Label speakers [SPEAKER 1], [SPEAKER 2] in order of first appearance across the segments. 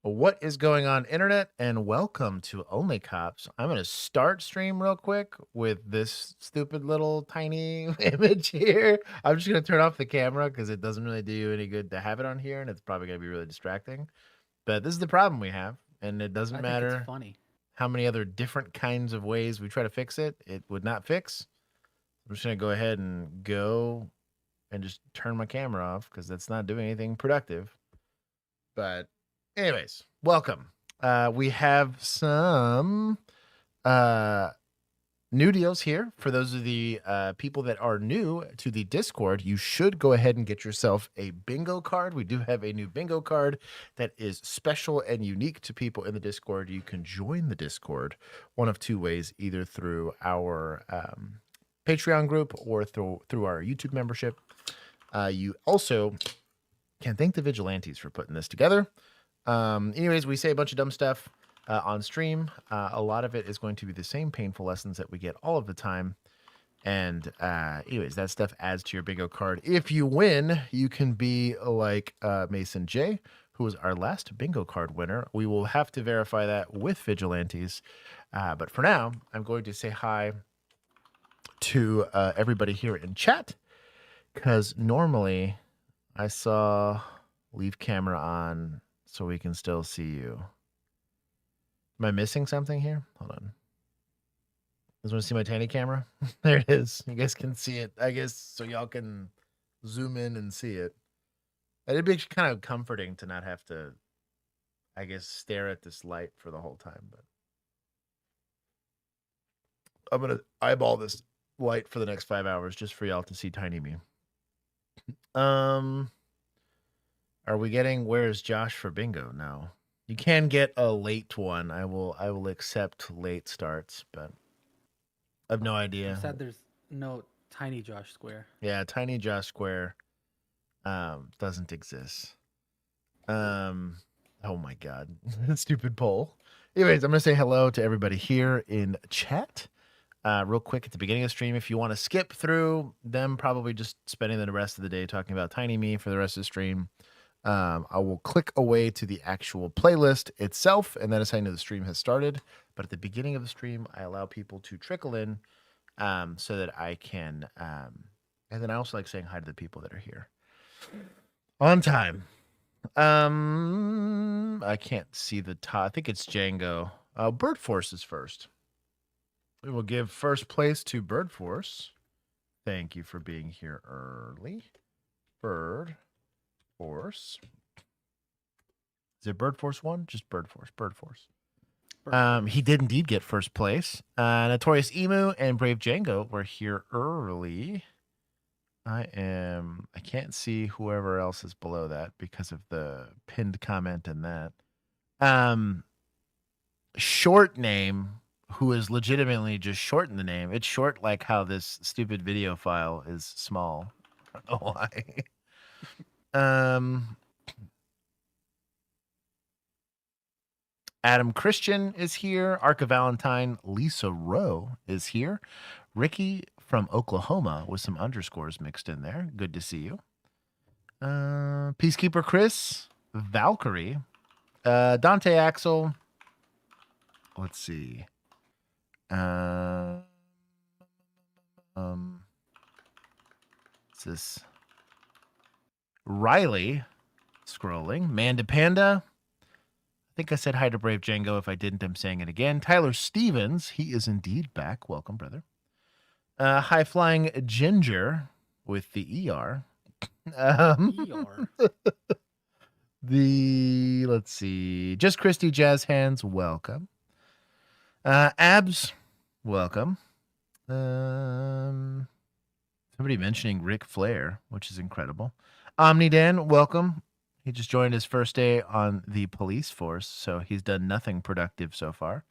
[SPEAKER 1] What is going on, internet? And welcome to OnlyCops. I'm going to start stream real quick with this stupid little tiny image here. I'm just going to turn off the camera because it doesn't really do you any good to have it on here, and it's probably going to be really distracting. But this is the problem we have, and it doesn't
[SPEAKER 2] I think it's
[SPEAKER 1] matter
[SPEAKER 2] funny.
[SPEAKER 1] how many other different kinds of ways we try to fix it. It would not fix. I'm just going to go ahead and go and just turn my camera off because that's not doing anything productive. But anyways, welcome. We have some uh, new deals here. For those of the people that are new to the Discord, you should go ahead and get yourself a bingo card. We do have a new bingo card that is special and unique to people in the Discord. You can join the Discord one of two ways, either through our Patreon group or through our YouTube membership. You also can thank the vigilantes for putting this together. Anyways, we say a bunch of dumb stuff on stream. A lot of it is going to be the same painful lessons that we get all of the time. And anyways, that stuff adds to your bingo card. If you win, you can be like Mason J, who was our last bingo card winner. We will have to verify that with vigilantes. But for now, I'm going to say hi to everybody here in chat, because normally I saw leave camera on so we can still see you. Am I missing something here? Hold on. You guys want to see my tiny camera? There it is. You guys can see it, I guess, so y'all can zoom in and see it. It'd be kind of comforting to not have to, I guess, stare at this light for the whole time. But I'm going to eyeball this light for the next 5 hours just for y'all to see tiny me. Are we getting Where's Josh for bingo? No. You can get a late one. I will accept late starts, but I have no idea.
[SPEAKER 2] You said there's no tiny Josh Square.
[SPEAKER 1] Yeah, tiny Josh Square doesn't exist. Oh my god. Stupid poll. Anyways, I'm gonna say hello to everybody here in chat. Real quick at the beginning of the stream, if you want to skip through them probably just spending the rest of the day talking about Tiny Me for the rest of the stream, I will click away to the actual playlist itself, and that is how I know the stream has started. But at the beginning of the stream, I allow people to trickle in so that I can, and then I also like saying hi to the people that are here on time. I can't see the top. I think it's Django. Bird Force is first. We will give first place to Bird Force. Thank you for being here early. Bird Force. Is it Bird Force 1? Just Bird Force. Bird Force. He did indeed get first place. Notorious Emu and Brave Django were here early. I can't see whoever else is below that because of the pinned comment in that. Short name, who is legitimately just shortened the name. It's short like how this stupid video file is small. I don't know why. Adam Christian is here. Arca Valentine, Lisa Rowe is here. Ricky from Oklahoma with some underscores mixed in there. Good to see you. Peacekeeper Chris, Valkyrie, Dante Axel. Let's see. What's this? Riley scrolling. Manda Panda. I think I said hi to Brave Django. If I didn't, I'm saying it again. Tyler Stevens. He is indeed back. Welcome, brother. High Flying Ginger with the ER.
[SPEAKER 2] ER.
[SPEAKER 1] Let's see. Just Christy Jazz Hands. Welcome. Abs. Welcome. Somebody mentioning Ric Flair, which is incredible. Omnidan, welcome. He just joined his first day on the police force, so he's done nothing productive so far,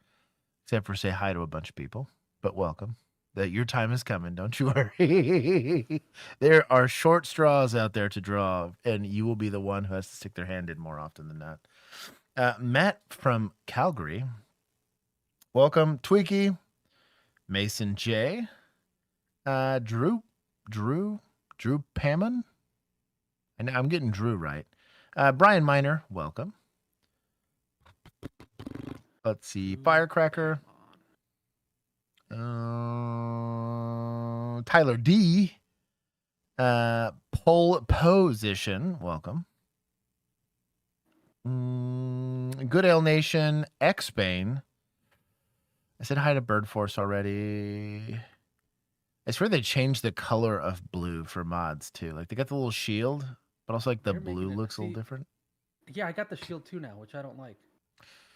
[SPEAKER 1] except for say hi to a bunch of people. But welcome. That your time is coming, don't you worry. There are short straws out there to draw, and you will be the one who has to stick their hand in more often than not. Matt from Calgary. Welcome, Tweaky, Mason J, Drew Pammon. And I'm getting Drew right. Brian Miner, welcome. Let's see.
[SPEAKER 2] Ooh,
[SPEAKER 1] Firecracker.
[SPEAKER 2] come on.
[SPEAKER 1] Tyler D. Pole position. Welcome. Good Ale Nation. X-Bane. I said hi to Bird Force already. I swear they changed the color of blue for mods too. Like they got the little shield, but also like the
[SPEAKER 2] They're
[SPEAKER 1] blue
[SPEAKER 2] making it.
[SPEAKER 1] looks a
[SPEAKER 2] See,
[SPEAKER 1] little different.
[SPEAKER 2] yeah, I got the shield too now, which I don't like.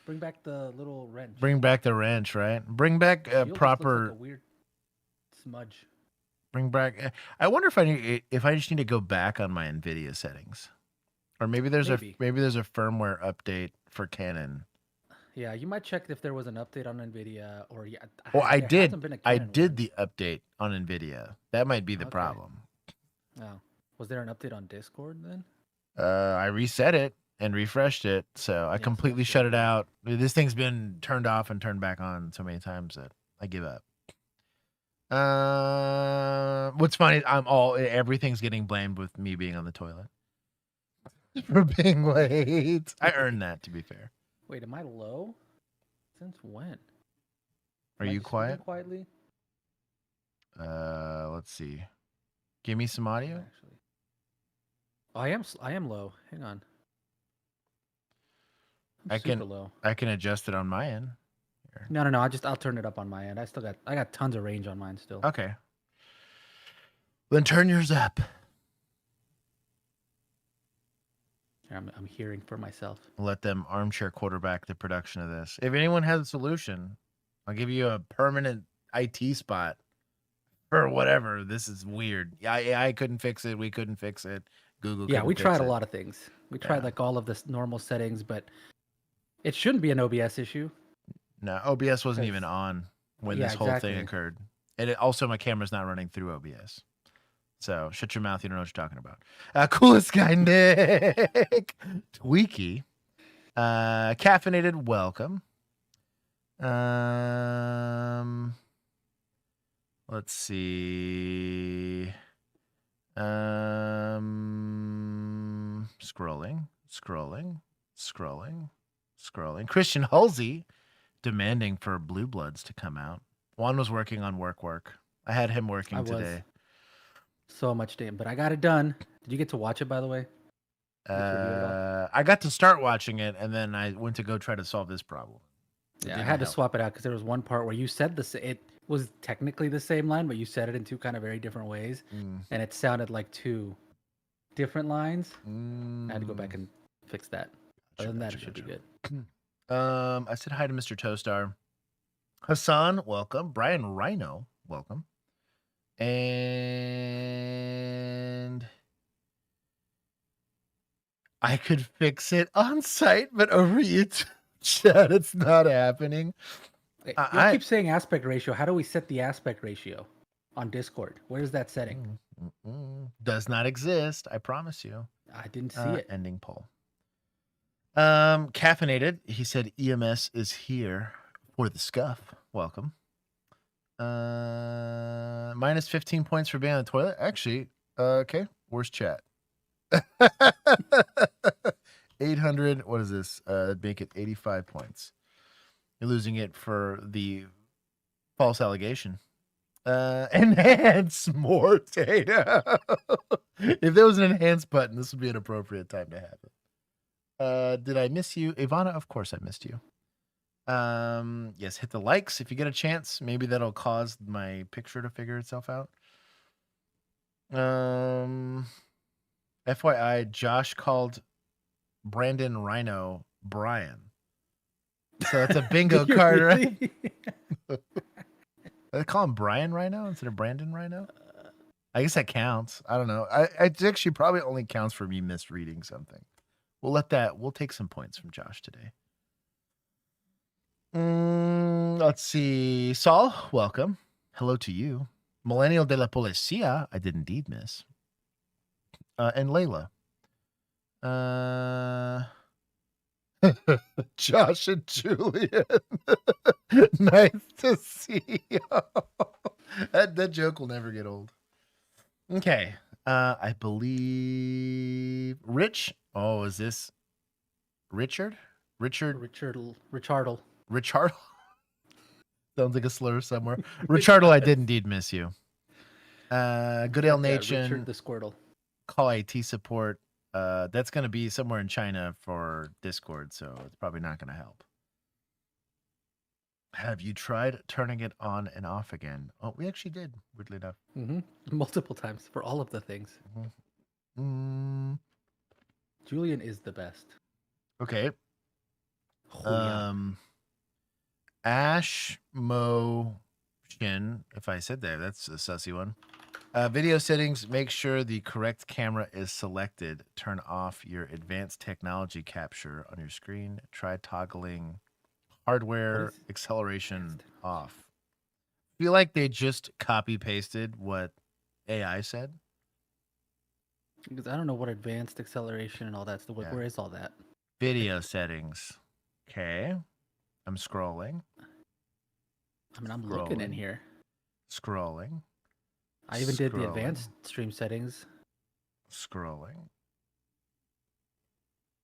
[SPEAKER 2] Bring back the little wrench.
[SPEAKER 1] Bring back the wrench, right? Bring back
[SPEAKER 2] Shield just looks
[SPEAKER 1] proper.
[SPEAKER 2] like a weird smudge.
[SPEAKER 1] Bring back. I wonder if I just need to go back on my NVIDIA settings, or maybe there's a firmware update for Canon.
[SPEAKER 2] Yeah, you might check if there was an update on NVIDIA or yeah.
[SPEAKER 1] Well, I
[SPEAKER 2] there
[SPEAKER 1] did.
[SPEAKER 2] hasn't been a
[SPEAKER 1] I
[SPEAKER 2] Canon
[SPEAKER 1] did
[SPEAKER 2] one.
[SPEAKER 1] the update on NVIDIA. That might be the
[SPEAKER 2] Okay.
[SPEAKER 1] problem.
[SPEAKER 2] Oh, was there an update on Discord then?
[SPEAKER 1] I reset it and refreshed it, so I completely shut it out. This thing's been turned off and turned back on so many times that I give up. What's funny? Everything's getting blamed with me being on the toilet for being late. I earned that, to be fair.
[SPEAKER 2] Wait, am I low? Since when?
[SPEAKER 1] Are you quiet?
[SPEAKER 2] Quietly.
[SPEAKER 1] Let's see. Give me some audio.
[SPEAKER 2] Actually, I am low. Hang on. I'm super low.
[SPEAKER 1] I can adjust it on my end. Here.
[SPEAKER 2] No. I'll turn it up on my end. I got tons of range on mine still.
[SPEAKER 1] Okay. Then turn yours up.
[SPEAKER 2] I'm hearing for myself.
[SPEAKER 1] Let them armchair quarterback the production of this. If anyone has a solution, I'll give you a permanent IT spot for whatever. This is weird. I couldn't fix it. We couldn't fix it. Google.
[SPEAKER 2] Yeah, we tried a lot of things. We tried like all of the normal settings, but it shouldn't be an OBS issue.
[SPEAKER 1] No, OBS wasn't even on when this whole thing occurred. And also, my camera's not running through OBS. So shut your mouth. You don't know what you're talking about. Coolest guy, Nick. Tweaky. Caffeinated, welcome. Let's see. Scrolling. Christian Halsey demanding for Blue Bloods to come out. Juan was working on work. I had him working today.
[SPEAKER 2] So much damn, but I got it done. Did you get to watch it, by the way?
[SPEAKER 1] I got to start watching it, and then I went to go try to solve this problem.
[SPEAKER 2] Yeah, I had to swap it out because there was one part where you said it was technically the same line, but you said it in two kind of very different ways, and it sounded like two different lines. I had to go back and fix that. Other than that, it should be good.
[SPEAKER 1] I said hi to Mr. Toastar. Hassan, welcome. Brian Rhino, welcome. And I could fix it on site, but over YouTube chat, it's not happening.
[SPEAKER 2] You keep saying aspect ratio. How do we set the aspect ratio on Discord? Where's that setting?
[SPEAKER 1] Does not exist. I promise you.
[SPEAKER 2] I didn't see it.
[SPEAKER 1] Ending poll. Caffeinated. He said EMS is here for the scuff. Welcome. Minus 15 points for being on the toilet. Actually, okay. Where's chat? 800. What is this? Make it 85 points. You're losing it for the false allegation. Enhance more data. If there was an enhance button, this would be an appropriate time to have it. Did I miss you? Ivana, of course I missed you. Yes, hit the likes if you get a chance. Maybe that'll cause my picture to figure itself out. FYI, Josh called Brandon Rhino Brian. So that's a bingo card, right? They call him Brian Rhino instead of Brandon Rhino? I guess that counts. I don't know. It actually probably only counts for me misreading something. We'll take some points from Josh today. Let's see. Saul, welcome. Hello to you. Millennial de la Policia, I did indeed miss. And Layla. Josh and Julian. Nice to see you. That joke will never get old. Okay. I believe Rich. Oh, is this Richard? Richardle. Richard. Sounds like a slur somewhere. Richardle, I did indeed miss you. Good Ale Nation.
[SPEAKER 2] Richard the Squirtle.
[SPEAKER 1] Call IT support. That's going to be somewhere in China for Discord, so it's probably not going to help. Have you tried turning it on and off again? Oh, we actually did, weirdly enough.
[SPEAKER 2] Multiple times for all of the things. Julian is the best.
[SPEAKER 1] Okay. Ash Mo Shin, if I said that, that's a sussy one. Video settings, make sure the correct camera is selected. Turn off your advanced technology capture on your screen. Try toggling hardware acceleration off. I feel like they just copy pasted what AI said.
[SPEAKER 2] Because I don't know what advanced acceleration and all that's the word. Where is all that?
[SPEAKER 1] Video settings. Okay. I'm scrolling.
[SPEAKER 2] I mean, I'm looking in here.
[SPEAKER 1] Scrolling.
[SPEAKER 2] I even did the advanced stream settings.
[SPEAKER 1] Scrolling.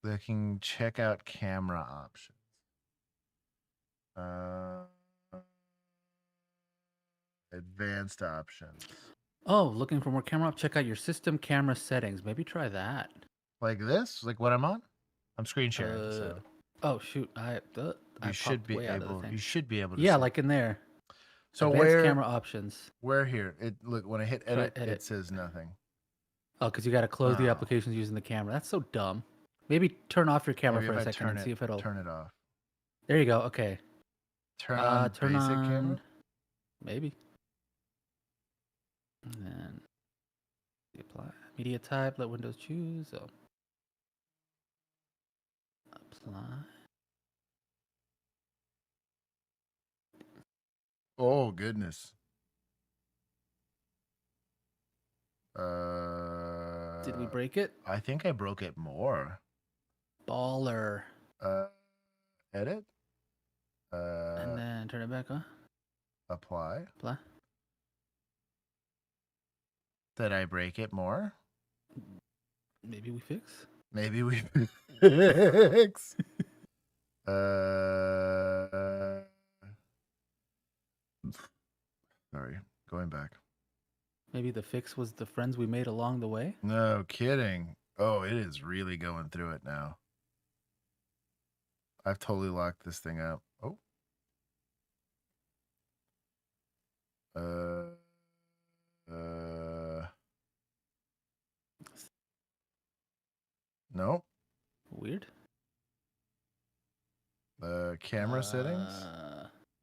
[SPEAKER 1] Looking, check out camera options. Advanced options.
[SPEAKER 2] Oh, looking for more camera? Check out your system camera settings. Maybe try that.
[SPEAKER 1] Like this? Like what I'm on? I'm screen sharing. So.
[SPEAKER 2] Oh shoot! You should be able.
[SPEAKER 1] You should be able to.
[SPEAKER 2] Yeah,
[SPEAKER 1] see.
[SPEAKER 2] Like in there.
[SPEAKER 1] So
[SPEAKER 2] advanced camera options.
[SPEAKER 1] Where here? Look when I hit edit, it says nothing.
[SPEAKER 2] Oh, because you got to close the applications using the camera. That's so dumb. Maybe turn off your camera for a second and see if it'll
[SPEAKER 1] turn it off.
[SPEAKER 2] There you go. Okay.
[SPEAKER 1] Turn on basic camera.
[SPEAKER 2] Maybe. And then apply media type. Let Windows choose. So apply.
[SPEAKER 1] Oh goodness.
[SPEAKER 2] Did we break it?
[SPEAKER 1] I think I broke it more.
[SPEAKER 2] Baller.
[SPEAKER 1] Edit.
[SPEAKER 2] And then turn it back on.
[SPEAKER 1] Apply.
[SPEAKER 2] Apply.
[SPEAKER 1] Did I break it more?
[SPEAKER 2] Maybe we fix.
[SPEAKER 1] Maybe we fix. Sorry, going back.
[SPEAKER 2] Maybe the fix was the friends we made along the way?
[SPEAKER 1] No kidding. Oh, it is really going through it now. I've totally locked this thing up. Oh. No.
[SPEAKER 2] Weird.
[SPEAKER 1] Camera settings?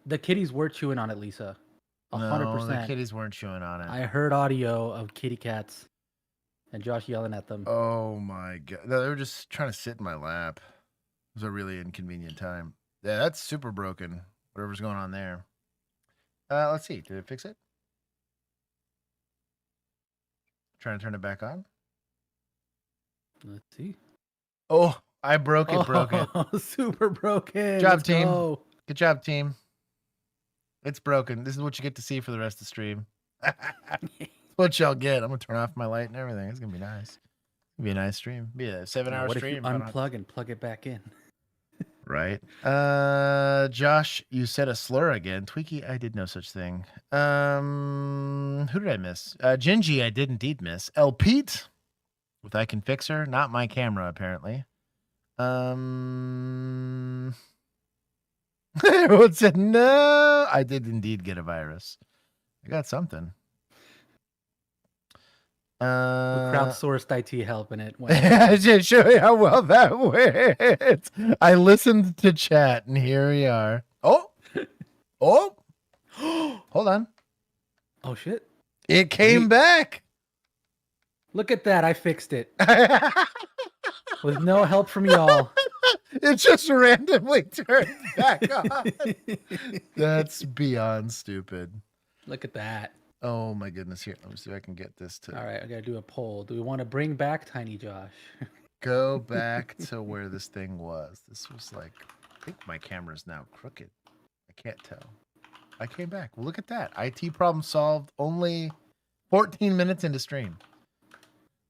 [SPEAKER 2] The kitties were chewing on it, Lisa. 100%.
[SPEAKER 1] No, the kitties weren't chewing on it.
[SPEAKER 2] I heard audio of kitty cats and Josh yelling at them.
[SPEAKER 1] Oh my god. No, they were just trying to sit in my lap. It was a really inconvenient time. Yeah, that's super broken. Whatever's going on there. Let's see. Did it fix it? Trying to turn it back on?
[SPEAKER 2] Let's see.
[SPEAKER 1] Oh, I broke it.
[SPEAKER 2] Super broken.
[SPEAKER 1] Good job, team. Good job, team. It's broken. This is what you get to see for the rest of the stream. What y'all get. I'm going to turn off my light and everything. It's going to be nice. It's going to be a nice stream. Be a 7-hour stream.
[SPEAKER 2] What if you unplug and plug it back in?
[SPEAKER 1] Right. Josh, you said a slur again. Tweaky, I did no such thing. Who did I miss? Gingy, I did indeed miss. El Pete with I Can Fix Her. Not my camera, apparently. Everyone said no. I did indeed get a virus. I got something.
[SPEAKER 2] Crowdsourced IT help and it went.
[SPEAKER 1] I just show you how well that went. I listened to chat and here we are. Oh, hold on.
[SPEAKER 2] Oh shit!
[SPEAKER 1] It came back.
[SPEAKER 2] Look at that! I fixed it with no help from y'all.
[SPEAKER 1] It just randomly turned back on. That's beyond stupid.
[SPEAKER 2] Look at that.
[SPEAKER 1] Oh my goodness. Here, let me see if I can get this to.
[SPEAKER 2] All right, I gotta do a poll. Do we want to bring back Tiny Josh?
[SPEAKER 1] Go back to where this thing was. This was like, I think my camera's now crooked. I can't tell. I came back. Well, look at that. IT problem solved. Only 14 minutes into stream.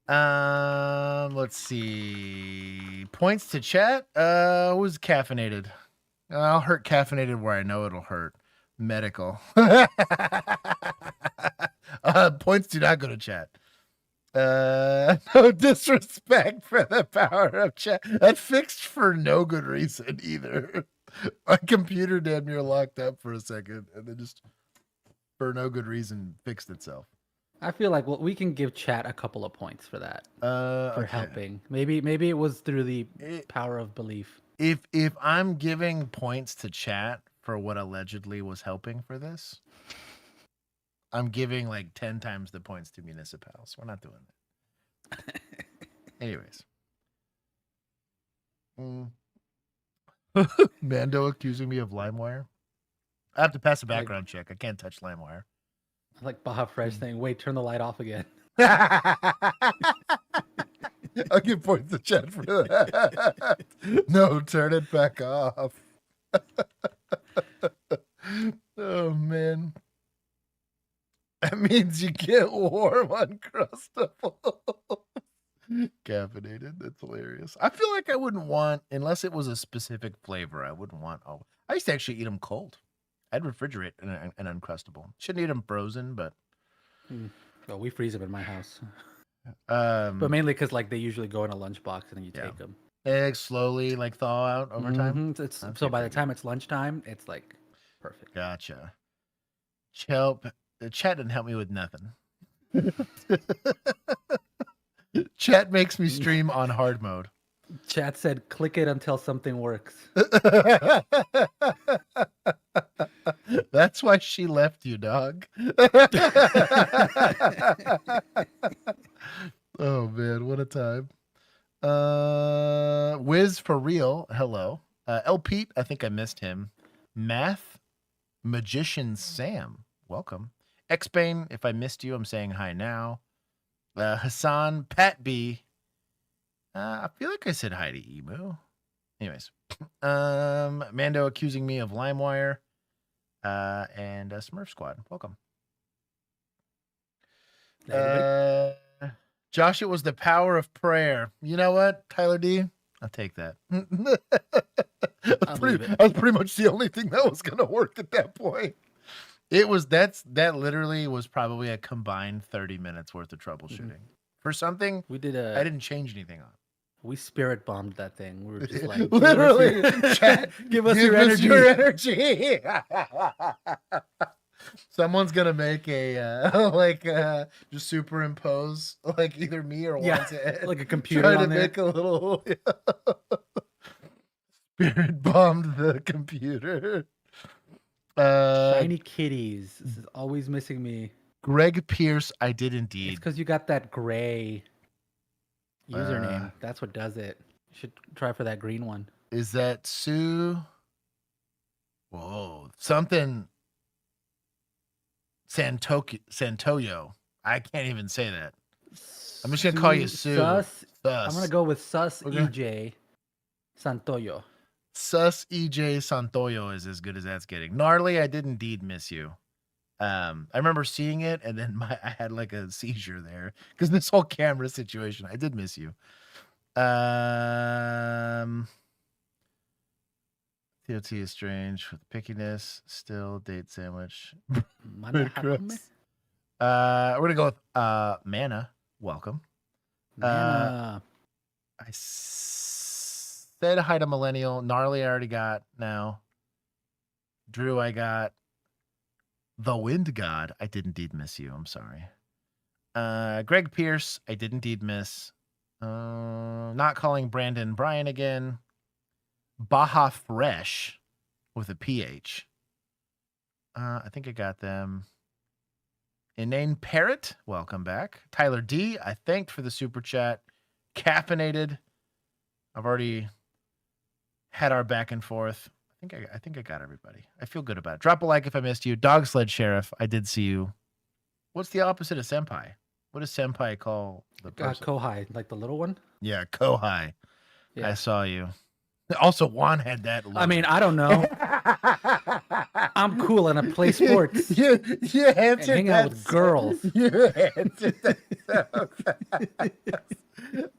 [SPEAKER 1] Let's see. Points to chat. Who's caffeinated? I'll hurt caffeinated where I know it'll hurt. Medical. Points do not go to chat. No disrespect for the power of chat. That fixed for no good reason either. My computer damn near locked up for a second and then just for no good reason fixed itself.
[SPEAKER 2] I feel like we can give chat a couple of points for that. For helping. Maybe it was through the power of belief.
[SPEAKER 1] If I'm giving points to chat for what allegedly was helping for this, I'm giving like 10 times the points to municipals. We're not doing that. Anyways. Mando accusing me of LimeWire. I have to pass a background check. I can't touch LimeWire.
[SPEAKER 2] I like Baja Fresh saying, wait, turn the light off again.
[SPEAKER 1] I'll give points to chat for that. No, turn it back off. Oh, man. That means you get warm Uncrustables. Caffeinated. That's hilarious. I feel like I wouldn't want, unless it was a specific flavor, I wouldn't want. I used to actually eat them cold. I'd refrigerate an Uncrustable. Shouldn't eat them frozen, but.
[SPEAKER 2] Well, we freeze them in my house. But mainly because like they usually go in a lunchbox and then you take them.
[SPEAKER 1] They slowly like thaw out over time.
[SPEAKER 2] So by the time it's lunchtime, it's like perfect.
[SPEAKER 1] Gotcha. The chat didn't help me with nothing. Chat makes me stream on hard mode.
[SPEAKER 2] Chat said, click it until something works.
[SPEAKER 1] That's why she left you, dog. Oh, man, what a time. Wiz for real, hello. El Pete, I think I missed him. Math, Magician Sam, welcome. Xbane, if I missed you, I'm saying hi now. Hassan, Pat B. I feel like I said hi to Emu. Anyways. Mando accusing me of LimeWire. And Smurf Squad, welcome. Josh, it was the power of prayer. You know what, Tyler D? I'll take that. That was pretty much the only thing that was going to work at that point. That literally was probably a combined 30 minutes worth of troubleshooting for something I didn't change anything on.
[SPEAKER 2] We spirit bombed that thing. We were just like,
[SPEAKER 1] literally, give us your energy. Someone's gonna make a just superimpose like either me or Juan's head,
[SPEAKER 2] like a computer
[SPEAKER 1] try
[SPEAKER 2] on
[SPEAKER 1] to
[SPEAKER 2] there.
[SPEAKER 1] make a little spirit bombed the computer.
[SPEAKER 2] Shiny kitties. This is always missing me.
[SPEAKER 1] Greg Pierce, I did indeed.
[SPEAKER 2] It's because you got that gray username. That's what does it. You should try for that green one.
[SPEAKER 1] Is that Sue? Whoa, something. Santoyo. I can't even say that. I'm just gonna call you Sue.
[SPEAKER 2] Sus. I'm gonna go with Sus EJ Santoyo.
[SPEAKER 1] Sus EJ Santoyo is as good as that's getting. Gnarly, I did indeed miss you. I remember seeing it, and then I had like a seizure there because this whole camera situation. I did miss you. TOT is strange with pickiness. Still date sandwich. We're gonna go with Mana. Welcome.
[SPEAKER 2] Mana.
[SPEAKER 1] I said hi to Millennial. Gnarly, I already got now. Drew, I got. The Wind God, I did indeed miss you. I'm sorry. Greg Pierce, I did indeed miss. Not calling Brandon Brian again. Baja Fresh with a PH. I think I got them. Inane Parrot, welcome back. Tyler D, I thanked for the super chat. Caffeinated. I've already had our back and forth. I think I got everybody. I feel good about it. Drop a like if I missed you. Dog Sled Sheriff, I did see you. What's the opposite of senpai? What does senpai call the person?
[SPEAKER 2] Kohai, like the little one?
[SPEAKER 1] Yeah, Kohai. Yeah. I saw you. Also, Juan had that look.
[SPEAKER 2] I mean, I don't know. I'm cool and I play sports.
[SPEAKER 1] You answered
[SPEAKER 2] and hang out with girls.
[SPEAKER 1] You answered that so fast.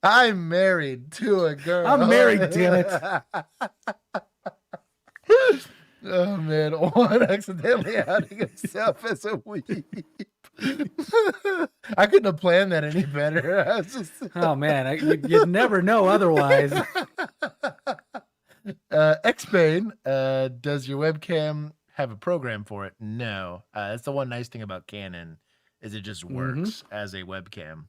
[SPEAKER 1] I'm married to a girl.
[SPEAKER 2] I'm married, damn it.
[SPEAKER 1] Oh man, Juan accidentally outing himself as a weep. I couldn't have planned that any better. I was just
[SPEAKER 2] Oh man, you'd never know otherwise.
[SPEAKER 1] Xbane, does your webcam have a program for it? No. That's the one nice thing about Canon is it just works as a webcam.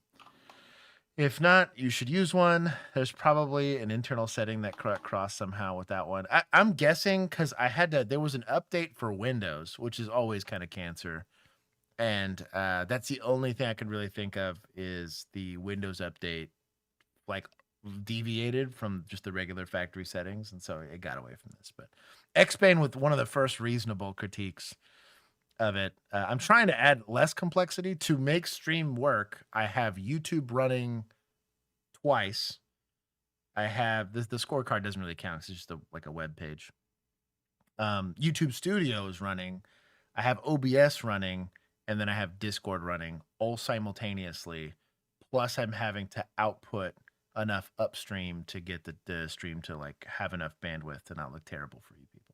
[SPEAKER 1] If not, you should use one. There's probably an internal setting that crossed somehow with that one. I'm guessing because there was an update for Windows, which is always kind of cancer. And that's the only thing I can really think of is the Windows update, like deviated from just the regular factory settings. And so it got away from this. But Xbane with one of the first reasonable critiques of it. I'm trying to add less complexity to make stream work. I have YouTube running twice. I have the scorecard doesn't really count. It's just like a web page. YouTube Studio is running. I have OBS running, and then I have Discord running all simultaneously. Plus, I'm having to output enough upstream to get the stream to like have enough bandwidth to not look terrible for you people.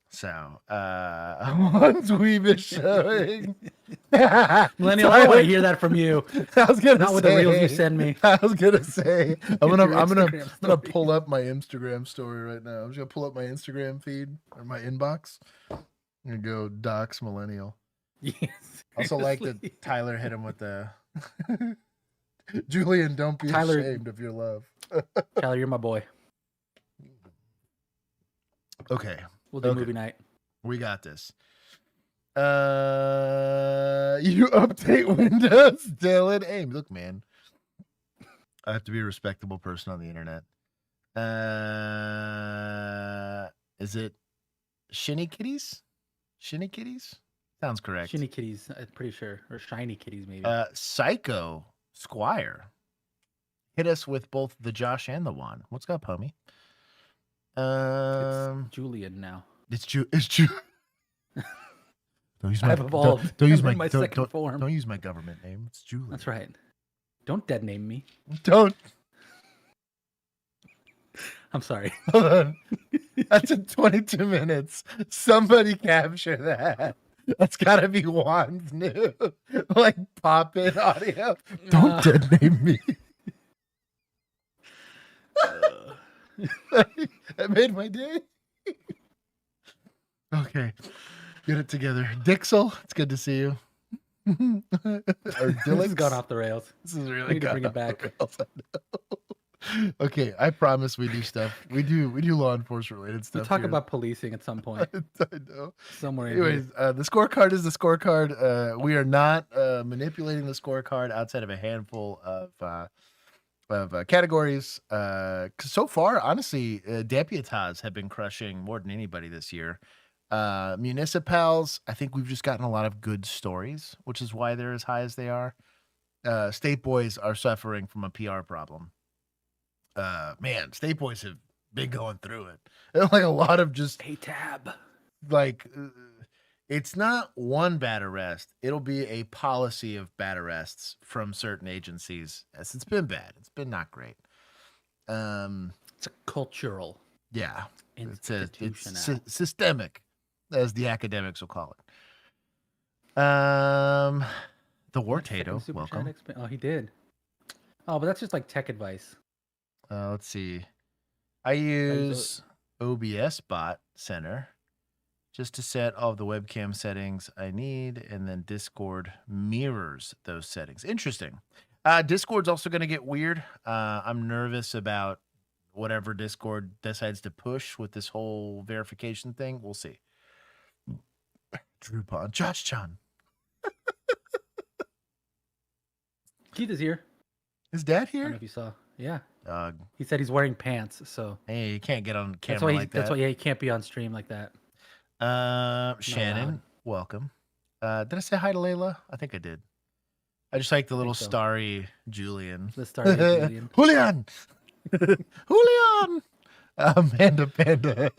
[SPEAKER 1] So, Juan's weave is showing.
[SPEAKER 2] Millennial, I want to hear that from you.
[SPEAKER 1] I was gonna
[SPEAKER 2] not
[SPEAKER 1] say,
[SPEAKER 2] with the reels you send me.
[SPEAKER 1] I was gonna say I'm gonna pull up my Instagram story right now. I'm just gonna pull up my Instagram feed or my inbox. I'm gonna go docs millennial.
[SPEAKER 2] Yes.
[SPEAKER 1] Also like that Tyler hit him with the Julian, don't be ashamed of your love.
[SPEAKER 2] Tyler, you're my boy.
[SPEAKER 1] Okay.
[SPEAKER 2] We'll do movie night.
[SPEAKER 1] We got this. You update Windows, Dylan. Hey, look, man. I have to be a respectable person on the internet. Is it Shinny Kitties? Shinny Kitties? Sounds correct.
[SPEAKER 2] Shinny Kitties, I'm pretty sure. Or Shiny Kitties, maybe.
[SPEAKER 1] Psycho Squire. Hit us with both the Josh and the Juan. What's up, homie?
[SPEAKER 2] It's Julian now.
[SPEAKER 1] It's Don't use my,
[SPEAKER 2] I've evolved.
[SPEAKER 1] Don't use my
[SPEAKER 2] second form.
[SPEAKER 1] Don't use my government name. It's Julian.
[SPEAKER 2] That's right. Don't dead name me.
[SPEAKER 1] Don't.
[SPEAKER 2] I'm sorry.
[SPEAKER 1] Hold on. That's in 22 minutes. Somebody capture that. That's gotta be Juan's new like pop-in audio. Don't dead name me. That made my day. Okay, get it together. Dixel, it's good to see you. Or
[SPEAKER 2] This has gone off the rails.
[SPEAKER 1] This is really
[SPEAKER 2] We need to bring it back.
[SPEAKER 1] Okay, I promise we do stuff. We do law enforcement related stuff.
[SPEAKER 2] We'll talk
[SPEAKER 1] here.
[SPEAKER 2] about policing at some point.
[SPEAKER 1] I know.
[SPEAKER 2] Somewhere.
[SPEAKER 1] Anyways, the scorecard is the scorecard. We are not manipulating the scorecard outside of a handful of categories. 'Cause so far, honestly, deputies have been crushing more than anybody this year. Municipals, I think we've just gotten a lot of good stories, which is why they're as high as they are. State boys are suffering from a PR problem. Man, state boys have been going through it. Like a lot of just
[SPEAKER 2] tab.
[SPEAKER 1] Like it's not one bad arrest. It'll be a policy of bad arrests from certain agencies. Yes, it's been bad. It's been not great.
[SPEAKER 2] It's a cultural.
[SPEAKER 1] Yeah. It's
[SPEAKER 2] institutional.
[SPEAKER 1] systemic, as the academics will call it. The War Tato, welcome.
[SPEAKER 2] Oh, he did. Oh, but that's just like tech advice.
[SPEAKER 1] Let's see. I use OBS Bot Center just to set all of the webcam settings I need, and then Discord mirrors those settings. Interesting. Discord's also going to get weird. I'm nervous about whatever Discord decides to push with this whole verification thing. We'll see. Drew Pond. Josh Chan.
[SPEAKER 2] Keith is here.
[SPEAKER 1] Is Dad
[SPEAKER 2] I don't know
[SPEAKER 1] here?
[SPEAKER 2] if you saw. Yeah.
[SPEAKER 1] Dog.
[SPEAKER 2] He said he's wearing pants, so
[SPEAKER 1] Hey, you can't get on camera
[SPEAKER 2] that's why
[SPEAKER 1] like that.
[SPEAKER 2] That's why he can't be on stream like that.
[SPEAKER 1] Shannon, welcome. Did I say hi to Layla? I think I did. I just like the little
[SPEAKER 2] so.
[SPEAKER 1] starry Julian.
[SPEAKER 2] The starry Julian.
[SPEAKER 1] Julian! Julian! Amanda Panda.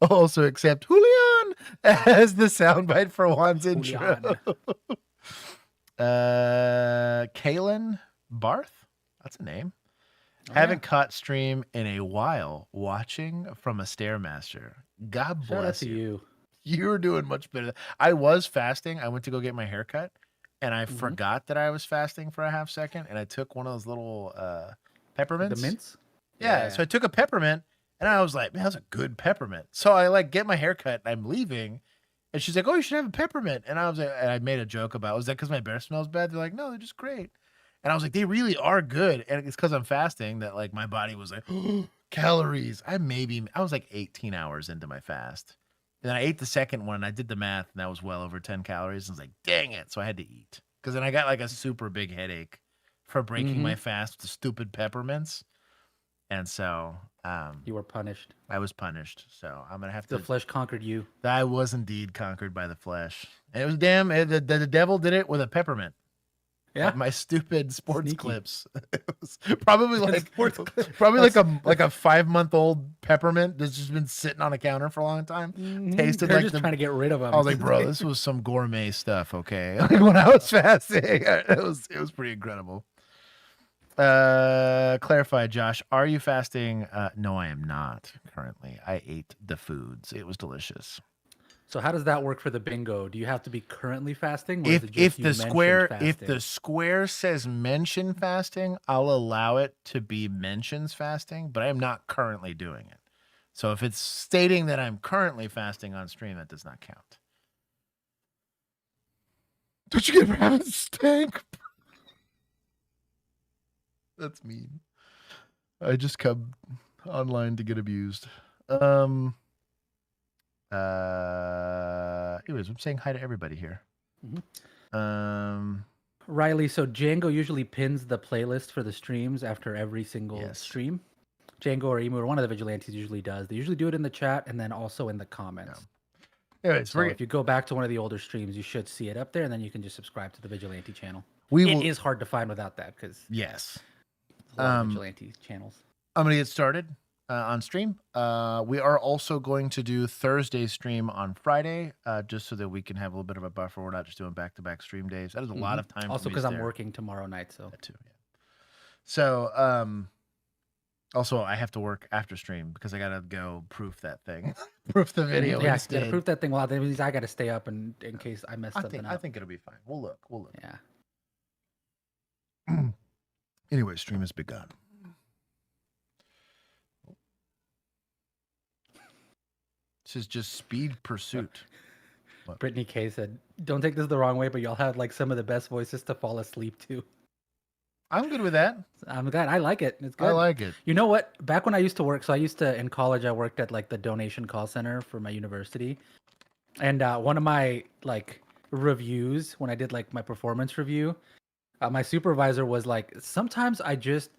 [SPEAKER 1] Also accept Julian as the soundbite for Juan's intro. Kaylin Barth? That's a name.
[SPEAKER 2] Oh,
[SPEAKER 1] Haven't caught stream in a while. Watching from a Stairmaster. God
[SPEAKER 2] Shout out
[SPEAKER 1] bless
[SPEAKER 2] to
[SPEAKER 1] you.
[SPEAKER 2] you.
[SPEAKER 1] You're doing much better. I was fasting. I went to go get my hair cut, and I forgot that I was fasting for a half second, and I took one of those little peppermints.
[SPEAKER 2] The mints?
[SPEAKER 1] Yeah, so I took a peppermint, and I was like, man, that's a good peppermint. So I like get my hair cut, and I'm leaving, and she's like, oh, you should have a peppermint. And I was like, and I made a joke about, was that because my breath smells bad? They're like, no, they're just great. And I was like, they really are good. And it's because I'm fasting that like my body was like, oh, calories. I was like 18 hours into my fast. And then I ate the second one, and I did the math, and that was well over 10 calories. And I was like, dang it. So I had to eat. Because then I got like a super big headache for breaking my fast with the stupid peppermints. And so
[SPEAKER 2] you were punished.
[SPEAKER 1] I was punished. So I'm going to have to.
[SPEAKER 2] The flesh conquered you.
[SPEAKER 1] I was indeed conquered by the flesh. And it was the devil did it with a peppermint.
[SPEAKER 2] Yeah,
[SPEAKER 1] my stupid sports
[SPEAKER 2] Sneaky.
[SPEAKER 1] clips. It was probably like like a 5-month-old peppermint that's just been sitting on a counter for a long time. Tasted
[SPEAKER 2] They're
[SPEAKER 1] like
[SPEAKER 2] just trying to get rid of them.
[SPEAKER 1] I was like, bro, this was some gourmet stuff. Okay, like when I was fasting, it was pretty incredible. Clarify, Josh. Are you fasting? No, I am not currently. I ate the foods. It was delicious.
[SPEAKER 2] So how does that work for the bingo? Do you have to be currently fasting? Or
[SPEAKER 1] If the square says mention fasting, I'll allow it to be mentions fasting, but I am not currently doing it. So if it's stating that I'm currently fasting on stream, that does not count. Don't you get for having stank? That's mean. I just come online to get abused. Anyways, I'm saying hi to everybody here.
[SPEAKER 2] Riley, so Django usually pins the playlist for the streams after every single stream. Django or Emu or one of the vigilantes usually does. They usually do it in the chat and then also in the comments.
[SPEAKER 1] Anyways,
[SPEAKER 2] so if you go back to one of the older streams, you should see it up there, and then you can just subscribe to the vigilante channel. It is hard to find without that because vigilante channels.
[SPEAKER 1] I'm gonna get started on stream. We are also going to do Thursday stream on Friday, just so that we can have a little bit of a buffer. We're not just doing back-to-back stream days. That is a lot of time.
[SPEAKER 2] Also, because I'm working tomorrow night, so
[SPEAKER 1] that too. Yeah. So, also I have to work after stream because I gotta go proof that thing, proof the video.
[SPEAKER 2] Yeah, gotta proof that thing. Well, that means I gotta stay up in case I mess something up.
[SPEAKER 1] I think it'll be fine. We'll look.
[SPEAKER 2] Yeah.
[SPEAKER 1] Anyway, stream has begun. This is just speed pursuit.
[SPEAKER 2] Brittany K said, "Don't take this the wrong way, but y'all have like some of the best voices to fall asleep to."
[SPEAKER 1] I'm good with that.
[SPEAKER 2] I'm glad. I like it. It's good.
[SPEAKER 1] I like it.
[SPEAKER 2] You know what? Back when I used to work, in college, I worked at like the donation call center for my university, and one of my like reviews when I did like my performance review, my supervisor was like, "Sometimes I just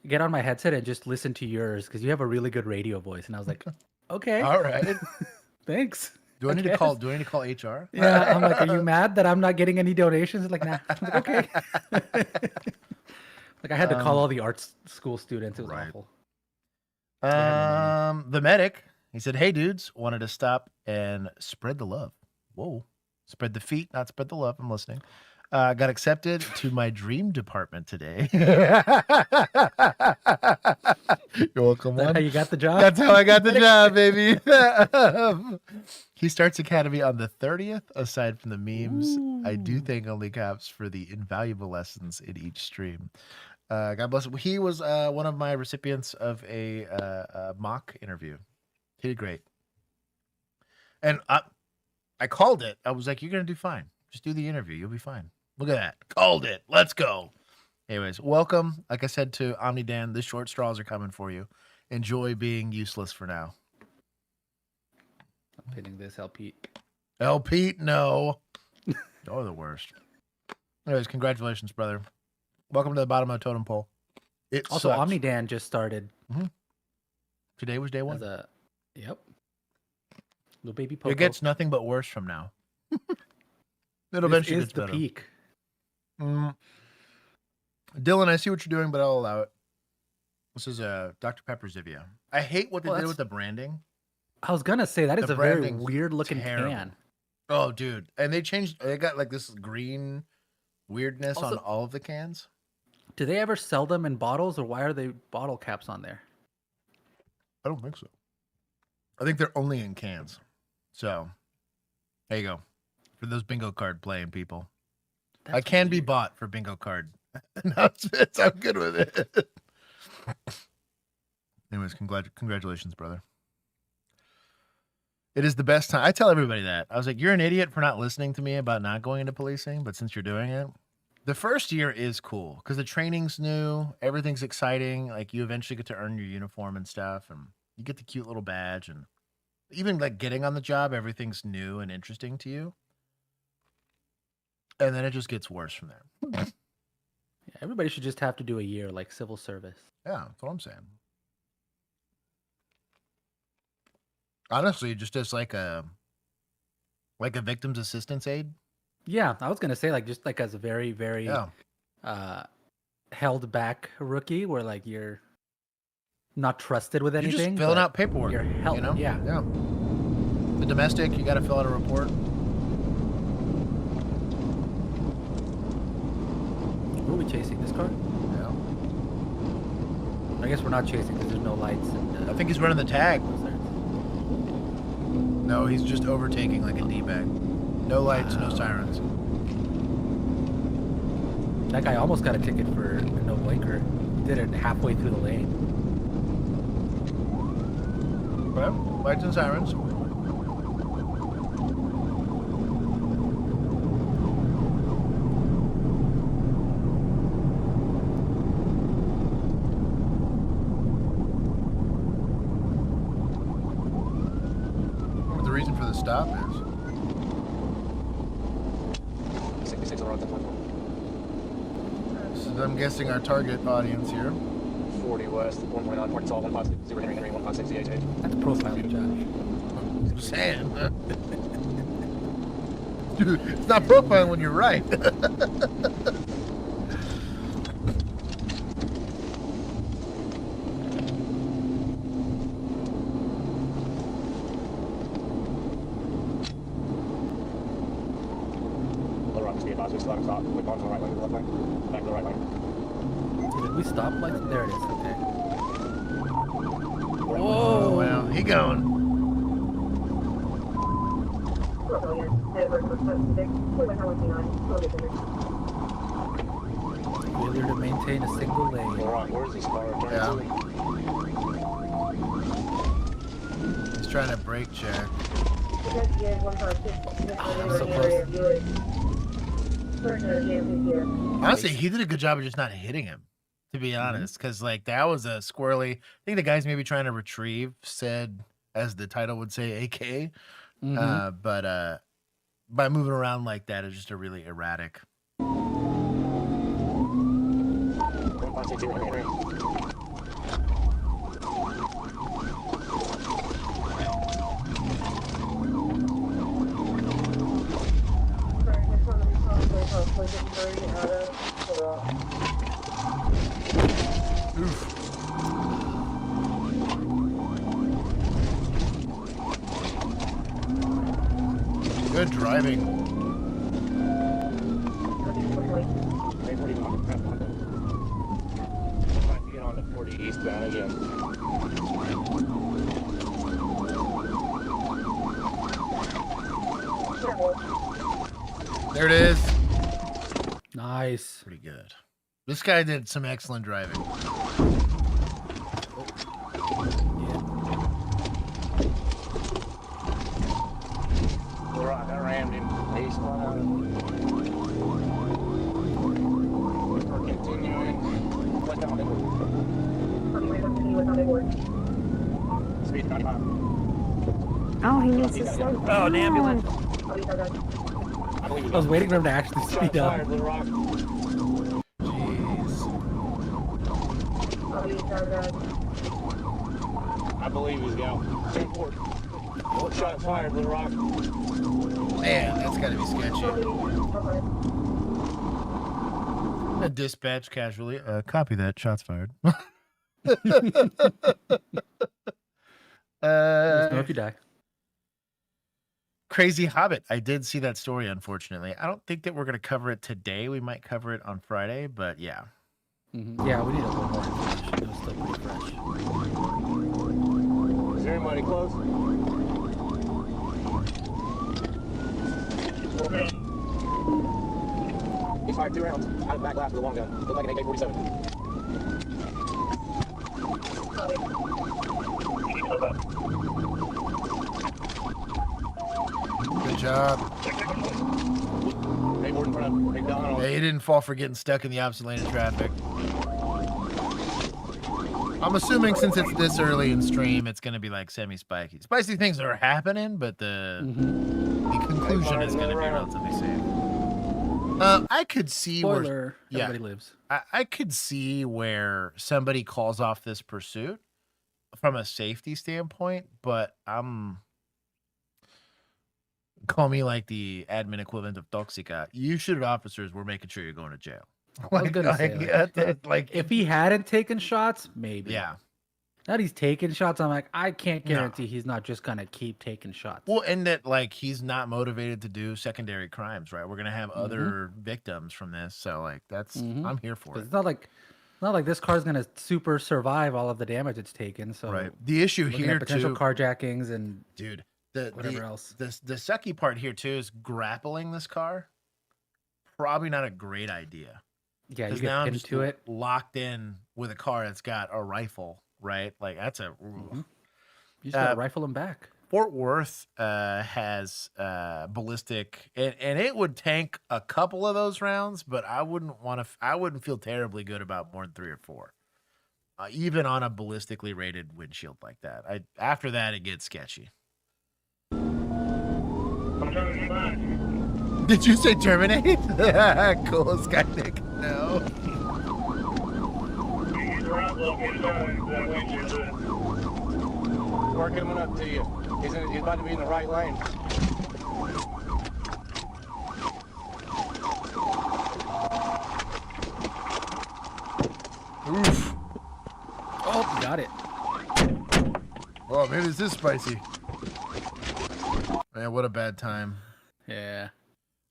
[SPEAKER 2] get on my headset and just listen to yours because you have a really good radio voice." And I was like, "Okay,
[SPEAKER 1] all right,
[SPEAKER 2] thanks."
[SPEAKER 1] Do I need to call HR?
[SPEAKER 2] Yeah, I'm like, "Are you mad that I'm not getting any donations?" Like, nah. I'm like, okay. Like I had to call all the arts school students. It was awful.
[SPEAKER 1] The medic, he said, "Hey dudes, wanted to stop and spread the love." Whoa, spread the feet, not spread the love. I'm listening. Got accepted to my dream department today. You're welcome.
[SPEAKER 2] That's how you got the job?
[SPEAKER 1] That's how I got the job, baby. He starts Academy on the 30th. Aside from the memes, I do thank OnlyCops for the invaluable lessons in each stream. God bless him. He was one of my recipients of a mock interview. He did great. And I called it. I was like, "You're going to do fine. Just do the interview. You'll be fine." Look at that. Called it. Let's go. Anyways, welcome. Like I said to OmniDan, the short straws are coming for you. Enjoy being useless for now.
[SPEAKER 2] I'm pinning this, El Pete.
[SPEAKER 1] El Pete, no. You're the worst. Anyways, congratulations, brother. Welcome to the bottom of the totem pole. It
[SPEAKER 2] also,
[SPEAKER 1] sucks.
[SPEAKER 2] OmniDan just started.
[SPEAKER 1] Today was day one.
[SPEAKER 2] Yep. Little baby Poco.
[SPEAKER 1] It gets nothing but worse from now. It'll
[SPEAKER 2] This
[SPEAKER 1] eventually
[SPEAKER 2] is
[SPEAKER 1] get
[SPEAKER 2] the
[SPEAKER 1] better.
[SPEAKER 2] peak.
[SPEAKER 1] Dylan, I see what you're doing, but I'll allow it. This is Dr. Pepper Zivia. I hate what they did with the branding.
[SPEAKER 2] I was gonna say that is a very weird looking can.
[SPEAKER 1] Oh, dude. And they got like this green weirdness on all of the cans.
[SPEAKER 2] Do they ever sell them in bottles, or why are they bottle caps on there?
[SPEAKER 1] I don't think so. I think they're only in cans. So, there you go. For those bingo card playing people. I can be bought for bingo card announcements. I'm good with it. Anyways, congratulations, brother. It is the best time. I tell everybody that. I was like, you're an idiot for not listening to me about not going into policing, but since you're doing it, the first year is cool because the training's new, everything's exciting. Like you eventually get to earn your uniform and stuff, and you get the cute little badge, and even like getting on the job, everything's new and interesting to you. And then it just gets worse from there.
[SPEAKER 2] Yeah, everybody should just have to do a year like civil service.
[SPEAKER 1] Yeah, that's what I'm saying. Honestly, just as like a victim's assistance aid.
[SPEAKER 2] Yeah, I was gonna say like just like as a very, very held back rookie where like you're not trusted with anything.
[SPEAKER 1] You're just filling out paperwork.
[SPEAKER 2] You're held,
[SPEAKER 1] you know?
[SPEAKER 2] Yeah.
[SPEAKER 1] The domestic, you got to fill out a report.
[SPEAKER 2] Who are we chasing? This car?
[SPEAKER 1] Yeah.
[SPEAKER 2] I guess we're not chasing because there's no lights. And
[SPEAKER 1] I think he's running the tag. No, he's just overtaking like a D-bag. No lights, no sirens.
[SPEAKER 2] That guy almost got a ticket for no blinker. Did it halfway through the lane.
[SPEAKER 1] Well, lights and sirens. What the reason for the stop is?
[SPEAKER 3] 66 around the
[SPEAKER 1] So I'm guessing our target audience here.
[SPEAKER 3] 40 west, 1.9, 40 tall, 156, 0 Henry, 156, CH.
[SPEAKER 2] That's profiling, Josh.
[SPEAKER 1] I'm saying. Dude, it's not profiling when you're right.
[SPEAKER 2] Did we stop lights? There it is. Okay.
[SPEAKER 1] Oh, well, he going.
[SPEAKER 2] Failure to maintain a single lane.
[SPEAKER 3] Alright, where's this car?
[SPEAKER 1] Yeah. He's trying to brake check.
[SPEAKER 2] I'm so close.
[SPEAKER 1] Honestly, he did a good job of just not hitting him, to be honest, because like that was a squirrely. I think the guy's maybe trying to retrieve said, as the title would say, AK. But by moving around like that is just a really erratic. Oof. Good driving.
[SPEAKER 3] Get on the 40 eastbound again.
[SPEAKER 1] There it is.
[SPEAKER 2] Nice.
[SPEAKER 1] Pretty good. This guy did some excellent driving.
[SPEAKER 3] Alright, I rammed him. He's we're continuing. West down Speed 95.
[SPEAKER 4] Oh, he needs to slow down.
[SPEAKER 2] Oh, the ambulance. I was waiting for him to actually speed up.
[SPEAKER 3] I believe he's going. Shot fired, Little Rock.
[SPEAKER 1] Man, that's got to be sketchy. A dispatch casually. Copy that. Shots fired.
[SPEAKER 2] Just know if you die.
[SPEAKER 1] Crazy Hobbit. I did see that story, unfortunately. I don't think that we're going to cover it today. We might cover it on Friday, but yeah.
[SPEAKER 2] Yeah, we need a little more information. It was still pretty fresh.
[SPEAKER 3] Is there anybody close? Okay. He fired 2 rounds out of the back lap with a long gun. Looked like an AK-47.
[SPEAKER 1] Good job.
[SPEAKER 3] Hey, Warden, front up. Hey, Donald.
[SPEAKER 1] Hey, he didn't fall for getting stuck in the opposite lane of traffic. I'm assuming since it's this early in stream, it's going to be like semi-spiky. Spicy things are happening, but the conclusion is going to be relatively safe. I could see
[SPEAKER 2] Spoiler,
[SPEAKER 1] where
[SPEAKER 2] everybody lives.
[SPEAKER 1] I could see where somebody calls off this pursuit from a safety standpoint, but call me like the admin equivalent of Toxica. You shoot at officers, we're making sure you're going to jail.
[SPEAKER 2] I was gonna say, like, if he hadn't taken shots, maybe.
[SPEAKER 1] Yeah.
[SPEAKER 2] Now he's taking shots. I'm like, I can't guarantee he's not just gonna keep taking shots.
[SPEAKER 1] Well, and that like he's not motivated to do secondary crimes, right? We're gonna have other victims from this, so like that's I'm here for it.
[SPEAKER 2] It's not like this car's gonna super survive all of the damage it's taken. So
[SPEAKER 1] right. The issue here
[SPEAKER 2] potential
[SPEAKER 1] too,
[SPEAKER 2] carjackings and
[SPEAKER 1] whatever
[SPEAKER 2] else.
[SPEAKER 1] The sucky part here too is grappling this car. Probably not a great idea.
[SPEAKER 2] Yeah, you
[SPEAKER 1] now
[SPEAKER 2] get
[SPEAKER 1] I'm
[SPEAKER 2] pinned
[SPEAKER 1] just
[SPEAKER 2] to it.
[SPEAKER 1] locked in with a car that's got a rifle, right? Like that's a.
[SPEAKER 2] You just gotta rifle him back.
[SPEAKER 1] Fort Worth has ballistic, and it would tank a couple of those rounds, but I wouldn't feel terribly good about more than 3 or 4, even on a ballistically rated windshield like that. After that, it gets sketchy.
[SPEAKER 3] I'm trying to get back.
[SPEAKER 1] Did you say terminate? Cool, Skydick. No.
[SPEAKER 3] Working him up to you. He's about to be in the right lane.
[SPEAKER 1] Oof.
[SPEAKER 2] Oh, got it.
[SPEAKER 1] Oh, maybe this is spicy. Man, what a bad time.
[SPEAKER 2] Yeah.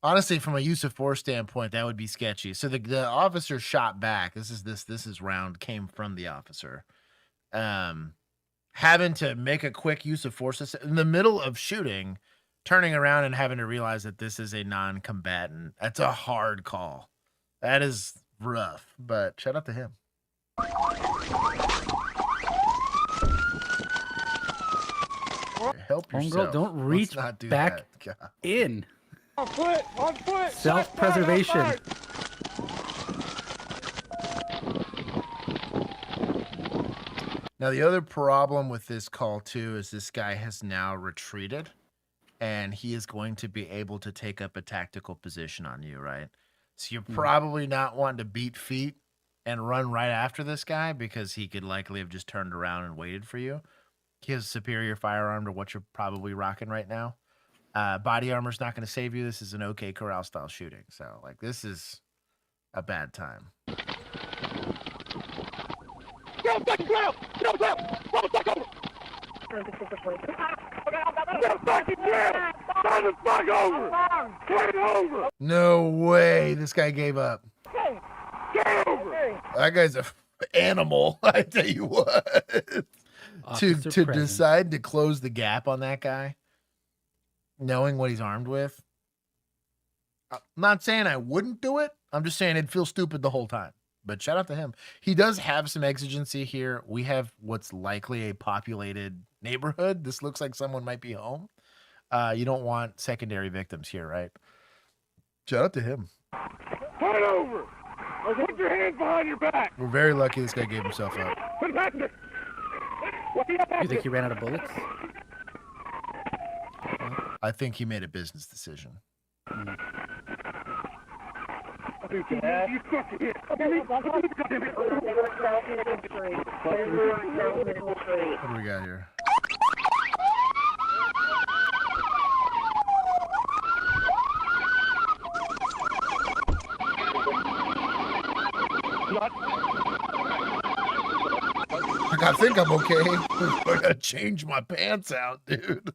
[SPEAKER 1] Honestly, from a use of force standpoint, that would be sketchy. So the officer shot back. This is round came from the officer. Having to make a quick use of force in the middle of shooting, turning around and having to realize that this is a non-combatant. That's a hard call. That is rough, but shout out to him. Help yourself.
[SPEAKER 2] Homegirl, don't reach back in.
[SPEAKER 3] On foot.
[SPEAKER 2] Self-preservation.
[SPEAKER 1] Now, the other problem with this call, too, is this guy has now retreated, and he is going to be able to take up a tactical position on you, right? So you're probably not wanting to beat feet and run right after this guy because he could likely have just turned around and waited for you. He has a superior firearm to what you're probably rocking right now. Body armor's not going to save you. This is an OK Corral style shooting. So, like, this is a bad time.
[SPEAKER 3] Get on the ground! Get on the ground! Roll back over! Get back in jail! Turn the fuck over! Turn it over!
[SPEAKER 1] No way. This guy gave up.
[SPEAKER 3] Get over!
[SPEAKER 1] That guy's an animal. I tell you what. To decide to close the gap on that guy, knowing what he's armed with. I'm not saying I wouldn't do it. I'm just saying it'd feel stupid the whole time. But shout out to him. He does have some exigency here. We have what's likely a populated neighborhood. This looks like someone might be home. You don't want secondary victims here, right? Shout out to him.
[SPEAKER 3] Turn it over! Or put your hands behind your back!
[SPEAKER 1] We're very lucky this guy gave himself up.
[SPEAKER 2] You think he ran out of bullets?
[SPEAKER 1] I think he made a business decision.
[SPEAKER 3] What do
[SPEAKER 1] we got here? I think I'm okay. I gotta change my pants out, dude.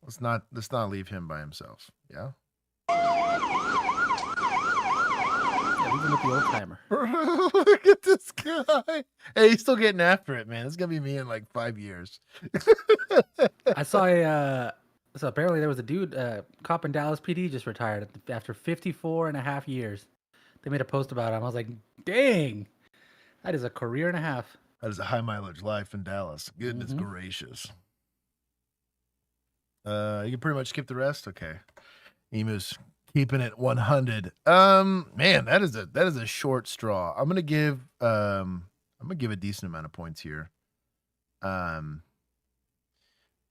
[SPEAKER 1] Let's not leave him by himself. Yeah.
[SPEAKER 2] even with the old timer.
[SPEAKER 1] Look at this guy. Hey, he's still getting after it, man. It's gonna be me in like 5 years.
[SPEAKER 2] I saw so apparently there was a dude, cop in Dallas PD just retired after 54 and a half years. They made a post about him. I was like, dang, that is a career and a half.
[SPEAKER 1] That is a high mileage life in Dallas. Goodness gracious. You can pretty much skip the rest. Okay. Emu's keeping it 100. Man, that is a short straw. I'm gonna give a decent amount of points here.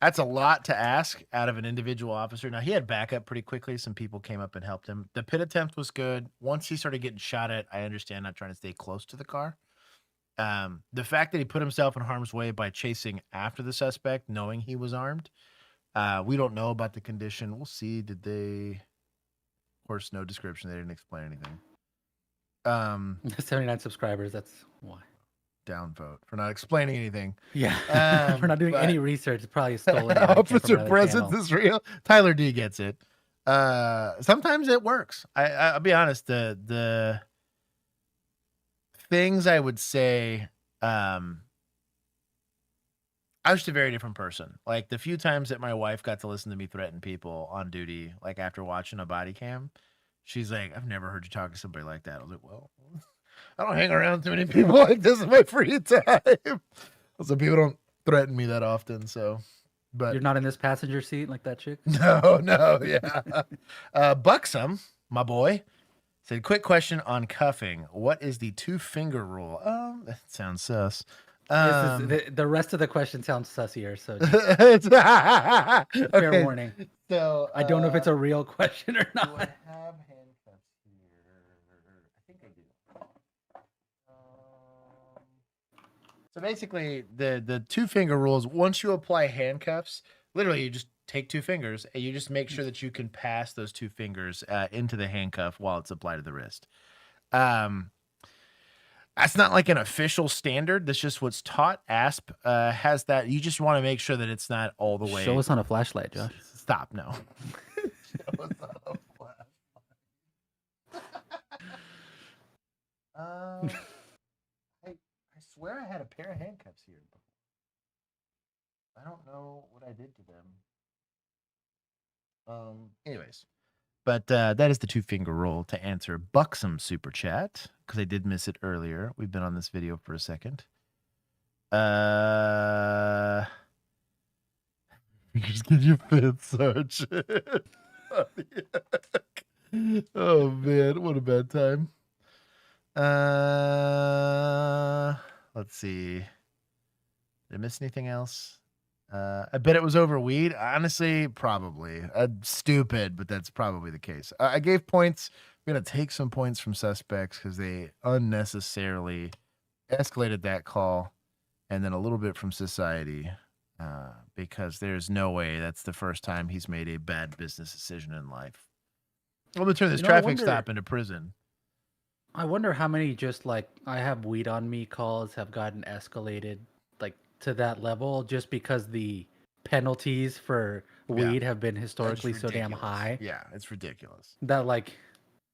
[SPEAKER 1] That's a lot to ask out of an individual officer. Now, he had backup pretty quickly. Some people came up and helped him. The pit attempt was good. Once he started getting shot at, I understand not trying to stay close to the car. The fact that he put himself in harm's way by chasing after the suspect, knowing he was armed. We don't know about the condition. We'll see. Did they? Of course, no description. They didn't explain anything.
[SPEAKER 2] 79 subscribers. That's why.
[SPEAKER 1] Downvote for not explaining anything.
[SPEAKER 2] Yeah. We're not doing any research. It's probably a stolen.
[SPEAKER 1] Officer presence is real. Tyler D gets it. Sometimes it works. I'll be honest. The things I would say, I was just a very different person. Like the few times that my wife got to listen to me threaten people on duty, like after watching a body cam, she's like, I've never heard you talk to somebody like that. I was like, well, I don't hang around too many people like this in my free time. So people don't threaten me that often. So, but
[SPEAKER 2] you're not in this passenger seat like that chick?
[SPEAKER 1] No, yeah. Buxom, my boy, said, quick question on cuffing. What is the 2-finger rule? That sounds sus.
[SPEAKER 2] The rest of the question sounds sussier, so fair warning.
[SPEAKER 1] So
[SPEAKER 2] I don't know if it's a real question or not.
[SPEAKER 1] Do I have handcuffs here? I think I do. So basically, the 2-finger rule is once you apply handcuffs, literally you just take 2 fingers and you just make sure that you can pass those 2 fingers into the handcuff while it's applied to the wrist. That's not like an official standard. That's just what's taught. ASP has that. You just want to make sure that it's not all the way.
[SPEAKER 2] Show us on a flashlight, Josh.
[SPEAKER 1] Stop, no. Show us on a flashlight. I swear I had a pair of handcuffs here before. I don't know what I did to them. Anyways. But that is the 2-finger rule to answer Buxom super chat, because I did miss it earlier. We've been on this video for a second. Just get your fit, Sergeant. Oh man, what a bad time. Let's see. Did I miss anything else? I bet it was over weed. Honestly, probably. Stupid, but that's probably the case. I gave points. I'm going to take some points from suspects because they unnecessarily escalated that call, and then a little bit from society because there's no way that's the first time he's made a bad business decision in life. I'm going to turn this traffic stop into prison.
[SPEAKER 2] I wonder how many just like I have weed on me calls have gotten escalated like to that level just because the penalties for weed have been historically so damn high.
[SPEAKER 1] Yeah, it's ridiculous.
[SPEAKER 2] That like,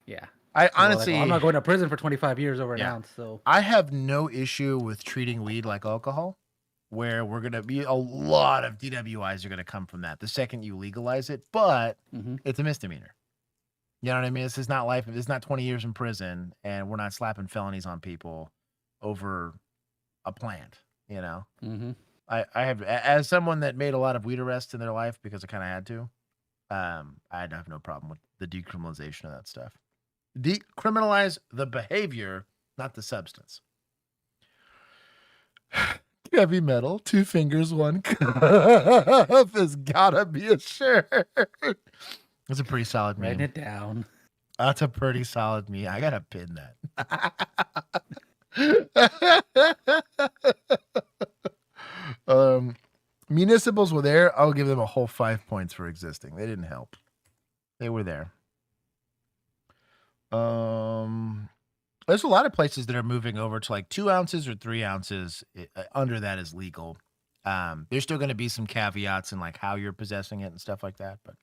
[SPEAKER 2] yeah.
[SPEAKER 1] I honestly,
[SPEAKER 2] I'm not going to prison for 25 years over an ounce. So
[SPEAKER 1] I have no issue with treating weed like alcohol, where we're going to be a lot of DWIs are going to come from that the second you legalize it, but it's a misdemeanor. You know what I mean? This is not life. It's not 20 years in prison, and we're not slapping felonies on people over a plant. You know, I have, as someone that made a lot of weed arrests in their life because I kind of had to, I'd have no problem with the decriminalization of that stuff. Decriminalize the behavior, not the substance. Heavy metal, 2 fingers, 1 cuff has gotta be a shirt. That's a pretty solid meme.
[SPEAKER 2] Write it down.
[SPEAKER 1] That's a pretty solid meme. I gotta pin that. Municipals were there. I'll give them a whole 5 points for existing. They didn't help. They were there. There's a lot of places that are moving over to like 2 ounces or 3 ounces. Under that is legal. There's still going to be some caveats in like how you're possessing it and stuff like that. But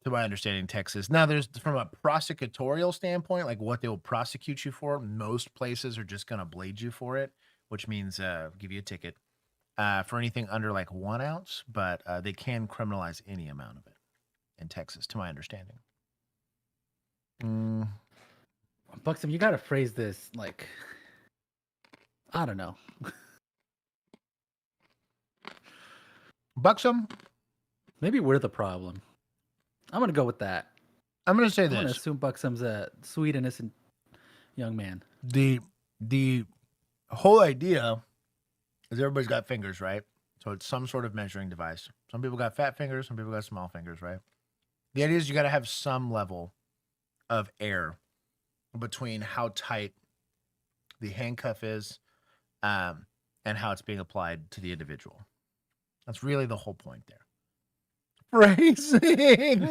[SPEAKER 1] To my understanding, Texas. Now, there's from a prosecutorial standpoint, like what they will prosecute you for. Most places are just going to blade you for it, which means give you a ticket for anything under like 1 ounce. But they can criminalize any amount of it in Texas, to my understanding.
[SPEAKER 2] Buxom, you got to phrase this like, I don't know.
[SPEAKER 1] Buxom?
[SPEAKER 2] Maybe we're the problem. I'm going to go with that.
[SPEAKER 1] I'm going to say
[SPEAKER 2] I'm going to
[SPEAKER 1] this.
[SPEAKER 2] assume Buxom's a sweet, innocent young man.
[SPEAKER 1] The whole idea is everybody's got fingers, right? So it's some sort of measuring device. Some people got fat fingers, some people got small fingers, right? The idea is you got to have some level of air between how tight the handcuff is and how it's being applied to the individual. That's really the whole point there. Phrasing.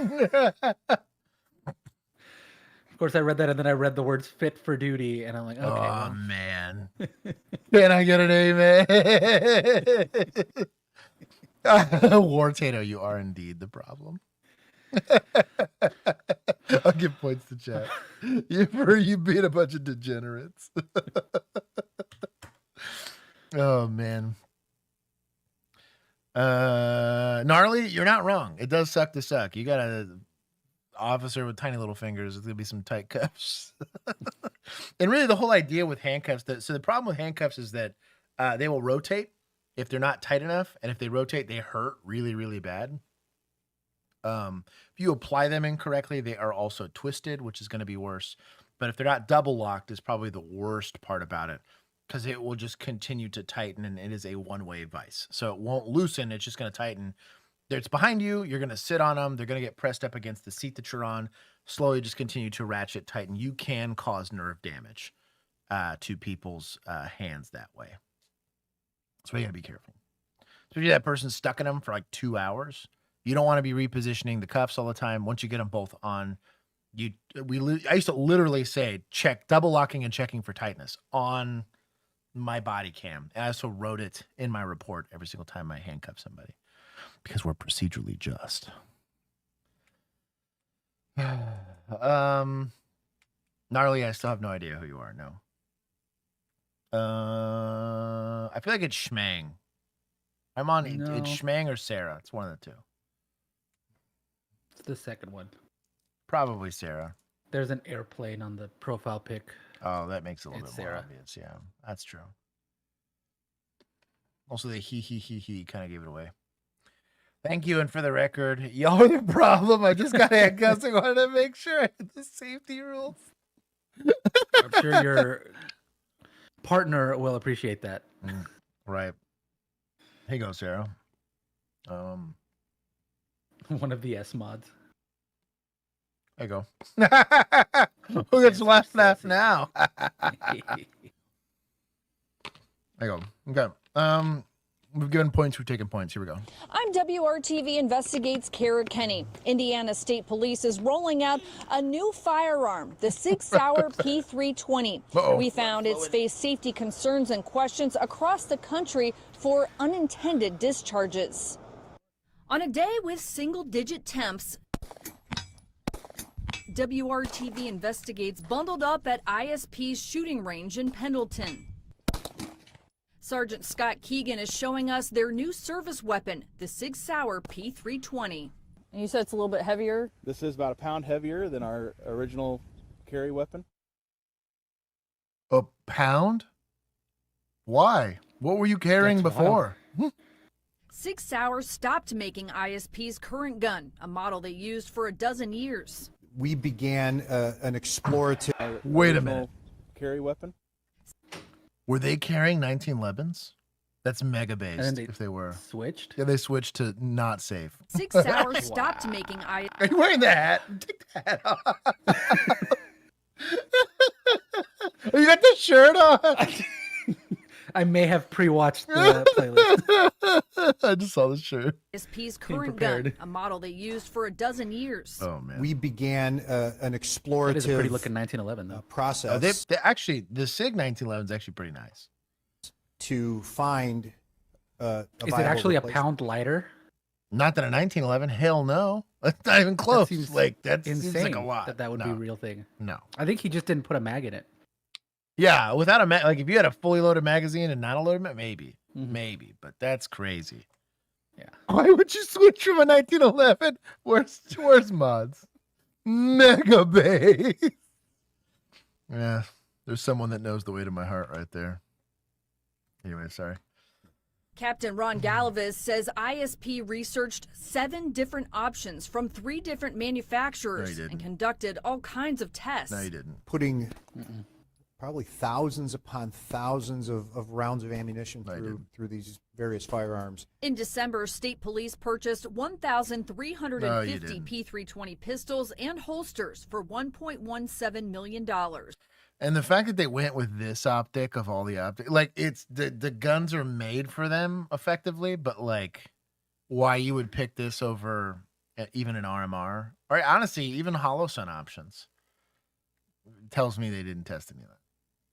[SPEAKER 2] Of course, I read that, and then I read the words "fit for duty," and I'm like, okay.
[SPEAKER 1] Oh, man. Can I get an amen? War Tato, you are indeed the problem. I'll give points to chat. You beat a bunch of degenerates. Oh, man. Gnarly, you're not wrong. It does suck to suck. You got an officer with tiny little fingers. It's gonna be some tight cuffs. And really, the whole idea with handcuffs. So the problem with handcuffs is that they will rotate if they're not tight enough, and if they rotate, they hurt really, really bad. If you apply them incorrectly, they are also twisted, which is going to be worse. But if they're not double locked, is probably the worst part about it, because it will just continue to tighten, and it is a one-way vice. So it won't loosen. It's just going to tighten. It's behind you. You're going to sit on them. They're going to get pressed up against the seat that you're on. Slowly just continue to ratchet tighten. You can cause nerve damage to people's hands that way. So you got to be careful. So if you're that person stuck in them for like 2 hours, you don't want to be repositioning the cuffs all the time. Once you get them both on, I used to literally say, check, double locking and checking for tightness on my body cam. And I also wrote it in my report every single time I handcuff somebody, because we're procedurally just. Gnarly, I still have no idea who you are. No. I feel like it's Schmang. I'm on
[SPEAKER 2] No.
[SPEAKER 1] It's Schmang or Sarah. It's one of the two.
[SPEAKER 2] It's the second one.
[SPEAKER 1] Probably Sarah.
[SPEAKER 2] There's an airplane on the profile pic.
[SPEAKER 1] Oh, that makes it a little
[SPEAKER 2] It's
[SPEAKER 1] bit more
[SPEAKER 2] Sarah.
[SPEAKER 1] obvious. Yeah, that's true. Also, the he kind of gave it away. Thank you, and for the record, y'all are the problem. I just got handcuffs. I wanted to make sure I had the safety rules.
[SPEAKER 2] I'm sure your partner will appreciate that.
[SPEAKER 1] Right. Here you go, Sarah.
[SPEAKER 2] One of the S mods.
[SPEAKER 1] There you go. Who gets left now? There you go. Okay. We've given points. We've taken points. Here we go.
[SPEAKER 5] I'm WRTV Investigates Kara Kenny. Indiana State Police is rolling out a new firearm, the Sig Sauer P320. We found it's faced safety concerns and questions across the country for unintended discharges. On a day with single-digit temps, WRTV Investigates bundled up at ISP's shooting range in Pendleton. Sergeant Scott Keegan is showing us their new service weapon, the Sig Sauer P320. And you said it's a little bit heavier?
[SPEAKER 3] This is about a pound heavier than our original carry weapon.
[SPEAKER 1] A pound? Why? What were you carrying
[SPEAKER 2] That's
[SPEAKER 1] before?
[SPEAKER 5] Sig Sauer stopped making ISP's current gun, a model they used for a dozen years.
[SPEAKER 6] We began an explorative.
[SPEAKER 1] Wait a minute.
[SPEAKER 3] Carry weapon.
[SPEAKER 1] Were they carrying 1911s? That's mega
[SPEAKER 2] And then
[SPEAKER 1] based.
[SPEAKER 2] they
[SPEAKER 1] If they were,
[SPEAKER 2] switched.
[SPEAKER 1] yeah, they switched to not safe.
[SPEAKER 5] Sig Sauer stopped making ISP.
[SPEAKER 1] Are you wearing the hat? Take the hat off. You got the shirt on.
[SPEAKER 2] I may have pre-watched the playlist.
[SPEAKER 1] I just saw the shirt.
[SPEAKER 5] ISP's current
[SPEAKER 2] prepared.
[SPEAKER 5] gun, a model they used for a dozen years.
[SPEAKER 1] Oh man.
[SPEAKER 6] We began an
[SPEAKER 2] That
[SPEAKER 6] explorative
[SPEAKER 2] is a pretty looking 1911 though.
[SPEAKER 6] process
[SPEAKER 1] They actually, the Sig 1911 is actually pretty nice.
[SPEAKER 6] to find a
[SPEAKER 2] Is it
[SPEAKER 6] viable
[SPEAKER 2] actually a
[SPEAKER 6] replacement.
[SPEAKER 2] pound lighter?
[SPEAKER 1] Not that a 1911. Hell no. That's not even close.
[SPEAKER 2] seems
[SPEAKER 1] Like that
[SPEAKER 2] insane.
[SPEAKER 1] seems like a lot.
[SPEAKER 2] That would be a real thing.
[SPEAKER 1] No.
[SPEAKER 2] I think he just didn't put a mag in it.
[SPEAKER 1] Yeah, without a like if you had a fully loaded magazine and not a loaded maybe, but that's crazy.
[SPEAKER 2] Yeah.
[SPEAKER 1] Why would you switch from a 1911? Where's mods? Mega base. Yeah, there's someone that knows the way to my heart right there. Anyway, sorry.
[SPEAKER 5] Captain Ron Gallivis says ISP researched 7 different options from 3 different manufacturers and conducted all kinds of tests.
[SPEAKER 1] No, you didn't.
[SPEAKER 6] Putting probably thousands upon thousands of rounds of ammunition through these various firearms.
[SPEAKER 5] In December, state police purchased 1,350 P320 pistols and holsters for $1.17 million.
[SPEAKER 1] And the fact that they went with this optic of all the optic, like it's the guns are made for them effectively, but like why you would pick this over even an RMR or honestly even Hollow Sun options tells me they didn't test any of that.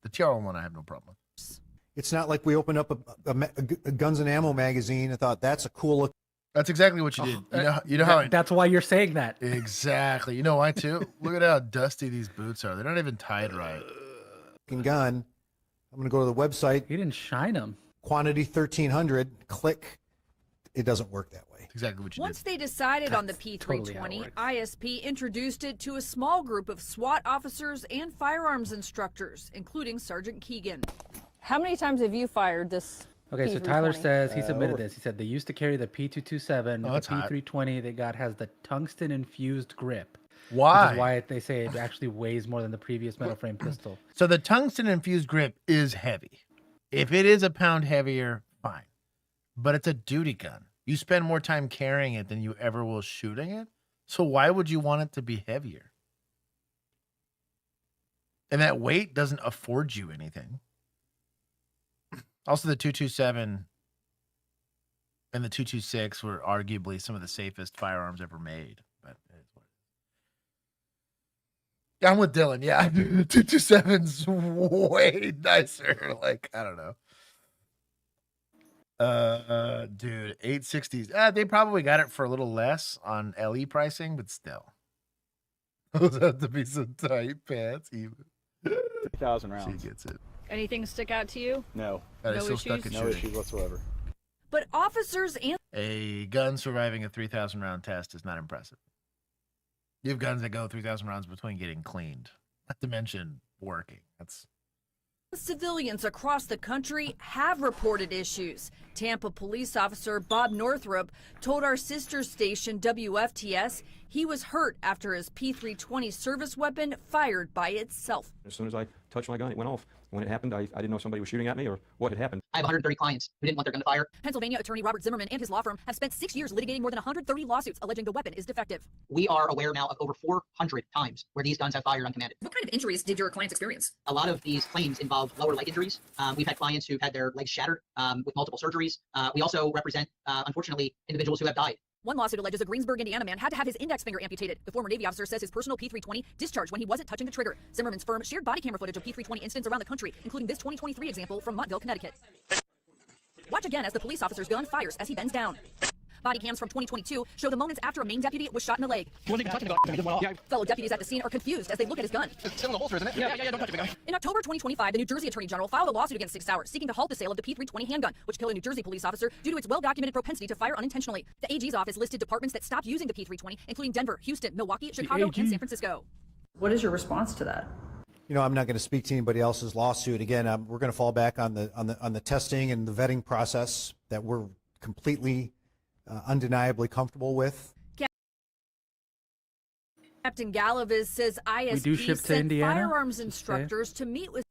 [SPEAKER 1] The TR1 I have no problem with.
[SPEAKER 6] It's not like we opened up a Guns and Ammo magazine and thought that's a cool look.
[SPEAKER 1] That's exactly what you did. You know how
[SPEAKER 2] that's why you're saying that.
[SPEAKER 1] Exactly. You know why too? Look at how dusty these boots are. They're not even tied right.
[SPEAKER 6] Gun. I'm going to go to the website.
[SPEAKER 2] You didn't shine them.
[SPEAKER 6] Quantity 1300. Click. It doesn't work that way.
[SPEAKER 1] Exactly what you
[SPEAKER 5] Once
[SPEAKER 1] did.
[SPEAKER 5] they decided on the P320, ISP introduced it to a small group of SWAT officers and firearms instructors, including Sergeant Keegan.
[SPEAKER 4] How many times have you fired this?
[SPEAKER 2] Okay, so Tyler says he submitted this. He said they used to carry the P227. The P320 they got has the tungsten infused grip.
[SPEAKER 1] Why?
[SPEAKER 2] Which is why they say it actually weighs more than the previous metal frame pistol.
[SPEAKER 1] So the tungsten infused grip is heavy. If it is a pound heavier, fine. But it's a duty gun. You spend more time carrying it than you ever will shooting it. So why would you want it to be heavier? And that weight doesn't afford you anything. Also, the 227 and the 226 were arguably some of the safest firearms ever made. But I'm with Dylan. Yeah, the 227's way nicer. Like, I don't know. Dude, 860s. They probably got it for a little less on LE pricing, but still. Those have to be some tight pants, even.
[SPEAKER 3] 3,000 rounds.
[SPEAKER 1] She gets it.
[SPEAKER 5] Anything stick out to you?
[SPEAKER 3] No.
[SPEAKER 1] That is still stuck in
[SPEAKER 3] No issues whatsoever.
[SPEAKER 5] But officers and
[SPEAKER 1] a gun surviving a 3,000 round test is not impressive. You have guns that go 3,000 rounds between getting cleaned, not to mention working. That's
[SPEAKER 5] civilians across the country have reported issues. Tampa police officer Bob Northrup told our sister station WFTS he was hurt after his P320 service weapon fired by itself.
[SPEAKER 7] As soon as I touched my gun, it went off. When it happened, I didn't know if somebody was shooting at me or what had happened.
[SPEAKER 8] I have 130 clients who didn't want their gun to fire.
[SPEAKER 5] Pennsylvania attorney Robert Zimmerman and his law firm have spent 6 years litigating more than 130 lawsuits alleging the weapon is defective.
[SPEAKER 8] We are aware now of over 400 times where these guns have fired uncommanded.
[SPEAKER 5] What kind of injuries did your clients experience?
[SPEAKER 8] A lot of these claims involve lower leg injuries. We've had clients who've had their legs shattered with multiple surgeries. We also represent, unfortunately, individuals who have died.
[SPEAKER 5] One lawsuit alleges a Greensburg, Indiana man had to have his index finger amputated. The former Navy officer says his personal P320 discharged when he wasn't touching the trigger. Zimmerman's firm shared body camera footage of P320 incidents around the country, including this 2023 example from Montville, Connecticut. Watch again as the police officer's gun fires as he bends down. Body cams from 2022 show the moments after a Maine deputy was shot in the leg. Fellow deputies at the scene are confused as they look at his gun.
[SPEAKER 9] It's still in the holster, isn't it? Yeah, don't touch it.
[SPEAKER 5] In October 2025, the New Jersey Attorney General filed a lawsuit against 6 Hour, seeking to halt the sale of the P320 handgun, which killed a New Jersey police officer due to its well-documented propensity to fire unintentionally. The AG's office listed departments that stopped using the P320, including Denver, Houston, Milwaukee, Chicago, and San Francisco.
[SPEAKER 10] What is your response to that?
[SPEAKER 6] You know, I'm not going to speak to anybody else's lawsuit. Again, we're going to fall back on the testing and the vetting process that we're completely, undeniably comfortable with.
[SPEAKER 5] Captain Gallivis says ISP sent firearms instructors to meet with.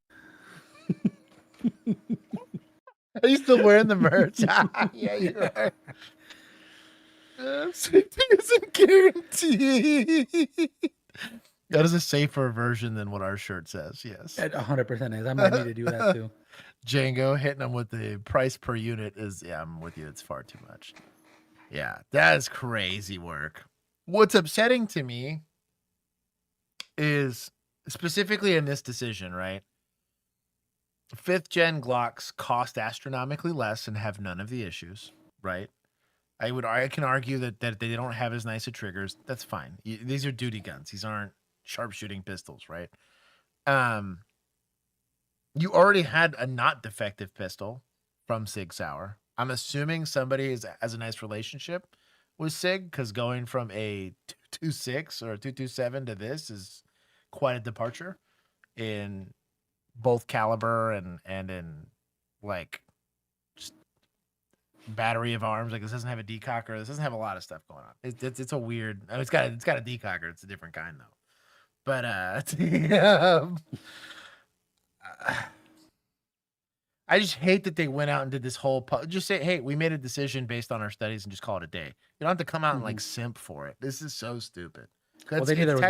[SPEAKER 1] Are you still wearing the merch? Yeah, you are. Safety isn't guaranteed. That is a safer version than what our shirt says. Yes,
[SPEAKER 2] it 100% is. I might need to do that too.
[SPEAKER 1] Django hitting them with the price per unit is. Yeah, I'm with you. It's far too much. Yeah, that is crazy work. What's upsetting to me is specifically in this decision, right? 5th gen Glocks cost astronomically less and have none of the issues, right? I can argue that they don't have as nice of triggers. That's fine. These are duty guns. These aren't sharpshooting pistols, right? You already had a not defective pistol from Sig Sauer. I'm assuming somebody has a nice relationship with Sig, because going from a 226 or a 227 to this is quite a departure in both caliber and in like just battery of arms. Like, this doesn't have a decocker. This doesn't have a lot of stuff going on. It's a weird. I mean, it's got a decocker. It's a different kind though. But I just hate that they went out and did this whole. Just say, hey, we made a decision based on our studies and just call it a day. You don't have to come out and like simp for it. This is so stupid.
[SPEAKER 2] Well, they knew there was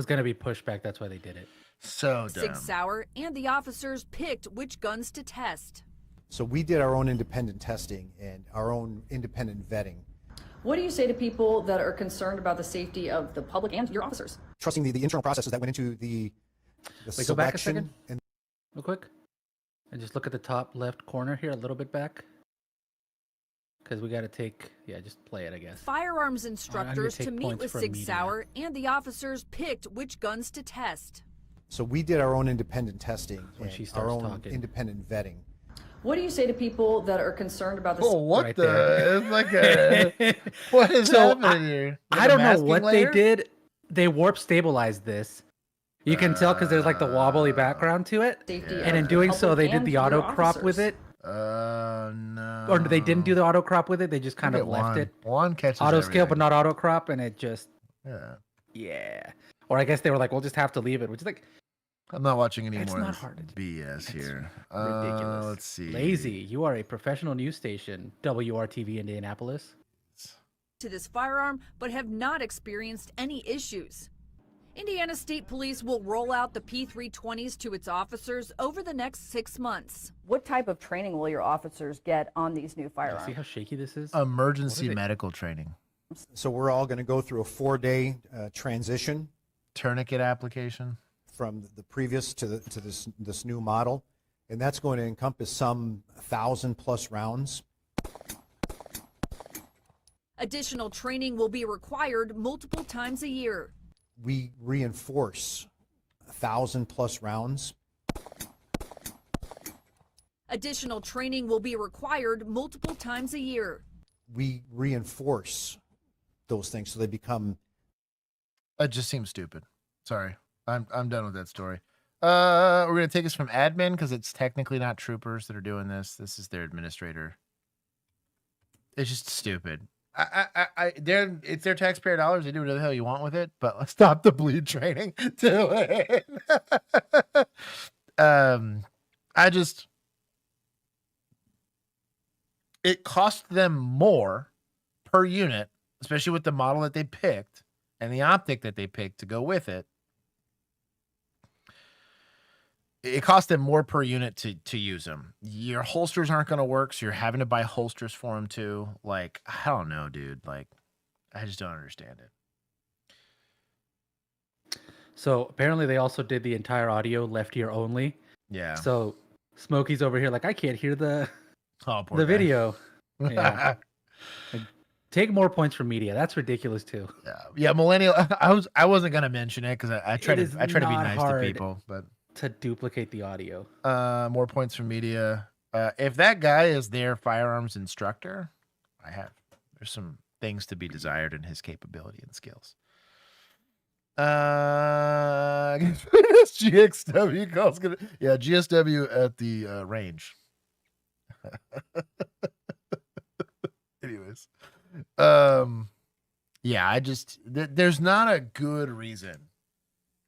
[SPEAKER 2] going to be pushback. That's why they did it.
[SPEAKER 1] So dumb.
[SPEAKER 5] Sig Sauer and the officers picked which guns to test.
[SPEAKER 6] So we did our own independent testing and our own independent vetting.
[SPEAKER 10] What do you say to people that are concerned about the safety of the public and your officers?
[SPEAKER 6] Trusting the internal processes that went into the
[SPEAKER 2] Wait, go back a second.
[SPEAKER 6] And
[SPEAKER 2] real quick. And just look at the top left corner here, a little bit back. Because we got to take, just play it, I guess.
[SPEAKER 5] Firearms instructors to meet with Sig Sauer and the officers picked which guns to test.
[SPEAKER 6] So we did our own independent testing
[SPEAKER 2] When
[SPEAKER 6] and
[SPEAKER 2] she
[SPEAKER 6] our
[SPEAKER 2] starts
[SPEAKER 6] own
[SPEAKER 2] talking.
[SPEAKER 6] independent vetting.
[SPEAKER 10] What do you say to people that are concerned about the
[SPEAKER 1] what
[SPEAKER 2] Right
[SPEAKER 1] the?
[SPEAKER 2] there.
[SPEAKER 1] It's like a. What is happening here? Like
[SPEAKER 2] I
[SPEAKER 1] a
[SPEAKER 2] don't know
[SPEAKER 1] masking
[SPEAKER 2] what
[SPEAKER 1] layer?
[SPEAKER 2] they did. They warp stabilized this. You can tell because there's like the wobbly background to it.
[SPEAKER 10] safety
[SPEAKER 2] And in
[SPEAKER 10] of
[SPEAKER 2] doing
[SPEAKER 10] the
[SPEAKER 2] so,
[SPEAKER 10] public
[SPEAKER 2] they did
[SPEAKER 10] and
[SPEAKER 2] the
[SPEAKER 10] your
[SPEAKER 2] auto crop with
[SPEAKER 10] officers?
[SPEAKER 2] it.
[SPEAKER 1] No.
[SPEAKER 2] Or they didn't do the auto crop with it. They just kind of left it.
[SPEAKER 1] One catches
[SPEAKER 2] Auto scale,
[SPEAKER 1] everything.
[SPEAKER 2] but not auto crop. And it just,
[SPEAKER 1] Yeah.
[SPEAKER 2] Or I guess they were like, we'll just have to leave it, which is like
[SPEAKER 1] I'm not watching any
[SPEAKER 2] It's
[SPEAKER 1] more
[SPEAKER 2] not
[SPEAKER 1] of this
[SPEAKER 2] hard to
[SPEAKER 1] BS here.
[SPEAKER 2] ridiculous.
[SPEAKER 1] Let's see.
[SPEAKER 2] Lazy. You are a professional news station, WRTV Indianapolis.
[SPEAKER 5] To this firearm, but have not experienced any issues. Indiana State Police will roll out the P320s to its officers over the next 6 months.
[SPEAKER 10] What type of training will your officers get on these new firearms?
[SPEAKER 2] See how shaky this is?
[SPEAKER 1] Emergency medical training.
[SPEAKER 6] So we're all going to go through a 4-day transition.
[SPEAKER 1] Tourniquet application.
[SPEAKER 6] From the previous to this new model, and that's going to encompass some 1,000+ rounds.
[SPEAKER 5] Additional training will be required multiple times a year.
[SPEAKER 6] We reinforce 1,000+ rounds.
[SPEAKER 5] Additional training will be required multiple times a year.
[SPEAKER 6] We reinforce those things so they become.
[SPEAKER 1] It just seems stupid. Sorry. I'm done with that story. We're gonna take us from admin because it's technically not troopers that are doing this. This is their administrator. It's just stupid. It's their taxpayer dollars. They do whatever the hell you want with it, but let's stop the bleed training. Do it. It cost them more per unit, especially with the model that they picked and the optic that they picked to go with it. It costs them more per unit to use them. Your holsters aren't going to work, so you're having to buy holsters for them too. Like, I don't know, dude. Like, I just don't understand it.
[SPEAKER 2] So apparently they also did the entire audio left ear only.
[SPEAKER 1] Yeah.
[SPEAKER 2] So Smokey's over here like, I can't hear the
[SPEAKER 1] poor guy.
[SPEAKER 2] video. Yeah. Like, take more points from media. That's ridiculous too.
[SPEAKER 1] Yeah, millennial. I wasn't gonna mention it because I try to be nice to people, but
[SPEAKER 2] to duplicate the audio.
[SPEAKER 1] More points from media. If that guy is their firearms instructor, there's some things to be desired in his capability and skills. GXW calls gonna GSW at the range. Anyways, there's not a good reason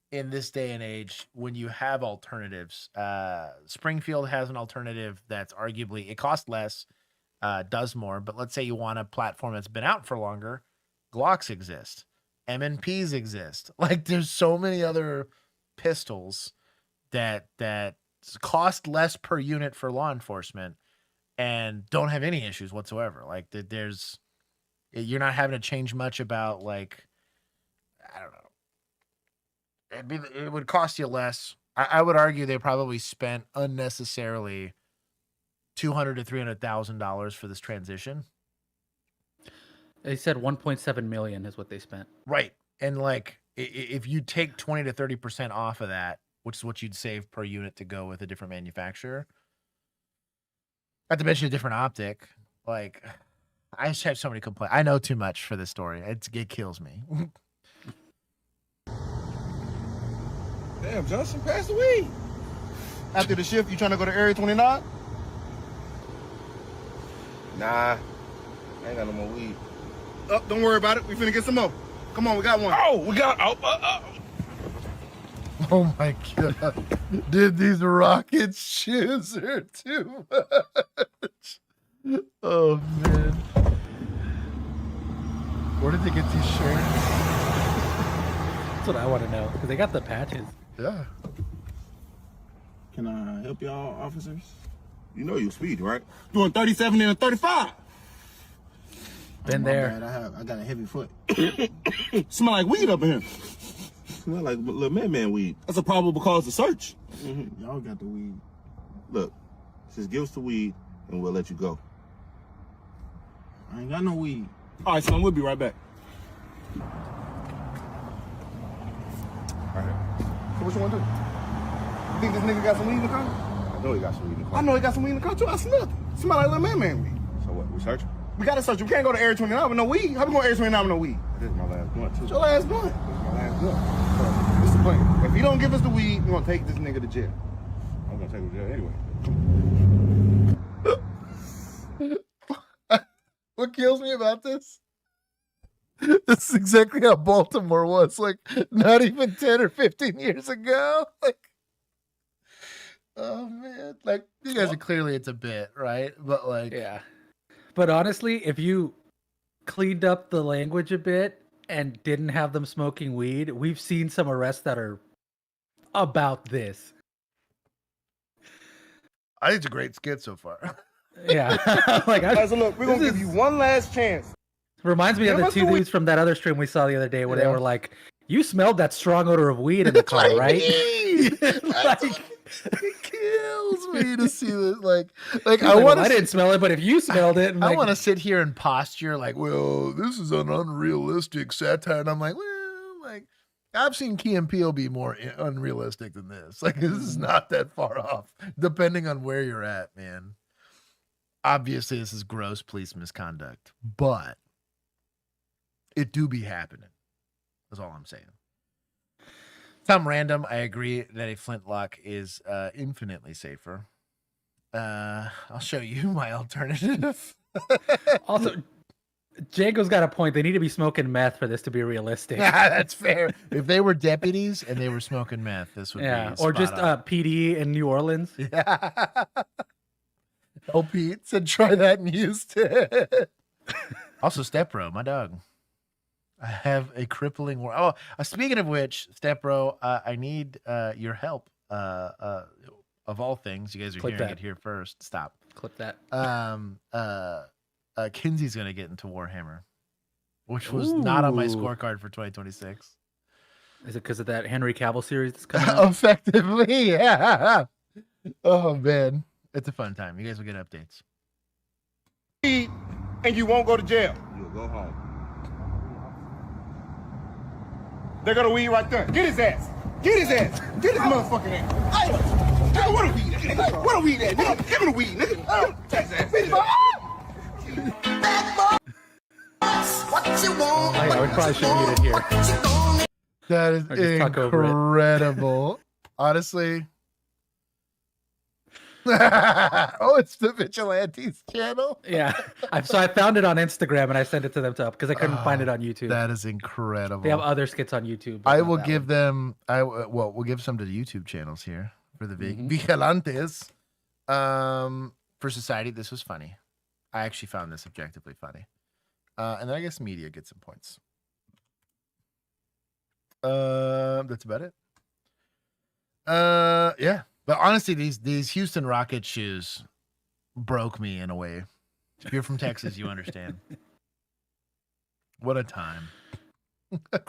[SPEAKER 1] in this day and age when you have alternatives. Springfield has an alternative that's arguably, it costs less, does more, but let's say you want a platform that's been out for longer. Glocks exist, M&Ps exist. Like, there's so many other pistols that cost less per unit for law enforcement and don't have any issues whatsoever. Like, you're not having to change much about, like, I don't know. It would cost you less. I would argue they probably spent unnecessarily $200,000 to $300,000 for this transition.
[SPEAKER 2] They said 1.7 million is what they spent.
[SPEAKER 1] Right. And like, if you take 20 to 30% off of that, which is what you'd save per unit to go with a different manufacturer, not to mention a different optic, like, I just have so many complaints. I know too much for this story. It kills me.
[SPEAKER 9] Damn, Johnson, pass the weed. After the shift, you trying to go to Area 29? Nah, I ain't got no more weed. Oh, don't worry about it. We finna get some more. Come on, we got one. Oh, we got.
[SPEAKER 1] Oh my god. Dude, these rocket shoes are too much. Oh man. Where did they get these shirts?
[SPEAKER 2] That's what I want to know, because they got the patches.
[SPEAKER 1] Yeah.
[SPEAKER 9] Can I help y'all, officers? You know you speed, right? Doing 37 and a 35.
[SPEAKER 2] Been there.
[SPEAKER 9] Bad. I got a heavy foot. Smell like weed up in here. Smell like little man weed. That's a probable cause to search. Y'all got the weed. Look, just give us the weed and we'll let you go. I ain't got no weed. All right, son, we'll be right back. All right. So what you want to do? You think this nigga got some weed in the car? I know he got some weed in the car. I know he got some weed in the car too. I smelled it. Smell like little man weed. So what? We searching? We gotta search. We can't go to Area 29 with no weed. How we going to Area 29 with no weed? This is my last blunt too. It's your last blunt. This is my last blunt. So, this is the plan. If he don't give us the weed, we're gonna take this nigga to jail. I'm gonna take him to jail anyway.
[SPEAKER 1] What kills me about this? This is exactly how Baltimore was, like, not even 10 or 15 years ago. Like, oh man, like, you guys are clearly, it's a bit, right? But like,
[SPEAKER 2] yeah. But honestly, if you cleaned up the language a bit and didn't have them smoking weed, we've seen some arrests that are about this.
[SPEAKER 1] I think it's a great skit so far.
[SPEAKER 2] Yeah. Like,
[SPEAKER 9] Guys, look, we're gonna give you one last chance.
[SPEAKER 2] Reminds me of the two dudes from that other stream we saw the other day where they were like, "You smelled that strong odor of weed in the car, right?"
[SPEAKER 1] Like, it kills me to see this. Like
[SPEAKER 2] I didn't smell it, but if you smelled it,
[SPEAKER 1] I want to sit here and posture like, well, this is an unrealistic satire, and I'm like, well, like, I've seen Key and Peele be more unrealistic than this. Like, this is not that far off, depending on where you're at, man. Obviously, this is gross police misconduct, but it do be happening. That's all I'm saying. Some random, I agree that a flintlock is infinitely safer. I'll show you my alternative.
[SPEAKER 2] Also, Django's got a point. They need to be smoking meth for this to be realistic.
[SPEAKER 1] Yeah, that's fair. If they were deputies and they were smoking meth, this would be
[SPEAKER 2] or just
[SPEAKER 1] on.
[SPEAKER 2] PD in New Orleans.
[SPEAKER 1] Yeah. Oh, Pete said try that in Houston. Also, Step Bro, my dog. I have a crippling speaking of which, Step Bro, I need your help. Of all things, you guys are hearing it here first. Stop.
[SPEAKER 2] Clip that.
[SPEAKER 1] Kinsey's gonna get into Warhammer, which was not on my scorecard for 2026.
[SPEAKER 2] Is it because of that Henry Cavill series that's coming out?
[SPEAKER 1] Effectively, yeah. Oh man, it's a fun time. You guys will get updates.
[SPEAKER 9] And you won't go to jail. You'll go home. They got a weed right there. Get his ass. Get his ass. Get his motherfucking ass. Hey, what a weed at, nigga? What a weed at, nigga? Give him the weed, nigga. Take his ass.
[SPEAKER 2] Oh, yeah, we probably should mute it here.
[SPEAKER 1] That is incredible. Honestly. Oh, it's the Vigilantes channel.
[SPEAKER 2] Yeah. So I found it on Instagram and I sent it to them because I couldn't find it on YouTube.
[SPEAKER 1] That is incredible.
[SPEAKER 2] They have other skits on YouTube.
[SPEAKER 1] I will give them. We'll give some to the YouTube channels here for the Vigilantes. For Society, this was funny. I actually found this objectively funny. And then I guess media gets some points. That's about it. Yeah. But honestly, these Houston Rocket shoes broke me in a way. If you're from Texas, you understand. What a time.
[SPEAKER 11] I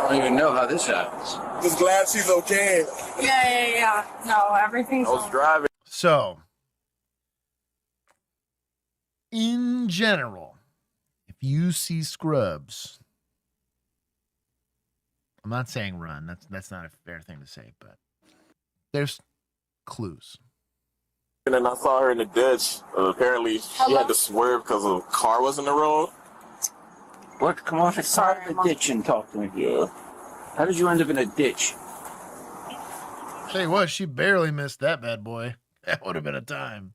[SPEAKER 11] don't even know how this happens.
[SPEAKER 9] Just glad she's okay.
[SPEAKER 4] Yeah. No, everything's
[SPEAKER 11] I was driving.
[SPEAKER 1] So, in general, if you see scrubs, I'm not saying run. That's not a fair thing to say, but there's clues.
[SPEAKER 12] And then I saw her in the ditch. Apparently, she had to swerve because a car was in the road.
[SPEAKER 11] What? Come off the side of the ditch and talk to me. Yeah. How did you end up in a ditch?
[SPEAKER 1] Tell you what, she barely missed that bad boy. That would have been a time.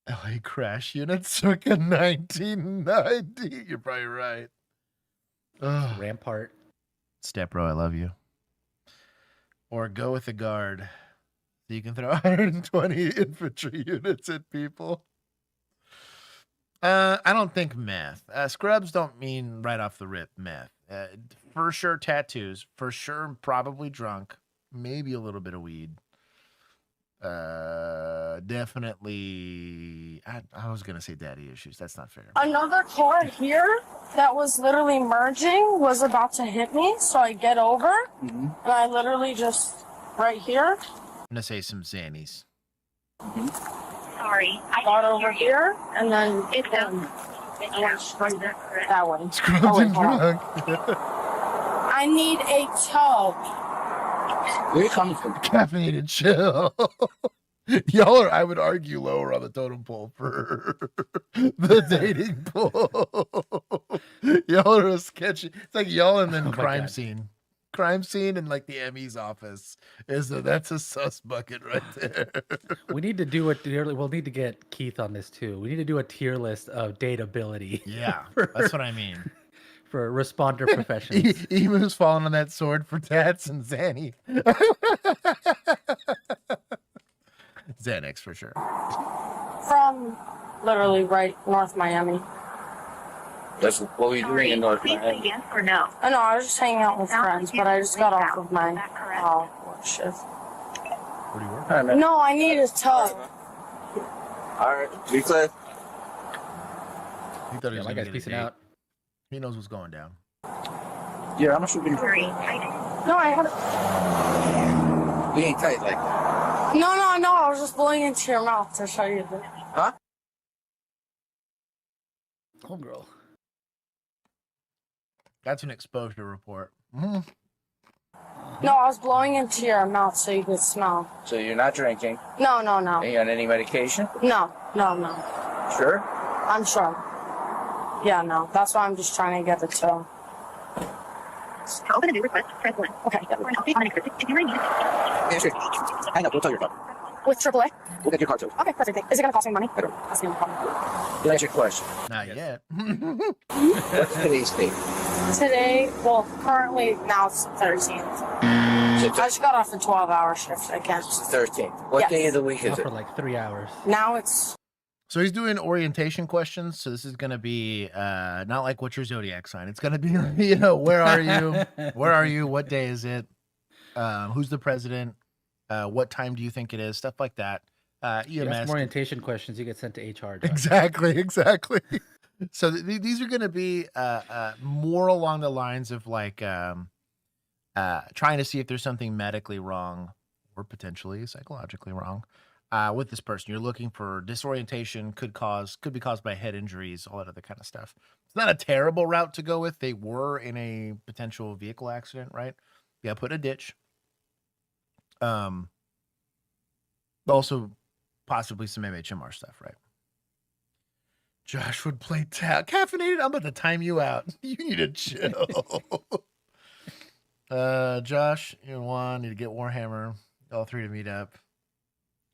[SPEAKER 1] LA crash unit circa 1990. You're probably right. Ugh.
[SPEAKER 2] Rampart.
[SPEAKER 1] Step bro, I love you. Or go with the guard. So you can throw 120 infantry units at people. I don't think meth. Scrubs don't mean right off the rip meth. For sure tattoos. For sure probably drunk. Maybe a little bit of weed. Definitely. I was gonna say daddy issues. That's not fair.
[SPEAKER 13] Another car here that was literally merging was about to hit me, so I get over, and I literally just right here.
[SPEAKER 1] I'm gonna say some Xannies.
[SPEAKER 13] Sorry, I got over here, and then I went straight that way.
[SPEAKER 1] Scrubs and drunk.
[SPEAKER 13] I need a tow.
[SPEAKER 11] Where are you coming from?
[SPEAKER 1] Caffeinated chill. Y'all are, I would argue, lower on the totem pole for the dating pool. Y'all are sketchy. It's like y'all and then crime scene. Crime scene in like the ME's office. That's a sus bucket right there.
[SPEAKER 2] We need to do a tier. We'll need to get Keith on this too. We need to do a tier list of dateability.
[SPEAKER 1] Yeah, that's what I mean.
[SPEAKER 2] For responder professions.
[SPEAKER 1] Emu's falling on that sword for Tats and Zanny. Xanax for sure.
[SPEAKER 13] From literally right North Miami.
[SPEAKER 11] That's what were you doing in North Miami?
[SPEAKER 13] Yes or no? I know, I was just hanging out with friends, but I just got off of my work shift.
[SPEAKER 1] Where do you work?
[SPEAKER 11] All right, man.
[SPEAKER 13] No, I need a tow.
[SPEAKER 11] All right, be clear.
[SPEAKER 1] He thought he was
[SPEAKER 2] my
[SPEAKER 1] gonna
[SPEAKER 2] guy's
[SPEAKER 1] get a
[SPEAKER 2] peacing
[SPEAKER 1] date.
[SPEAKER 2] out.
[SPEAKER 1] He knows what's going down.
[SPEAKER 11] Yeah, how much we been drinking?
[SPEAKER 13] No, I had.
[SPEAKER 11] We ain't tight like that.
[SPEAKER 13] No, I was just blowing into your mouth to show you the.
[SPEAKER 11] Huh?
[SPEAKER 2] Homegirl.
[SPEAKER 1] That's an exposure report.
[SPEAKER 13] No, I was blowing into your mouth so you could smell.
[SPEAKER 11] So you're not drinking?
[SPEAKER 13] No.
[SPEAKER 11] Are you on any medication?
[SPEAKER 13] No.
[SPEAKER 11] Sure?
[SPEAKER 13] I'm sure. Yeah, no. That's why I'm just trying to get the tow.
[SPEAKER 14] Open a new request, press 1.
[SPEAKER 13] Okay.
[SPEAKER 14] For an update on an encrypted secure unit.
[SPEAKER 11] Yeah, sure. Hang up, we'll tell you about it.
[SPEAKER 13] With AAA?
[SPEAKER 11] We'll get your card too.
[SPEAKER 13] Okay, perfect. Is it going to cost me money? I don't know. That's the only problem.
[SPEAKER 11] Can I ask you a question?
[SPEAKER 1] Not yet.
[SPEAKER 11] What's today's date?
[SPEAKER 13] Today, well, currently, now it's the 13th. I just got off the 12-hour shift. I can't.
[SPEAKER 11] It's the 13th. What day of the week is
[SPEAKER 2] Not
[SPEAKER 11] it?
[SPEAKER 2] for like 3 hours.
[SPEAKER 13] Now it's.
[SPEAKER 1] So he's doing orientation questions. So this is going to be not like what's your zodiac sign. It's going to be, where are you? Where are you? What day is it? Who's the president? What time do you think it is? Stuff like that.
[SPEAKER 2] You ask more orientation questions, you get sent to HR. Josh.
[SPEAKER 1] Exactly. So these are going to be more along the lines of like trying to see if there's something medically wrong or potentially psychologically wrong with this person. You're looking for disorientation, could be caused by head injuries, all that other kind of stuff. It's not a terrible route to go with. They were in a potential vehicle accident, right? Yeah, put in a ditch. Also possibly some MHMR stuff, right? Josh would play caffeinated. I'm about to time you out. You need to chill. Josh, you and Juan need to get Warhammer. All three to meet up.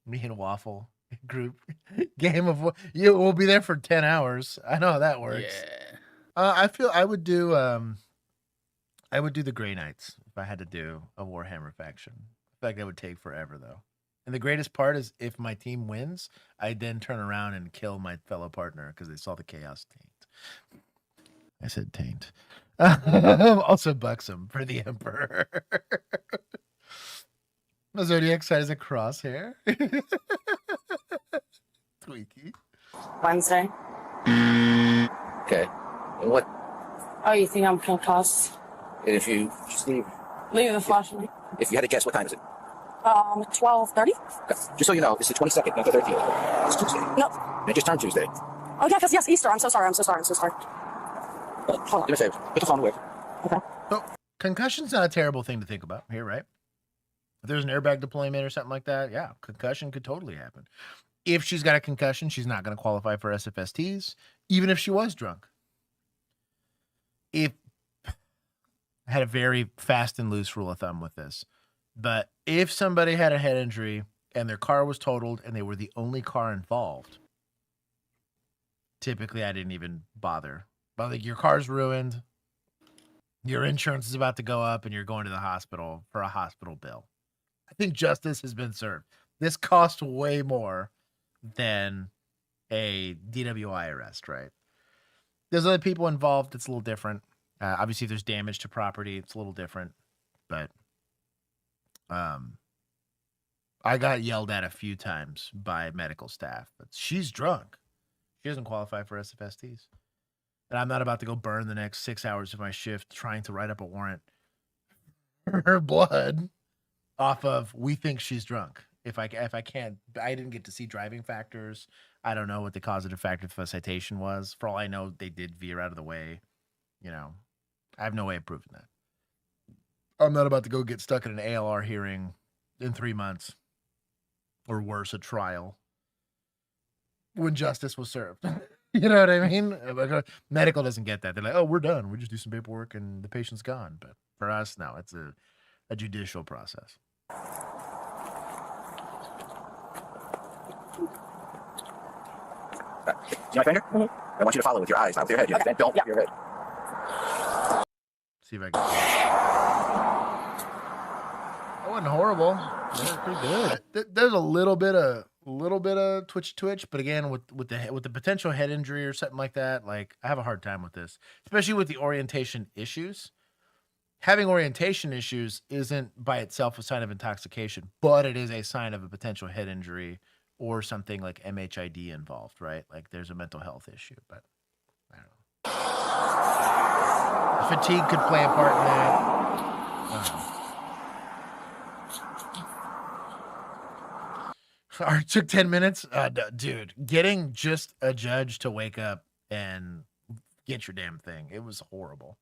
[SPEAKER 1] Me and Waffle group game of we'll be there for 10 hours. I know how that works.
[SPEAKER 2] Yeah.
[SPEAKER 1] I feel I would do the Grey Knights if I had to do a Warhammer faction. I feel like that would take forever though. And the greatest part is if my team wins, I then turn around and kill my fellow partner because they saw the chaos taint. I said taint. Also buxom for the Emperor. My zodiac sign is a crosshair. Tweaky.
[SPEAKER 13] Wednesday.
[SPEAKER 11] Okay. And what?
[SPEAKER 13] Oh, you think I'm concussed?
[SPEAKER 11] And if you just leave
[SPEAKER 13] Leave the flashlight.
[SPEAKER 11] If you had to guess, what time is it?
[SPEAKER 13] 12:30.
[SPEAKER 11] Just so you know, it's the 22nd, not the 13th. It's Tuesday.
[SPEAKER 13] No.
[SPEAKER 11] It just turned Tuesday.
[SPEAKER 13] Oh, yes, Easter. I'm so sorry.
[SPEAKER 11] Hold on, do me a favor. Put the phone away.
[SPEAKER 13] Okay.
[SPEAKER 1] So, concussion's not a terrible thing to think about here, right? If there's an airbag deployment or something like that, yeah, concussion could totally happen. If she's got a concussion, she's not going to qualify for SFSTs, even if she was drunk. If I had a very fast and loose rule of thumb with this, but if somebody had a head injury and their car was totaled and they were the only car involved, typically I didn't even bother. But like, your car's ruined, your insurance is about to go up, and you're going to the hospital for a hospital bill. I think justice has been served. This costs way more than a DWI arrest, right? There's other people involved. It's a little different. Obviously, if there's damage to property, it's a little different. But I got yelled at a few times by medical staff. But she's drunk. She doesn't qualify for SFSTs. And I'm not about to go burn the next 6 hours of my shift trying to write up a warrant for her blood off of we think she's drunk. If I can't, I didn't get to see driving factors. I don't know what the causative factor for the citation was. For all I know, they did veer out of the way. You know, I have no way of proving that. I'm not about to go get stuck in an ALR hearing in 3 months or worse, a trial when justice was served. You know what I mean? Medical doesn't get that. They're like, oh, we're done. We just do some paperwork and the patient's gone. But for us, no, it's a judicial process.
[SPEAKER 11] See my finger? Mm-hmm. I want you to follow with your eyes, not with your head. You understand? Don't with your head.
[SPEAKER 1] See if I can. That wasn't horrible. That was pretty good. There's a little bit of twitch, but again, with the potential head injury or something like that, like I have a hard time with this, especially with the orientation issues. Having orientation issues isn't by itself a sign of intoxication, but it is a sign of a potential head injury or something like MHID involved, right? Like there's a mental health issue, but I don't know. Fatigue could play a part in that. It took 10 minutes. Dude, getting just a judge to wake up and get your damn thing. It was horrible.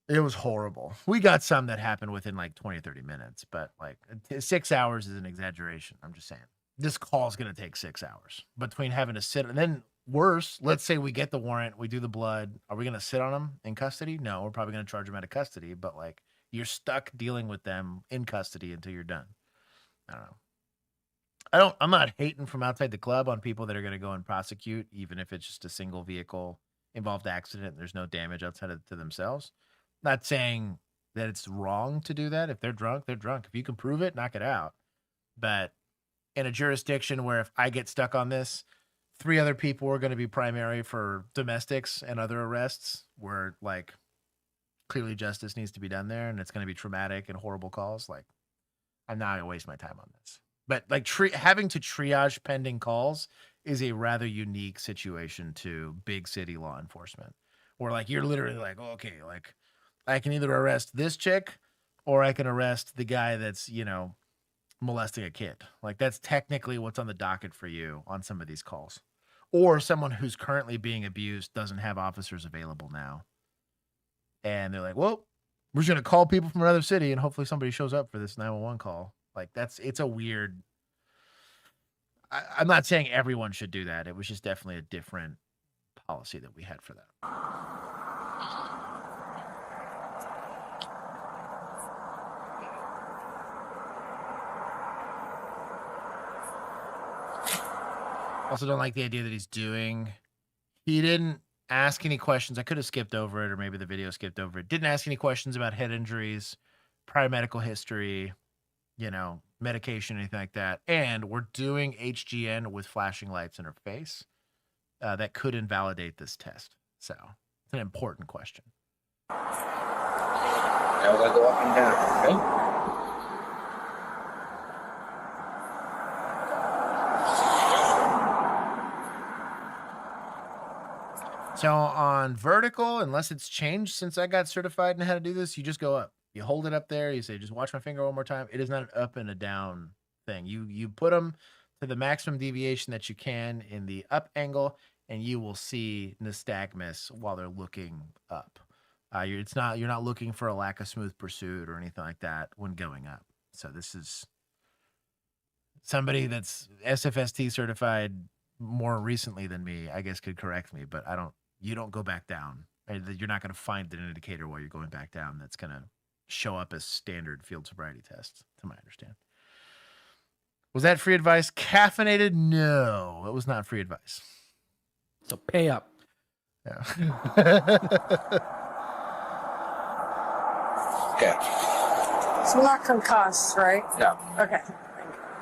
[SPEAKER 1] It was horrible. We got some that happened within like 20 or 30 minutes, but like 6 hours is an exaggeration. I'm just saying. This call is going to take 6 hours between having to sit. And then worse, let's say we get the warrant, we do the blood. Are we going to sit on them in custody? No, we're probably going to charge them out of custody, but like you're stuck dealing with them in custody until you're done. I don't know. I'm not hating from outside the club on people that are going to go and prosecute, even if it's just a single vehicle involved accident. There's no damage outside of to themselves. Not saying that it's wrong to do that. If they're drunk, they're drunk. If you can prove it, knock it out. But in a jurisdiction where if I get stuck on this, 3 other people are going to be primary for domestics and other arrests where like clearly justice needs to be done there. And it's going to be traumatic and horrible calls. Like I'm not going to waste my time on this. But like having to triage pending calls is a rather unique situation to big city law enforcement, where like you're literally like, oh, okay, like I can either arrest this chick or I can arrest the guy that's, you know, molesting a kid. Like that's technically what's on the docket for you on some of these calls. Or someone who's currently being abused doesn't have officers available now. And they're like, well, we're just going to call people from another city and hopefully somebody shows up for this 911 call. Like it's a weird, I'm not saying everyone should do that. It was just definitely a different policy that we had for that. Also don't like the idea that he didn't ask any questions. I could have skipped over it, or maybe the video skipped over it. Didn't ask any questions about head injuries, prior medical history, you know, medication, anything like that. And we're doing HGN with flashing lights in her face. That could invalidate this test. So it's an important question.
[SPEAKER 11] Now we're going to go up and down, okay?
[SPEAKER 1] So on vertical, unless it's changed since I got certified in how to do this, you just go up. You hold it up there. You say, just watch my finger one more time. It is not an up and a down thing. You put them to the maximum deviation that you can in the up angle, and you will see nystagmus while they're looking up. You're not looking for a lack of smooth pursuit or anything like that when going up. So this is somebody that's SFST certified more recently than me, I guess, could correct me, but you don't go back down. You're not going to find an indicator while you're going back down that's going to show up as standard field sobriety tests, to my understanding. Was that free advice? Caffeinated? No, it was not free advice.
[SPEAKER 2] So pay up.
[SPEAKER 1] Yeah.
[SPEAKER 11] Okay.
[SPEAKER 13] So not concussed, right?
[SPEAKER 11] No.
[SPEAKER 13] Okay.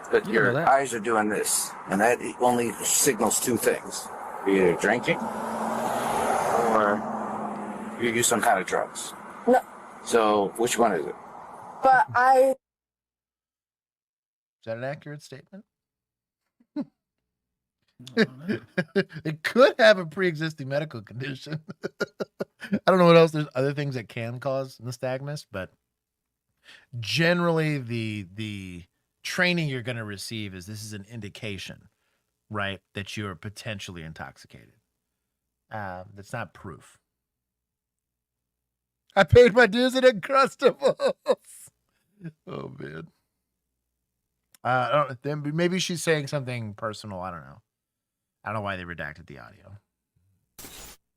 [SPEAKER 11] But
[SPEAKER 2] You
[SPEAKER 11] your
[SPEAKER 2] know that.
[SPEAKER 11] eyes are doing this, and that only signals two things. You're either drinking or you use some kind of drugs.
[SPEAKER 13] No,
[SPEAKER 11] So which one is it?
[SPEAKER 13] but
[SPEAKER 1] Is that an accurate statement? It could have a pre-existing medical condition. I don't know what else. There's other things that can cause nystagmus, but generally the training you're going to receive is this is an indication, right, that you are potentially intoxicated. That's not proof. I paid my dues at Uncrustables. Oh man. Then maybe she's saying something personal. I don't know. I don't know why they redacted the audio.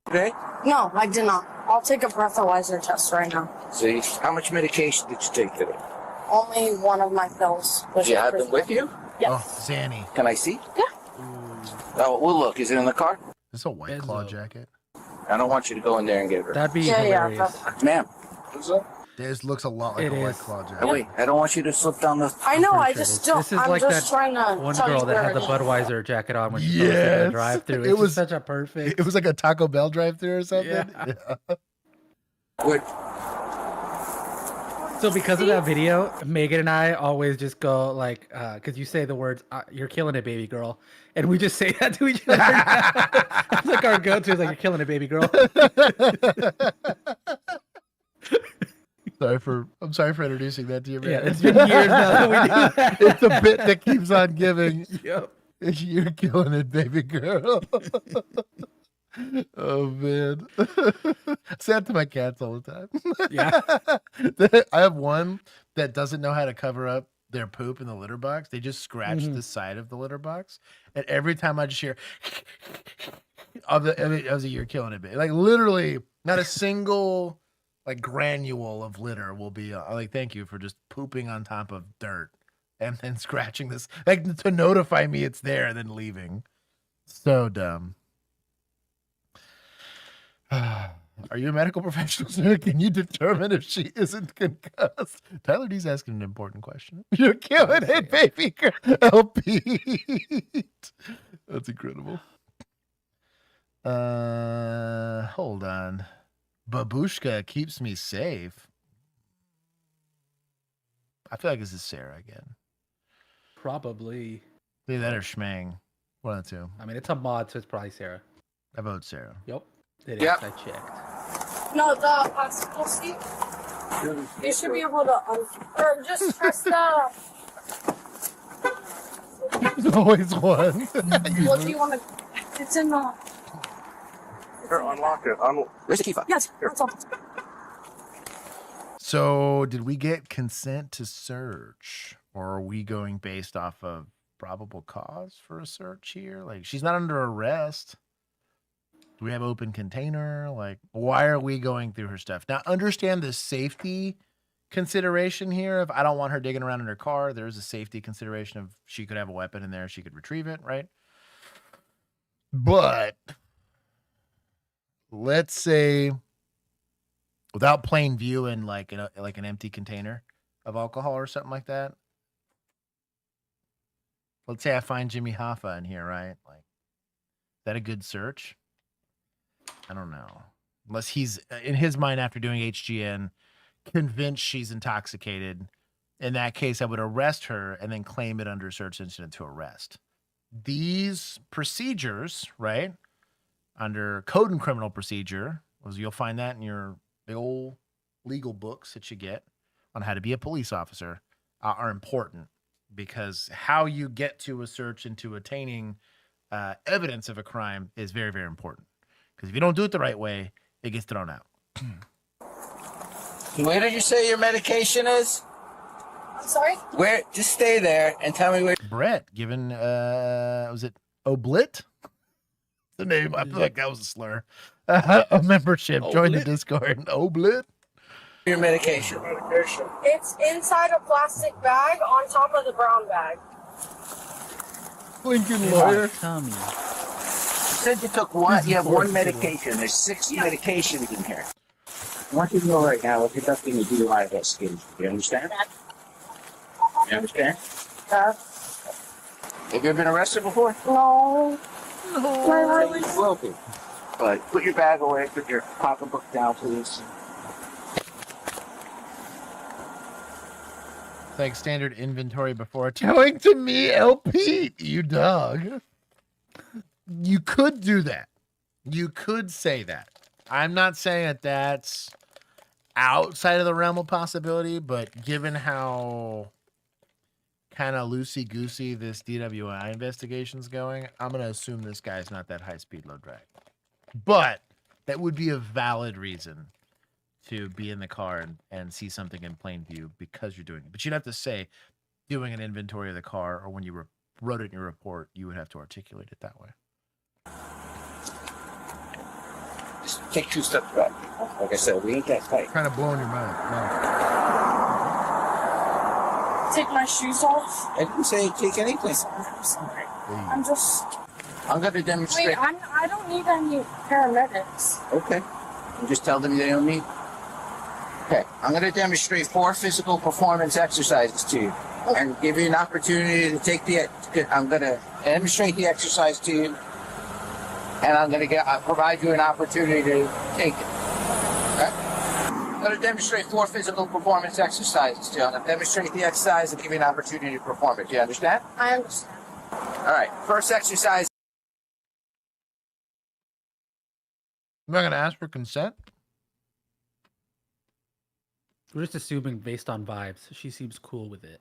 [SPEAKER 11] Okay.
[SPEAKER 13] no, I did not. I'll take a breathalyzer test right now.
[SPEAKER 11] See, how much medication did you take today?
[SPEAKER 13] Only one of my pills.
[SPEAKER 11] Did you have them with you?
[SPEAKER 13] Yes.
[SPEAKER 1] Oh, Zanny.
[SPEAKER 11] Can I see?
[SPEAKER 13] Yeah.
[SPEAKER 11] Oh, well, look. Is it in the car?
[SPEAKER 1] This is a White Claw jacket.
[SPEAKER 11] I don't want you to go in there and get her.
[SPEAKER 2] That'd be
[SPEAKER 13] Yeah,
[SPEAKER 2] hilarious.
[SPEAKER 11] Ma'am. What's up?
[SPEAKER 1] This looks a lot like
[SPEAKER 2] It
[SPEAKER 1] a White
[SPEAKER 2] is.
[SPEAKER 1] Claw jacket.
[SPEAKER 11] Hey, wait, I don't want you to slip down the...
[SPEAKER 13] I know, I
[SPEAKER 2] Pretty sure
[SPEAKER 13] just
[SPEAKER 2] it is.
[SPEAKER 13] don't.
[SPEAKER 2] This is
[SPEAKER 13] I'm
[SPEAKER 2] like
[SPEAKER 13] just
[SPEAKER 2] that
[SPEAKER 13] trying to
[SPEAKER 2] one
[SPEAKER 13] tell
[SPEAKER 2] girl
[SPEAKER 13] you
[SPEAKER 2] that
[SPEAKER 13] where
[SPEAKER 2] had the
[SPEAKER 13] it is.
[SPEAKER 2] Budweiser jacket on when she was in the
[SPEAKER 1] Yes.
[SPEAKER 2] drive-through.
[SPEAKER 1] It
[SPEAKER 2] It's
[SPEAKER 1] was-
[SPEAKER 2] just such a perfect.
[SPEAKER 1] It was like a Taco Bell drive-thru or something.
[SPEAKER 2] Yeah.
[SPEAKER 1] Yeah.
[SPEAKER 11] What?
[SPEAKER 2] So because of that video, Megan and I always just go like, because you say the words, "You're killing it, baby girl," and we just say that to each other. It's like our go-to. Is like, "You're killing it, baby girl."
[SPEAKER 1] I'm sorry for introducing that to you, man.
[SPEAKER 2] Yeah, it's been years now that we do that.
[SPEAKER 1] It's a bit that keeps on giving.
[SPEAKER 2] Yep.
[SPEAKER 1] You're killing it, baby girl. Oh man. I say that to my cats all the time.
[SPEAKER 2] Yeah.
[SPEAKER 1] I have one that doesn't know how to cover up their poop in the litter box. They just scratch the side of the litter box. And every time I just hear I was like, you're killing it, baby. Like literally not a single like granule of litter will be like, thank you for just pooping on top of dirt and then scratching this, like to notify me it's there and then leaving. So dumb. Are you a medical professional, sir? Can you determine if she isn't concussed? Tyler D's asking an important question. You're killing it, baby girl. Oh, Pete. That's incredible. Hold on. Babushka keeps me safe. I feel like this is Sarah again.
[SPEAKER 2] Probably.
[SPEAKER 1] Either that or Schmang. One of the two.
[SPEAKER 2] I mean, it's a mod, so it's probably Sarah.
[SPEAKER 1] I vote Sarah.
[SPEAKER 2] Yep. It is.
[SPEAKER 11] Yep.
[SPEAKER 2] I checked.
[SPEAKER 13] No, the popsicle seat. You should be able to, or just press the.
[SPEAKER 1] There's always one.
[SPEAKER 13] What do you want to? It's in the.
[SPEAKER 12] Here, unlock it.
[SPEAKER 11] Where's the key fob?
[SPEAKER 13] Yes, that's all.
[SPEAKER 1] So, did we get consent to search, or are we going based off of probable cause for a search here? Like, she's not under arrest. Do we have open container? Like, why are we going through her stuff? Now, understand the safety consideration here. If I don't want her digging around in her car, there's a safety consideration of she could have a weapon in there. She could retrieve it, right? But let's say without plain view and like an empty container of alcohol or something like that. Let's say I find Jimmy Hoffa in here, right? Like, is that a good search? I don't know. Unless he's, in his mind, after doing HGN, convinced she's intoxicated. In that case, I would arrest her and then claim it under search incident to arrest. These procedures, right, under code and criminal procedure, you'll find that in your big old legal books that you get. on how to be a police officer are important, because how you get to a search into attaining evidence of a crime is very, very important. Because if you don't do it the right way, it gets thrown out.
[SPEAKER 11] Where did you say your medication is?
[SPEAKER 13] I'm sorry?
[SPEAKER 11] Where? Just stay there and tell me where.
[SPEAKER 1] Brett, given, was it Oblit? The name, I feel like that was a slur. A membership, join the Discord. Oblit?
[SPEAKER 11] Your medication.
[SPEAKER 13] It's inside a plastic bag on top of the brown bag.
[SPEAKER 1] Lincoln lawyer.
[SPEAKER 11] You said you took one. You have one medication. There's 6 medications in here. I want you to know right now we're conducting a DUI investigation. You understand? You understand?
[SPEAKER 13] Yeah.
[SPEAKER 11] Have you ever been arrested before?
[SPEAKER 13] No.
[SPEAKER 11] You will be. But put your bag away. Put your pocketbook down, please.
[SPEAKER 1] It's like standard inventory before towing to me, LP. You dog. You could do that. You could say that. I'm not saying that that's outside of the realm of possibility, but given how kind of loosey-goosey this DWI investigation's going, I'm going to assume this guy's not that high-speed, low-drag. But that would be a valid reason to be in the car and see something in plain view because you're doing it. But you'd have to say, doing an inventory of the car, or when you wrote it in your report, you would have to articulate it that way.
[SPEAKER 11] Just take 2 steps back. Like I said, we ain't that tight.
[SPEAKER 1] Kind of blowing your mind. No.
[SPEAKER 13] Take my shoes off.
[SPEAKER 11] I didn't say take anything.
[SPEAKER 13] I'm sorry. I'm just.
[SPEAKER 11] I'm going to demonstrate.
[SPEAKER 13] Wait, I don't need any paramedics.
[SPEAKER 11] Okay. You just tell them they don't need. Okay. I'm going to demonstrate 4 physical performance exercises to you, and give you an opportunity to take the. I'm going to demonstrate the exercise to you, and I'm going to provide you an opportunity to take it. Okay. I'm going to demonstrate 4 physical performance exercises to you. I'm going to demonstrate the exercise and give you an opportunity to perform it. Do you understand?
[SPEAKER 13] I understand.
[SPEAKER 11] All right. First exercise.
[SPEAKER 1] I'm not going to ask for consent.
[SPEAKER 2] We're just assuming based on vibes. She seems cool with it.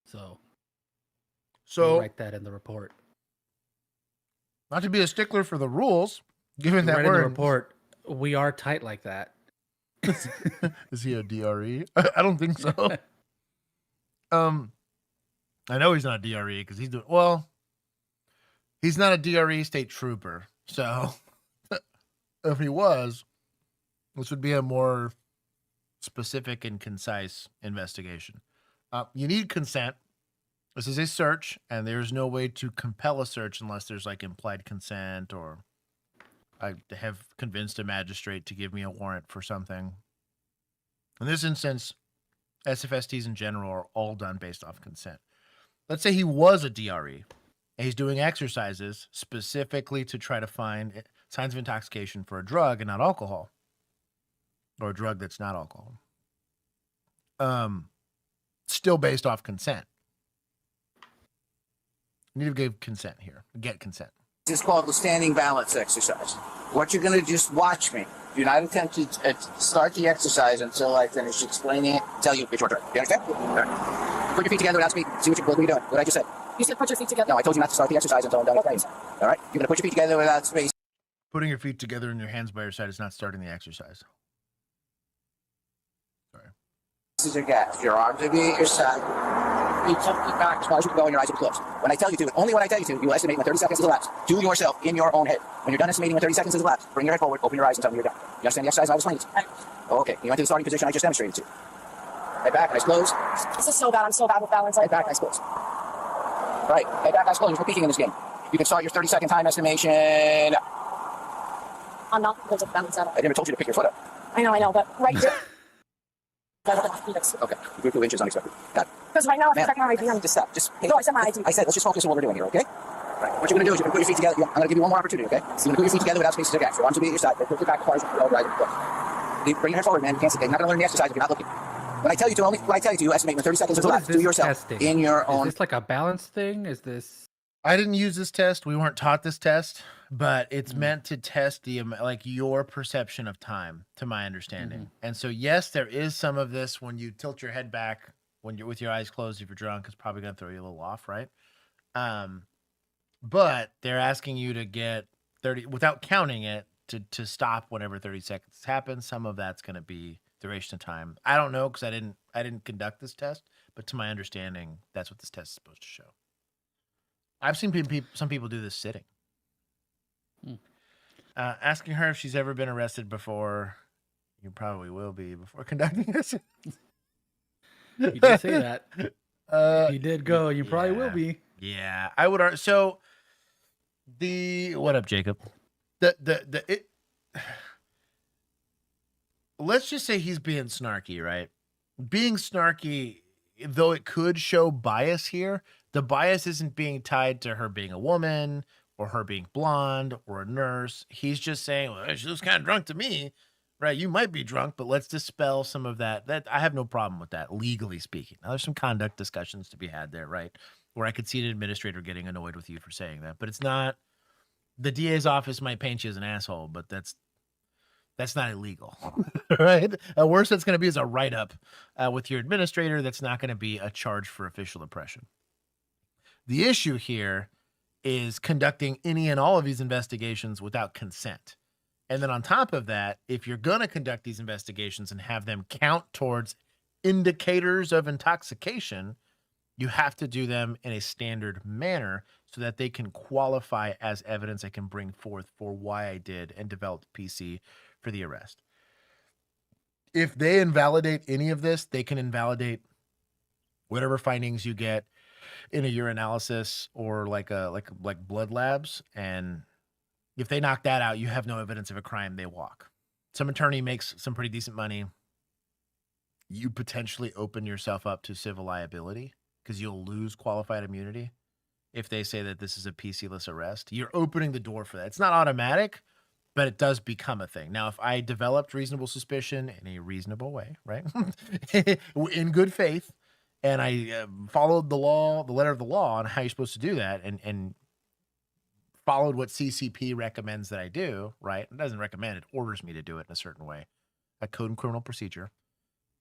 [SPEAKER 2] So we'll write that in the report.
[SPEAKER 1] Not to be a stickler for the rules, given that
[SPEAKER 2] Right
[SPEAKER 1] we're
[SPEAKER 2] in the report, we are tight like that.
[SPEAKER 1] Is he a DRE? I don't think so. I know he's not a DRE because he's doing well. He's not a DRE state trooper, so if he was, this would be a more specific and concise investigation. You need consent. This is a search, and there's no way to compel a search unless there's like implied consent, or I have convinced a magistrate to give me a warrant for something. In this instance, SFSTs in general are all done based off consent. Let's say he was a DRE, and he's doing exercises specifically to try to find signs of intoxication for a drug and not alcohol, or a drug that's not alcohol. Still based off consent. You need to give consent here. Get consent.
[SPEAKER 11] This is called the standing balance exercise. What you're going to just watch me. Do not attempt to start the exercise until I finish explaining it. Tell you it's your turn. You understand? Right. Put your feet together without speed. See what you're doing. What I just said.
[SPEAKER 13] You said put your feet together.
[SPEAKER 11] No, I told you not to start the exercise until I'm done explaining. All right? You're going to put your feet together without space.
[SPEAKER 1] Putting your feet together and your hands by your side is not starting the exercise. Sorry.
[SPEAKER 11] This is your gas. Your arms will be at your side. Feet back as far as you can go and your eyes will be closed. When I tell you to, only when I tell you to, you will estimate when 30 seconds is elapsed. Do yourself in your own head. When you're done estimating when 30 seconds is elapsed, bring your head forward, open your eyes and tell me you're done. You understand the exercise I was explaining to you? Okay. You went to the starting position I just demonstrated to you. Head back, eyes closed.
[SPEAKER 13] This is so bad. I'm so bad with balance.
[SPEAKER 11] Head back, eyes closed. Right. Head back, eyes closed. There's no peeking in this game. You can start your 30-second time estimation.
[SPEAKER 13] I'm not because of balance at all.
[SPEAKER 11] I never told you to pick your foot up.
[SPEAKER 13] I know, but right here.
[SPEAKER 11] Okay. You grew 2 inches unexpected. Got it.
[SPEAKER 13] Because right now I'm checking my ID.
[SPEAKER 11] Just stop.
[SPEAKER 13] No, I said my ID.
[SPEAKER 11] I said, let's just focus on what we're doing here, okay? Right. What you're going to do is you're going to put your feet together. I'm going to give you one more opportunity, okay? So you're going to put your feet together without spaces to gas. Your arms will be at your side. Put your back as far as you can go. Right. Bring your head forward, man. You can't sit there. You're not going to learn the exercise if you're not looking. When I tell you to, you estimate when 30 seconds is elapsed. Do yourself
[SPEAKER 2] testing?
[SPEAKER 11] in your own.
[SPEAKER 2] Is this like a balance thing? Is this?
[SPEAKER 1] I didn't use this test. We weren't taught this test. but it's meant to test the like your perception of time, to my understanding. And so, yes, there is some of this when you tilt your head back when you're with your eyes closed. If you're drunk, it's probably going to throw you a little off, right? But they're asking you to get 30 without counting it to stop whenever 30 seconds happens. Some of that's going to be duration of time. I don't know because I didn't conduct this test, but to my understanding, that's what this test is supposed to show. I've seen some people do this sitting. Asking her if she's ever been arrested before. You probably will be before conducting this.
[SPEAKER 2] You did say that. You did go. You probably will be.
[SPEAKER 1] Yeah, I would. So what up, Jacob? Let's just say he's being snarky, right? Being snarky, though it could show bias here, the bias isn't being tied to her being a woman or her being blonde or a nurse. He's just saying, well, she looks kind of drunk to me, right? You might be drunk, but let's dispel some of that. I have no problem with that, legally speaking. Now, there's some conduct discussions to be had there, right? Where I could see an administrator getting annoyed with you for saying that, but it's not. The DA's office might paint you as an asshole, but that's not illegal, right? Worst that's going to be is a write-up with your administrator. That's not going to be a charge for official oppression. The issue here is conducting any and all of these investigations without consent. And then on top of that, if you're going to conduct these investigations and have them count towards indicators of intoxication, you have to do them in a standard manner so that they can qualify as evidence I can bring forth for why I did and developed PC for the arrest. If they invalidate any of this, they can invalidate whatever findings you get in a urinalysis or like blood labs. And if they knock that out, you have no evidence of a crime, they walk. Some attorney makes some pretty decent money. You potentially open yourself up to civil liability because you'll lose qualified immunity if they say that this is a PC-less arrest. You're opening the door for that. It's not automatic, but it does become a thing. Now, if I developed reasonable suspicion in a reasonable way, right, in good faith, and I followed the law, the letter of the law on how you're supposed to do that, and followed what CCP recommends that I do, right? It doesn't recommend it, orders me to do it in a certain way, a code and criminal procedure.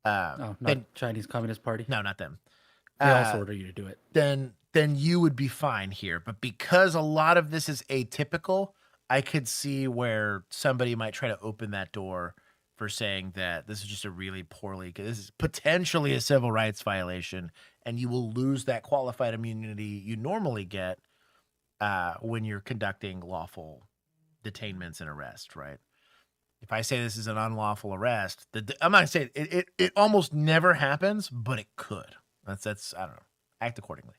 [SPEAKER 2] No, not Chinese Communist Party.
[SPEAKER 1] No, not them.
[SPEAKER 2] They also order you to do it.
[SPEAKER 1] Then you would be fine here. But because a lot of this is atypical, I could see where somebody might try to open that door for saying that this is just a really poorly, this is potentially a civil rights violation, and you will lose that qualified immunity you normally get when you're conducting lawful detainments and arrests, right? If I say this is an unlawful arrest, I'm not saying it almost never happens, but it could. That's I don't know. Act accordingly.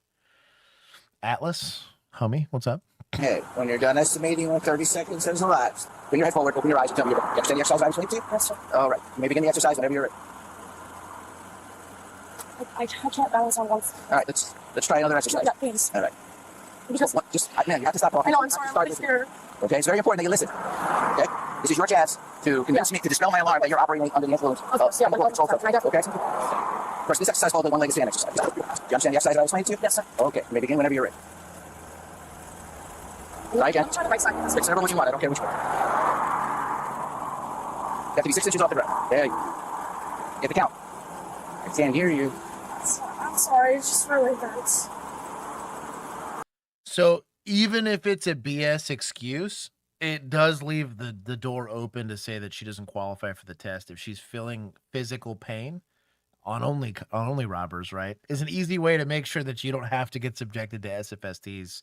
[SPEAKER 1] Atlas, homie, what's up?
[SPEAKER 11] Okay, when you're done estimating when 30 seconds has elapsed, bring your head forward, open your eyes, and tell me you understand the exercise I was going to?
[SPEAKER 13] Yes, sir.
[SPEAKER 11] All right, you may begin the exercise whenever you're ready.
[SPEAKER 13] I can't balance on one foot.
[SPEAKER 11] All right, let's try another exercise.
[SPEAKER 13] Yeah, please.
[SPEAKER 11] All right.
[SPEAKER 13] Because
[SPEAKER 11] Man, you have to stop talking.
[SPEAKER 13] I know, I'm sorry, I'm really scared.
[SPEAKER 11] Okay, it's very important that you listen. Okay, this is your chance to convince me, to dispel my alarm that you're operating under the influence of control. Okay. First, this exercise is called the one-legged stand exercise. Do you understand the exercise I explained to you?
[SPEAKER 13] Yes, sir.
[SPEAKER 11] Okay, you may begin whenever you're ready. Try again.
[SPEAKER 13] I'm trying to right side.
[SPEAKER 11] Pick whichever one you want. I don't care which one. You have to be 6 inches off the ground. There you go. You have to count. I can't hear you.
[SPEAKER 13] I'm sorry, it just really hurts.
[SPEAKER 1] So even if it's a BS excuse, it does leave the door open to say that she doesn't qualify for the test if she's feeling physical pain on only robbers, right? Is an easy way to make sure that you don't have to get subjected to SFSTs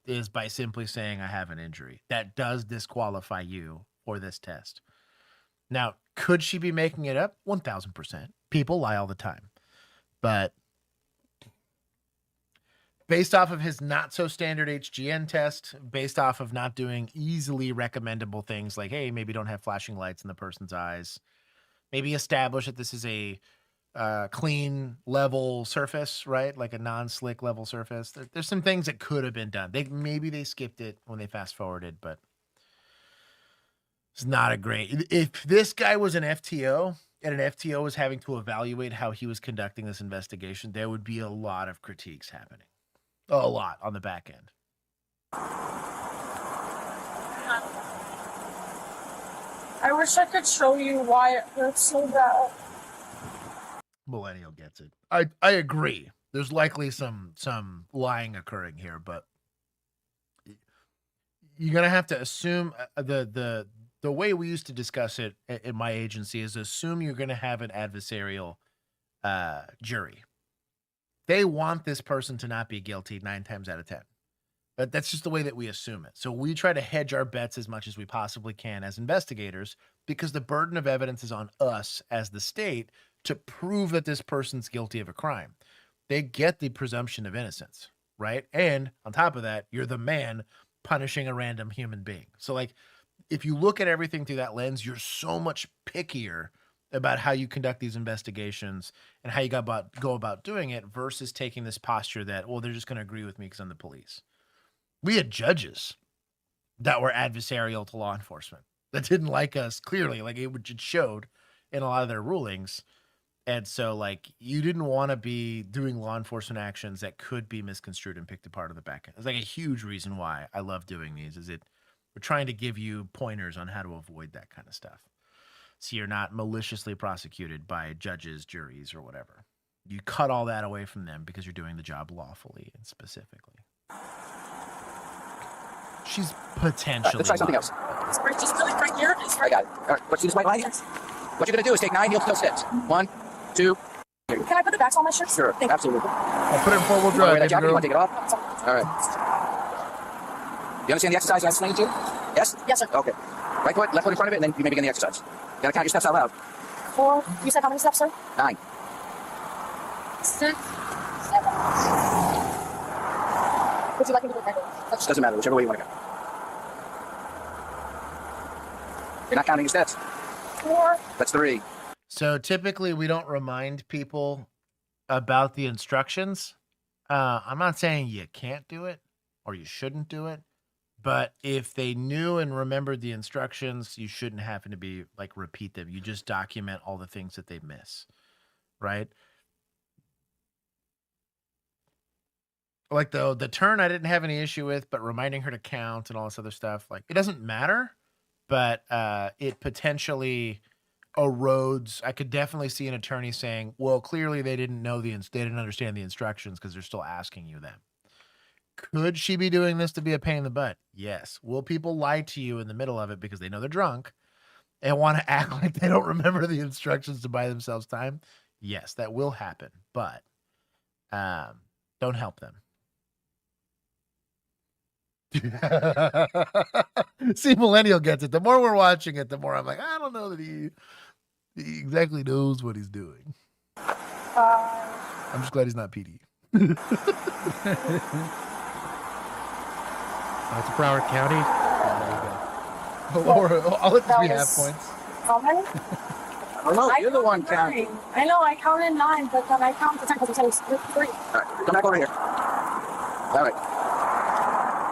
[SPEAKER 1] is by simply saying I have an injury. That does disqualify you for this test. Now, could she be making it up? 1,000%. People lie all the time. But based off of his not so standard HGN test, based off of not doing easily recommendable things like, hey, maybe don't have flashing lights in the person's eyes, maybe establish that this is a clean level surface, right? Like a non-slick level surface. There's some things that could have been done. Maybe they skipped it when they fast forwarded, but it's not a great. If this guy was an FTO and an FTO was having to evaluate how he was conducting this investigation, there would be a lot of critiques happening. A lot on the back end.
[SPEAKER 13] I wish I could show you why it hurts so bad.
[SPEAKER 1] Millennial gets it. I agree. There's likely some lying occurring here, but you're gonna have to assume the way we used to discuss it in my agency is assume you're gonna have an adversarial jury. They want this person to not be guilty 9 times out of 10. But that's just the way that we assume it. So we try to hedge our bets as much as we possibly can as investigators because the burden of evidence is on us as the state to prove that this person's guilty of a crime. They get the presumption of innocence, right? And on top of that, you're the man punishing a random human being. So like, if you look at everything through that lens, you're so much pickier about how you conduct these investigations and how you go about doing it versus taking this posture that, well, they're just going to agree with me because I'm the police. We had judges that were adversarial to law enforcement that didn't like us clearly, like it showed in a lot of their rulings. And so like, you didn't want to be doing law enforcement actions that could be misconstrued and picked apart on the back end. It's like a huge reason why I love doing these is we're trying to give you pointers on how to avoid that kind of stuff. So you're not maliciously prosecuted by judges, juries, or whatever. You cut all that away from them because you're doing the job lawfully and specifically. She's potentially.
[SPEAKER 11] Let's try something else.
[SPEAKER 13] Just really right here.
[SPEAKER 11] I got it. All right, let's see this white line. What you're going to do is take 9 heel-toe steps. 1, 2, 3.
[SPEAKER 13] Can I put the backs on my shirt?
[SPEAKER 11] Sure, absolutely.
[SPEAKER 1] I'll put it in four-wheel drive.
[SPEAKER 11] Wear that jacket, you want to take it off? All right. You understand the exercise I explained to you? Yes?
[SPEAKER 13] Yes, sir.
[SPEAKER 11] Okay. Right foot, left foot in front of it, and then you may begin the exercise. You got to count your steps out loud.
[SPEAKER 13] 4. You said how many steps, sir?
[SPEAKER 11] 9.
[SPEAKER 13] 6, 7. Would you like me to go back?
[SPEAKER 11] Doesn't matter, whichever way you want to go. You're not counting your steps.
[SPEAKER 13] 4.
[SPEAKER 11] That's 3.
[SPEAKER 1] So typically we don't remind people about the instructions. I'm not saying you can't do it or you shouldn't do it, but if they knew and remembered the instructions, you shouldn't happen to be like repeat them. You just document all the things that they miss, right? Like the turn I didn't have any issue with, but reminding her to count and all this other stuff, like it doesn't matter, but it potentially erodes. I could definitely see an attorney saying, well, clearly they didn't understand the instructions because they're still asking you them. Could she be doing this to be a pain in the butt? Yes. Will people lie to you in the middle of it because they know they're drunk and want to act like they don't remember the instructions to buy themselves time? Yes, that will happen, but don't help them. See, Millennial gets it. The more we're watching it, the more I'm like, I don't know that he exactly knows what he's doing. I'm just glad he's not PD.
[SPEAKER 2] It's Broward County.
[SPEAKER 1] I'll let this be half points.
[SPEAKER 13] How many?
[SPEAKER 11] No, you're the one counting.
[SPEAKER 13] I know, I counted 9, but then I counted 10 because it's 3.
[SPEAKER 11] All right, come back over here. All right.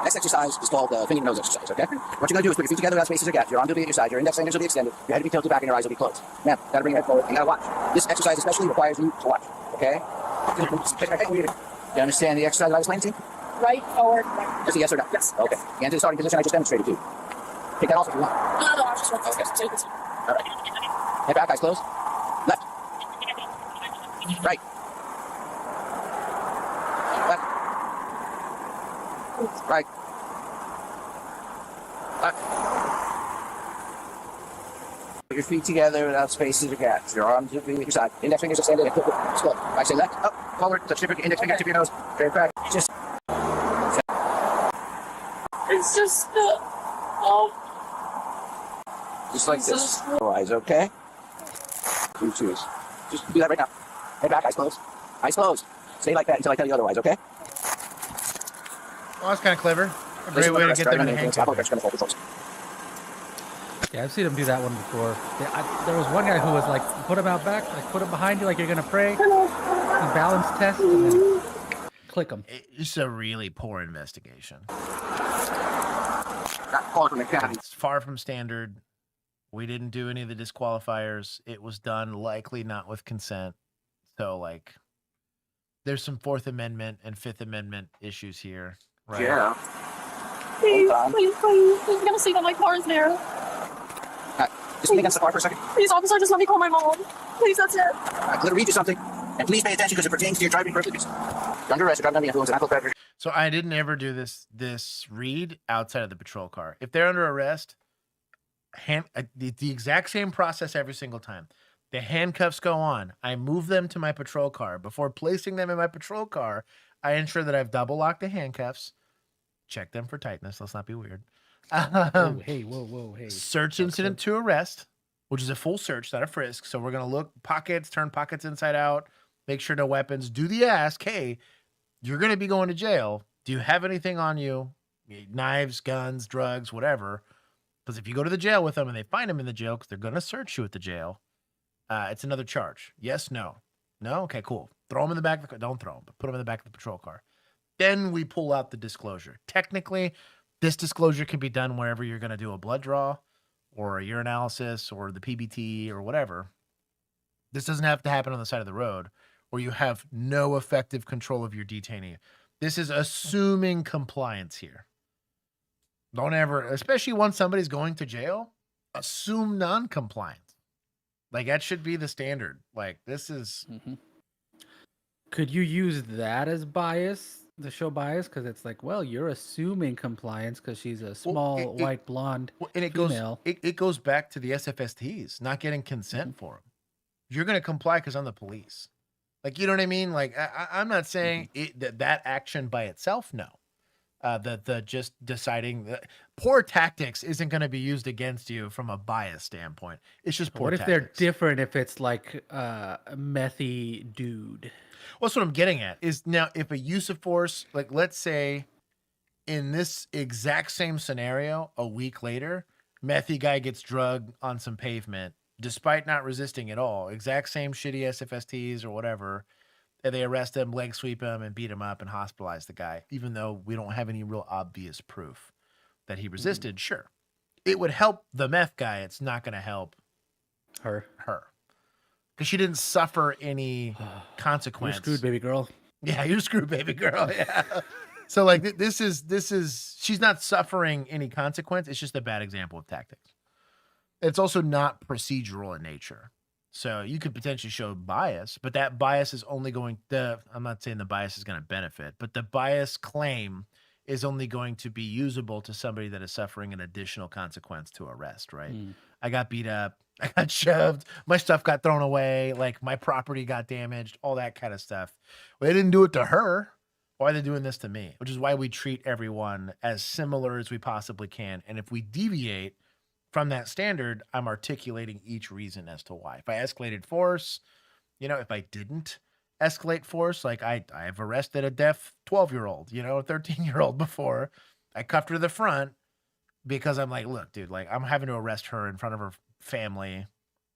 [SPEAKER 11] Next exercise is called finger nose exercise, okay? What you're going to do is put your feet together without spaces or gaps. Your arms will be at your side, your index fingers will be extended, your head will be tilted back, and your eyes will be closed. Now, got to bring your head forward, and got to watch. This exercise especially requires you to watch, okay? You understand the exercise that I explained to you?
[SPEAKER 13] Right, forward, right.
[SPEAKER 11] Just a yes or no?
[SPEAKER 13] Yes.
[SPEAKER 11] Okay. You enter the starting position I just demonstrated to you. Take that off if you want.
[SPEAKER 13] No, I just want to take this.
[SPEAKER 11] All right. Head back, eyes closed. Left. Right. Left. Right. Left. Put your feet together without spaces or gaps. Your arms will be at your side. Index fingers extended. Slow. I say left, up, forward, touch your index finger, tip of your nose. Straight back. Just.
[SPEAKER 13] It's just
[SPEAKER 11] Just like this. Eyes, okay? You choose. Just do that right now. Head back, eyes closed. Eyes closed. Stay like that until I tell you otherwise, okay?
[SPEAKER 1] Well, that's kind of clever. A great way to get them in the hang.
[SPEAKER 2] Yeah, I've seen him do that one before. There was one guy who was like, put him out back, like put him behind you like you're going to pray. Balance test, and then click him.
[SPEAKER 1] It's a really poor investigation.
[SPEAKER 11] It's
[SPEAKER 1] far from standard. We didn't do any of the disqualifiers. It was done likely not with consent. So, like, there's some Fourth Amendment and Fifth Amendment issues here. Right?
[SPEAKER 11] Yeah.
[SPEAKER 13] Please, please, please. He's gonna see that my car is there.
[SPEAKER 11] Just lean against the car for a second.
[SPEAKER 13] Please, officer, just let me call my mom. Please, that's it.
[SPEAKER 11] I'm going to read you something. And please pay attention because it pertains to your driving privileges. You're under arrest, you're driving under the influence of alcohol beverage.
[SPEAKER 1] So I didn't ever do this read outside of the patrol car. If they're under arrest, the exact same process every single time. The handcuffs go on. I move them to my patrol car. Before placing them in my patrol car, I ensure that I've double locked the handcuffs. Check them for tightness. Let's not be weird.
[SPEAKER 2] Oh, hey, whoa, hey.
[SPEAKER 1] Search incident to arrest, which is a full search, not a frisk. So we're going to look pockets, turn pockets inside out, make sure no weapons. Do the ask, hey, you're going to be going to jail. Do you have anything on you? Knives, guns, drugs, whatever. Because if you go to the jail with them and they find them in the jail, because they're going to search you at the jail, it's another charge. Yes, no. No? Okay, cool. Throw them in the back of the car. Don't throw them, but put them in the back of the patrol car. Then we pull out the disclosure. Technically, this disclosure can be done wherever you're going to do a blood draw or a urinalysis or the PBT or whatever. This doesn't have to happen on the side of the road where you have no effective control of your detainee. This is assuming compliance here. Don't ever, especially once somebody's going to jail, assume non-compliance. Like, that should be the standard. Like, this is...
[SPEAKER 2] Could you use that as bias, to show bias? Because it's like, well, you're assuming compliance because she's a small, white, blonde
[SPEAKER 1] and
[SPEAKER 2] female.
[SPEAKER 1] It goes back to the SFSTs, not getting consent for them. You're going to comply because I'm the police. Like, you know what I mean? Like, I'm not saying that action by itself, no. The just deciding that poor tactics isn't going to be used against you from a bias standpoint. It's just poor tactics.
[SPEAKER 2] What if they're different? If it's like a methy dude.
[SPEAKER 1] Well, that's what I'm getting at. Is now if a use of force, like let's say, in this exact same scenario, a week later, methy guy gets drugged on some pavement, despite not resisting at all. Exact same shitty SFSTs or whatever. And they arrest him, leg sweep him, and beat him up and hospitalize the guy, even though we don't have any real obvious proof that he resisted. Sure. It would help the meth guy. It's not going to help
[SPEAKER 2] her.
[SPEAKER 1] Because she didn't suffer any consequence.
[SPEAKER 2] You're screwed, baby girl.
[SPEAKER 1] Yeah, you're screwed, baby girl. Yeah. So, like, this is, she's not suffering any consequence. It's just a bad example of tactics. It's also not procedural in nature. So you could potentially show bias, but that bias is only going to, I'm not saying the bias is going to benefit, but the bias claim is only going to be usable to somebody that is suffering an additional consequence to arrest, right? I got beat up, I got shoved, my stuff got thrown away, like my property got damaged, all that kind of stuff. Well, they didn't do it to her. Why are they doing this to me? Which is why we treat everyone as similar as we possibly can. And if we deviate from that standard, I'm articulating each reason as to why. If I escalated force, if I didn't escalate force, like I've arrested a deaf 12-year-old, a 13-year-old before. I cuffed her to the front because I'm like, look, dude, like I'm having to arrest her in front of her family.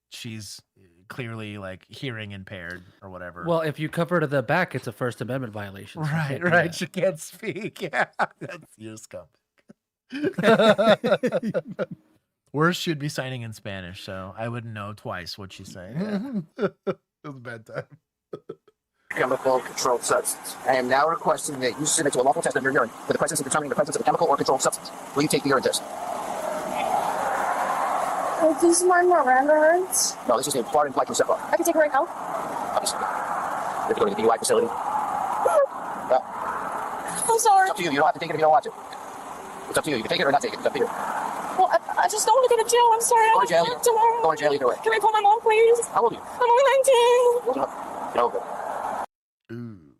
[SPEAKER 1] She's clearly like hearing impaired or whatever.
[SPEAKER 2] Well, if you cuff her to the back, it's a First Amendment violation. So
[SPEAKER 1] right. She can't speak. Yeah, that's your scum. Worse, she'd be signing in Spanish, so I wouldn't know twice what she's saying. It was a bad time.
[SPEAKER 11] Chemical controlled substance. I am now requesting that you submit to a lawful test of your urine for the presence of determining the presence of a chemical or controlled substance. Will you take the urine test?
[SPEAKER 13] Are these my Miranda rights?
[SPEAKER 11] No, this is a far implied consent law.
[SPEAKER 13] I can take it right now?
[SPEAKER 11] Obviously. You have to go to the DUI facility.
[SPEAKER 13] I'm sorry.
[SPEAKER 11] It's up to you. You don't have to take it if you don't want to. It's up to you. You can take it or not take it. It's up to you.
[SPEAKER 13] Well, I just don't want to go to jail. I'm sorry.
[SPEAKER 11] Go to jail.
[SPEAKER 13] Tomorrow.
[SPEAKER 11] Go to jail either way.
[SPEAKER 13] Can I call my mom, please?
[SPEAKER 11] How old are you?
[SPEAKER 13] I'm only 19.
[SPEAKER 11] Get over it.
[SPEAKER 1] Ooh.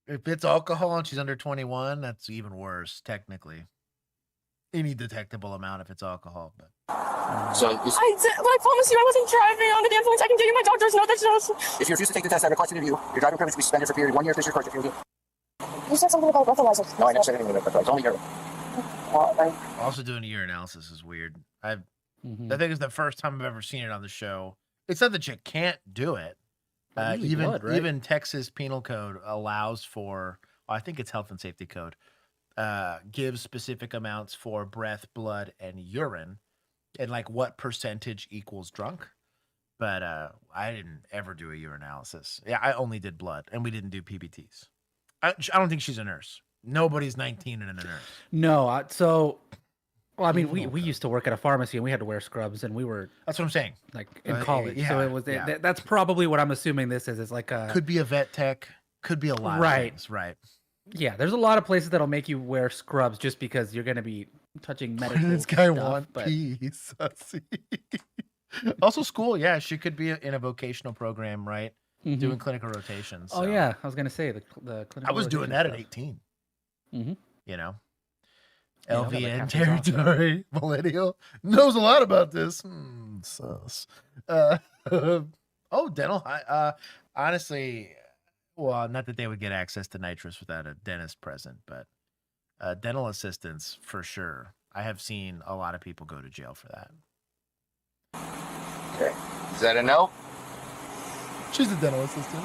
[SPEAKER 1] If it's alcohol and she's under 21, that's even worse, technically. Any detectable amount if it's alcohol, but
[SPEAKER 11] so
[SPEAKER 13] but I promise you I wasn't driving under the influence. I can give you my doctor's note that shows.
[SPEAKER 11] If you refuse to take the test I requested of you, your driving privilege will be suspended for a period of 1 year if this is your first refusal.
[SPEAKER 13] You said something about breathalyzers.
[SPEAKER 11] No, I never said anything about breathalyzers. Only urine.
[SPEAKER 1] Also doing a urinalysis is weird. I think it's the first time I've ever seen it on the show. It's not that you can't do it. Even Texas Penal Code allows for, I think it's Health and Safety Code, gives specific amounts for breath, blood, and urine, and like what percentage equals drunk. But I didn't ever do a urinalysis. Yeah, I only did blood, and we didn't do PBTs. I don't think she's a nurse. Nobody's 19 and a nurse.
[SPEAKER 2] No, well, I mean, we used to work at a pharmacy and we had to wear scrubs, and we were.
[SPEAKER 1] That's what I'm saying.
[SPEAKER 2] Like in college,
[SPEAKER 1] yeah,
[SPEAKER 2] so it was.
[SPEAKER 1] yeah.
[SPEAKER 2] That's probably what I'm assuming this is. It's like a
[SPEAKER 1] Could be a vet tech. Could be a lot of things. Right.
[SPEAKER 2] Yeah, there's a lot of places that'll make you wear scrubs just because you're going to be touching medical
[SPEAKER 1] This guy
[SPEAKER 2] stuff.
[SPEAKER 1] want
[SPEAKER 2] But
[SPEAKER 1] peace. Also, school. Yeah, she could be in a vocational program, right? Doing clinical rotations.
[SPEAKER 2] Oh
[SPEAKER 1] so.
[SPEAKER 2] yeah, I was going to say the clinical.
[SPEAKER 1] I was doing that
[SPEAKER 2] stuff.
[SPEAKER 1] at 18.
[SPEAKER 2] Mm-hmm.
[SPEAKER 1] You know,
[SPEAKER 2] Yeah, like
[SPEAKER 1] LVN
[SPEAKER 2] half
[SPEAKER 1] territory, millennial knows a lot about this. Sus. Oh, dental. Honestly, well, not that they would get access to nitrous without a dentist present, but dental assistants for sure. I have seen a lot of people go to jail for that.
[SPEAKER 11] Okay. Is that a no?
[SPEAKER 1] She's a dental assistant.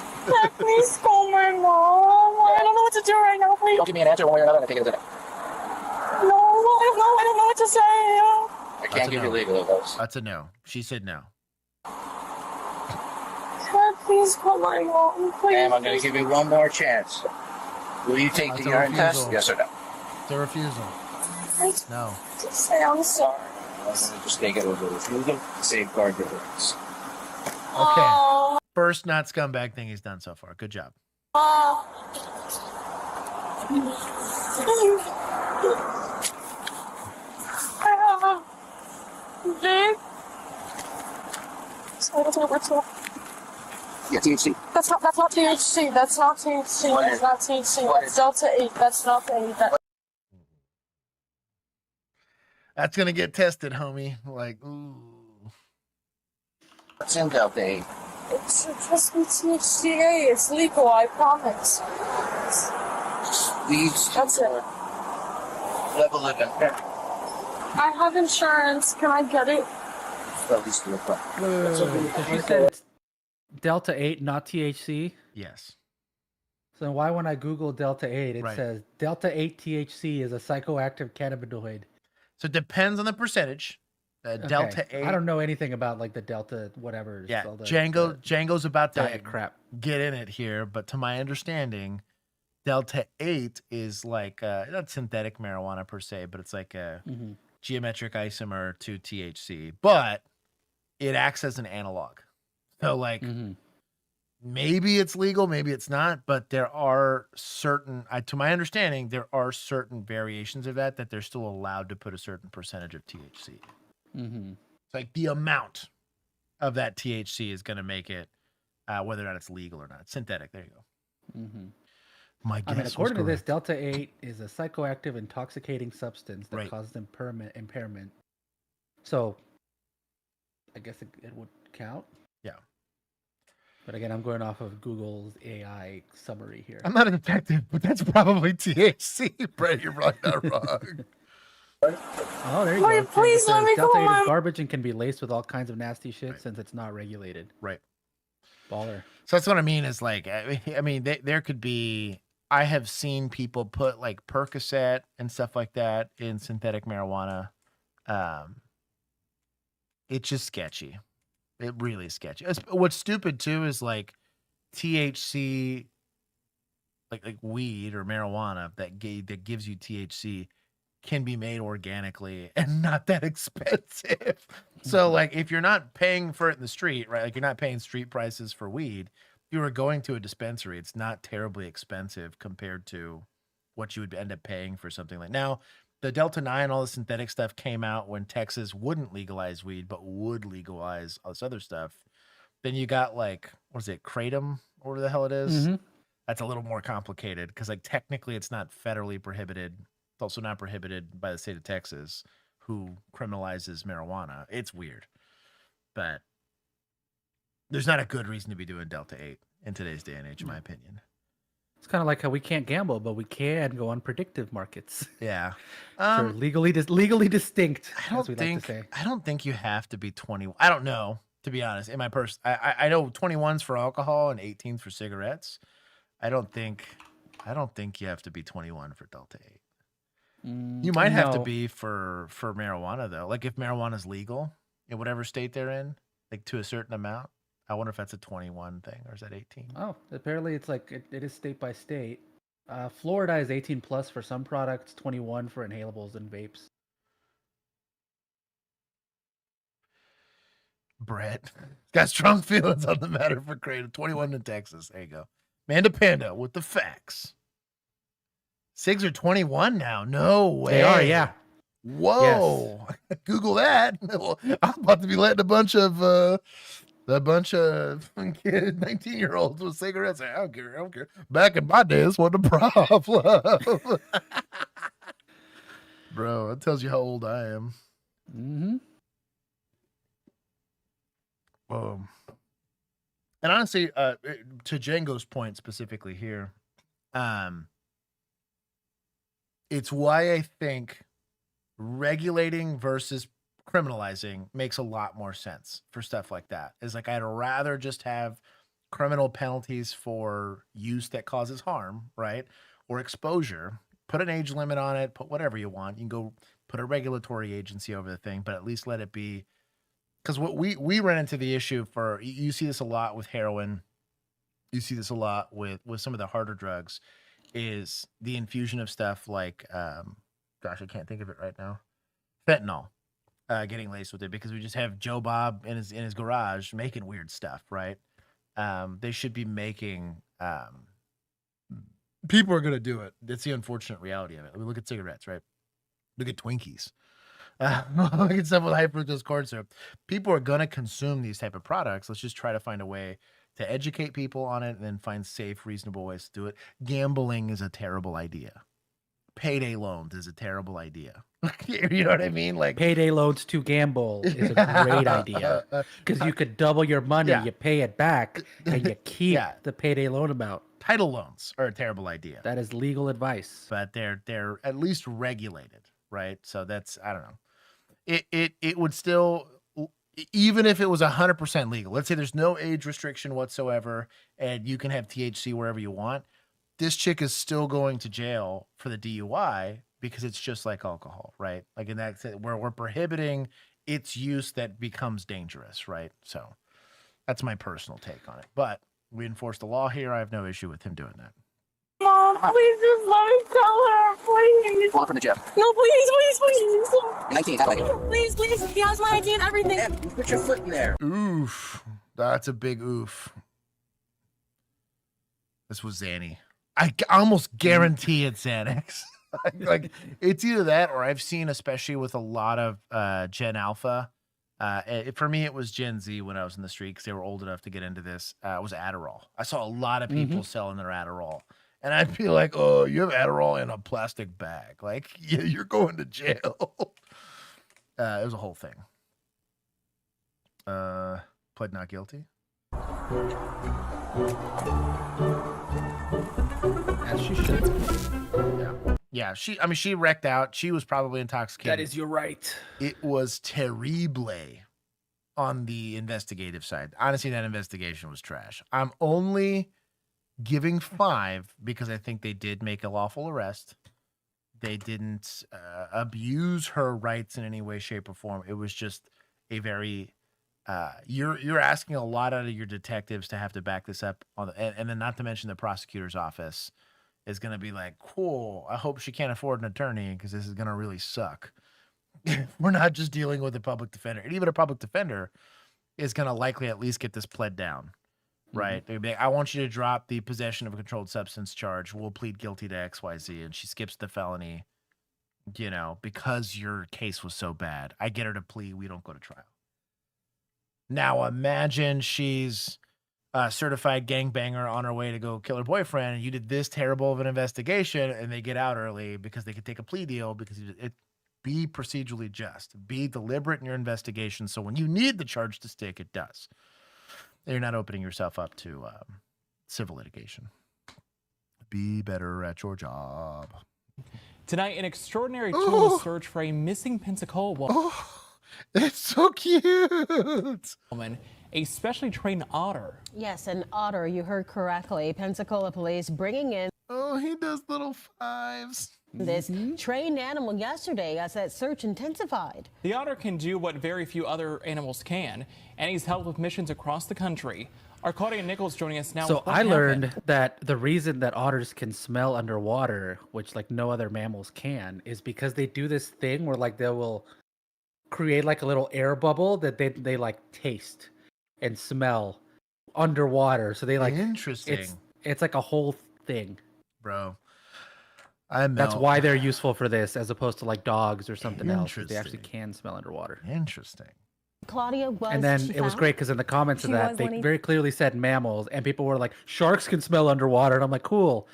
[SPEAKER 13] Please call my mom. I don't know what to do right now. Please.
[SPEAKER 11] Don't give me an answer one way or another. I think it's a no.
[SPEAKER 13] No, I don't know what to say.
[SPEAKER 11] I can't give you legal advice.
[SPEAKER 1] That's a no. She said no.
[SPEAKER 13] Please call my mom. Please.
[SPEAKER 11] Ma'am, I'm going to give you one more chance. Will you take the urine test? Yes or no?
[SPEAKER 1] It's a refusal. No.
[SPEAKER 13] Just say I'm sorry.
[SPEAKER 11] I'm going to just take it as a refusal to safeguard your rights.
[SPEAKER 1] Okay. First not scumbag thing he's done so far. Good job.
[SPEAKER 11] Yeah, THC.
[SPEAKER 13] That's not THC. That's not THC. That's not THC. That's Delta 8. That's not the 8.
[SPEAKER 1] That's gonna get tested, homie. Like, ooh.
[SPEAKER 11] What's in Delta 8?
[SPEAKER 13] It's just THCA. It's legal. I promise.
[SPEAKER 11] Leads
[SPEAKER 13] That's it.
[SPEAKER 11] level of impairment.
[SPEAKER 13] I have insurance. Can I get it?
[SPEAKER 11] At least to the front.
[SPEAKER 2] You said it's Delta 8, not THC?
[SPEAKER 1] Yes.
[SPEAKER 2] So why when I Google Delta 8, it
[SPEAKER 1] Right.
[SPEAKER 2] says Delta 8 THC is a psychoactive cannabinoid.
[SPEAKER 1] So it depends on the percentage.
[SPEAKER 2] Okay.
[SPEAKER 1] Delta 8.
[SPEAKER 2] I don't know anything about like the Delta whatever.
[SPEAKER 1] Yeah,
[SPEAKER 2] all the
[SPEAKER 1] Django's about to
[SPEAKER 2] diet crap.
[SPEAKER 1] get in it here, but to my understanding, Delta 8 is like not synthetic marijuana per se, but it's like a geometric isomer to THC, but it acts as an analog. So like maybe it's legal, maybe it's not, but there are certain, to my understanding, there are certain variations of that they're still allowed to put a certain percentage of THC. It's like the amount of that THC is going to make it, whether or not it's legal or not. It's synthetic. There you go. My guess
[SPEAKER 2] I mean,
[SPEAKER 1] was
[SPEAKER 2] according to this,
[SPEAKER 1] correct.
[SPEAKER 2] Delta 8 is a psychoactive intoxicating substance that causes impairment. So, I guess it would count.
[SPEAKER 1] Yeah.
[SPEAKER 2] But again, I'm going off of Google's AI summary here.
[SPEAKER 1] I'm not a detective, but that's probably THC. Brett, you're probably not wrong.
[SPEAKER 2] Oh, there you go.
[SPEAKER 13] Please let me
[SPEAKER 2] Delta
[SPEAKER 13] go
[SPEAKER 2] 8
[SPEAKER 13] on.
[SPEAKER 2] is garbage and can be laced with all kinds of nasty shit since it's not regulated.
[SPEAKER 1] Right.
[SPEAKER 2] Baller.
[SPEAKER 1] So that's what I mean is like, I mean, there could be, I have seen people put like Percocet and stuff like that in synthetic marijuana. It's just sketchy. It really is sketchy. What's stupid too is like THC, like weed or marijuana that gives you THC can be made organically and not that expensive. So like if you're not paying for it in the street, right? Like you're not paying street prices for weed. If you were going to a dispensary, it's not terribly expensive compared to what you would end up paying for something like now. The Delta 9, all the synthetic stuff came out when Texas wouldn't legalize weed, but would legalize all this other stuff. Then you got like, what is it, Kratom, or whatever the hell it is? That's a little more complicated because like technically it's not federally prohibited. It's also not prohibited by the state of Texas, who criminalizes marijuana. It's weird. But there's not a good reason to be doing Delta 8 in today's day and age, in my opinion.
[SPEAKER 2] It's kind of like how we can't gamble, but we can go on predictive markets.
[SPEAKER 1] Yeah.
[SPEAKER 2] They're legally distinct,
[SPEAKER 1] I
[SPEAKER 2] as we like to say.
[SPEAKER 1] I don't think you have to be 21. I don't know, to be honest. In my I know 21's for alcohol and 18's for cigarettes. I don't think you have to be 21 for Delta 8. You might have to be for marijuana though. Like if marijuana is legal in whatever state they're in, like to a certain amount. I wonder if that's a 21 thing or is that 18?
[SPEAKER 2] Oh, apparently it's like it is state by state. Florida is 18+ for some products, 21 for inhalables and vapes.
[SPEAKER 1] Brett got strong feelings on the matter for creative. 21 in Texas. There you go. Manda Panda with the facts. Cigs are 21 now. No way.
[SPEAKER 2] They are, yeah.
[SPEAKER 1] Whoa. Yes. Google that. I'm about to be letting a bunch of 19-year-olds with cigarettes. I don't care. Back in my days, what a problem. Bro, that tells you how old I am.
[SPEAKER 2] Mm-hmm.
[SPEAKER 1] And honestly, to Django's point specifically here, it's why I think regulating versus criminalizing makes a lot more sense for stuff like that. Is like, I'd rather just have criminal penalties for use that causes harm, right? Or exposure. Put an age limit on it, put whatever you want. You can go put a regulatory agency over the thing, but at least let it be. Because what we ran into the issue for, you see this a lot with heroin, you see this a lot with some of the harder drugs, is the infusion of stuff like, gosh, I can't think of it right now, fentanyl, getting laced with it, because we just have Joe Bob in his garage making weird stuff, right? They should be making, people are going to do it. That's the unfortunate reality of it. I mean, look at cigarettes, right? Look at Twinkies. Look at stuff with high fructose corn syrup. People are going to consume these type of products. Let's just try to find a way to educate people on it and then find safe, reasonable ways to do it. Gambling is a terrible idea. Payday loans is a terrible idea. You know what I mean? Like,
[SPEAKER 2] payday loans to gamble is a great idea, because you could double your money, you pay it back, and you keep the payday loan amount.
[SPEAKER 1] Title loans are a terrible idea.
[SPEAKER 2] That is legal advice,
[SPEAKER 1] but they're at least regulated, right? So that's, I don't know. It would still, even if it was 100% legal, let's say there's no age restriction whatsoever and you can have THC wherever you want, this chick is still going to jail for the DUI because it's just like alcohol, right? Like in that, where we're prohibiting its use that becomes dangerous, right? So that's my personal take on it. But we enforce the law here. I have no issue with him doing that.
[SPEAKER 13] Mom, please just let me tell her, please.
[SPEAKER 11] Walk from the gym.
[SPEAKER 13] No, please.
[SPEAKER 11] 19,
[SPEAKER 13] Please. He has my ID and everything.
[SPEAKER 11] Yeah, you put your foot in there.
[SPEAKER 1] Oof. That's a big oof. This was Xanny. I almost guarantee it's Xanax. Like, it's either that or I've seen, especially with a lot of Gen Alpha, for me, it was Gen Z when I was in the street because they were old enough to get into this. It was Adderall. I saw a lot of people selling their Adderall. And I'd be like, oh, you have Adderall in a plastic bag. Like, you're going to jail. It was a whole thing. Pled not guilty.
[SPEAKER 2] As she should.
[SPEAKER 1] Yeah, she wrecked out. She was probably intoxicated.
[SPEAKER 2] That is your right.
[SPEAKER 1] It was terrible on the investigative side. Honestly, that investigation was trash. I'm only giving 5 because I think they did make a lawful arrest. They didn't abuse her rights in any way, shape, or form. It was just a very you're asking a lot out of your detectives to have to back this up on and then not to mention the prosecutor's office is going to be like, cool, I hope she can't afford an attorney because this is going to really suck. We're not just dealing with a public defender. And even a public defender is going to likely at least get this pled down. Right. They'd be like, I want you to drop the possession of a controlled substance charge. We'll plead guilty to XYZ. And she skips the felony, because your case was so bad. I get her to plea. We don't go to trial. Now imagine she's a certified gangbanger on her way to go kill her boyfriend. And you did this terrible of an investigation and they get out early because they could take a plea deal because be procedurally just. Be deliberate in your investigation. So when you need the charge to stick, it does. You're not opening yourself up to civil litigation. Be better at your job.
[SPEAKER 15] Tonight, an extraordinary tool search for a missing Pensacola woman.
[SPEAKER 1] Oh, it's so cute.
[SPEAKER 15] A specially trained otter.
[SPEAKER 16] Yes, an otter, you heard correctly. Pensacola police bringing in.
[SPEAKER 1] Oh, he does little 5s.
[SPEAKER 16] This trained animal yesterday as that search intensified.
[SPEAKER 15] The otter can do what very few other animals can, and he's helped with missions across the country. Our Claudia Nichols joining us now.
[SPEAKER 2] So
[SPEAKER 15] with what
[SPEAKER 2] I learned
[SPEAKER 15] happened.
[SPEAKER 2] that the reason that otters can smell underwater, which like no other mammals can, is because they do this thing where like they will create like a little air bubble that they like taste and smell underwater. So they like
[SPEAKER 1] Interesting.
[SPEAKER 2] It's like a whole thing,
[SPEAKER 1] bro.
[SPEAKER 2] That's why they're useful for this, as opposed to like dogs or something else. 'Cause they actually
[SPEAKER 1] Interesting.
[SPEAKER 2] can smell underwater.
[SPEAKER 1] Interesting.
[SPEAKER 16] Claudia was.
[SPEAKER 2] And then
[SPEAKER 16] she
[SPEAKER 2] it was
[SPEAKER 16] found?
[SPEAKER 2] great because in the comments of
[SPEAKER 16] She
[SPEAKER 2] that,
[SPEAKER 16] was
[SPEAKER 2] they
[SPEAKER 16] when he-
[SPEAKER 2] very clearly said mammals, and people were like, "Sharks can smell underwater," and I'm like, "Cool."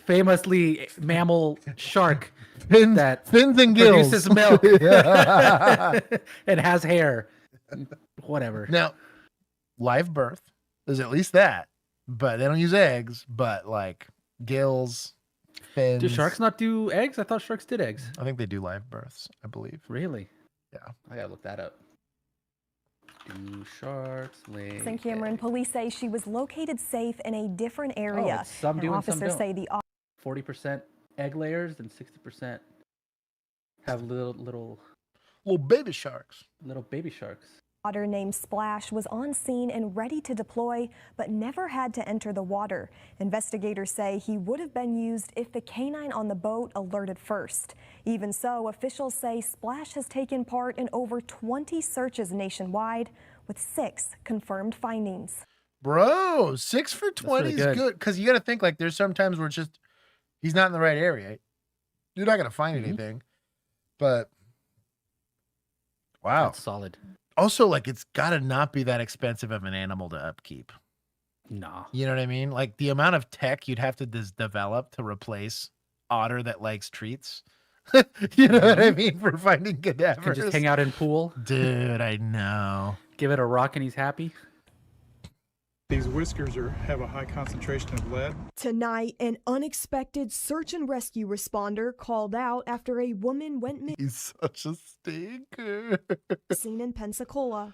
[SPEAKER 2] Famously, mammal shark that
[SPEAKER 1] fins and gills
[SPEAKER 2] produces milk
[SPEAKER 1] Yeah.
[SPEAKER 2] and has hair. Whatever.
[SPEAKER 1] Now, live birth is at least that, but they don't use eggs. But like gills, fins.
[SPEAKER 2] Do sharks not do eggs? I thought sharks did eggs.
[SPEAKER 1] I think they do live births. I believe.
[SPEAKER 2] Really?
[SPEAKER 1] Yeah.
[SPEAKER 2] I gotta look that up. Do sharks lay
[SPEAKER 17] St. Cameron police say she was located safe in a different area.
[SPEAKER 2] Some
[SPEAKER 17] And
[SPEAKER 2] do and some
[SPEAKER 17] officers
[SPEAKER 2] don't.
[SPEAKER 17] say the
[SPEAKER 2] 40% egg layers and 60% have little
[SPEAKER 1] baby sharks.
[SPEAKER 2] Little baby sharks.
[SPEAKER 17] otter named Splash was on scene and ready to deploy, but never had to enter the water. Investigators say he would have been used if the canine on the boat alerted first. Even so, officials say Splash has taken part in over 20 searches nationwide, with 6 confirmed findings.
[SPEAKER 1] Bro, 6 for 20
[SPEAKER 2] really
[SPEAKER 1] is
[SPEAKER 2] good.
[SPEAKER 1] good because you got to think like there's sometimes where it's just he's not in the right area. You're not gonna find anything, but wow,
[SPEAKER 2] That's solid.
[SPEAKER 1] Also, like it's got to not be that expensive of an animal to upkeep.
[SPEAKER 2] Nah.
[SPEAKER 1] You know what I mean? Like the amount of tech you'd have to develop to replace Otter that likes treats. You know what I mean? For finding cadavers.
[SPEAKER 2] Can just hang out in pool.
[SPEAKER 1] Dude, I know.
[SPEAKER 2] Give it a rock and he's happy.
[SPEAKER 18] These whiskers have a high concentration of lead.
[SPEAKER 17] Tonight, an unexpected search and rescue responder called out after a woman went
[SPEAKER 1] He's such a stinker.
[SPEAKER 17] missing in Pensacola.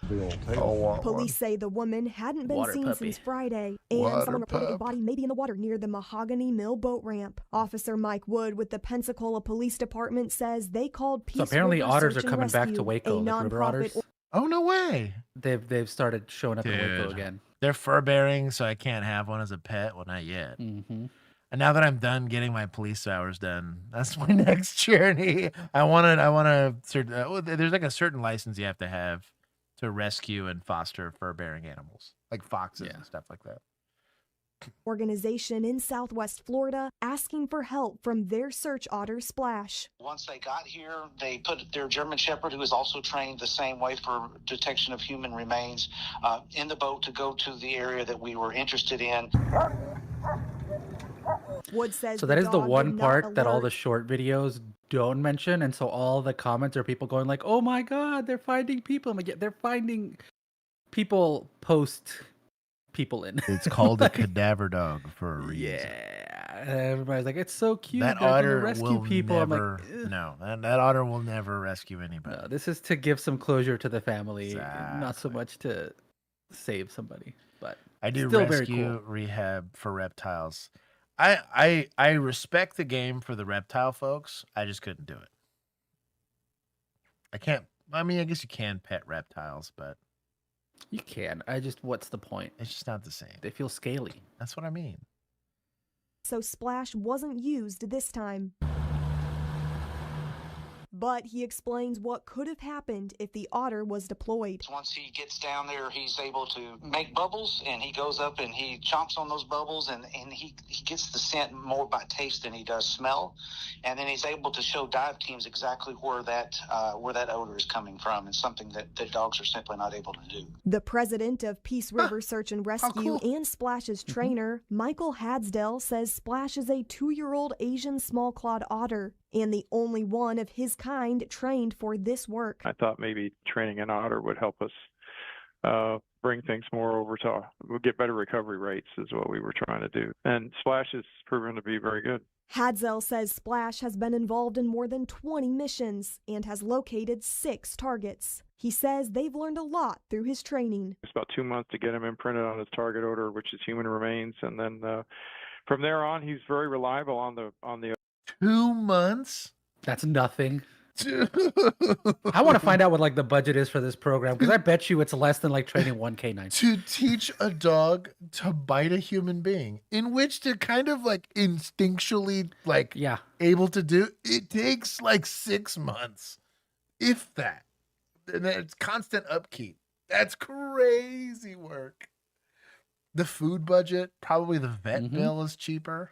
[SPEAKER 1] Oh,
[SPEAKER 17] Police say the woman hadn't been
[SPEAKER 1] Water
[SPEAKER 17] seen
[SPEAKER 1] puppy.
[SPEAKER 17] since Friday, and
[SPEAKER 1] Water
[SPEAKER 17] someone reported a
[SPEAKER 1] pup.
[SPEAKER 17] body maybe in the water near the Mahogany Mill boat ramp. Officer Mike Wood with the Pensacola Police Department says they called Peace
[SPEAKER 2] So apparently
[SPEAKER 17] River
[SPEAKER 2] otters
[SPEAKER 17] Search
[SPEAKER 2] are
[SPEAKER 17] and
[SPEAKER 2] coming back to
[SPEAKER 17] Rescue,
[SPEAKER 2] Waco,
[SPEAKER 17] a
[SPEAKER 2] like river
[SPEAKER 17] nonprofit
[SPEAKER 2] otters.
[SPEAKER 1] Oh, no way.
[SPEAKER 2] They've started showing up in Waco
[SPEAKER 1] Dude.
[SPEAKER 2] again.
[SPEAKER 1] They're fur bearing, so I can't have one as a pet. Well, not yet.
[SPEAKER 2] Mm-hmm.
[SPEAKER 1] And now that I'm done getting my police hours done, that's my next journey. I want to. There's like a certain license you have to rescue and foster fur bearing animals, like foxes and stuff like that.
[SPEAKER 17] organization in Southwest Florida asking for help from their search otter Splash.
[SPEAKER 19] Once they got here, they put their German Shepherd, who is also trained the same way for detection of human remains, in the boat to go to the area that we were interested in.
[SPEAKER 17] Wood says
[SPEAKER 2] So that is the
[SPEAKER 17] dog
[SPEAKER 2] one
[SPEAKER 17] did not
[SPEAKER 2] part that all
[SPEAKER 17] alert.
[SPEAKER 2] the short videos don't mention, and so all the comments are people going like, "Oh my god, they're finding people!" I'm like, yeah, they're finding people post people in.
[SPEAKER 1] It's called a cadaver dog for a reason.
[SPEAKER 2] Yeah, everybody's like, "It's so cute."
[SPEAKER 1] That
[SPEAKER 2] they're gonna
[SPEAKER 1] otter
[SPEAKER 2] rescue
[SPEAKER 1] will
[SPEAKER 2] people.
[SPEAKER 1] never.
[SPEAKER 2] I'm like,
[SPEAKER 1] No, that otter will never rescue anybody.
[SPEAKER 2] no, this is to give some closure to the family, not so much to save somebody. But
[SPEAKER 1] I do
[SPEAKER 2] still
[SPEAKER 1] rescue
[SPEAKER 2] very cool.
[SPEAKER 1] rehab for reptiles. I respect the game for the reptile folks. I just couldn't do it. I can't. I mean, I guess you can pet reptiles, but
[SPEAKER 2] You can. What's the point?
[SPEAKER 1] it's just not the same.
[SPEAKER 2] They feel scaly.
[SPEAKER 1] That's what I mean.
[SPEAKER 17] So Splash wasn't used this time. But he explains what could have happened if the otter was deployed.
[SPEAKER 19] Once he gets down there, he's able to make bubbles, and he goes up and he chomps on those bubbles, and he gets the scent more by taste than he does smell. And then he's able to show dive teams exactly where that odor is coming from, and something that dogs are simply not able to do.
[SPEAKER 17] The president of Peace River Search and Rescue and Splash's trainer, Michael Hadsdell, says Splash is a 2-year-old Asian small-clawed otter and the only one of his kind trained for this work.
[SPEAKER 20] I thought maybe training an otter would help us bring things more over to, we'll get better recovery rates is what we were trying to do. And Splash has proven to be very good.
[SPEAKER 17] Hadsell says Splash has been involved in more than 20 missions and has located 6 targets. He says they've learned a lot through his training.
[SPEAKER 20] It's about 2 months to get him imprinted on his target odor, which is human remains. And then from there on, he's very reliable on the
[SPEAKER 1] 2 months?
[SPEAKER 2] That's nothing. I want to find out what like the budget is for this program because I bet you it's less than like training one K9.
[SPEAKER 1] To teach a dog to bite a human being, in which to kind of like instinctually like able to do, it takes like 6 months, if that. And then it's constant upkeep. That's crazy work. The food budget, probably the vet bill is cheaper.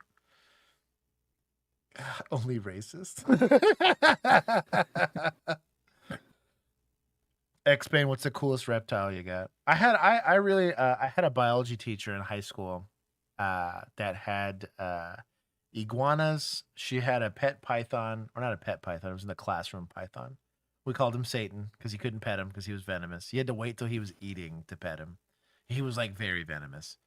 [SPEAKER 1] Only racist. X-Bane, what's the coolest reptile you got? I had a biology teacher in high school that had iguanas. She had a pet python, or not a pet python, it was in the classroom python. We called him Satan because he couldn't pet him because he was venomous. He had to wait till he was eating to pet him. He was like very venomous.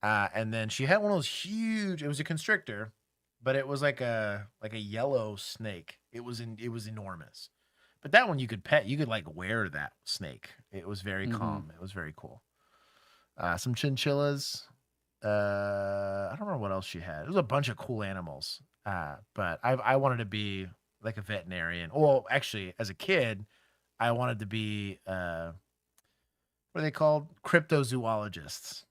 [SPEAKER 1] And then she had one of those huge, it was a constrictor, but it was like a yellow snake. It was enormous. But that one you could pet. You could like wear that snake. It was very calm. It was very cool. Some chinchillas. I don't remember what else she had. It was a bunch of cool animals. But I wanted to be like a veterinarian. Well, actually, as a kid, I wanted to be what are they called? Cryptozoologists.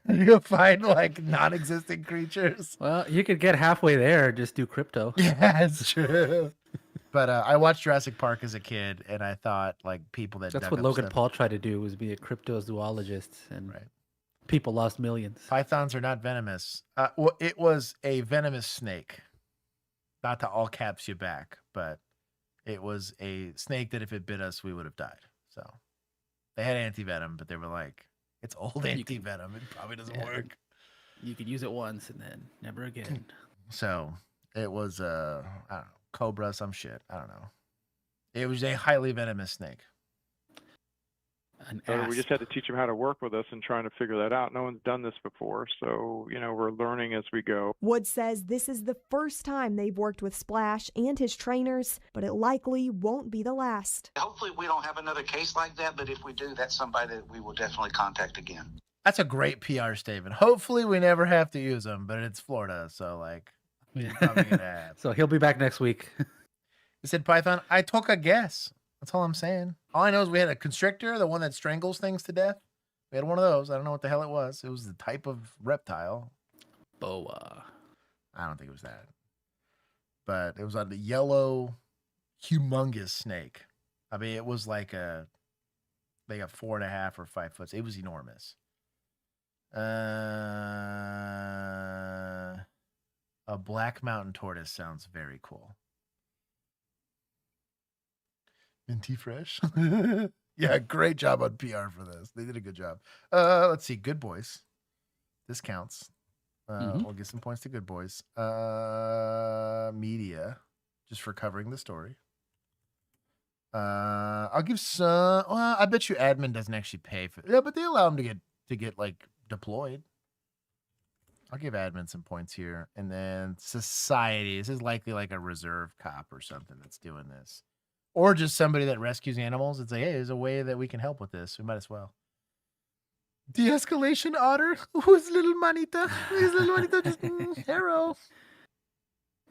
[SPEAKER 1] You'll find like non-existent creatures.
[SPEAKER 2] Well, you could get halfway there. Just do crypto.
[SPEAKER 1] Yeah, it's true. But I watched Jurassic Park as a kid, and I thought like people that
[SPEAKER 2] That's what Logan Paul tried to do, was be a cryptozoologist, and people lost millions.
[SPEAKER 1] Pythons are not venomous. Well, it was a venomous snake. Not to all caps you back, but it was a snake that if it bit us, we would have died. So they had anti-venom, but they were like, it's old anti-venom. It probably doesn't work.
[SPEAKER 2] You could use it once and then never again.
[SPEAKER 1] So it was, I don't know, cobra, some shit. I don't know. It was a highly venomous snake.
[SPEAKER 20] So we just had to teach them how to work with us and trying to figure that out. No one's done this before, so we're learning as we go.
[SPEAKER 17] Wood says this is the first time they've worked with Splash and his trainers, but it likely won't be the last.
[SPEAKER 19] Hopefully we don't have another case like that, but if we do, that's somebody that we will definitely contact again.
[SPEAKER 1] That's a great PR statement. Hopefully we never have to use them, but it's Florida, so like, we're probably gonna have.
[SPEAKER 2] So he'll be back next week.
[SPEAKER 1] He said, Python, I took a guess. That's all I'm saying. All I know is we had a constrictor, the one that strangles things to death. We had one of those. I don't know what the hell it was. It was the type of reptile.
[SPEAKER 2] Boa.
[SPEAKER 1] I don't think it was that. But it was a yellow, humongous snake. I mean, it was like a 4.5 or 5 foot. It was enormous. A black mountain tortoise sounds very cool. Minty fresh. Yeah, great job on PR for this. They did a good job. Let's see. Good Boys. This counts. We'll give some points to Good Boys. Media, just for covering the story. I'll give some. Well, I bet you admin doesn't actually pay for. Yeah, but they allow them to get like deployed. I'll give admin some points here, and then society. This is likely like a reserve cop or something that's doing this. Or just somebody that rescues animals and say, hey, there's a way that we can help with this. We might as well. De-escalation Otter. Who's little manita? Who's little manita? Just hero.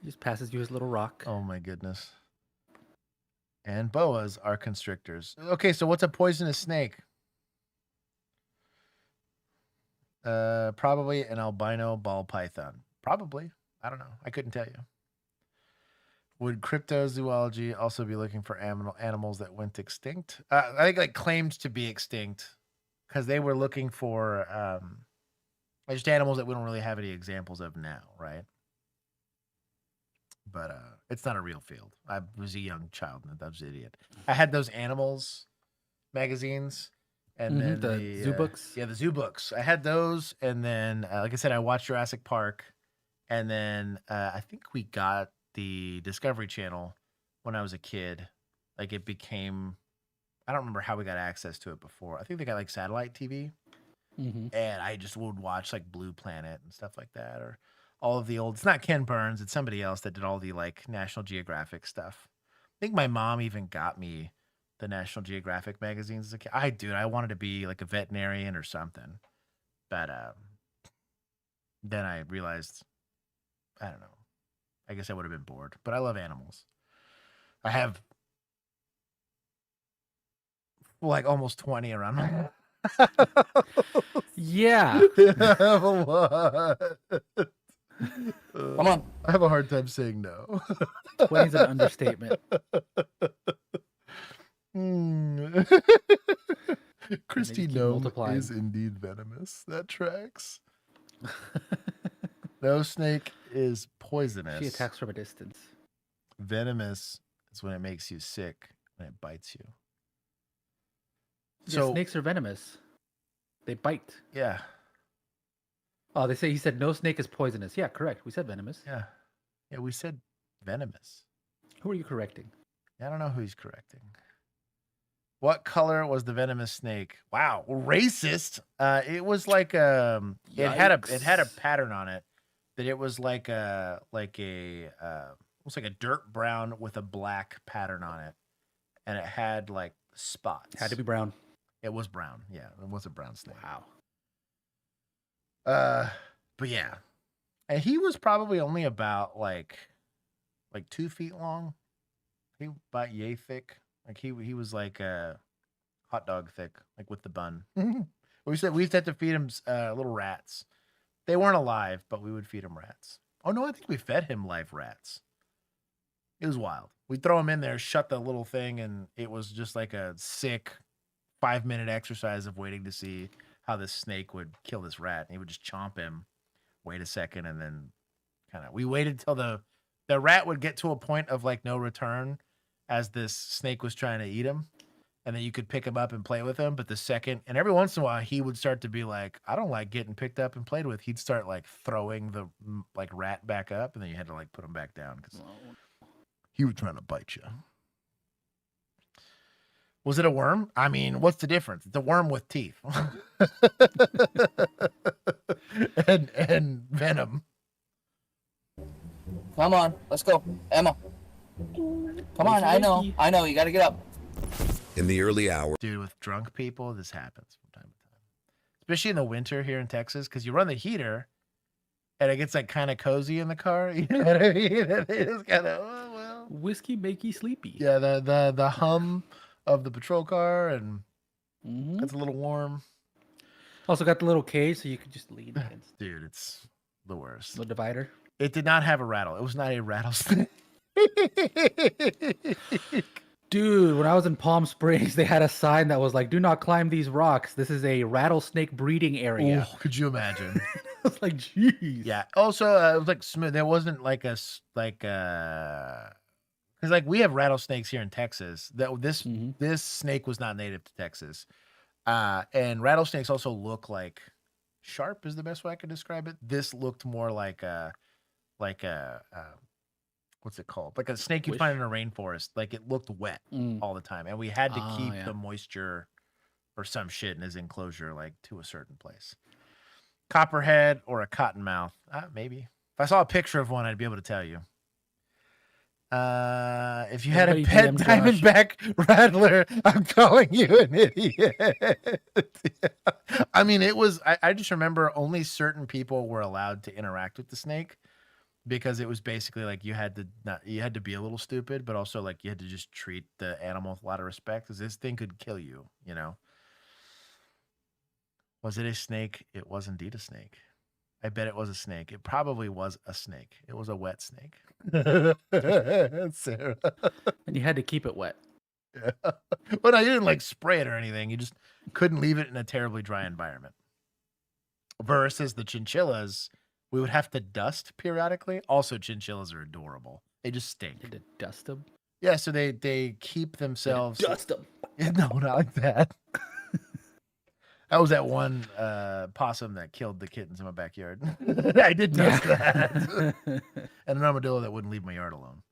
[SPEAKER 2] He just passes you his little rock.
[SPEAKER 1] Oh my goodness. And boas are constrictors. Okay, so what's a poisonous snake? Probably an albino ball python. Probably. I don't know. I couldn't tell you. Would cryptozoology also be looking for animals that went extinct? I think like claimed to be extinct because they were looking for just animals that we don't really have any examples of now, right? But it's not a real field. I was a young child and I was an idiot. I had those animals magazines and then
[SPEAKER 2] the zoo books.
[SPEAKER 1] Yeah, the zoo books. I had those, and then like I said, I watched Jurassic Park, and then I think we got the Discovery Channel when I was a kid. Like it became, I don't remember how we got access to it before. I think they got like satellite TV, and I just would watch like Blue Planet and stuff like that, or all of the old. It's not Ken Burns, it's somebody else that did all the like National Geographic stuff. I think my mom even got me the National Geographic magazines as a kid. I wanted to be like a veterinarian or something, but then I realized, I don't know. I guess I would have been bored, but I love animals. I have like almost 20 around my
[SPEAKER 2] Yeah.
[SPEAKER 1] I have a lot.
[SPEAKER 2] Come on.
[SPEAKER 1] I have a hard time saying no.
[SPEAKER 2] 20's an understatement.
[SPEAKER 1] Christy
[SPEAKER 2] keep
[SPEAKER 1] Gnome
[SPEAKER 2] multiplying.
[SPEAKER 1] is indeed venomous. That tracks. No snake is poisonous.
[SPEAKER 2] She attacks from a distance.
[SPEAKER 1] Venomous is when it makes you sick, when it bites you.
[SPEAKER 2] Yeah, snakes are venomous. They bite.
[SPEAKER 1] Yeah.
[SPEAKER 2] Oh, they say he said no snake is poisonous. Yeah, correct. We said venomous.
[SPEAKER 1] Yeah. Yeah, we said venomous.
[SPEAKER 2] Who are you correcting?
[SPEAKER 1] I don't know who he's correcting. What color was the venomous snake? Wow, racist. It was like it had a pattern on it that it was like a almost like a dirt brown with a black pattern on it, and it had like spots.
[SPEAKER 2] Had to be brown.
[SPEAKER 1] It was brown. Yeah, it was a brown snake.
[SPEAKER 2] Wow.
[SPEAKER 1] But yeah, and he was probably only about like 2 feet long. He about yay thick. Like he was like a hot dog thick, like with the bun. We used to have to feed him little rats. They weren't alive, but we would feed him rats. Oh no, I think we fed him live rats. It was wild. We'd throw him in there, shut the little thing, and it was just like a sick 5-minute exercise of waiting to see how this snake would kill this rat. And he would just chomp him, wait a second, and then we waited till the rat would get to a point of like no return as this snake was trying to eat him. And then you could pick him up and play with him. But the second, and every once in a while, he would start to be like, I don't like getting picked up and played with. He'd start like throwing the like rat back up, and then you had to like put him back down because he was trying to bite you. Was it a worm? I mean, what's the difference? It's a worm with teeth and venom.
[SPEAKER 11] Come on, let's go, Emma. Come on, I know. You got to get up.
[SPEAKER 21] In the early hours.
[SPEAKER 1] Dude, with drunk people, this happens from time to time. Especially in the winter here in Texas, because you run the heater and it gets like kind of cozy in the car. You know what I mean? It's kind of, oh, well.
[SPEAKER 2] Whiskey make you sleepy.
[SPEAKER 1] Yeah, the hum of the patrol car, and it's a little warm.
[SPEAKER 2] Also got the little cage so you could just lean against.
[SPEAKER 1] Dude, it's the worst.
[SPEAKER 2] The divider.
[SPEAKER 1] It did not have a rattle. It was not a rattlesnake.
[SPEAKER 2] Dude, when I was in Palm Springs, they had a sign that was like, "Do not climb these rocks. This is a rattlesnake breeding area."
[SPEAKER 1] Oh, could you imagine?
[SPEAKER 2] I was like, "Jeez."
[SPEAKER 1] Yeah. Also, it was like smooth. There wasn't like because like we have rattlesnakes here in Texas. This snake was not native to Texas, and rattlesnakes also look like sharp is the best way I could describe it. This looked more like a what's it called? Like a snake you find in a rainforest. Like it looked wet all the time, and we had to keep the moisture or some shit in his enclosure like to a certain place. Copperhead or a cottonmouth? Maybe. If I saw a picture of one, I'd be able to tell you. If you had a pet diamondback rattler, I'm calling you an idiot. I mean, it was. I just remember only certain people were allowed to interact with the snake. Because it was basically like you had to be a little stupid, but also like you had to just treat the animal with a lot of respect because this thing could kill you, you know? Was it a snake? It was indeed a snake. I bet it was a snake. It probably was a snake. It was a wet snake. Sarah.
[SPEAKER 2] And you had to keep it wet.
[SPEAKER 1] Yeah. But I didn't like spray it or anything. You just couldn't leave it in a terribly dry environment. Versus the chinchillas, we would have to dust periodically. Also, chinchillas are adorable. They just stink.
[SPEAKER 2] You had to dust them?
[SPEAKER 1] Yeah, so they keep themselves.
[SPEAKER 2] Dust them.
[SPEAKER 1] No, not like that. That was that one possum that killed the kittens in my backyard. I did dust that. And an armadillo that wouldn't leave my yard alone.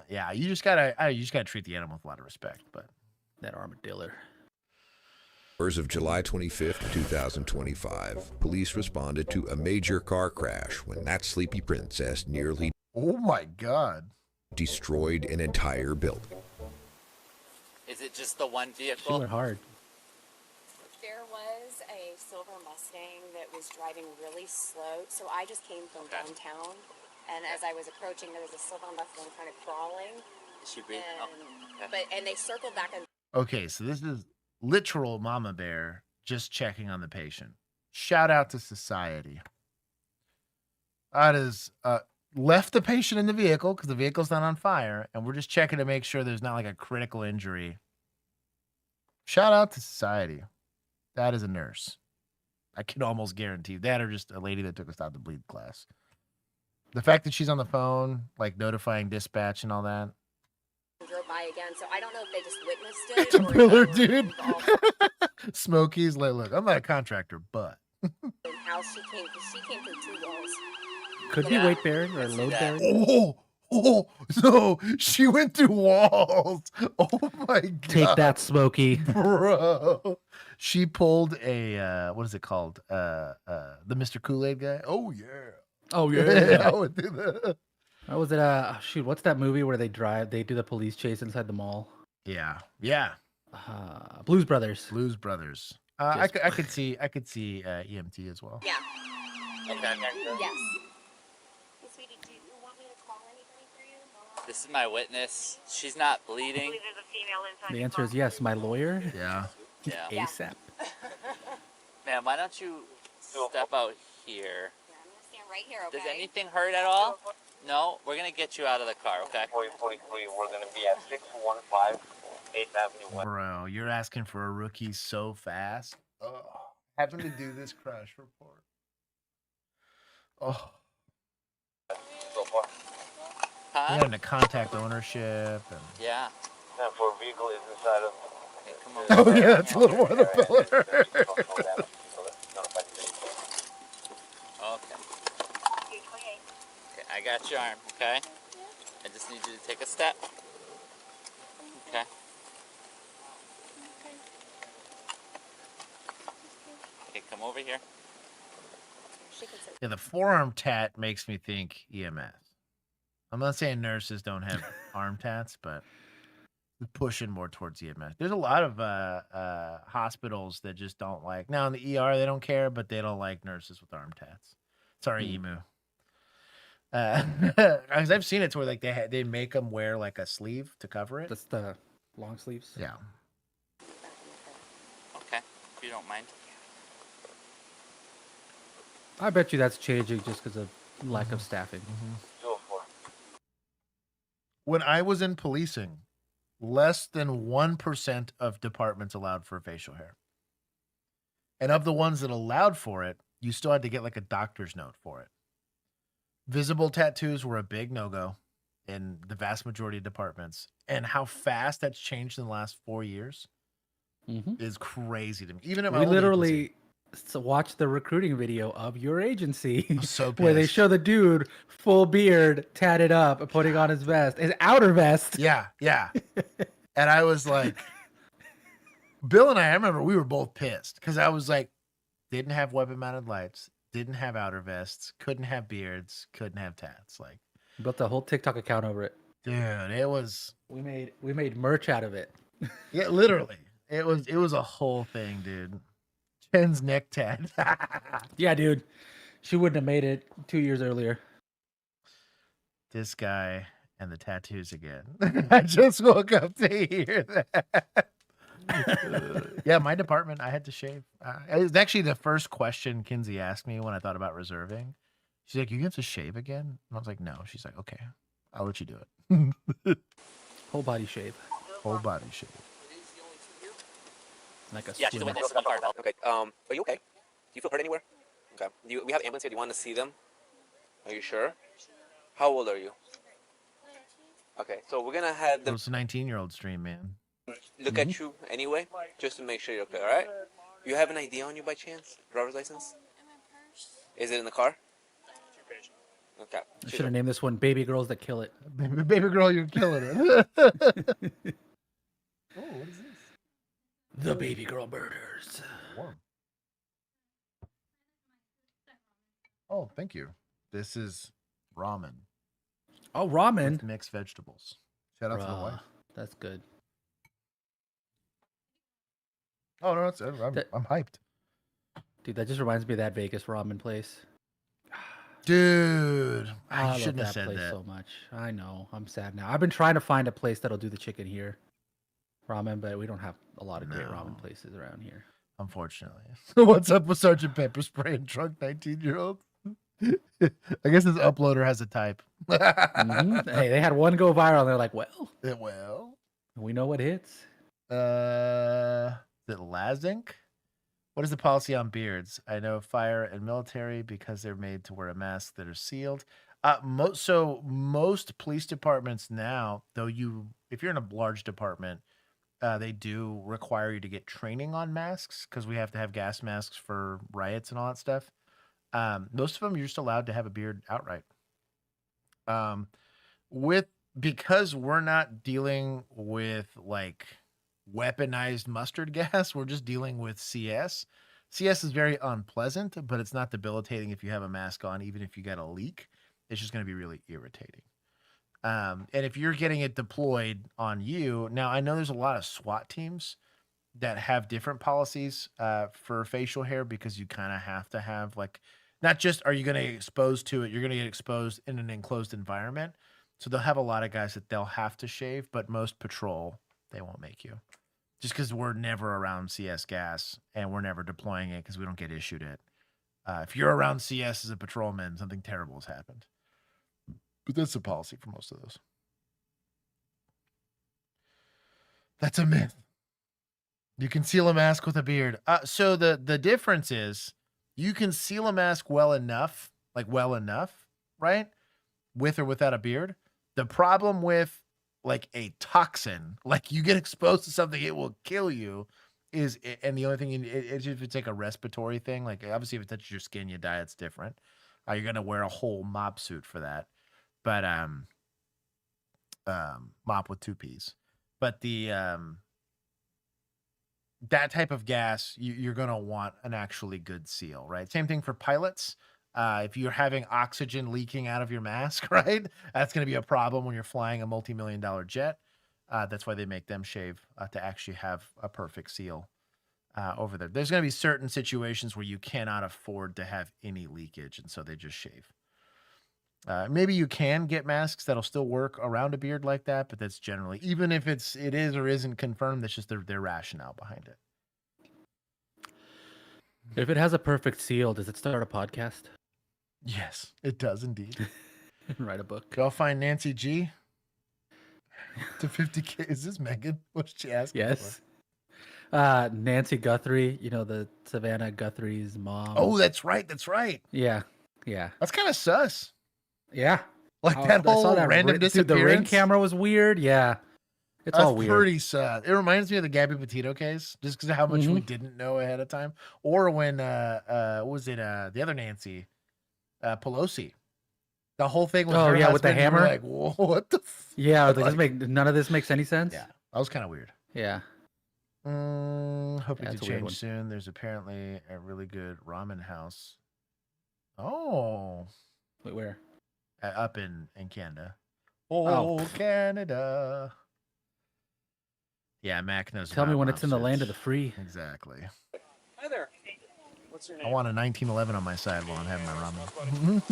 [SPEAKER 1] Yeah, you just gotta treat the animal with a lot of respect. But
[SPEAKER 2] that armadillo.
[SPEAKER 21] Of July 25th, 2025, police responded to a major car crash when that sleepy princess nearly destroyed an entire building.
[SPEAKER 22] Is it just the one vehicle?
[SPEAKER 2] She went hard.
[SPEAKER 23] There was a silver Mustang that was driving really slow, so I just came from downtown, and as I was approaching, there was a silver Mustang kind of crawling.
[SPEAKER 22] Should be.
[SPEAKER 23] And they circled back and
[SPEAKER 1] Okay, so this is literal mama bear just checking on the patient. Shout out to society. That is left the patient in the vehicle because the vehicle's not on fire, and we're just checking to make sure there's not like a critical injury. Shout out to society. That is a nurse. I can almost guarantee that, or just a lady that took a stop to bleed class. The fact that she's on the phone, like notifying dispatch and all that.
[SPEAKER 23] Drove by again, so I don't know if they just witnessed it.
[SPEAKER 1] It's a
[SPEAKER 23] or
[SPEAKER 1] pillar,
[SPEAKER 23] if they were
[SPEAKER 1] dude.
[SPEAKER 23] involved
[SPEAKER 1] Smokey's like, look, I'm not a contractor, but
[SPEAKER 23] in how she came through 2 walls.
[SPEAKER 2] Could be weight bearing or load bearing.
[SPEAKER 1] oh, no, she went through walls. Oh my god.
[SPEAKER 2] Take that, Smokey.
[SPEAKER 1] Bro. She pulled a what is it called? The Mr. Kool-Aid guy. Oh yeah.
[SPEAKER 2] Oh yeah.
[SPEAKER 1] I would do that.
[SPEAKER 2] What was it? Shoot, what's that movie where they do the police chase inside the mall?
[SPEAKER 1] Yeah.
[SPEAKER 2] Blues Brothers.
[SPEAKER 1] Blues Brothers. I could see EMT as well.
[SPEAKER 23] Yeah.
[SPEAKER 22] Okay.
[SPEAKER 23] Yes. Hey, sweetie, do you want me to call anybody for you?
[SPEAKER 22] This is my witness. She's not bleeding.
[SPEAKER 2] The answer is yes. My lawyer.
[SPEAKER 1] Yeah.
[SPEAKER 22] Yeah.
[SPEAKER 2] ASAP.
[SPEAKER 22] Ma'am, why don't you step out here?
[SPEAKER 23] Yeah, I'm gonna stand right here, okay?
[SPEAKER 22] Does anything hurt at all? No? We're going to get you out of the car, okay?
[SPEAKER 3] 4043, we're going to be at 615 8th Avenue West.
[SPEAKER 1] Bro, you're asking for a rookie so fast. Oh, having to do this crash report. Oh.
[SPEAKER 3] So far.
[SPEAKER 22] Huh?
[SPEAKER 1] Having to contact ownership and
[SPEAKER 22] Yeah.
[SPEAKER 3] And for a vehicle is inside of.
[SPEAKER 22] Hey, come on.
[SPEAKER 1] oh yeah, it's a little more than a pillar.
[SPEAKER 22] Okay. Okay, I got your arm, okay? I just need you to take a step. Okay. Okay, come over here.
[SPEAKER 1] Yeah, the forearm tat makes me think EMS. I'm not saying nurses don't have arm tats, but we're pushing more towards EMS. There's a lot of hospitals that just don't like. Now in the ER they don't care, but they don't like nurses with arm tats. Sorry, Emu. Because I've seen it to where like they make them wear like a sleeve to cover it.
[SPEAKER 2] That's the long sleeves.
[SPEAKER 1] Yeah.
[SPEAKER 22] Okay, if you don't mind.
[SPEAKER 2] I bet you that's changing just because of lack of staffing.
[SPEAKER 3] 204.
[SPEAKER 1] When I was in policing, less than 1% of departments allowed for facial hair. And of the ones that allowed for it, you still had to get like a doctor's note for it. Visible tattoos were a big no-go in the vast majority of departments. And how fast that's changed in the last 4 years is crazy to me. Even at my
[SPEAKER 2] We
[SPEAKER 1] old
[SPEAKER 2] literally watch the recruiting video of your agency
[SPEAKER 1] so
[SPEAKER 2] where they
[SPEAKER 1] pissed.
[SPEAKER 2] show the dude full beard, tatted up, and putting on his vest, his outer vest.
[SPEAKER 1] Yeah. And I was like, Bill and I remember we were both pissed because I was like, didn't have weapon mounted lights, didn't have outer vests, couldn't have beards, couldn't have tats. Like,
[SPEAKER 2] built a whole TikTok account over it.
[SPEAKER 1] dude, it was.
[SPEAKER 2] We made merch out of it.
[SPEAKER 1] Yeah, literally, it was a whole thing, dude. Chen's neck tat.
[SPEAKER 2] Yeah, dude, she wouldn't have made it 2 years earlier.
[SPEAKER 1] This guy and the tattoos again. I just woke up to hear that. Yeah, my department, I had to shave. It was actually the first question Kinsey asked me when I thought about reserving. She's like, "You have to shave again?" And I was like, "No." She's like, "Okay, I'll let you do it."
[SPEAKER 2] Whole body shave.
[SPEAKER 1] Whole body shave.
[SPEAKER 2] Like a
[SPEAKER 22] Yeah, she's the
[SPEAKER 2] swim.
[SPEAKER 22] witness.
[SPEAKER 7] Okay. Are you okay? Do you feel hurt anywhere? Okay. We have ambulance here. Do you want to see them? Are you sure? How old are you? Okay. So we're gonna have them
[SPEAKER 1] It's a 19-year-old stream, man.
[SPEAKER 7] look at you anyway, just to make sure you're okay. All right? You have an ID on you by chance? Driver's license? Is it in the car? Okay.
[SPEAKER 2] I should have named this one "Baby Girls That Kill It."
[SPEAKER 1] Baby girl, you're killing it. Oh, what is this?
[SPEAKER 2] The Baby Girl Murders.
[SPEAKER 1] Warm. Oh, thank you. This is ramen.
[SPEAKER 2] Oh, ramen.
[SPEAKER 1] With mixed vegetables. Shout out to the wife.
[SPEAKER 2] That's good.
[SPEAKER 1] Oh no, it's I'm hyped.
[SPEAKER 2] Dude, that just reminds me of that Vegas ramen place.
[SPEAKER 1] Dude, I
[SPEAKER 2] love
[SPEAKER 1] shouldn't have
[SPEAKER 2] that
[SPEAKER 1] said
[SPEAKER 2] place
[SPEAKER 1] that.
[SPEAKER 2] so much. I know. I'm sad now. I've been trying to find a place that'll do the chicken here. ramen, but we don't have a lot of great ramen places around here.
[SPEAKER 1] Unfortunately. What's up with Sergeant Pepper Spray and drunk 19-year-old? I guess his uploader has a type.
[SPEAKER 2] Hey, they had one go viral, and they're like, well, we know what hits.
[SPEAKER 1] Is it Lazink? What is the policy on beards? I know fire and military because they're made to wear a mask that are sealed. Most police departments now, though, if you're in a large department, they do require you to get training on masks because we have to have gas masks for riots and all that stuff. Most of them, you're just allowed to have a beard outright. Because we're not dealing with like weaponized mustard gas, we're just dealing with CS. CS is very unpleasant, but it's not debilitating if you have a mask on, even if you get a leak. It's just going to be really irritating. And if you're getting it deployed on you, now I know there's a lot of SWAT teams that have different policies for facial hair because you kind of have to have like, not just are you going to get exposed to it, you're going to get exposed in an enclosed environment. So they'll have a lot of guys that they'll have to shave, but most patrol, they won't make you. Just because we're never around CS gas and we're never deploying it because we don't get issued it. If you're around CS as a patrolman, something terrible has happened. But that's the policy for most of those. That's a myth. You can seal a mask with a beard. So the difference is you can seal a mask well enough, right? With or without a beard. The problem with like a toxin, like you get exposed to something, it will kill you. And the only thing, if it's like a respiratory thing, like obviously if it touches your skin, you die, it's different. You're going to wear a whole mop suit for that. But mop with 2 P's. But that type of gas, you're going to want an actually good seal, right? Same thing for pilots. If you're having oxygen leaking out of your mask, right? That's going to be a problem when you're flying a multi-million-dollar jet. That's why they make them shave to actually have a perfect seal over there. There's going to be certain situations where you cannot afford to have any leakage, and so they just shave. Maybe you can get masks that'll still work around a beard like that, but that's generally, even if it is or isn't confirmed, that's just their rationale behind it.
[SPEAKER 2] If it has a perfect seal, does it start a podcast?
[SPEAKER 1] Yes, it does indeed.
[SPEAKER 2] Write a book.
[SPEAKER 1] Go find Nancy G. To 50K. Is this Megan? What did she ask?
[SPEAKER 2] Yes. Nancy Guthrie, the Savannah Guthrie's mom.
[SPEAKER 1] Oh, that's right.
[SPEAKER 2] Yeah.
[SPEAKER 1] That's kind of sus.
[SPEAKER 2] Yeah.
[SPEAKER 1] Like that whole random disappearance.
[SPEAKER 2] Dude, the Ring camera was weird. Yeah. It's all weird.
[SPEAKER 1] Pretty sad. It reminds me of the Gabby Petito case, just because of how much we didn't know ahead of time. Or when, what was it? The other Nancy, Pelosi. The whole thing was
[SPEAKER 2] with the hammer.
[SPEAKER 1] Like, what the?
[SPEAKER 2] Yeah, none of this makes any sense.
[SPEAKER 1] Yeah, that was kind of weird.
[SPEAKER 2] Yeah.
[SPEAKER 1] Hope it could change soon. There's apparently a really good ramen house. Oh,
[SPEAKER 2] wait, where?
[SPEAKER 1] Up in Canada. Oh, Canada. Yeah, Mac knows.
[SPEAKER 2] Tell me when it's in the land of the free.
[SPEAKER 1] Exactly.
[SPEAKER 3] Hi there. What's your name?
[SPEAKER 1] I want a 1911 on my side while I'm having my ramen.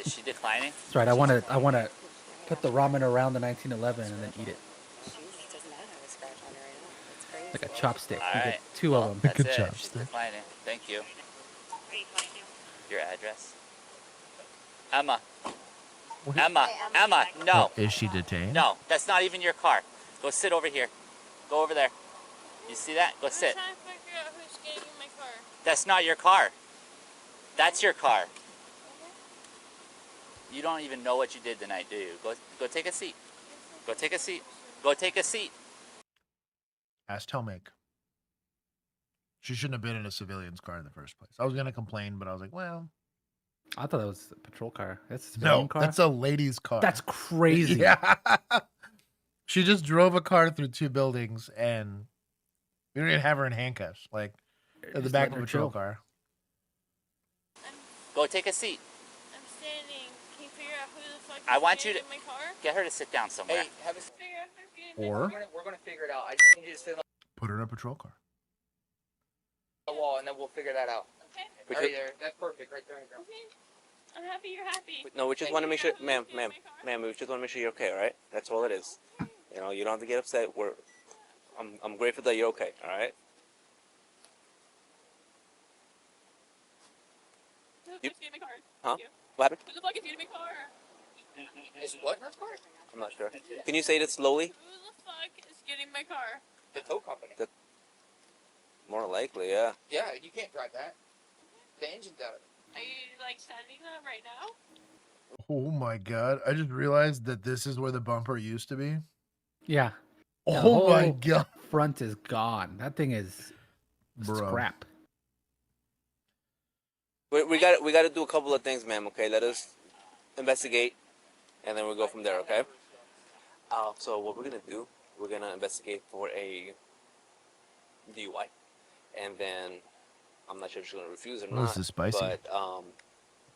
[SPEAKER 22] Is she declining?
[SPEAKER 2] That's right. I want to put the ramen around the 1911 and then eat it. Like a chopstick.
[SPEAKER 22] All
[SPEAKER 2] You
[SPEAKER 22] right.
[SPEAKER 2] get 2 of them.
[SPEAKER 22] That's it. She's declining. Thank you. Your address? Emma. Emma, no.
[SPEAKER 1] Is she detained?
[SPEAKER 22] No, that's not even your car. Go sit over here. Go over there. You see that? Go sit.
[SPEAKER 13] I'm trying to figure out who's getting in my car.
[SPEAKER 22] That's not your car. That's your car. You don't even know what you did tonight, do you? Go take a seat. Go take a seat. Go take a seat.
[SPEAKER 1] Ask Telmake. She shouldn't have been in a civilian's car in the first place. I was going to complain, but I was like, well.
[SPEAKER 2] I thought that was a patrol car. That's a civilian car?
[SPEAKER 1] That's a lady's car.
[SPEAKER 2] That's crazy.
[SPEAKER 1] Yeah. She just drove a car through 2 buildings, and we don't even have her in handcuffs. Like, at the back of a patrol car.
[SPEAKER 22] Go take a seat.
[SPEAKER 13] I'm standing. Can you figure out who the fuck is
[SPEAKER 22] I want you
[SPEAKER 13] getting
[SPEAKER 22] to
[SPEAKER 13] in my car?
[SPEAKER 22] get her to sit down somewhere.
[SPEAKER 3] Hey, have a
[SPEAKER 13] Figure out who's getting in
[SPEAKER 1] Or
[SPEAKER 3] We're gonna figure it out. I just need you to sit on
[SPEAKER 1] put her in a patrol car.
[SPEAKER 3] the wall, and then we'll figure that out.
[SPEAKER 13] Okay.
[SPEAKER 3] Right there. That's perfect. Right there. Girl.
[SPEAKER 13] Okay. I'm happy you're happy.
[SPEAKER 7] No, we just want to make sure, ma'am, we just want to make sure you're okay, all right? That's all it is. You don't have to get upset. I'm grateful that you're okay. All right. Huh? What happened?
[SPEAKER 5] Who the fuck is getting my car?
[SPEAKER 7] Is what in her car? I'm not sure. Can you say it slowly?
[SPEAKER 5] Who the fuck is getting my car?
[SPEAKER 7] The tow company. More likely, yeah.
[SPEAKER 11] Yeah, you can't drive that. The engine's out of it.
[SPEAKER 5] Are you like sending them right now?
[SPEAKER 1] Oh my god! I just realized that this is where the bumper used to be.
[SPEAKER 2] Yeah. The
[SPEAKER 1] Oh my
[SPEAKER 2] whole
[SPEAKER 1] god!
[SPEAKER 2] Front is gone. That thing is scrap.
[SPEAKER 7] We got to do a couple of things, ma'am. Okay, let us investigate, and then we'll go from there. Okay. So what we're gonna do? We're gonna investigate for a DUI, and then I'm not sure if she's gonna refuse or
[SPEAKER 1] Oh,
[SPEAKER 7] not.
[SPEAKER 1] this is spicy.
[SPEAKER 7] But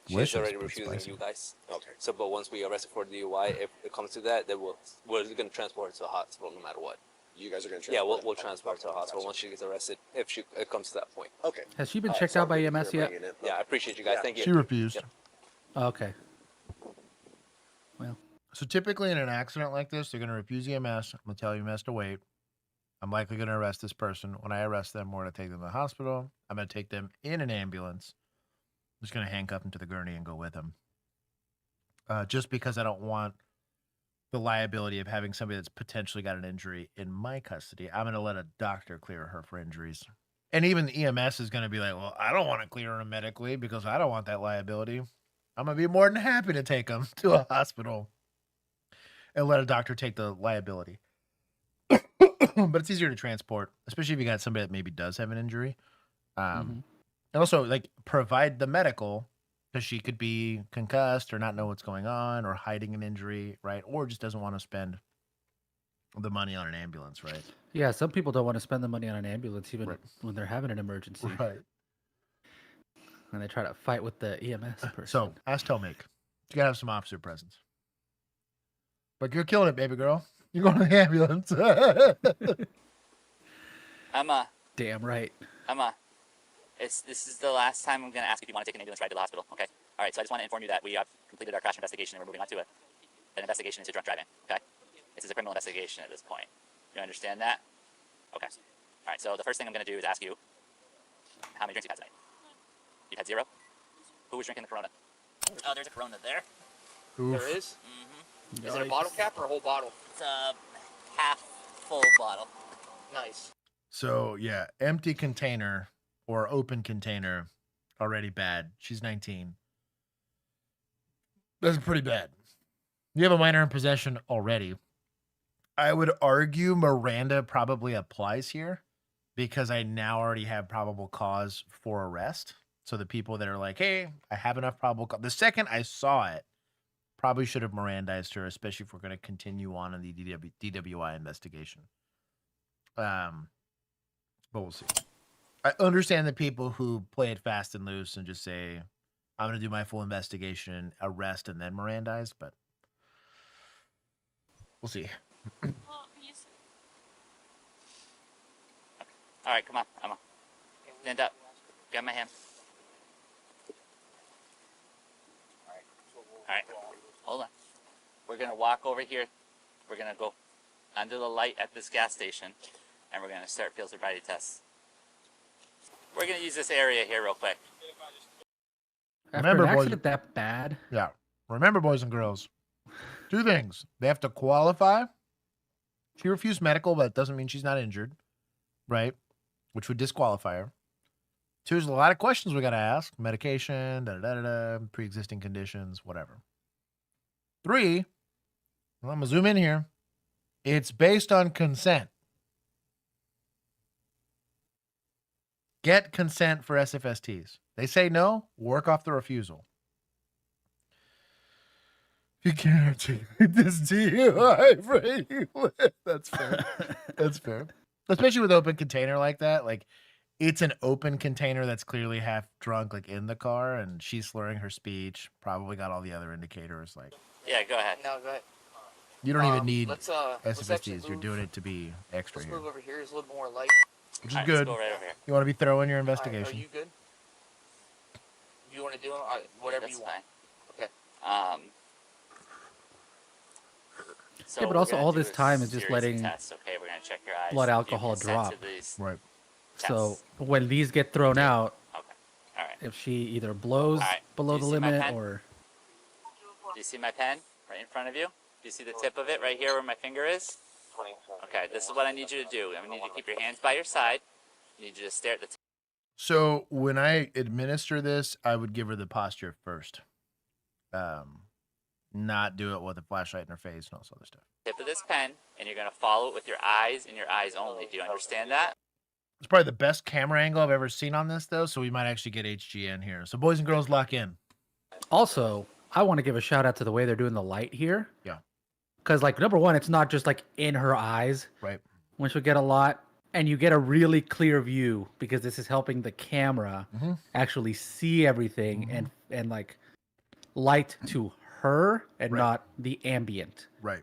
[SPEAKER 7] she's
[SPEAKER 1] Delicious,
[SPEAKER 7] already
[SPEAKER 1] but
[SPEAKER 7] refusing
[SPEAKER 1] spicy.
[SPEAKER 7] you guys. Okay. So, but once we arrest her for DUI, if it comes to that, then we're gonna transport her to a hospital no matter what.
[SPEAKER 8] You guys are going to
[SPEAKER 7] Yeah, we'll transport her to a hospital once she gets arrested, if it comes to that point.
[SPEAKER 8] Okay.
[SPEAKER 2] Has she been checked out by EMS yet?
[SPEAKER 7] Yeah, I appreciate you guys. Thank you.
[SPEAKER 1] She refused.
[SPEAKER 7] Yep.
[SPEAKER 2] Okay.
[SPEAKER 1] So typically in an accident like this, they're going to refuse EMS. I'm going to tell EMS to wait. I'm likely going to arrest this person. When I arrest them, we're going to take them to the hospital. I'm going to take them in an ambulance. I'm just going to handcuff them to the gurney and go with them. Just because I don't want the liability of having somebody that's potentially got an injury in my custody. I'm going to let a doctor clear her for injuries. And even the EMS is going to be like, well, I don't want to clear her medically because I don't want that liability. I'm going to be more than happy to take them to a hospital and let a doctor take the liability. But it's easier to transport, especially if you got somebody that maybe does have an injury. And also, like, provide the medical, because she could be concussed or not know what's going on or hiding an injury, right? Or just doesn't want to spend the money on an ambulance, right?
[SPEAKER 2] Yeah, some people don't want to spend the money on an ambulance even when they're having an emergency.
[SPEAKER 1] Right.
[SPEAKER 2] And they try to fight with the EMS person.
[SPEAKER 1] So, ask Telmake. You got to have some officer presence. But you're killing it, baby girl. You're going to the ambulance.
[SPEAKER 22] Emma.
[SPEAKER 2] Damn right.
[SPEAKER 22] Emma. This is the last time I'm going to ask if you want to take an ambulance ride to the hospital, okay? All right, so I just want to inform you that we have completed our crash investigation and we're moving on to an investigation into drunk driving, okay? This is a criminal investigation at this point. You understand that? Okay. All right, so the first thing I'm going to do is ask you how many drinks you've had tonight. You've had 0? Who was drinking the Corona? Oh, there's a Corona there.
[SPEAKER 1] Oof.
[SPEAKER 11] There is?
[SPEAKER 22] Mm-hmm.
[SPEAKER 11] Is it a bottle cap or a whole bottle?
[SPEAKER 22] It's a half full bottle.
[SPEAKER 11] Nice.
[SPEAKER 1] So, yeah, empty container or open container, already bad. She's 19. That's pretty bad. You have a minor in possession already. I would argue Miranda probably applies here because I now already have probable cause for arrest. So the people that are like, hey, I have enough probable cause. The second I saw it, probably should have Mirandized her, especially if we're going to continue on in the DWI investigation. But we'll see. I understand the people who play it fast and loose and just say, I'm going to do my full investigation, arrest, and then Mirandize, but we'll see.
[SPEAKER 22] All right, come on, Emma. Stand up. Grab my hand. All right, hold on. We're going to walk over here. We're going to go under the light at this gas station, and we're going to start field sobriety tests. We're going to use this area here real quick.
[SPEAKER 1] Remember,
[SPEAKER 2] an
[SPEAKER 1] boys,
[SPEAKER 2] accident that bad?
[SPEAKER 1] Yeah. Remember, boys and girls, 2 things. They have to qualify. She refused medical, but it doesn't mean she's not injured, right? Which would disqualify her. 2, there's a lot of questions we got to ask. Medication, pre-existing conditions, whatever. 3, well, I'm going to zoom in here. It's based on consent. Get consent for SFSTs. They say no, work off the refusal. You can't articulate this DUI for That's fair. That's fair. Especially with open container like that. Like, it's an open container that's clearly half drunk, like in the car, and she's slurring her speech. Probably got all the other indicators. Like,
[SPEAKER 22] Yeah, go ahead.
[SPEAKER 11] No, go ahead.
[SPEAKER 1] you don't even need
[SPEAKER 11] let's actually
[SPEAKER 1] SFSTs. You're doing it to be extra
[SPEAKER 11] Let's
[SPEAKER 1] here,
[SPEAKER 11] move over here. It's a little more light.
[SPEAKER 1] which is
[SPEAKER 22] All right,
[SPEAKER 1] good.
[SPEAKER 22] let's go right over here.
[SPEAKER 1] You want to be thorough in your
[SPEAKER 11] All right,
[SPEAKER 1] investigation.
[SPEAKER 11] are you good? You want to do it? Whatever
[SPEAKER 22] That's
[SPEAKER 11] you want.
[SPEAKER 22] fine.
[SPEAKER 11] Okay.
[SPEAKER 22] So
[SPEAKER 2] Yeah, but
[SPEAKER 22] we're
[SPEAKER 2] also
[SPEAKER 22] gonna
[SPEAKER 2] all
[SPEAKER 22] do
[SPEAKER 2] this
[SPEAKER 22] a
[SPEAKER 2] time is just
[SPEAKER 22] series of
[SPEAKER 2] letting
[SPEAKER 22] tests. Okay, we're gonna check your eyes.
[SPEAKER 2] blood
[SPEAKER 22] Do you
[SPEAKER 2] alcohol
[SPEAKER 22] consent to
[SPEAKER 2] drop.
[SPEAKER 22] these
[SPEAKER 1] Right.
[SPEAKER 2] So when these get thrown out,
[SPEAKER 22] All right.
[SPEAKER 2] if she either blows
[SPEAKER 22] All right.
[SPEAKER 2] below
[SPEAKER 22] Do
[SPEAKER 2] the
[SPEAKER 22] you see my
[SPEAKER 2] limit
[SPEAKER 22] pen?
[SPEAKER 2] or
[SPEAKER 22] Do you see my pen right in front of you? Do you see the tip of it right here where my finger is? Okay, this is what I need you to do. I need you to keep your hands by your side. I need you to stare at the
[SPEAKER 1] So when I administer this, I would give her the posture first. Not do it with a flashlight in her face and all this other stuff.
[SPEAKER 22] tip of this pen, and you're gonna follow it with your eyes and your eyes only. Do you understand that?
[SPEAKER 1] It's probably the best camera angle I've ever seen on this, though. So we might actually get HGN here. So boys and girls, lock in.
[SPEAKER 2] also, I want to give a shout out to the way they're doing the light here.
[SPEAKER 1] Yeah.
[SPEAKER 2] Because, like, number one, it's not just like in her eyes,
[SPEAKER 1] right?
[SPEAKER 2] Which we get a lot, and you get a really clear view because this is helping the camera actually see everything and like light to her and not the ambient.
[SPEAKER 1] Right.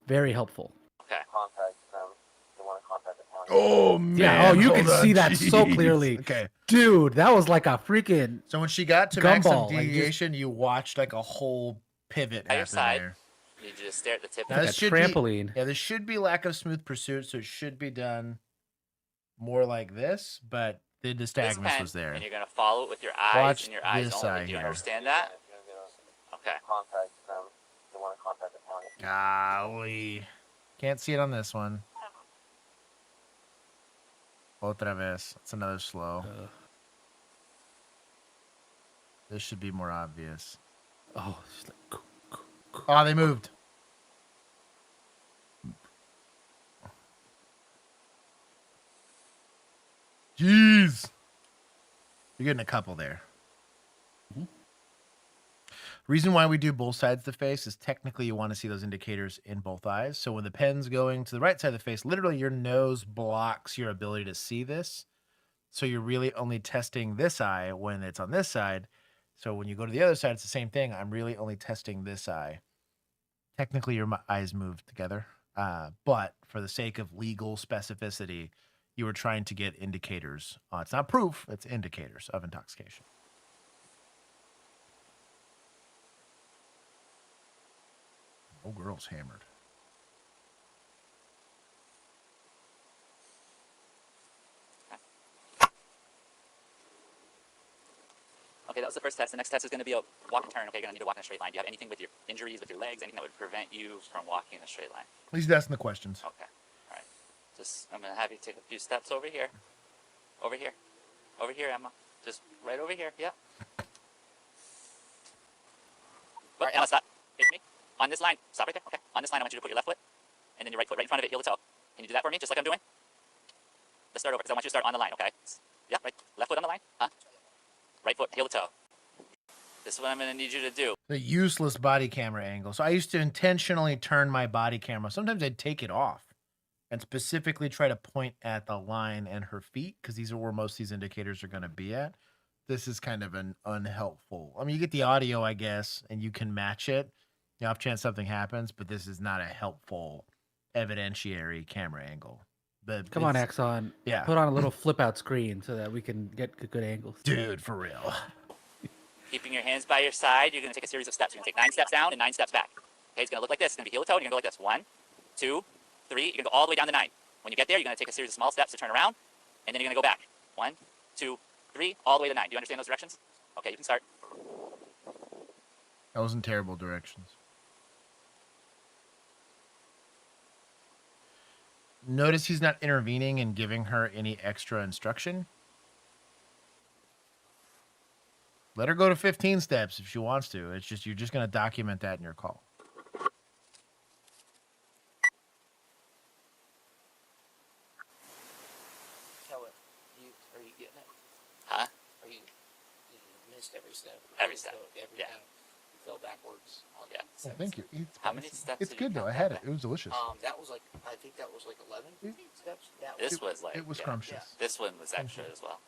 [SPEAKER 2] Very helpful.
[SPEAKER 22] Okay.
[SPEAKER 3] Contact them. They want to contact the county.
[SPEAKER 1] Oh man!
[SPEAKER 2] Yeah. Oh, you can
[SPEAKER 1] hold on,
[SPEAKER 2] see that so
[SPEAKER 1] jeez.
[SPEAKER 2] clearly.
[SPEAKER 1] Okay.
[SPEAKER 2] Dude, that was like a freaking.
[SPEAKER 1] So when she got to maximum
[SPEAKER 2] gumball, like, just-
[SPEAKER 1] deviation, you watched like a whole pivot
[SPEAKER 22] By your
[SPEAKER 1] happen
[SPEAKER 22] side.
[SPEAKER 1] there.
[SPEAKER 22] I need you to stare at the tip
[SPEAKER 1] Now,
[SPEAKER 22] of
[SPEAKER 1] this
[SPEAKER 22] the
[SPEAKER 1] should
[SPEAKER 2] trampoline.
[SPEAKER 1] Be, yeah, this should be lack of smooth pursuit, so it should be done more like this, but the
[SPEAKER 22] this
[SPEAKER 1] nystagmus
[SPEAKER 22] pen,
[SPEAKER 1] was there.
[SPEAKER 22] and you're gonna follow it with your eyes
[SPEAKER 1] Watch
[SPEAKER 22] and your eyes
[SPEAKER 1] this
[SPEAKER 22] only.
[SPEAKER 1] eye
[SPEAKER 22] Do you
[SPEAKER 1] here.
[SPEAKER 22] understand that? Okay.
[SPEAKER 3] Contact them. They want to contact the county.
[SPEAKER 1] Golly. Can't see it on this one. Otra vez. It's another slow. This should be more obvious.
[SPEAKER 2] Oh, she's like,
[SPEAKER 1] oh, they moved. Jeez. You're getting a couple there. Reason why we do both sides of the face is technically you want to see those indicators in both eyes. So when the pen's going to the right side of the face, literally your nose blocks your ability to see this. So you're really only testing this eye when it's on this side. So when you go to the other side, it's the same thing. I'm really only testing this eye. Technically, your eyes move together. But for the sake of legal specificity, you were trying to get indicators. It's not proof, it's indicators of intoxication. Oh, girl's hammered.
[SPEAKER 22] Okay, that was the first test. The next test is going to be a walk and turn. Okay, you're going to need to walk in a straight line. Do you have anything with your injuries, with your legs, anything that would prevent you from walking in a straight line?
[SPEAKER 1] He's asking the questions.
[SPEAKER 22] Okay, all right. I'm going to have you take a few steps over here. Over here. Over here, Emma. Just right over here. Yep. All right, Emma, stop. Face me. On this line. Stop right there. Okay. On this line, I want you to put your left foot and then your right foot right in front of it, heel to toe. Can you do that for me, just like I'm doing? Let's start over, because I want you to start on the line, okay? Yeah, right. Left foot on the line. Huh? Right foot, heel to toe. This is what I'm going to need you to do.
[SPEAKER 1] The useless body camera angle. So I used to intentionally turn my body camera. Sometimes I'd take it off and specifically try to point at the line and her feet, because these are where most of these indicators are going to be at. This is kind of an unhelpful. I mean, you get the audio, I guess, and you can match it. You know, off chance something happens, but this is not a helpful evidentiary camera angle. But
[SPEAKER 2] come on, Exxon.
[SPEAKER 1] Yeah.
[SPEAKER 2] Put on a little flip out screen so that we can get good angles.
[SPEAKER 1] Dude, for real.
[SPEAKER 22] Keeping your hands by your side, you're going to take a series of steps. You're going to take 9 steps down and 9 steps back. Okay, it's going to look like this. It's going to be heel to toe, and you're going to go like this. 1, 2, 3. You're going to go all the way down to 9. When you get there, you're going to take a series of small steps to turn around, and then you're going to go back. 1, 2, 3, all the way to 9. Do you understand those directions? Okay, you can start.
[SPEAKER 1] That wasn't terrible directions. Notice he's not intervening and giving her any extra instruction. Let her go to 15 steps if she wants to. It's just, you're just going to document that in your call.
[SPEAKER 11] Are you getting it?
[SPEAKER 22] Huh?
[SPEAKER 11] Are you missed every step?
[SPEAKER 22] Every step.
[SPEAKER 11] Every
[SPEAKER 22] Yeah.
[SPEAKER 11] time you fell backwards.
[SPEAKER 22] Yeah.
[SPEAKER 1] Oh, thank you.
[SPEAKER 22] How many steps
[SPEAKER 1] It's
[SPEAKER 22] did you
[SPEAKER 1] good though. I
[SPEAKER 22] count
[SPEAKER 1] had
[SPEAKER 22] that
[SPEAKER 1] it. It was delicious.
[SPEAKER 11] That was like, I think that was like 11 steps. That
[SPEAKER 22] This was like...
[SPEAKER 1] It was
[SPEAKER 22] yeah.
[SPEAKER 1] scrumptious.
[SPEAKER 22] This one was extra as well.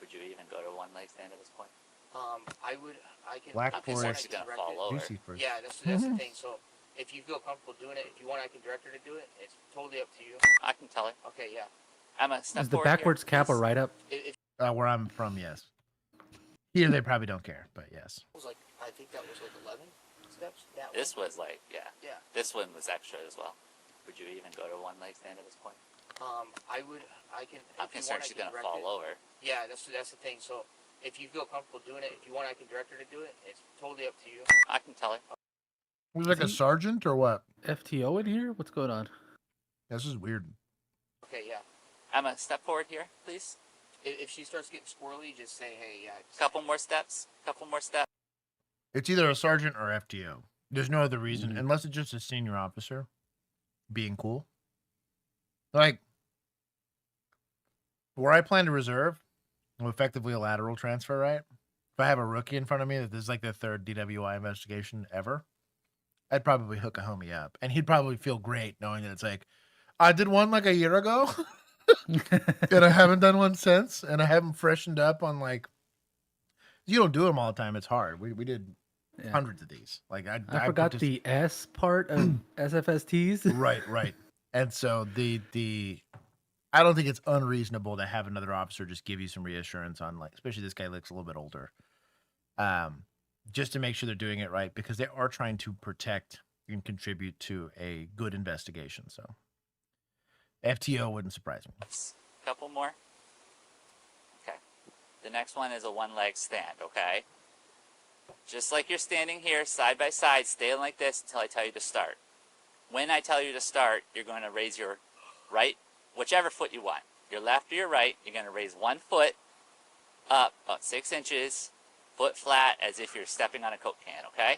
[SPEAKER 22] Would you even go to one leg stand at this point?
[SPEAKER 11] I can.
[SPEAKER 1] Black
[SPEAKER 11] I can
[SPEAKER 1] Forest,
[SPEAKER 22] gonna
[SPEAKER 11] direct
[SPEAKER 22] fall
[SPEAKER 11] it.
[SPEAKER 22] over.
[SPEAKER 1] Juicy first.
[SPEAKER 11] Yeah, that's the thing. So if you feel comfortable doing it, if you want, I can direct her to do it. It's totally up to you.
[SPEAKER 22] I can tell her.
[SPEAKER 11] Okay, yeah.
[SPEAKER 22] Emma, step
[SPEAKER 2] Is the
[SPEAKER 22] forward
[SPEAKER 2] backwards
[SPEAKER 22] here,
[SPEAKER 2] cap a
[SPEAKER 22] please.
[SPEAKER 2] write up?
[SPEAKER 1] Where I'm from, yes. Here they probably don't care, but yes.
[SPEAKER 11] It was like, I
[SPEAKER 6] I think that was like 11 steps. That
[SPEAKER 22] This
[SPEAKER 6] one.
[SPEAKER 22] was like, yeah.
[SPEAKER 6] Yeah.
[SPEAKER 22] This one was extra as well. Would you even go to one leg stand at this point?
[SPEAKER 6] I would. I can.
[SPEAKER 22] I'm
[SPEAKER 6] if you
[SPEAKER 22] concerned
[SPEAKER 6] want,
[SPEAKER 22] she's
[SPEAKER 6] I can
[SPEAKER 22] gonna
[SPEAKER 6] direct
[SPEAKER 22] fall
[SPEAKER 6] it.
[SPEAKER 22] over.
[SPEAKER 6] Yeah, that's the thing. So if you feel comfortable doing it, if you want, I can direct her to do it. It's totally up to you.
[SPEAKER 22] I can tell her.
[SPEAKER 1] Was like a sergeant or what?
[SPEAKER 2] FTO in here? What's going on?
[SPEAKER 1] This is weird.
[SPEAKER 6] Okay, yeah.
[SPEAKER 22] Emma, step forward here, please.
[SPEAKER 6] If she starts getting squirrely, just say, hey, yeah.
[SPEAKER 22] Couple more steps. Couple more steps.
[SPEAKER 1] It's either a sergeant or FTO. There's no other reason, unless it's just a senior officer being cool. Like, where I plan to reserve, effectively a lateral transfer, right? If I have a rookie in front of me that this is like the third DWI investigation ever, I'd probably hook a homie up. And he'd probably feel great knowing that it's like, I did one like a year ago, and I haven't done one since, and I haven't freshened up on like, you don't do them all the time. It's hard. We did hundreds of these. Like I
[SPEAKER 2] forgot the S part of SFSTs.
[SPEAKER 1] Right. And so I don't think it's unreasonable to have another officer just give you some reassurance on, like, especially this guy looks a little bit older, just to make sure they're doing it right, because they are trying to protect and contribute to a good investigation. So FTO wouldn't surprise me.
[SPEAKER 22] Couple more. Okay. The next one is a one leg stand, okay? Just like you're standing here side by side, stay like this until I tell you to start. When I tell you to start, you're going to raise your right, whichever foot you want. Your left or your right, you're going to raise one foot up about 6 inches, foot flat, as if you're stepping on a Coke can, okay?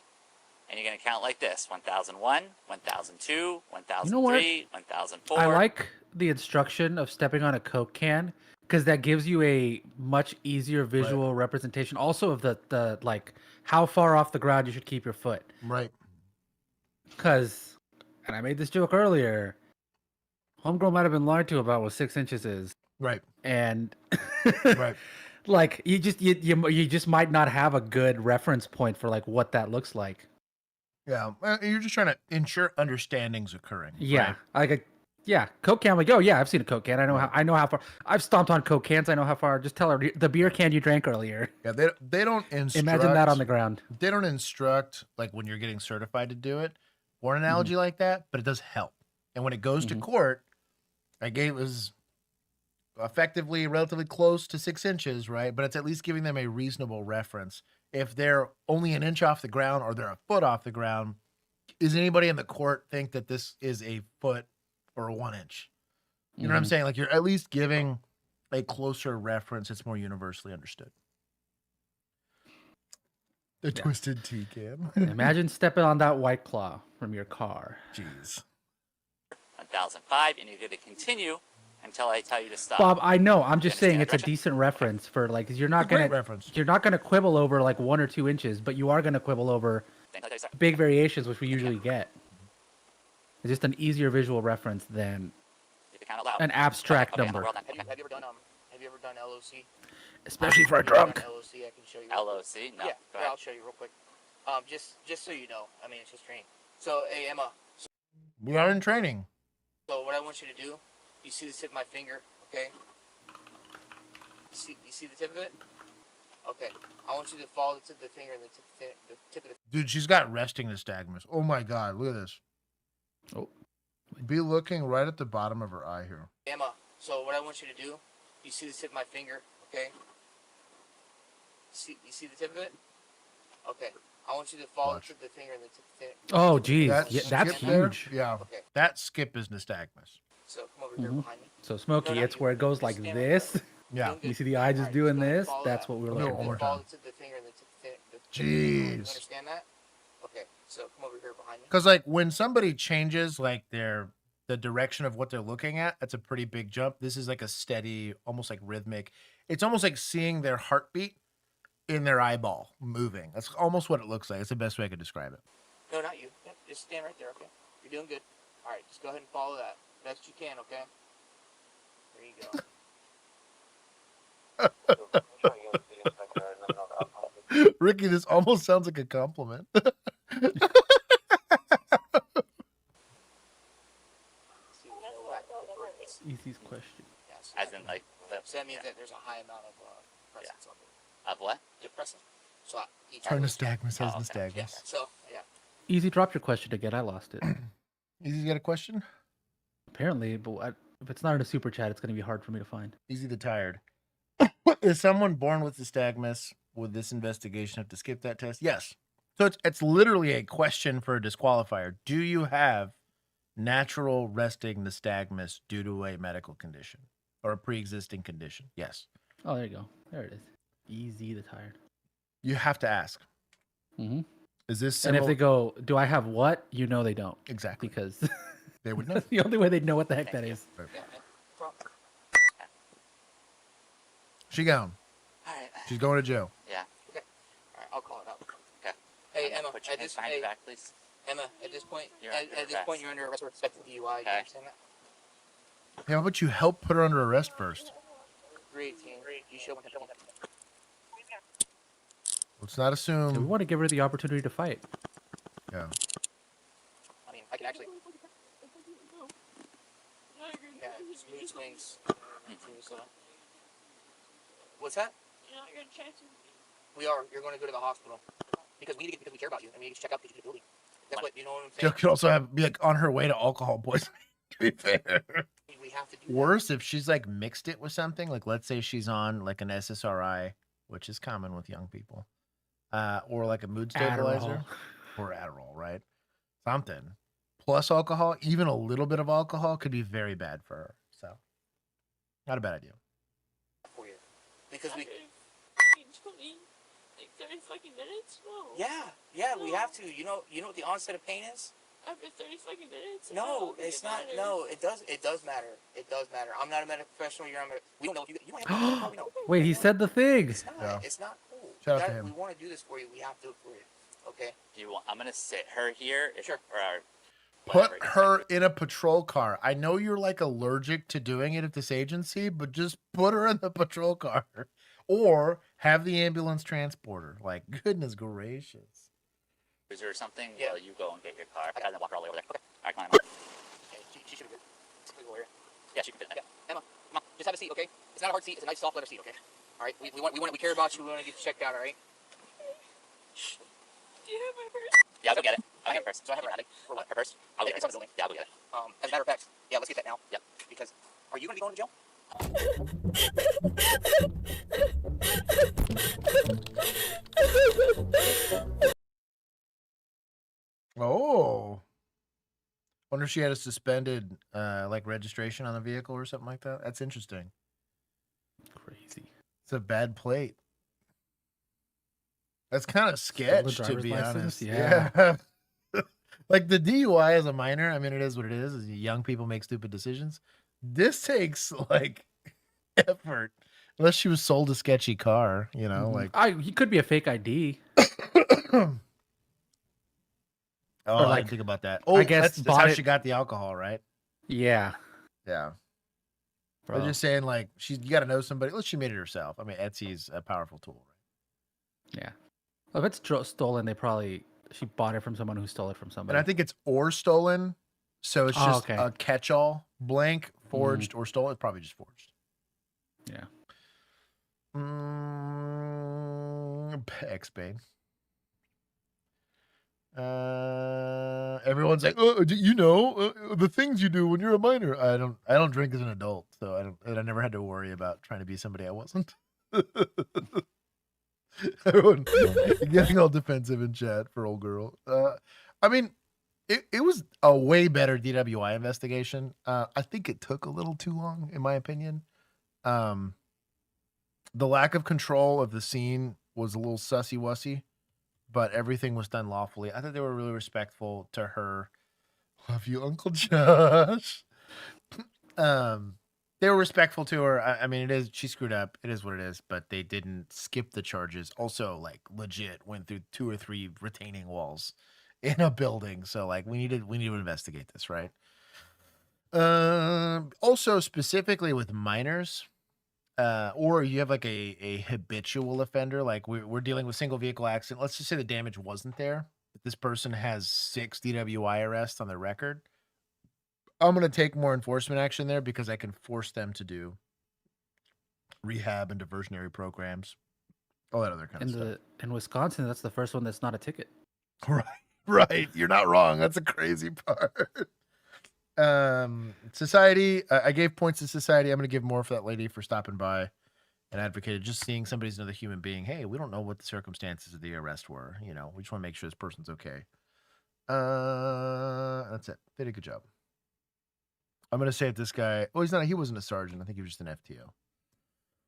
[SPEAKER 22] And you're going to count like this: 1001, 1002, 1003, 1004.
[SPEAKER 2] I like the instruction of stepping on a Coke can, because that gives you a much easier visual representation. Also of the like how far off the ground you should keep your foot.
[SPEAKER 1] Right.
[SPEAKER 2] Because, and I made this joke earlier, homegirl might have been lied to about what 6 inches is.
[SPEAKER 1] Right.
[SPEAKER 2] And
[SPEAKER 1] right.
[SPEAKER 2] Like you just might not have a good reference point for like what that looks like.
[SPEAKER 1] Yeah, you're just trying to ensure understanding's occurring.
[SPEAKER 2] Yeah,
[SPEAKER 1] right?
[SPEAKER 2] Coke can. Like, oh yeah, I've seen a Coke can. I know how far. I've stomped on Coke cans. I know how far. Just tell her the beer can you drank earlier.
[SPEAKER 1] Yeah, they don't instruct.
[SPEAKER 2] Imagine that on the ground.
[SPEAKER 1] They don't instruct like when you're getting certified to do it, or an analogy like that, but it does help. And when it goes to court, it was effectively relatively close to 6 inches, right? But it's at least giving them a reasonable reference. If they're only an inch off the ground or they're a foot off the ground, is anybody in the court think that this is a foot or a 1 inch? You know what I'm saying? Like, you're at least giving a closer reference. It's more universally understood. The twisted tea can.
[SPEAKER 2] Imagine stepping on that White Claw from your car.
[SPEAKER 1] Jeez.
[SPEAKER 22] 1005, and you're going to continue until I tell you to stop.
[SPEAKER 2] Bob, I know. I'm just saying it's a decent reference for like, 'cause you're not gonna quibble over like 1 or 2 inches, but you are gonna quibble over big variations, which we usually get. It's just an easier visual reference than an abstract number.
[SPEAKER 6] Have you ever done LOC?
[SPEAKER 2] Especially for a drunk.
[SPEAKER 6] LOC, I can show you.
[SPEAKER 22] LOC? No.
[SPEAKER 6] Yeah, I'll show you real quick. Just so you know, I mean, it's just training. So, hey, Emma.
[SPEAKER 1] We are in training.
[SPEAKER 6] So what I want you to do, you see the tip of my finger, okay? You see the tip of it? Okay. I want you to follow the tip of the finger and the tip of the...
[SPEAKER 1] Dude, she's got resting nystagmus. Oh my God, look at this.
[SPEAKER 2] Oh.
[SPEAKER 1] Be looking right at the bottom of her eye here.
[SPEAKER 6] Emma, so what I want you to do, you see the tip of my finger, okay? You see the tip of it? Okay. I want you to follow the tip of the finger and the tip of the...
[SPEAKER 2] Oh, geez. That's
[SPEAKER 1] skip there,
[SPEAKER 2] huge.
[SPEAKER 1] yeah.
[SPEAKER 6] Okay.
[SPEAKER 1] That skip is nystagmus.
[SPEAKER 6] So come over here behind me.
[SPEAKER 2] So Smokey, it's where it goes like this.
[SPEAKER 1] Yeah.
[SPEAKER 2] You see the eye just doing this? That's what we're looking for.
[SPEAKER 6] Follow the tip of the finger and the tip of the...
[SPEAKER 1] Jeez.
[SPEAKER 6] You understand that? Okay. So come over here behind me.
[SPEAKER 1] Because like when somebody changes like the direction of what they're looking at, that's a pretty big jump. This is like a steady, almost like rhythmic. It's almost like seeing their heartbeat in their eyeball moving. That's almost what it looks like. It's the best way I could describe it.
[SPEAKER 6] No, not you. Yep, just stand right there, okay? You're doing good. All right, just go ahead and follow that. Best you can, okay? There you go.
[SPEAKER 1] Ricky, this almost sounds like a compliment.
[SPEAKER 2] Easy question.
[SPEAKER 22] As in, like,
[SPEAKER 6] so that means that there's a high amount of presence on there.
[SPEAKER 22] Of what?
[SPEAKER 6] Depressant. So
[SPEAKER 1] Her nystagmus has nystagmus.
[SPEAKER 6] Yeah. So yeah.
[SPEAKER 2] Easy, drop your question again. I lost it.
[SPEAKER 1] Easy, got a question?
[SPEAKER 2] Apparently, but if it's not in a super chat, it's going to be hard for me to find.
[SPEAKER 1] Easy the tired. Is someone born with nystagmus? Would this investigation have to skip that test? Yes. So it's literally a question for a disqualifier. Do you have natural resting nystagmus due to a medical condition or a pre-existing condition? Yes.
[SPEAKER 2] Oh, there you go. There it is. Easy the tired.
[SPEAKER 1] You have to ask.
[SPEAKER 2] Mm-hmm.
[SPEAKER 1] Is this
[SPEAKER 2] And if they go, do I have what? You know they don't.
[SPEAKER 1] Exactly.
[SPEAKER 2] Because
[SPEAKER 1] they would know.
[SPEAKER 2] that's the only way they'd know what the heck that is.
[SPEAKER 1] She gone.
[SPEAKER 6] All right.
[SPEAKER 1] She's going to jail.
[SPEAKER 22] Yeah.
[SPEAKER 6] Okay. All right, I'll call it out.
[SPEAKER 22] Okay.
[SPEAKER 6] Hey, Emma.
[SPEAKER 22] Put your hands behind your back, please.
[SPEAKER 6] Emma, at this point,
[SPEAKER 22] You're
[SPEAKER 6] at this
[SPEAKER 22] arrest.
[SPEAKER 6] point, you're under arrest for suspected DUI. You understand that?
[SPEAKER 1] Yeah, how about you help put her under arrest first?
[SPEAKER 6] 318. You show me.
[SPEAKER 1] Let's not assume.
[SPEAKER 2] We want to give her the opportunity to fight.
[SPEAKER 1] Yeah.
[SPEAKER 6] I mean, I can actually. Yeah, smooth swings. What's that?
[SPEAKER 5] You're not gonna check me.
[SPEAKER 6] We are. You're going to go to the hospital because we need to get, because we care about you. I mean, you can check out the building. That's what you know what I'm
[SPEAKER 1] She
[SPEAKER 6] saying.
[SPEAKER 1] could also be like on her way to alcohol poisoning. To be fair.
[SPEAKER 6] We have to do
[SPEAKER 1] Worse if she's like mixed it with something. Like let's say she's on like an SSRI, which is common with young people, or like a mood stabilizer, or Adderall, right? Something plus alcohol, even a little bit of alcohol could be very bad for her. So, not a bad idea.
[SPEAKER 6] for you because we.
[SPEAKER 5] 20, like 30 fucking minutes? No.
[SPEAKER 6] Yeah, we have to. You know what the onset of pain is?
[SPEAKER 5] After 30 fucking minutes?
[SPEAKER 6] No, it's not. No, it does matter. It does matter. I'm not a medical professional. We don't know if you might have. Probably know.
[SPEAKER 2] Wait, he said the thing.
[SPEAKER 6] It's not. It's not cool.
[SPEAKER 1] Shout out to him.
[SPEAKER 6] We want to do this for you. We have to do it for you. Okay.
[SPEAKER 22] Do you want? I'm gonna sit her here.
[SPEAKER 6] Sure.
[SPEAKER 1] Put her in a patrol car. I know you're like allergic to doing it at this agency, but just put her in the patrol car, or have the ambulance transport her. Like goodness gracious.
[SPEAKER 22] Is there something? Yeah. Well, you go and get your car.
[SPEAKER 6] Okay.
[SPEAKER 22] And then walk her all the way over there. Okay. All right, come on.
[SPEAKER 6] Okay, she should be good. We go here.
[SPEAKER 22] Yeah, she can fit in there.
[SPEAKER 6] Yeah, Emma, come on, just have a seat, okay? It's not a hard seat. It's a nice soft leather seat, okay? All right. We care about you. We want to get you checked out. All right.
[SPEAKER 5] Do you have my purse?
[SPEAKER 22] Yeah, I'll go get it. I'll get her purse.
[SPEAKER 6] So I have her.
[SPEAKER 22] For what? Her purse? I'll get it.
[SPEAKER 6] It's on the building.
[SPEAKER 22] Yeah, I'll go get it.
[SPEAKER 6] As a matter of fact, yeah, let's get that now.
[SPEAKER 22] Yep.
[SPEAKER 6] Because are you going to be going to jail?
[SPEAKER 1] Oh. Wonder if she had a suspended like registration on the vehicle or something like that. That's interesting.
[SPEAKER 2] Crazy.
[SPEAKER 1] It's a bad plate. That's kind of sketch, to
[SPEAKER 2] driver's
[SPEAKER 1] be
[SPEAKER 2] license?
[SPEAKER 1] honest.
[SPEAKER 2] Yeah.
[SPEAKER 1] Like the DUI as a minor, I mean, it is what it is. Young people make stupid decisions. This takes like effort. Unless she was sold a sketchy car, you know, like
[SPEAKER 2] he could be a fake ID.
[SPEAKER 1] Oh, I
[SPEAKER 2] like,
[SPEAKER 1] didn't think about that. Oh,
[SPEAKER 2] I guess
[SPEAKER 1] that's how she got the alcohol, right?
[SPEAKER 2] Yeah.
[SPEAKER 1] Yeah. I
[SPEAKER 2] Bro.
[SPEAKER 1] was just saying, like, you got to know somebody. Well, she made it herself. I mean, Etsy's a powerful tool, right?
[SPEAKER 2] Yeah. Well, if it's stolen, she bought it from someone who stole it from somebody.
[SPEAKER 1] And I think it's or stolen, so it's just
[SPEAKER 2] okay.
[SPEAKER 1] a catch-all. Blank, forged, or stolen. It's probably just forged.
[SPEAKER 2] Yeah.
[SPEAKER 1] X-Bane. Everyone's like, oh, you know, the things you do when you're a minor. I don't drink as an adult, so I never had to worry about trying to be somebody I wasn't. Everyone getting all defensive in chat for old girl. I mean, it was a way better DWI investigation. I think it took a little too long, in my opinion. The lack of control of the scene was a little sussy-wussy, but everything was done lawfully. I thought they were really respectful to her. Love you, Uncle Josh. They were respectful to her. I mean, she screwed up. It is what it is, but they didn't skip the charges. Also, like, legit went through 2 or 3 retaining walls in a building. So, like, we need to investigate this, right? Also, specifically with minors, or you have like a habitual offender, like we're dealing with single vehicle accident. Let's just say the damage wasn't there, but this person has 6 DWI arrests on their record. I'm going to take more enforcement action there because I can force them to do rehab and diversionary programs all that other kind of stuff.
[SPEAKER 2] In Wisconsin, that's the first one that's not a ticket.
[SPEAKER 1] Right. You're not wrong. That's a crazy part. Society. I gave points to society. I'm going to give more for that lady for stopping by and advocated just seeing somebody's another human being. Hey, we don't know what the circumstances of the arrest were. You know, we just want to make sure this person's okay. That's it. They did a good job. I'm going to say if this guy, he wasn't a sergeant. I think he was just an FTO.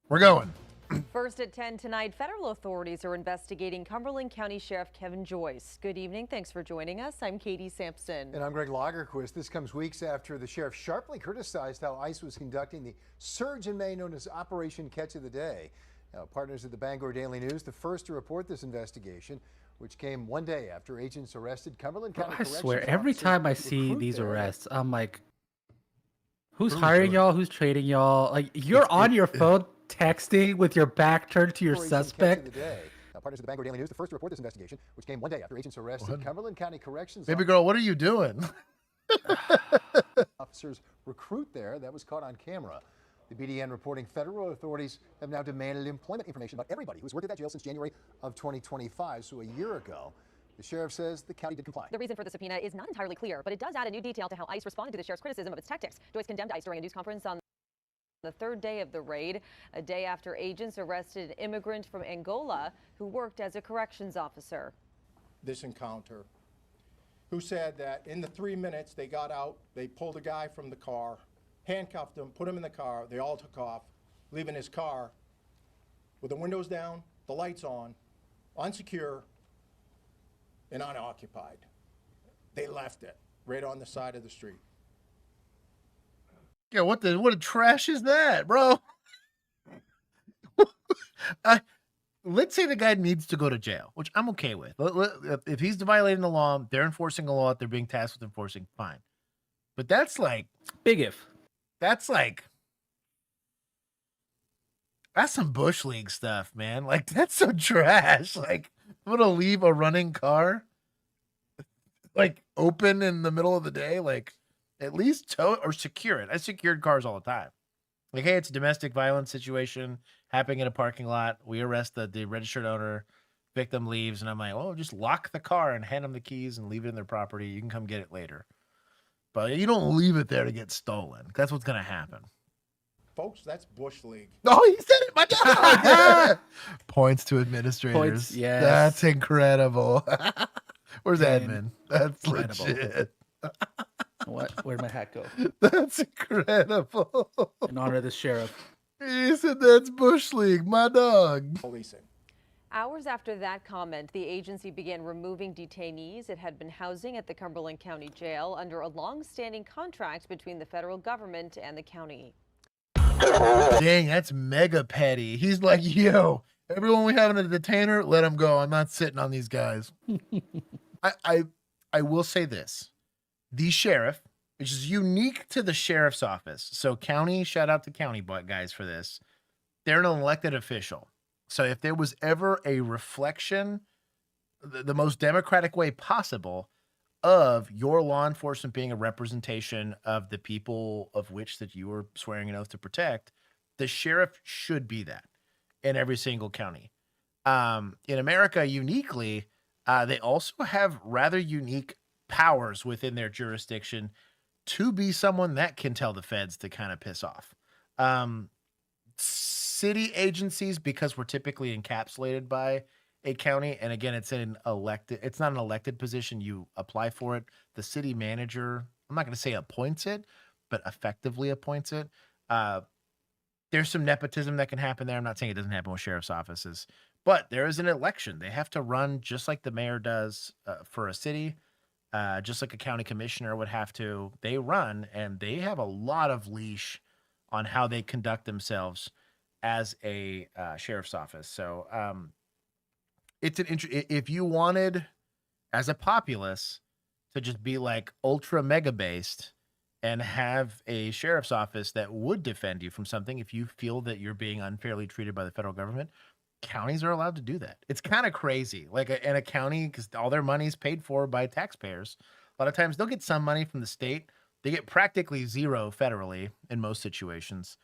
[SPEAKER 1] We're going.
[SPEAKER 8] First at 10 tonight, federal authorities are investigating Cumberland County Sheriff Kevin Joyce. Good evening. Thanks for joining us. I'm Katie Sampson.
[SPEAKER 9] And I'm Greg Lagerquist. This comes weeks after the sheriff sharply criticized how ICE was conducting the surge in May known as Operation Catch of the Day. Now, partners at the Bangor Daily News, the first to report this investigation, which came one day after agents arrested Cumberland County
[SPEAKER 2] I swear, every time I see these arrests, I'm like, who's
[SPEAKER 1] Who's
[SPEAKER 2] hiring
[SPEAKER 1] doing
[SPEAKER 2] y'all? Who's trading y'all? Like, you're on your phone texting with your back turned to your suspect.
[SPEAKER 9] Now, partners at the Bangor Daily News, the first to report this investigation, which came one day after agents arrested Cumberland County Corrections
[SPEAKER 1] Baby girl, what are you doing?
[SPEAKER 9] officers recruit there. That was caught on camera. The BDN reporting federal authorities have now demanded employment information about everybody who's worked at that jail since January of 2025, so a year ago. The sheriff says the county did comply.
[SPEAKER 8] The reason for the subpoena is not entirely clear, but it does add a new detail to how ICE responded to the sheriff's criticism of its tactics. Joyce condemned ICE during a news conference on the third day of the raid, a day after agents arrested an immigrant from Angola who worked as a corrections officer.
[SPEAKER 10] This encounter, who said that in the 3 minutes they got out, they pulled a guy from the car, handcuffed him, put him in the car, they all took off, leaving his car with the windows down, the lights on, unsecure, and unoccupied. They left it right on the side of the street.
[SPEAKER 1] Yeah, what a trash is that, bro? Let's say the guy needs to go to jail, which I'm okay with. If he's violating the law, they're enforcing a law, they're being tasked with enforcing, fine. But that's like
[SPEAKER 2] big if.
[SPEAKER 1] That's some Bush League stuff, man. Like, that's so trash. Like, I'm gonna leave a running car like open in the middle of the day, like at least tow or secure it. I secured cars all the time. Like, hey, it's a domestic violence situation happening in a parking lot. We arrest the registered owner, victim leaves, and I'm like, oh, just lock the car and hand them the keys and leave it in their property. You can come get it later. But you don't leave it there to get stolen. That's what's gonna happen.
[SPEAKER 10] Folks, that's Bush League.
[SPEAKER 1] Oh, he said it, my God. Points to administrators.
[SPEAKER 2] Points, yes.
[SPEAKER 1] That's incredible. Where's admin? That's
[SPEAKER 2] Incredible.
[SPEAKER 1] legit.
[SPEAKER 2] What? Where'd my hat go?
[SPEAKER 1] That's incredible.
[SPEAKER 2] In honor of the sheriff.
[SPEAKER 1] He said that's Bush League, my dog.
[SPEAKER 10] Policing.
[SPEAKER 8] Hours after that comment, the agency began removing detainees it had been housing at the Cumberland County Jail under a long-standing contract between the federal government and the county.
[SPEAKER 1] Dang, that's mega petty. He's like, yo, everyone we have in a detainer, let them go. I'm not sitting on these guys. I will say this. The sheriff, which is unique to the sheriff's office. So county, shout out to county guys for this. They're an elected official. So if there was ever a reflection, the most democratic way possible of your law enforcement being a representation of the people of which that you are swearing an oath to protect, the sheriff should be that in every single county. In America, uniquely, they also have rather unique powers within their jurisdiction to be someone that can tell the feds to kind of piss off. City agencies, because we're typically encapsulated by a county, and again, it's not an elected position. You apply for it. The city manager, I'm not going to say appoints it, but effectively appoints it. There's some nepotism that can happen there. I'm not saying it doesn't happen with sheriff's offices, but there is an election. They have to run just like the mayor does for a city, just like a county commissioner would have to. They run, and they have a lot of leash on how they conduct themselves as a sheriff's office. So it's an if you wanted, as a populace, to just be like ultra mega based and have a sheriff's office that would defend you from something if you feel that you're being unfairly treated by the federal government, counties are allowed to do that. It's kind of crazy. Like in a county, because all their money is paid for by taxpayers, a lot of times they'll get some money from the state. They get practically zero federally in most situations.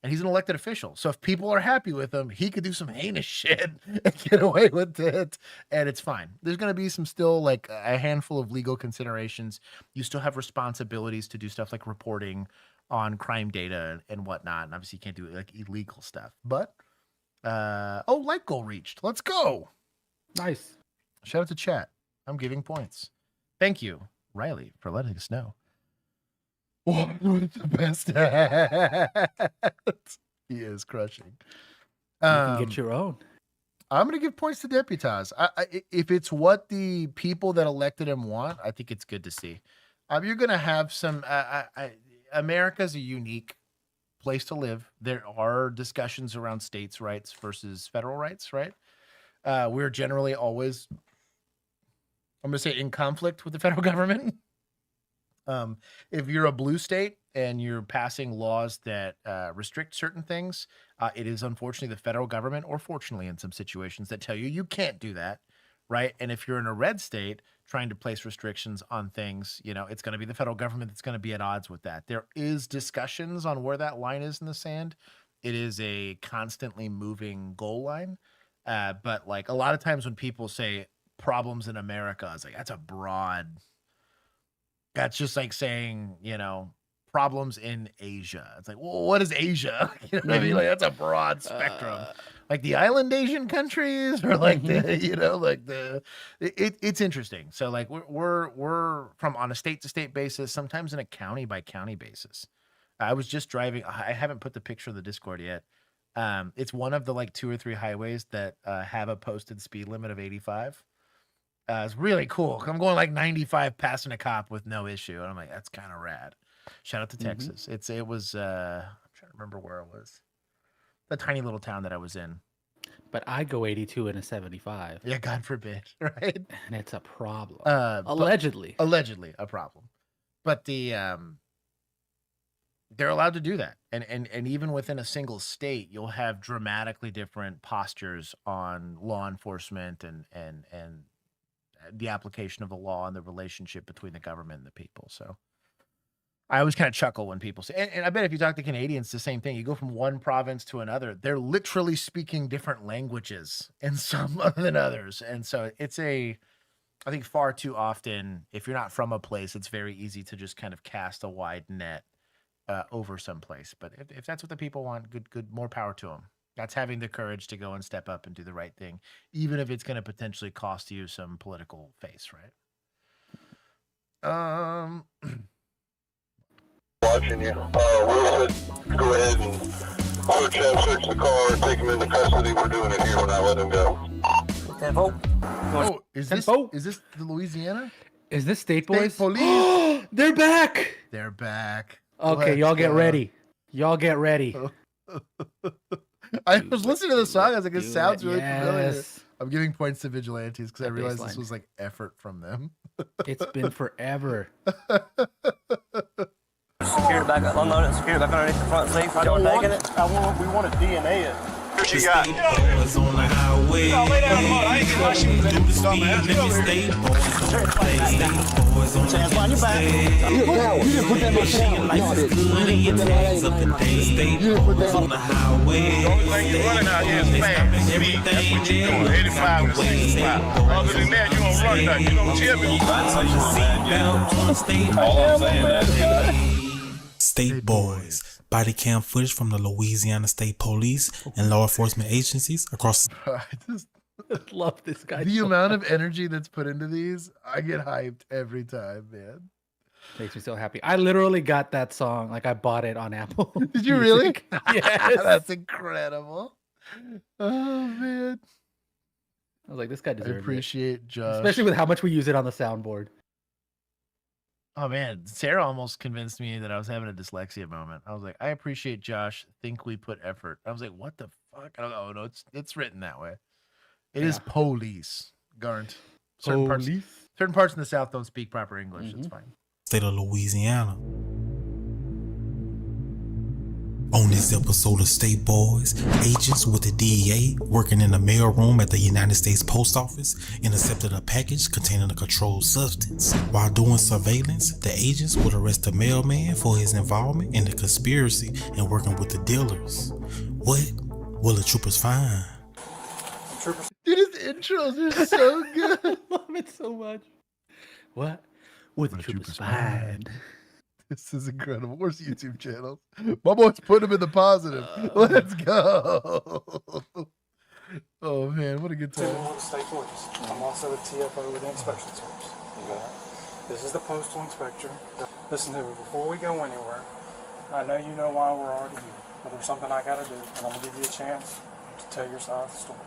[SPEAKER 1] And he's an elected official. So if people are happy with him, he could do some heinous shit and get away with it. And it's fine. There's going to be some still like a handful of legal considerations. You still have responsibilities to do stuff like reporting on crime data and whatnot. And obviously you can't do like illegal stuff. But, light goal reached. Let's go.
[SPEAKER 2] Nice.
[SPEAKER 1] Shout out to chat. I'm giving points. Thank you, Riley, for letting us know. Oh, the best. He is crushing.
[SPEAKER 2] You can get your own.
[SPEAKER 1] I'm going to give points to Deputaz. If it's what the people that elected him want, I think it's good to see. You're going to have some. America's a unique place to live. There are discussions around states' rights versus federal rights, right? We're generally always, I'm going to say, in conflict with the federal government. If you're a blue state and you're passing laws that restrict certain things, it is unfortunately the federal government, or fortunately in some situations, that tell you you can't do that, right? And if you're in a red state trying to place restrictions on things, it's going to be the federal government that's going to be at odds with that. There is discussions on where that line is in the sand. It is a constantly moving goal line. But like a lot of times when people say problems in America, it's like, that's a broad... That's just like saying, problems in Asia. It's like, well, what is Asia? You know what I mean? Like, that's a broad spectrum. Like the island Asian countries, or like it's interesting. So like we're from on a state to state basis, sometimes in a county by county basis. I was just driving. I haven't put the picture of the Discord yet. It's one of the like 2 or 3 highways that have a posted speed limit of 85. It's really cool. I'm going like 95 passing a cop with no issue. And I'm like, that's kind of rad. Shout out to Texas. It was, I'm trying to remember where it was. The tiny little town that I was in.
[SPEAKER 2] But I go 82 in a 75.
[SPEAKER 1] Yeah, God forbid, right?
[SPEAKER 2] And it's a problem. Allegedly.
[SPEAKER 1] Allegedly a problem. But they're allowed to do that. And even within a single state, you'll have dramatically different postures on law enforcement and the application of the law and the relationship between the government and the people. So I always kind of chuckle when people say, and I bet if you talk to Canadians, it's the same thing. You go from one province to another, they're literally speaking different languages and some other than others. And so I think far too often, if you're not from a place, it's very easy to just kind of cast a wide net over someplace. But if that's what the people want, good, more power to them. That's having the courage to go and step up and do the right thing, even if it's going to potentially cost you some political face, right?
[SPEAKER 4] Watching you. We'll go ahead and search the car, take him into custody. We're doing it here. We're not letting him go.
[SPEAKER 1] Oh, is this the Louisiana?
[SPEAKER 2] Is this State Boys?
[SPEAKER 1] Police.
[SPEAKER 2] They're back.
[SPEAKER 1] They're back.
[SPEAKER 2] Okay, y'all get ready. Y'all get ready.
[SPEAKER 1] I was listening to the song. I was like, it sounds really familiar. I'm giving points to Vigilantes because I realized this was like effort from them.
[SPEAKER 2] It's been forever.
[SPEAKER 3] Secure back up, unload it, secure back underneath the front seat. I don't taking it. We want to DNA it. What you got?
[SPEAKER 12] Boys on the highway. I ain't gonna shoot that dumbass. Get over here. Boys on the highway. You didn't put that much down. No, boys on the highway.
[SPEAKER 4] The only thing you're running out here is fast. Speed. That's what you're doing. 85 and 65. Other than that, you don't run nothing. You don't chill me.
[SPEAKER 12] All I'm saying is State Boys. Body cam footage from the Louisiana State Police and law enforcement agencies across.
[SPEAKER 1] I just
[SPEAKER 2] love this guy.
[SPEAKER 1] The amount of energy that's put into these, I get hyped every time, man.
[SPEAKER 2] Makes me so happy. I literally got that song. Like I bought it on Apple.
[SPEAKER 1] Did you really?
[SPEAKER 2] Yes.
[SPEAKER 1] That's incredible. Oh, man.
[SPEAKER 2] I was like, this guy deserves it.
[SPEAKER 1] I appreciate Josh.
[SPEAKER 2] Especially with how much we use it on the soundboard.
[SPEAKER 1] Oh man, Sarah almost convinced me that I was having a dyslexia moment. I was like, I appreciate Josh. Think we put effort. I was like, what the fuck? I don't know. No, it's written that way. It is police, Garnt. Certain parts in the South don't speak proper English. It's fine.
[SPEAKER 12] State of Louisiana. On this episode of State Boys, agents with the DEA working in the mail room at the United States Post Office intercepted a package containing a controlled substance. While doing surveillance, the agents would arrest the mailman for his involvement in the conspiracy and working with the dealers. What will the troopers find?
[SPEAKER 1] Dude, his intros are so good.
[SPEAKER 2] I love it so much. What would the troopers find?
[SPEAKER 1] This is incredible. Where's YouTube channels? My boy's put him in the positive. Let's go. Oh man, what a good time.
[SPEAKER 18] State Police. I'm also a TFO with the Inspection Service. This is the postal inspector. Listen to me, before we go anywhere, I know you know why we're already here, but there's something I gotta do, and I'm gonna give you a chance to tell your side of the story.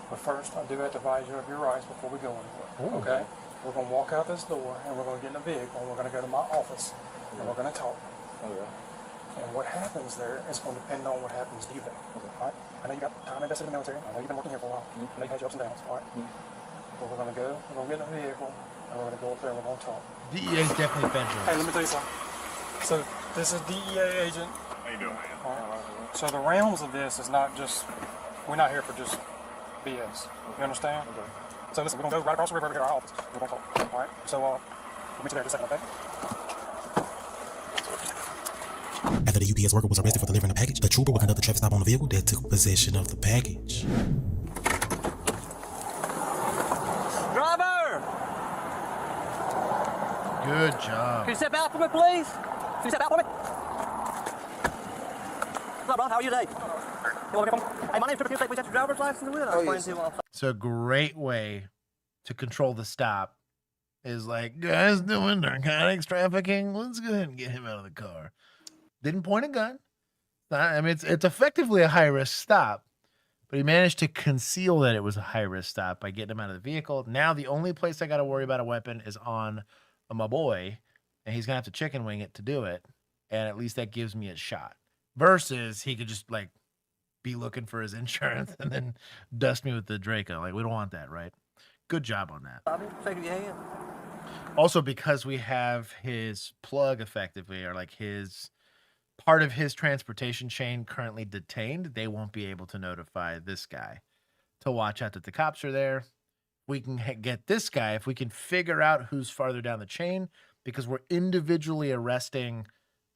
[SPEAKER 18] But first, I do have to advise you of your rights before we go anywhere, okay? We're gonna walk out this door, and we're gonna get in a vehicle, and we're gonna go to my office, and we're gonna talk. And what happens there is gonna depend on what happens to you there, all right? I know you got time invested in the military, I know you've been working here for a while, I know you've had your ups and downs, all right? But we're gonna go, we're gonna get in a vehicle, and we're gonna go up there, and we're gonna talk.
[SPEAKER 1] DEA is definitely federal.
[SPEAKER 18] Hey, let me tell you something. So, this is DEA agent. How you doing, man? All right. So the realms of this is not just, we're not here for just BS. You understand? Okay. So listen, we're gonna go right across the river over here to our office. We're gonna talk. All right. So we'll meet you there in just a second, okay?
[SPEAKER 12] After the UPS worker was arrested for delivering the package, the trooper would conduct a traffic stop on the vehicle that took possession of the package.
[SPEAKER 3] Driver!
[SPEAKER 1] Good job.
[SPEAKER 3] Can you step out for me, please? Can you step out for me? What's up, bro? How are you today? Hey, my name's Trooper. Can you take your driver's license with?
[SPEAKER 1] So a great way to control the stop is like, guys doing narcotics trafficking, let's go ahead and get him out of the car. Didn't point a gun. I mean, it's effectively a high-risk stop, but he managed to conceal that it was a high-risk stop by getting him out of the vehicle. Now the only place I got to worry about a weapon is on my boy, and he's going to have to chicken wing it to do it, and at least that gives me a shot. Versus he could just, like, be looking for his insurance and then dust me with the Draco. Like, we don't want that, right? Good job on that.
[SPEAKER 3] Shaking your hand.
[SPEAKER 1] Also, because we have his plug effectively, or like his part of his transportation chain currently detained, they won't be able to notify this guy to watch out that the cops are there. We can get this guy if we can figure out who's farther down the chain, because we're individually arresting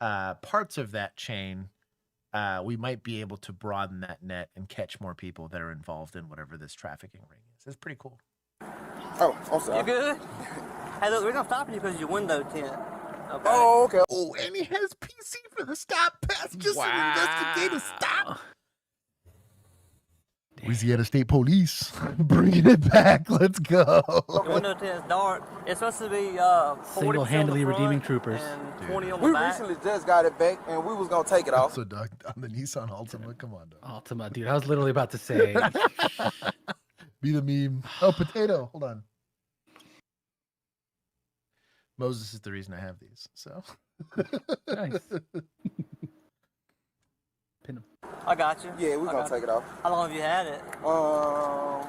[SPEAKER 1] parts of that chain. We might be able to broaden that net and catch more people that are involved in whatever this trafficking ring is. It's pretty cool.
[SPEAKER 3] Oh, I'm sorry. You good? Hey, look, we're gonna stop you because of your window tint. Okay.
[SPEAKER 1] Oh, okay. Oh, and he has PC for the stop pass. Just an investigative stop. Louisiana State Police bringing it back. Let's go.
[SPEAKER 3] The window tint is dark. It's supposed to be
[SPEAKER 2] single-handedly redeeming troopers.
[SPEAKER 3] And 20 on the
[SPEAKER 14] We
[SPEAKER 3] back.
[SPEAKER 14] recently just got it back, and we was gonna take it off.
[SPEAKER 1] So, Doug, on the Nissan Altima, come on, Doug.
[SPEAKER 2] Altima, dude. I was literally about to say.
[SPEAKER 1] Be the meme. Oh, potato. Hold on. Moses is the reason I have these. So
[SPEAKER 2] nice.
[SPEAKER 3] Pin him. I got you.
[SPEAKER 14] Yeah, we're gonna take it off.
[SPEAKER 3] How long have you had it?
[SPEAKER 14] For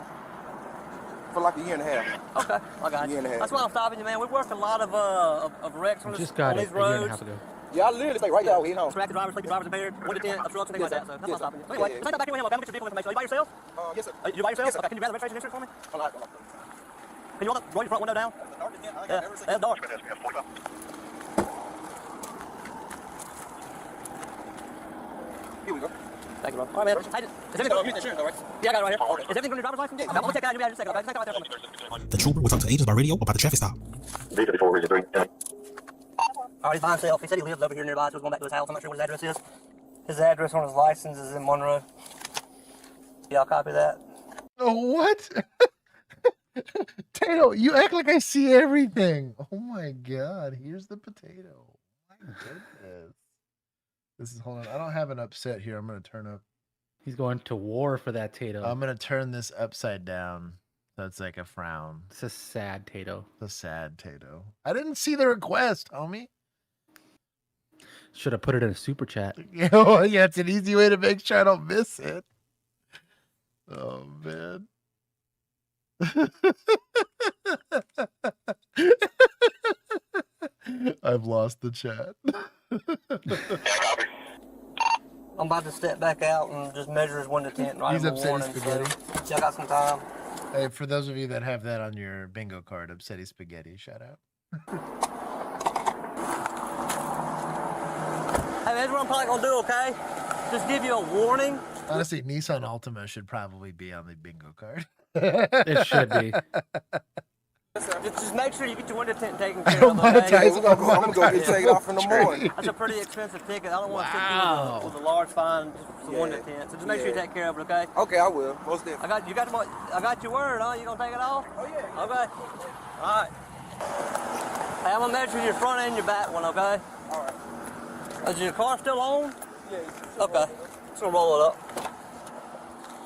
[SPEAKER 14] like a year and a half.
[SPEAKER 3] Okay, I got you. That's why I'm stopping you, man. We work a lot of wrecks on these
[SPEAKER 2] Just got it
[SPEAKER 3] these
[SPEAKER 2] a year and a
[SPEAKER 3] roads.
[SPEAKER 2] half ago.
[SPEAKER 14] Yeah, I literally stay right there. You know.
[SPEAKER 3] Distracted drivers, sleeping drivers impaired, window tint, obstructions, things like that. So that's why I'm stopping you. So anyway, take that back in your hand. I'm gonna get your vehicle information. Are you by yourself?
[SPEAKER 14] Yes, sir.
[SPEAKER 3] You by yourself?
[SPEAKER 14] Yes, sir.
[SPEAKER 3] Okay, can you grab the registration insurance for me?
[SPEAKER 14] Hold on.
[SPEAKER 3] Can you roll your front window down? Yeah, that's dark.
[SPEAKER 14] Here we go.
[SPEAKER 3] Thank you, bro. All right, man. Hey, is everything insurance, all right? Yeah, I got it right here. Is everything on your driver's license? I'm gonna take that out in just a second. Okay, take that right there for me.
[SPEAKER 12] The trooper would talk to agents by radio about the traffic stop.
[SPEAKER 3] All right, he's by himself. He said he lives over here nearby, so he's going back to his house. I'm not sure what his address is. His address on his license is in Monroe. Yeah, I'll copy that.
[SPEAKER 1] Oh, what? Tato, you act like I see everything. Oh my God, here's the potato. My goodness. This is, hold on, I don't have an upset here. I'm going to turn up.
[SPEAKER 2] He's going to war for that Tato.
[SPEAKER 1] I'm going to turn this upside down. So it's like a frown.
[SPEAKER 2] It's a sad Tato.
[SPEAKER 1] It's a sad Tato. I didn't see the request, homie.
[SPEAKER 2] Should have put it in a super chat.
[SPEAKER 1] Yeah, it's an easy way to make sure I don't miss it. Oh, man. I've lost the chat.
[SPEAKER 3] I'm about to step back out and just measure his window tint and write
[SPEAKER 1] He's
[SPEAKER 3] him a
[SPEAKER 1] upset
[SPEAKER 3] warning.
[SPEAKER 1] spaghetti.
[SPEAKER 3] So, y'all got some time.
[SPEAKER 1] Hey, for those of you that have that on your bingo card, upsetty spaghetti, shout out.
[SPEAKER 3] Hey, that's what I'm probably gonna do, okay? Just give you a warning.
[SPEAKER 1] Honestly, Nissan Altima should probably be on the bingo card.
[SPEAKER 2] It should be.
[SPEAKER 3] Just make sure you get your window tint taken care
[SPEAKER 1] I don't
[SPEAKER 3] of, okay?
[SPEAKER 1] monetize.
[SPEAKER 14] I'm gonna go get taken off in the morning.
[SPEAKER 3] That's a pretty expensive ticket. I don't want to stick you with a large fine just for the window tint. So just make sure you take care of it, okay?
[SPEAKER 14] Okay, I will. Most definitely.
[SPEAKER 3] I got your word, huh? You gonna take it off?
[SPEAKER 14] Oh yeah.
[SPEAKER 3] Okay. All right. Hey, I'm gonna measure your front and your back one, okay?
[SPEAKER 14] All right.
[SPEAKER 3] Is your car still on?
[SPEAKER 14] Yeah.
[SPEAKER 3] Okay. Just gonna roll it up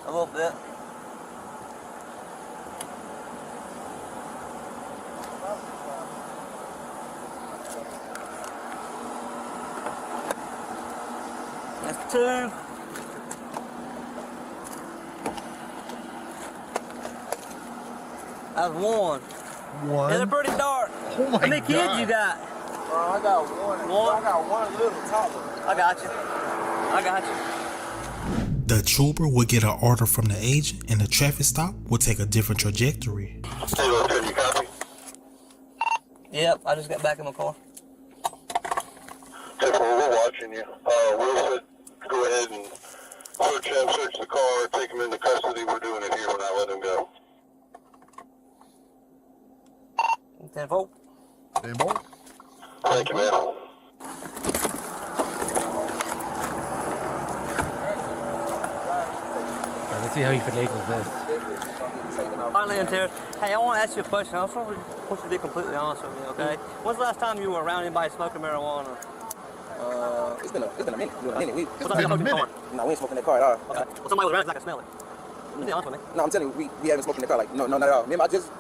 [SPEAKER 3] a little bit. That's 2. That's 1.
[SPEAKER 1] One.
[SPEAKER 3] They're pretty dark.
[SPEAKER 1] Oh my
[SPEAKER 3] How many kids you got?
[SPEAKER 14] I got one. I got one little toddler.
[SPEAKER 3] I got you. I got you.
[SPEAKER 12] The trooper will get an order from the agent and the traffic stop will take a different trajectory.
[SPEAKER 3] Yep, I just got back in my car.
[SPEAKER 4] We're watching you. We'll said go ahead and search the car, take him into custody. We're doing it here. We're not letting him go.
[SPEAKER 3] 10-4.
[SPEAKER 1] 10-4.
[SPEAKER 4] Thank you, man.
[SPEAKER 2] Let's see how he finagles this.
[SPEAKER 3] Finally, Terrace. Hey, I want to ask you a question. I want you to be completely honest with me, okay? When's the last time you were around anybody smoking marijuana?
[SPEAKER 14] It's been a minute.
[SPEAKER 3] What's the last time you smoked in the car?
[SPEAKER 14] No, we ain't smoking in the car at all.
[SPEAKER 3] Okay. Well, somebody was around because I can smell it. Just be honest with me.
[SPEAKER 14] No, I'm telling you, we haven't smoked in the car. Like, no, not at all. Remember, I just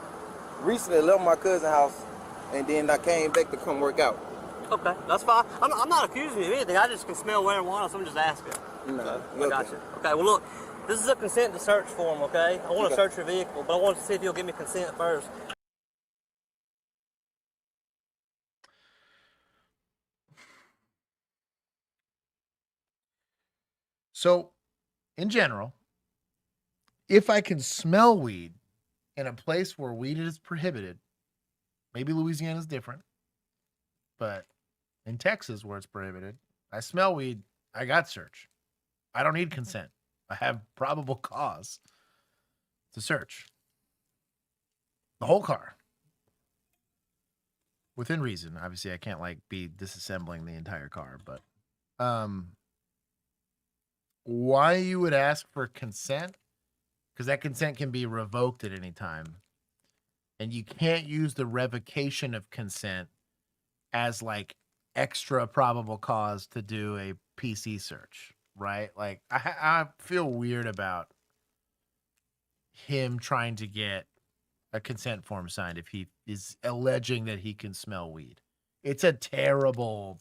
[SPEAKER 14] recently left my cousin's house, and then I came back to come work out.
[SPEAKER 3] Okay, that's fine. I'm not accusing you of anything. I just can smell marijuana, so I'm just asking.
[SPEAKER 14] No,
[SPEAKER 3] I got you. Okay, well, look, this is a consent to search form, okay? I want to search your vehicle, but I want to see if you'll give me consent first.
[SPEAKER 1] So, in general, if I can smell weed in a place where weed is prohibited, maybe Louisiana is different, but in Texas where it's prohibited, I smell weed, I got search. I don't need consent. I have probable cause to search the whole car within reason. Obviously, I can't like be disassembling the entire car, but why you would ask for consent? Because that consent can be revoked at any time, and you can't use the revocation of consent as like extra probable cause to do a PC search, right? Like I feel weird about him trying to get a consent form signed if he is alleging that he can smell weed. It's a terrible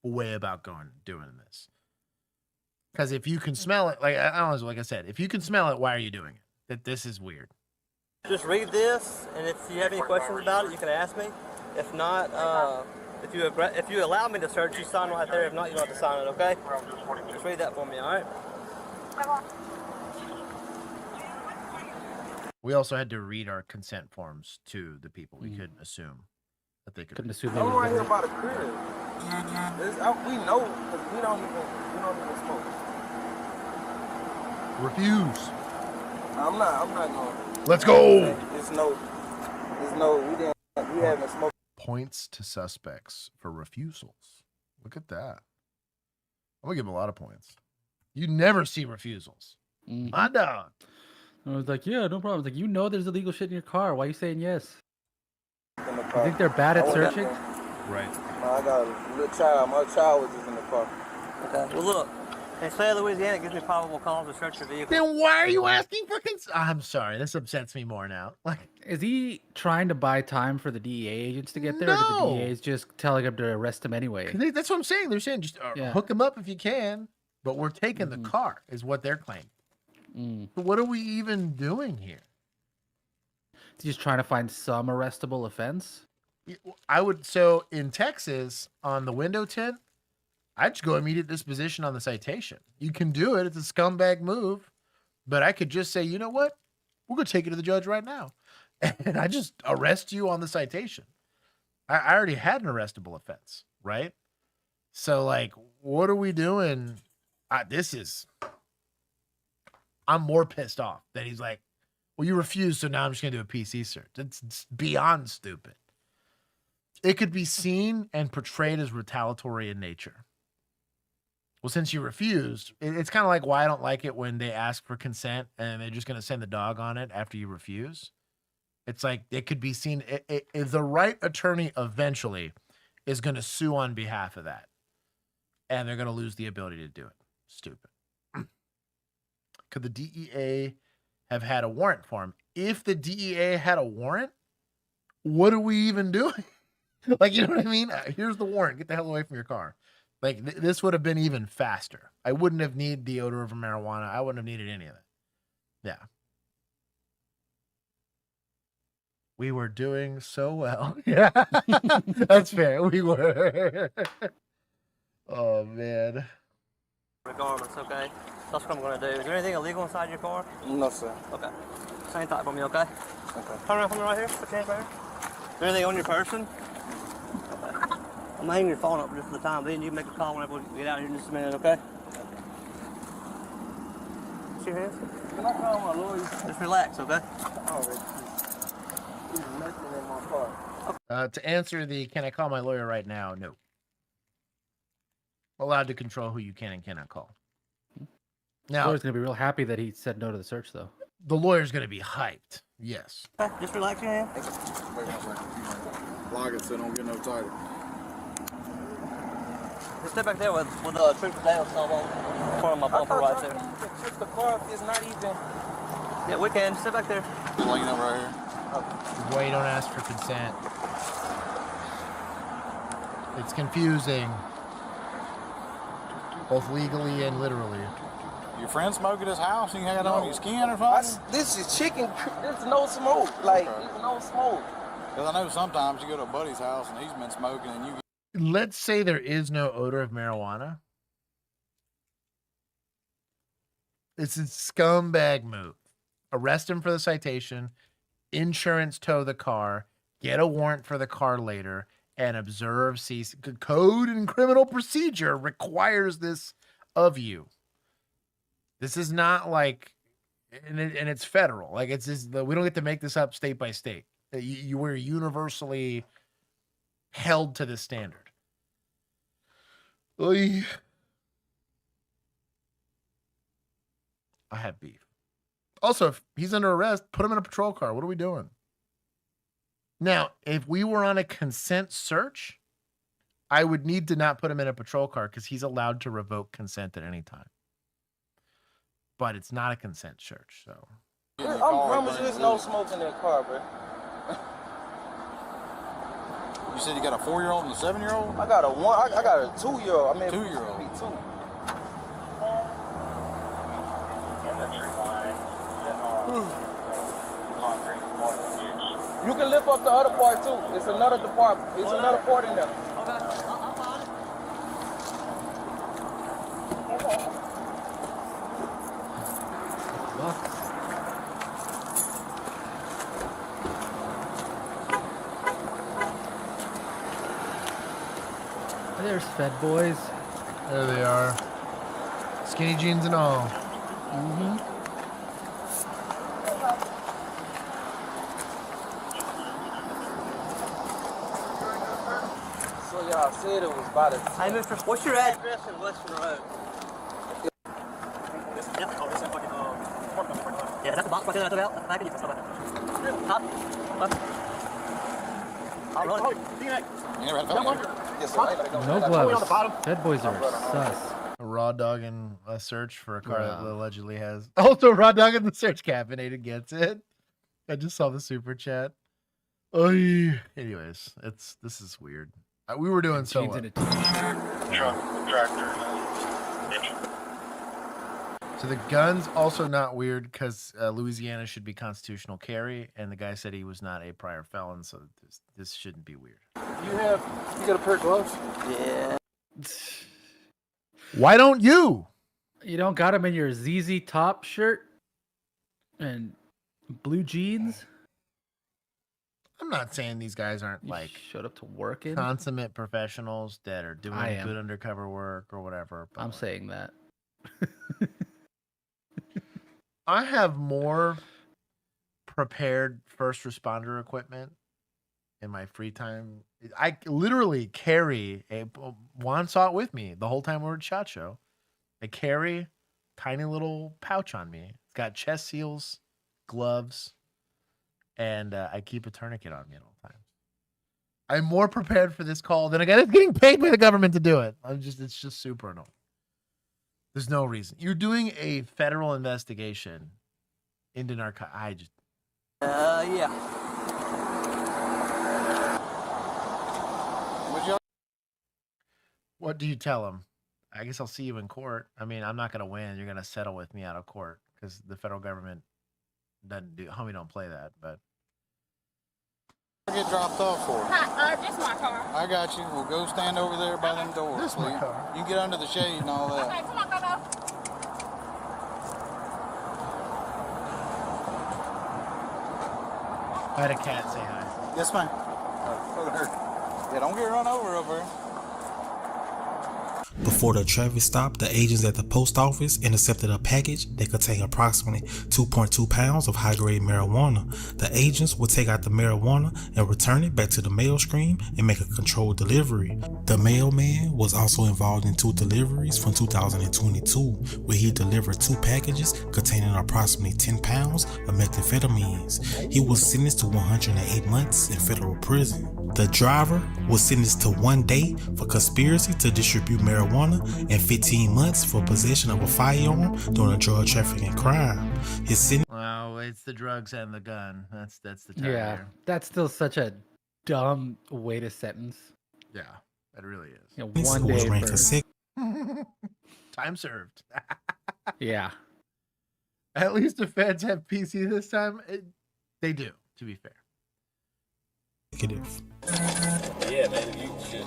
[SPEAKER 1] way about doing this. Because if you can smell it, like I don't know, like I said, if you can smell it, why are you doing it? That this is weird.
[SPEAKER 3] Just read this, and if you have any questions about it, you can ask me. If not, if you allow me to search, you sign right there. If not, you don't have to sign it, okay? Just read that for me, all right?
[SPEAKER 1] We also had to read our consent forms to the people. We couldn't assume that they could.
[SPEAKER 2] Couldn't assume
[SPEAKER 14] I'm right here by the crib. We know, because we don't even smoke.
[SPEAKER 1] Refuse.
[SPEAKER 14] I'm not going.
[SPEAKER 1] Let's go.
[SPEAKER 14] We haven't smoked.
[SPEAKER 1] Points to suspects for refusals. Look at that. I'm gonna give him a lot of points. You never see refusals. My dog.
[SPEAKER 2] I was like, yeah, no problem. I was like, you know there's illegal shit in your car. Why are you saying yes? You think they're bad at searching?
[SPEAKER 1] Right.
[SPEAKER 14] No, I got a little child. My child was just in the car.
[SPEAKER 3] Okay, well look, in state of Louisiana, it gives me probable cause to search your vehicle.
[SPEAKER 1] Then why are you asking for consent? I'm sorry, this upsets me more now. Like,
[SPEAKER 2] is he trying to buy time for the DEA agents to get there?
[SPEAKER 1] No.
[SPEAKER 2] Or the DEA is just telling him to arrest him anyway?
[SPEAKER 1] That's what I'm saying. They're saying just hook him up if you can, but we're taking the car, is what they're claiming. So what are we even doing here?
[SPEAKER 2] He's just trying to find some arrestable offense.
[SPEAKER 1] So in Texas, on the window tint, I'd just go immediate disposition on the citation. You can do it. It's a scumbag move. But I could just say, you know what? We're going to take it to the judge right now. And I just arrest you on the citation. I already had an arrestable offense, right? So, like, what are we doing? I'm more pissed off that he's like, well, you refused, so now I'm just going to do a PC search. It's beyond stupid. It could be seen and portrayed as retaliatory in nature. Well, since you refused, it's kind of like why I don't like it when they ask for consent and they're just going to send the dog on it after you refuse. It's like it could be seen. If the right attorney eventually is going to sue on behalf of that, and they're going to lose the ability to do it. Stupid. Could the DEA have had a warrant for him? If the DEA had a warrant, what are we even doing? Like, you know what I mean? Here's the warrant. Get the hell away from your car. Like, this would have been even faster. I wouldn't have needed the odor of marijuana. I wouldn't have needed any of that. Yeah. We were doing so well. Yeah. That's fair. We were. Oh, man.
[SPEAKER 3] Regardless, okay? That's what I'm going to do. Is there anything illegal inside your car?
[SPEAKER 14] No, sir.
[SPEAKER 3] Okay. Same type for me, okay? Okay. Turn around for me right here. Put your hands right here. Is there anything on your person? Okay. I'm hanging your phone up just for the time being. You can make a call whenever we get out here in just a minute, okay? What's your hands?
[SPEAKER 14] Can I call my lawyer?
[SPEAKER 3] Just relax, okay?
[SPEAKER 14] He's messing in my car.
[SPEAKER 1] To answer the can I call my lawyer right now? No. Allowed to control who you can and cannot call. Now,
[SPEAKER 2] the lawyer's going to be real happy that he said no to the search, though.
[SPEAKER 1] The lawyer's going to be hyped. Yes.
[SPEAKER 3] Okay, just relax your hand.
[SPEAKER 14] Log it so don't get no title.
[SPEAKER 3] Just step back there with truth or dare song on in front of my bumper right there.
[SPEAKER 14] If the car is not even...
[SPEAKER 3] Yeah, we can. Step back there.
[SPEAKER 14] Just laying up right here.
[SPEAKER 1] Why you don't ask for consent? It's confusing. Both legally and literally.
[SPEAKER 14] Your friend smoke at his house and you had it on your skin or something? This is chicken. There's no smoke. Like, there's no smoke. Because I know sometimes you go to a buddy's house and he's been smoking and you...
[SPEAKER 1] Let's say there is no odor of marijuana. It's a scumbag move. Arrest him for the citation, insurance tow the car, get a warrant for the car later, and observe code and criminal procedure requires this of you. This is not like, and it's federal. Like, it's just, we don't get to make this up state by state. You were universally held to this standard. Oy. I have beef. Also, if he's under arrest, put him in a patrol car. What are we doing? Now, if we were on a consent search, I would need to not put him in a patrol car because he's allowed to revoke consent at any time. But it's not a consent search, so.
[SPEAKER 14] I promise you there's no smoke in that car, bro. You said you got a 4-year-old and a 7-year-old? I got a 2-year-old. I mean, 2-year-old. You can lift up the other part too. It's another department. It's another part in there.
[SPEAKER 2] There's Fed Boys.
[SPEAKER 1] There they are. Skinny jeans and all.
[SPEAKER 2] Mm-hmm.
[SPEAKER 14] So y'all said it was about a...
[SPEAKER 3] Hey, mister, what's your address in Western Road? Yeah, that's the box right there. That's the back of you. Huh? I'll run.
[SPEAKER 2] No gloves. Fed Boys are sus.
[SPEAKER 1] A raw dog in a search for a car that allegedly has. Also, raw dog in the search caffeinated gets it. I just saw the super chat. Oh, anyways, this is weird. We were doing so well. So the gun's also not weird because Louisiana should be constitutional carry, and the guy said he was not a prior felon, so this shouldn't be weird.
[SPEAKER 14] You got a pair of gloves?
[SPEAKER 3] Yeah.
[SPEAKER 1] Why don't you?
[SPEAKER 2] You don't got him in your ZZ Top shirt and blue jeans?
[SPEAKER 1] I'm not saying these guys aren't like
[SPEAKER 2] showed up to work in.
[SPEAKER 1] consummate professionals that are doing
[SPEAKER 2] I am.
[SPEAKER 1] good undercover work or whatever. But
[SPEAKER 2] I'm saying that.
[SPEAKER 1] I have more prepared first responder equipment in my free time. I literally carry Juan saw it with me the whole time we were at SHOT Show. I carry tiny little pouch on me. It's got chest seals, gloves, and I keep a tourniquet on me at all times. I'm more prepared for this call than a guy that's getting paid by the government to do it. It's just super annoying. There's no reason. You're doing a federal investigation into narcotics.
[SPEAKER 3] Yeah.
[SPEAKER 1] What do you tell him? I guess I'll see you in court. I mean, I'm not going to win. You're going to settle with me out of court because the federal government doesn't do. Homie, don't play that. But
[SPEAKER 14] Get dropped off for it.
[SPEAKER 23] This my car.
[SPEAKER 14] I got you. We'll go stand over there by them doors.
[SPEAKER 1] This my car.
[SPEAKER 14] You can get under the shade and all that.
[SPEAKER 23] Okay, come on, Bobo.
[SPEAKER 1] I had a cat say hi.
[SPEAKER 14] Yes, ma'am. Yeah, don't get run over here.
[SPEAKER 12] Before the traffic stop, the agents at the post office intercepted a package that contained approximately 2.2 pounds of high-grade marijuana. The agents would take out the marijuana and return it back to the mail stream and make a controlled delivery. The mailman was also involved in 2 deliveries from 2022, where he delivered 2 packages containing approximately 10 pounds of methamphetamines. He was sentenced to 108 months in federal prison. The driver was sentenced to 1 day for conspiracy to distribute marijuana and 15 months for possession of a firearm during a drug trafficking crime. His sentence.
[SPEAKER 1] Well, it's the drugs and the gun. That's the time.
[SPEAKER 2] Yeah,
[SPEAKER 1] here.
[SPEAKER 2] that's still such a dumb way to sentence.
[SPEAKER 1] Yeah, that really is.
[SPEAKER 2] You know, 1 day for...
[SPEAKER 1] Time served.
[SPEAKER 2] Yeah.
[SPEAKER 1] At least the feds have PC this time. They do, to be fair.
[SPEAKER 12] Negative.
[SPEAKER 15] Yeah, man, if you should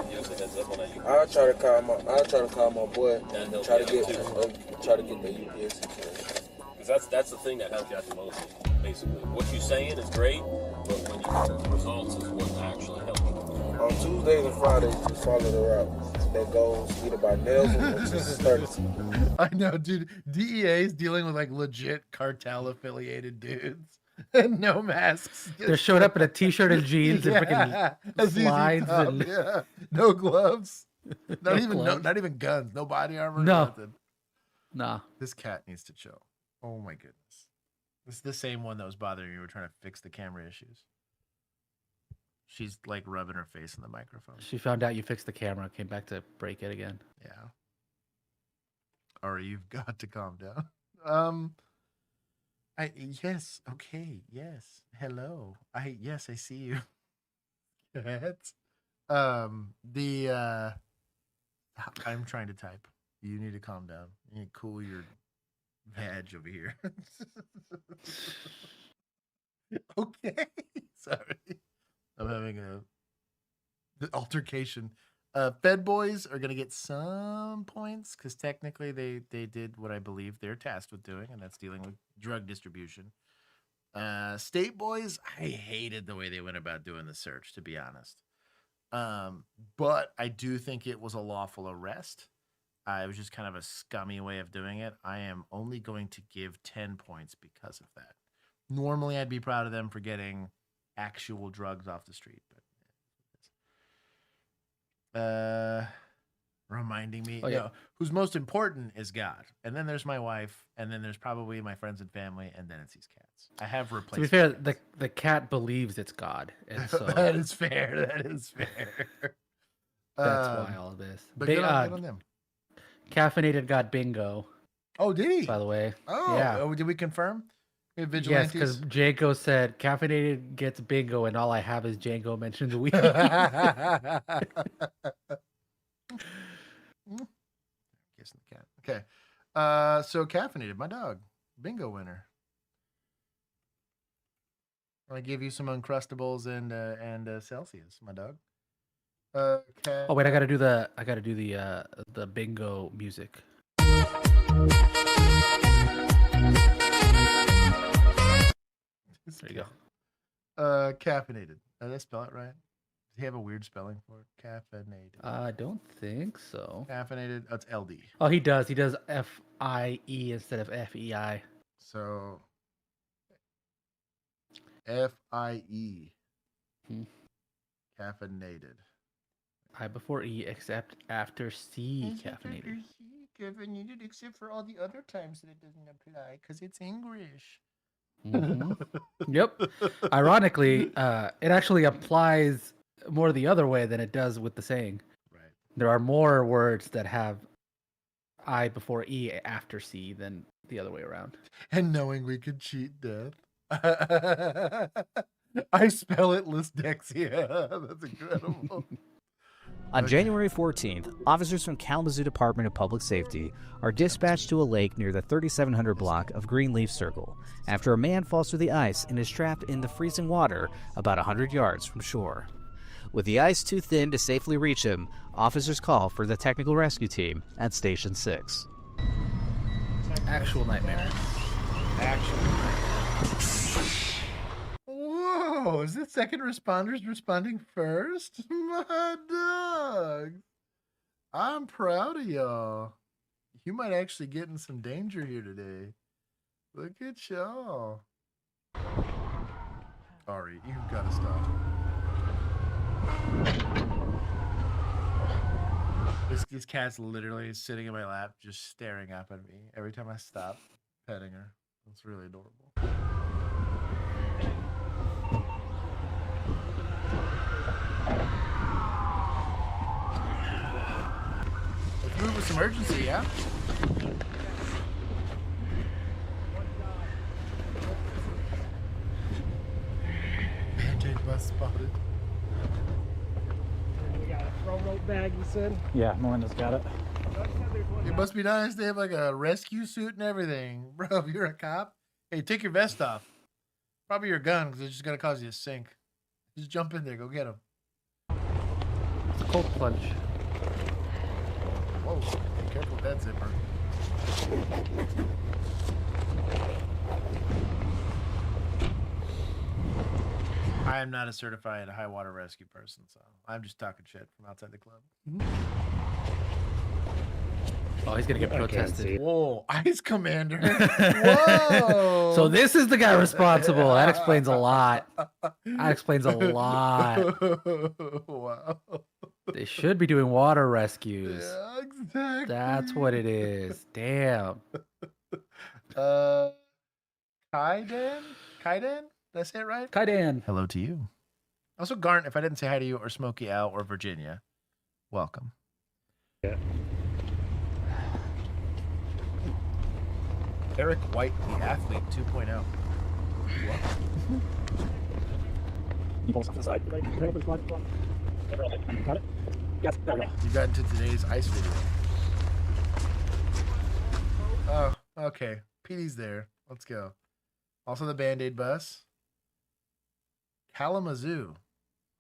[SPEAKER 15] give us a heads up on that.
[SPEAKER 16] I'll try to call my boy. Try to get the UPS.
[SPEAKER 15] Because that's the thing that helps you out the most. Basically, what you're saying is great, but when you get the results is what actually helps you.
[SPEAKER 16] On Tuesdays and Fridays, just follow the route that goes either by Nelson or 630.
[SPEAKER 1] I know, dude. DEA is dealing with like legit cartel affiliated dudes. And no masks.
[SPEAKER 2] They're showing up in a t-shirt and jeans and freaking slides and
[SPEAKER 1] no gloves. Not
[SPEAKER 2] No
[SPEAKER 1] even
[SPEAKER 2] gloves.
[SPEAKER 1] not even guns. No body armor.
[SPEAKER 2] No.
[SPEAKER 1] Nothing.
[SPEAKER 2] Nah.
[SPEAKER 1] This cat needs to chill. Oh my goodness. This is the same one that was bothering you. We were trying to fix the camera issues. She's like rubbing her face in the microphone.
[SPEAKER 2] She found out you fixed the camera, came back to break it again.
[SPEAKER 1] Yeah. Or you've got to calm down. Yes, okay, yes. Hello. I see you. I'm trying to type. You need to calm down. You need to cool your vag over here. Okay. Sorry. I'm having the altercation. Fed boys are gonna get some points because technically they did what I believe they're tasked with doing, and that's dealing with drug distribution. State boys, I hated the way they went about doing the search, to be honest. But I do think it was a lawful arrest. It was just kind of a scummy way of doing it. I am only going to give 10 points because of that. Normally, I'd be proud of them for getting actual drugs off the street, but reminding me, who's most important is God, and then there's my wife, and then there's probably my friends and family, and then it's these cats. I have replaced.
[SPEAKER 2] To be fair, the cat believes it's God, and so
[SPEAKER 1] that is fair. That is fair.
[SPEAKER 2] That's why all of this.
[SPEAKER 1] But good on them.
[SPEAKER 2] Caffeinated got bingo.
[SPEAKER 1] Oh, did he?
[SPEAKER 2] By the way.
[SPEAKER 1] Oh,
[SPEAKER 2] yeah.
[SPEAKER 1] Did we confirm?
[SPEAKER 2] Yes,
[SPEAKER 1] Vigilantes?
[SPEAKER 2] because Janko said caffeinated gets bingo, and all I have is Janko mentions a week.
[SPEAKER 1] Kissing the cat. Okay. So caffeinated, my dog, bingo winner. I give you some Uncrustables and Celsius, my dog. Okay.
[SPEAKER 2] Oh wait, I gotta do the bingo music. There you go.
[SPEAKER 1] Caffeinated. Did I spell it right? Does he have a weird spelling for it? Caffeinated.
[SPEAKER 2] I don't think so.
[SPEAKER 1] Caffeinated. Oh, it's LD.
[SPEAKER 2] Oh, he does. He does FIE instead of FEI.
[SPEAKER 1] So FIE. Caffeinated.
[SPEAKER 2] I before E, except after C. Caffeinated.
[SPEAKER 1] Caffeinated, except for all the other times that it doesn't apply, because it's English.
[SPEAKER 2] Yep. Ironically, it actually applies more the other way than it does with the saying.
[SPEAKER 1] Right.
[SPEAKER 2] There are more words that have I before E after C than the other way around.
[SPEAKER 1] And knowing we could cheat death. I spell it dyslexia. That's incredible.
[SPEAKER 17] On January 14th, officers from Kalamazoo Department of Public Safety are dispatched to a lake near the 3700 block of Greenleaf Circle after a man falls through the ice and is trapped in the freezing water about 100 yards from shore. With the ice too thin to safely reach him, officers call for the technical rescue team at Station 6.
[SPEAKER 2] Actual nightmare.
[SPEAKER 1] Actual nightmare. Whoa, is it second responders responding first? My dogs. I'm proud of y'all. You might actually get in some danger here today. Look at y'all. Ari, you've got to stop. This cat's literally sitting in my lap, just staring up at me every time I stop petting her. It's really adorable. Let's move with some urgency, yeah? Band-Aid bus spotted.
[SPEAKER 18] We got a throw rope bag, you said?
[SPEAKER 2] Yeah, Melinda's got it.
[SPEAKER 1] It must be nice. They have like a rescue suit and everything. Bro, if you're a cop, hey, take your vest off. Probably your gun, because it's just going to cause you to sink. Just jump in there. Go get him.
[SPEAKER 2] It's a cold plunge.
[SPEAKER 1] Whoa, be careful with that zipper. I am not a certified high water rescue person, so I'm just talking shit from outside the club.
[SPEAKER 2] Oh, he's gonna get protested.
[SPEAKER 1] Whoa, Ice Commander. Whoa.
[SPEAKER 2] So this is the guy responsible. That explains a lot. That explains a lot.
[SPEAKER 1] Wow.
[SPEAKER 2] They should be doing water rescues.
[SPEAKER 1] Yeah, exactly.
[SPEAKER 2] That's what it is. Damn.
[SPEAKER 1] Kaiden? Did I say it right?
[SPEAKER 2] Kaiden.
[SPEAKER 1] Hello to you. Also, Garnt, if I didn't say hi to you, or Smokey Al, or Virginia, welcome.
[SPEAKER 18] Yeah.
[SPEAKER 1] Eric White, the athlete 2.0.
[SPEAKER 18] You pull something aside. Got it? Yes, there we go.
[SPEAKER 1] You got into today's ice video. Oh, okay. PD's there. Let's go. Also the Band-Aid bus. Kalamazoo.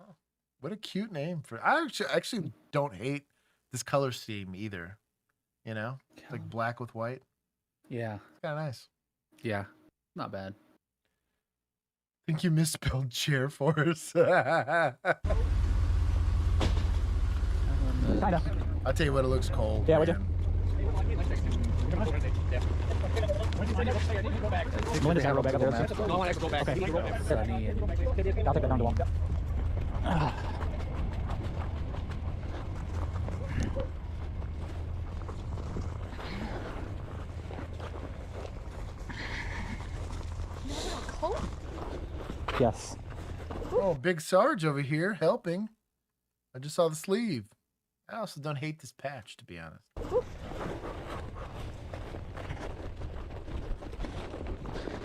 [SPEAKER 1] Oh, what a cute name for. I actually don't hate this color scheme either. You know, it's like black with white.
[SPEAKER 2] Yeah.
[SPEAKER 1] It's kind of nice.
[SPEAKER 2] Yeah. Not bad.
[SPEAKER 1] I think you misspelled chair for us. I'll tell you what, it looks cold.
[SPEAKER 18] Yeah, we do. Melinda's got a roll back up there. No, I have to go back. Okay.
[SPEAKER 2] Sunny and...
[SPEAKER 18] I'll take it down to one. Yes.
[SPEAKER 1] Oh, Big Sarge over here helping. I just saw the sleeve. I also don't hate this patch, to be honest.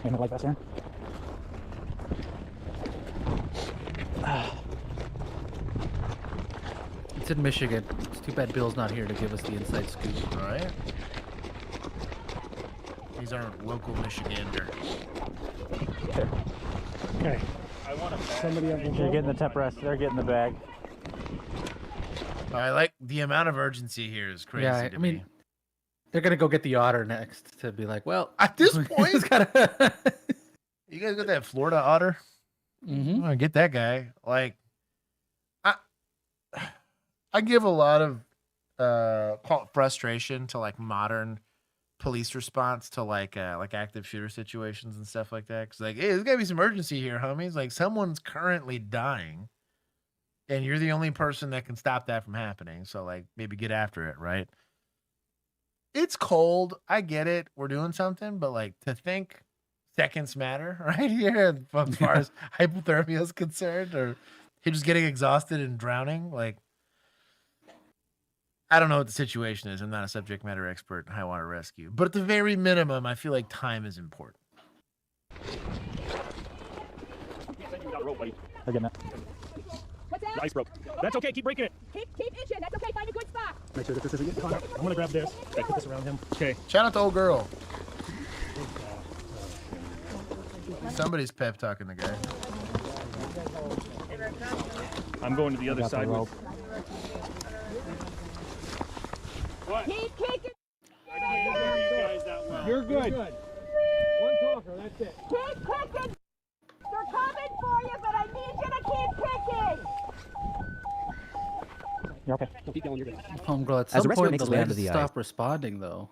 [SPEAKER 18] You know, like that, Aaron?
[SPEAKER 2] It's in Michigan. It's too bad Bill's not here to give us the inside scoop.
[SPEAKER 1] All right. He's our local Michigander.
[SPEAKER 18] Okay. Somebody up. You're getting the temp rest. They're getting the bag.
[SPEAKER 1] I like the amount of urgency here is crazy.
[SPEAKER 2] Yeah,
[SPEAKER 1] to
[SPEAKER 2] I mean,
[SPEAKER 1] me.
[SPEAKER 2] they're gonna go get the Otter next to be like, well,
[SPEAKER 1] at this point,
[SPEAKER 2] it's gotta...
[SPEAKER 1] you guys got that Florida Otter?
[SPEAKER 2] Mm-hmm.
[SPEAKER 1] I'm gonna get that guy. Like, I give a lot of frustration to like modern police response to like active shooter situations and stuff like that. Cause like, hey, there's gotta be some urgency here, homies. Like someone's currently dying and you're the only person that can stop that from happening. So like maybe get after it, right? It's cold. I get it. We're doing something, but like to think seconds matter right here as far as hypothermia is concerned, or him just getting exhausted and drowning. Like, I don't know what the situation is. I'm not a subject matter expert in high water rescue, but at the very minimum, I feel like time is important.
[SPEAKER 19] Again, that.
[SPEAKER 20] What's that?
[SPEAKER 19] The ice broke. That's okay. Keep breaking it.
[SPEAKER 20] Keep inching. That's okay. Find a good spot.
[SPEAKER 19] Make sure that this isn't getting caught. I'm gonna grab this. Okay, put this around him. Okay.
[SPEAKER 1] Shout out to old girl. Somebody's pep talking the guy.
[SPEAKER 19] I'm going to the other side.
[SPEAKER 20] What? Keep kicking.
[SPEAKER 19] I can't hear you guys that well. You're good.
[SPEAKER 20] One talker. That's it. Keep kicking. They're coming for you, but I need you to keep kicking.
[SPEAKER 19] You're okay. Don't keep going. You're good.
[SPEAKER 2] Homegirl, at
[SPEAKER 17] As the
[SPEAKER 2] some
[SPEAKER 17] rescuer
[SPEAKER 2] point,
[SPEAKER 17] makes
[SPEAKER 2] the
[SPEAKER 17] his way
[SPEAKER 2] land
[SPEAKER 17] onto the
[SPEAKER 2] stop responding, though.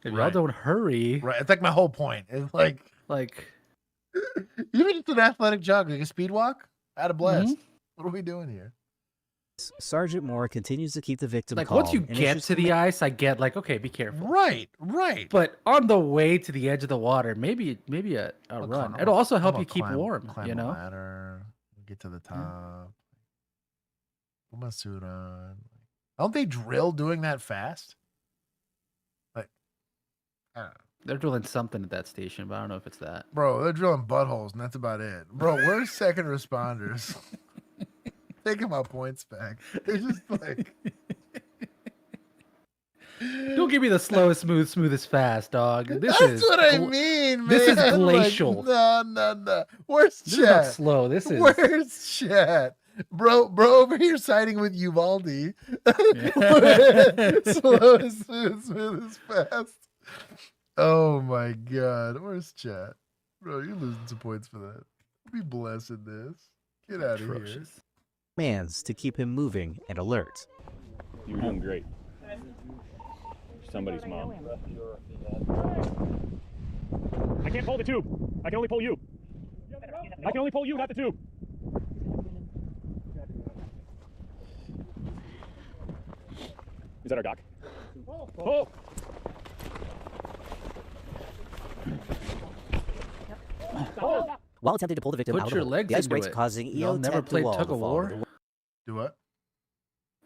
[SPEAKER 2] If y'all
[SPEAKER 1] Right.
[SPEAKER 2] don't hurry,
[SPEAKER 1] Right. It's like my whole point. It's like even just an athletic jog, like a speed walk, out of blast. What are we doing here?
[SPEAKER 17] Sergeant Moore continues to keep the victim
[SPEAKER 2] like
[SPEAKER 17] calm.
[SPEAKER 2] once you
[SPEAKER 17] and
[SPEAKER 2] get
[SPEAKER 17] issues
[SPEAKER 2] to the ice, I get like, okay, be careful.
[SPEAKER 1] Right.
[SPEAKER 2] But on the way to the edge of the water, maybe a run. It'll also help you keep warm.
[SPEAKER 1] Climb
[SPEAKER 2] You
[SPEAKER 1] a
[SPEAKER 2] know.
[SPEAKER 1] ladder, get to the top. Put my suit on. Don't they drill doing that fast? Like, I don't know.
[SPEAKER 2] They're drilling something at that station, but I don't know if it's that.
[SPEAKER 1] Bro, they're drilling buttholes, and that's about it. Bro, where's second responders? Taking my points back. They're just like...
[SPEAKER 2] Don't give me the slowest, smoothest fast, dog.
[SPEAKER 1] That's what I mean, man.
[SPEAKER 2] This is glacial.
[SPEAKER 1] Like, no. Where's
[SPEAKER 2] This is not
[SPEAKER 1] Chet?
[SPEAKER 2] slow. This is.
[SPEAKER 1] Where's Chet? Bro over here siding with Uvalde. Slow as smooth as fast. Oh my God. Where's Chet? Bro, you're losing some points for that. Be blessing this. Get out of here.
[SPEAKER 17] commands to keep him moving and alert.
[SPEAKER 19] You're doing great. Somebody's mom. I can't pull the tube. I can only pull you. I can only pull you, not the tube. Is that our dock? Pull!
[SPEAKER 17] While attempting to pull the victim
[SPEAKER 2] Put
[SPEAKER 17] out of
[SPEAKER 2] your
[SPEAKER 17] the hole,
[SPEAKER 2] legs
[SPEAKER 17] the ice
[SPEAKER 2] into
[SPEAKER 17] breaks,
[SPEAKER 2] it.
[SPEAKER 17] causing
[SPEAKER 2] Y'all
[SPEAKER 17] EO
[SPEAKER 2] never played tug of war?
[SPEAKER 1] Do what?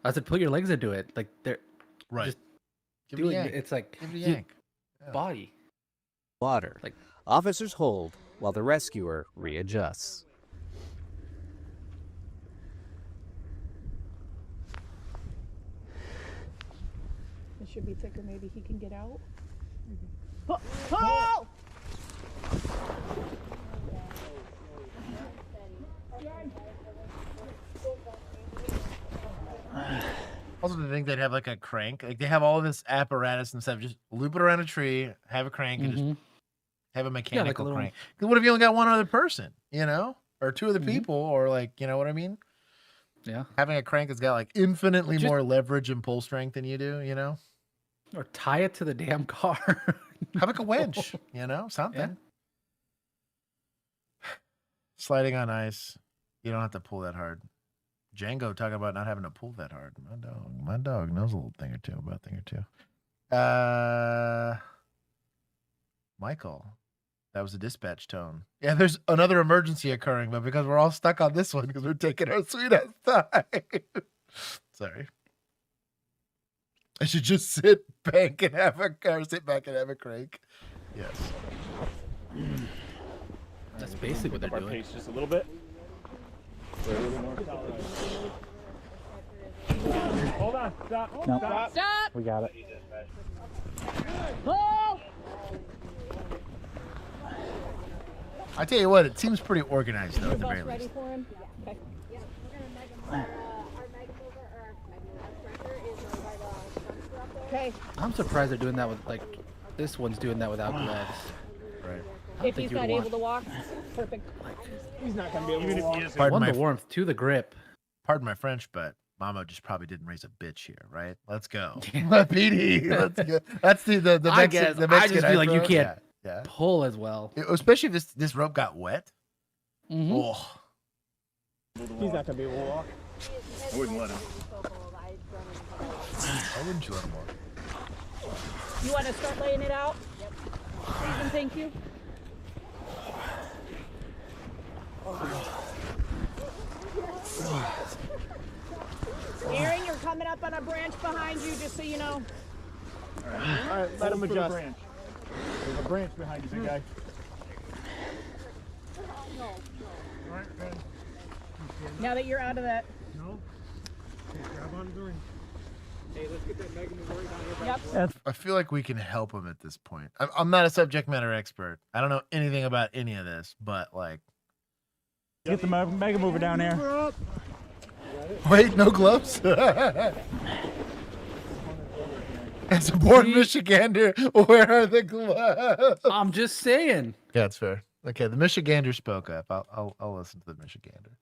[SPEAKER 2] I said, put your legs into it. Like they're
[SPEAKER 1] right.
[SPEAKER 2] Just
[SPEAKER 1] Give it a
[SPEAKER 2] doing
[SPEAKER 1] yank.
[SPEAKER 2] it's like
[SPEAKER 1] Give it a
[SPEAKER 2] you-
[SPEAKER 1] yank.
[SPEAKER 2] body.
[SPEAKER 17] Water.
[SPEAKER 2] Like
[SPEAKER 17] officers hold while the rescuer readjusts.
[SPEAKER 5] It should be thicker. Maybe he can get out.
[SPEAKER 20] Pull!
[SPEAKER 1] Also, to think they'd have like a crank, like they have all this apparatus and stuff, just loop it around a tree, have a crank, and just have a mechanical
[SPEAKER 2] little-
[SPEAKER 1] crank. 'Cause what if you only got one other person, you know, or two other people, or like, you know what I mean?
[SPEAKER 2] Yeah.
[SPEAKER 1] Having a crank has got like infinitely
[SPEAKER 2] Just-
[SPEAKER 1] more leverage and pull strength than you do, you know?
[SPEAKER 2] Or tie it to the damn car.
[SPEAKER 1] Have like a winch, you know, something. Sliding on ice, you don't have to pull that hard. Django talking about not having to pull that hard. My dog knows a little thing or two about a thing or two. Michael, that was a dispatch tone. Yeah, there's another emergency occurring, but because we're all stuck on this one because we're taking our sweet ass time. Sorry. I should just sit back and have a crank. Yes.
[SPEAKER 2] That's basically what they're
[SPEAKER 19] Our
[SPEAKER 2] doing.
[SPEAKER 19] pace just a little bit. Hold on. Stop.
[SPEAKER 5] No.
[SPEAKER 19] Stop.
[SPEAKER 5] Stop.
[SPEAKER 19] We got it.
[SPEAKER 5] Pull!
[SPEAKER 1] I tell you what, it seems pretty organized though at the very
[SPEAKER 5] Ready
[SPEAKER 1] least.
[SPEAKER 5] for him? Okay.
[SPEAKER 20] okay?
[SPEAKER 2] I'm surprised they're doing that with, like, this one's doing that without gloves.
[SPEAKER 1] Right.
[SPEAKER 20] If he's not able to walk, perfect. He's not gonna be able to walk.
[SPEAKER 1] Pardon my
[SPEAKER 2] the warmth to the grip.
[SPEAKER 1] Pardon my French, but Mama just probably didn't raise a bitch here, right? Let's go. PD. Let's go. That's the
[SPEAKER 2] I guess
[SPEAKER 1] the
[SPEAKER 2] I
[SPEAKER 1] Mexican
[SPEAKER 2] just feel like you
[SPEAKER 1] eyebrow.
[SPEAKER 2] can't
[SPEAKER 1] Yeah.
[SPEAKER 2] pull as well.
[SPEAKER 1] Especially if this rope got wet. Oh.
[SPEAKER 20] He's not gonna be able to walk.
[SPEAKER 19] I wouldn't let him.
[SPEAKER 1] I wouldn't let him walk.
[SPEAKER 20] You want to start laying it out? Yep. Please and thank you. Aaron, you're coming up on a branch behind you, just so you know.
[SPEAKER 19] All right, let him adjust. There's a branch behind you, big guy. All right, good.
[SPEAKER 20] Now that you're out of that.
[SPEAKER 19] No. Okay, grab onto the ring. Hey, let's get that Megan to worry about her.
[SPEAKER 20] Yep.
[SPEAKER 1] I feel like we can help him at this point. I'm not a subject matter expert. I don't know anything about any of this, but like.
[SPEAKER 19] Get the Mega Mover down there.
[SPEAKER 1] Wait, no gloves? As a born Michigander, where are the gloves?
[SPEAKER 2] I'm just saying.
[SPEAKER 1] Yeah, that's fair. Okay, the Michigander spoke up. I'll listen to the Michigander.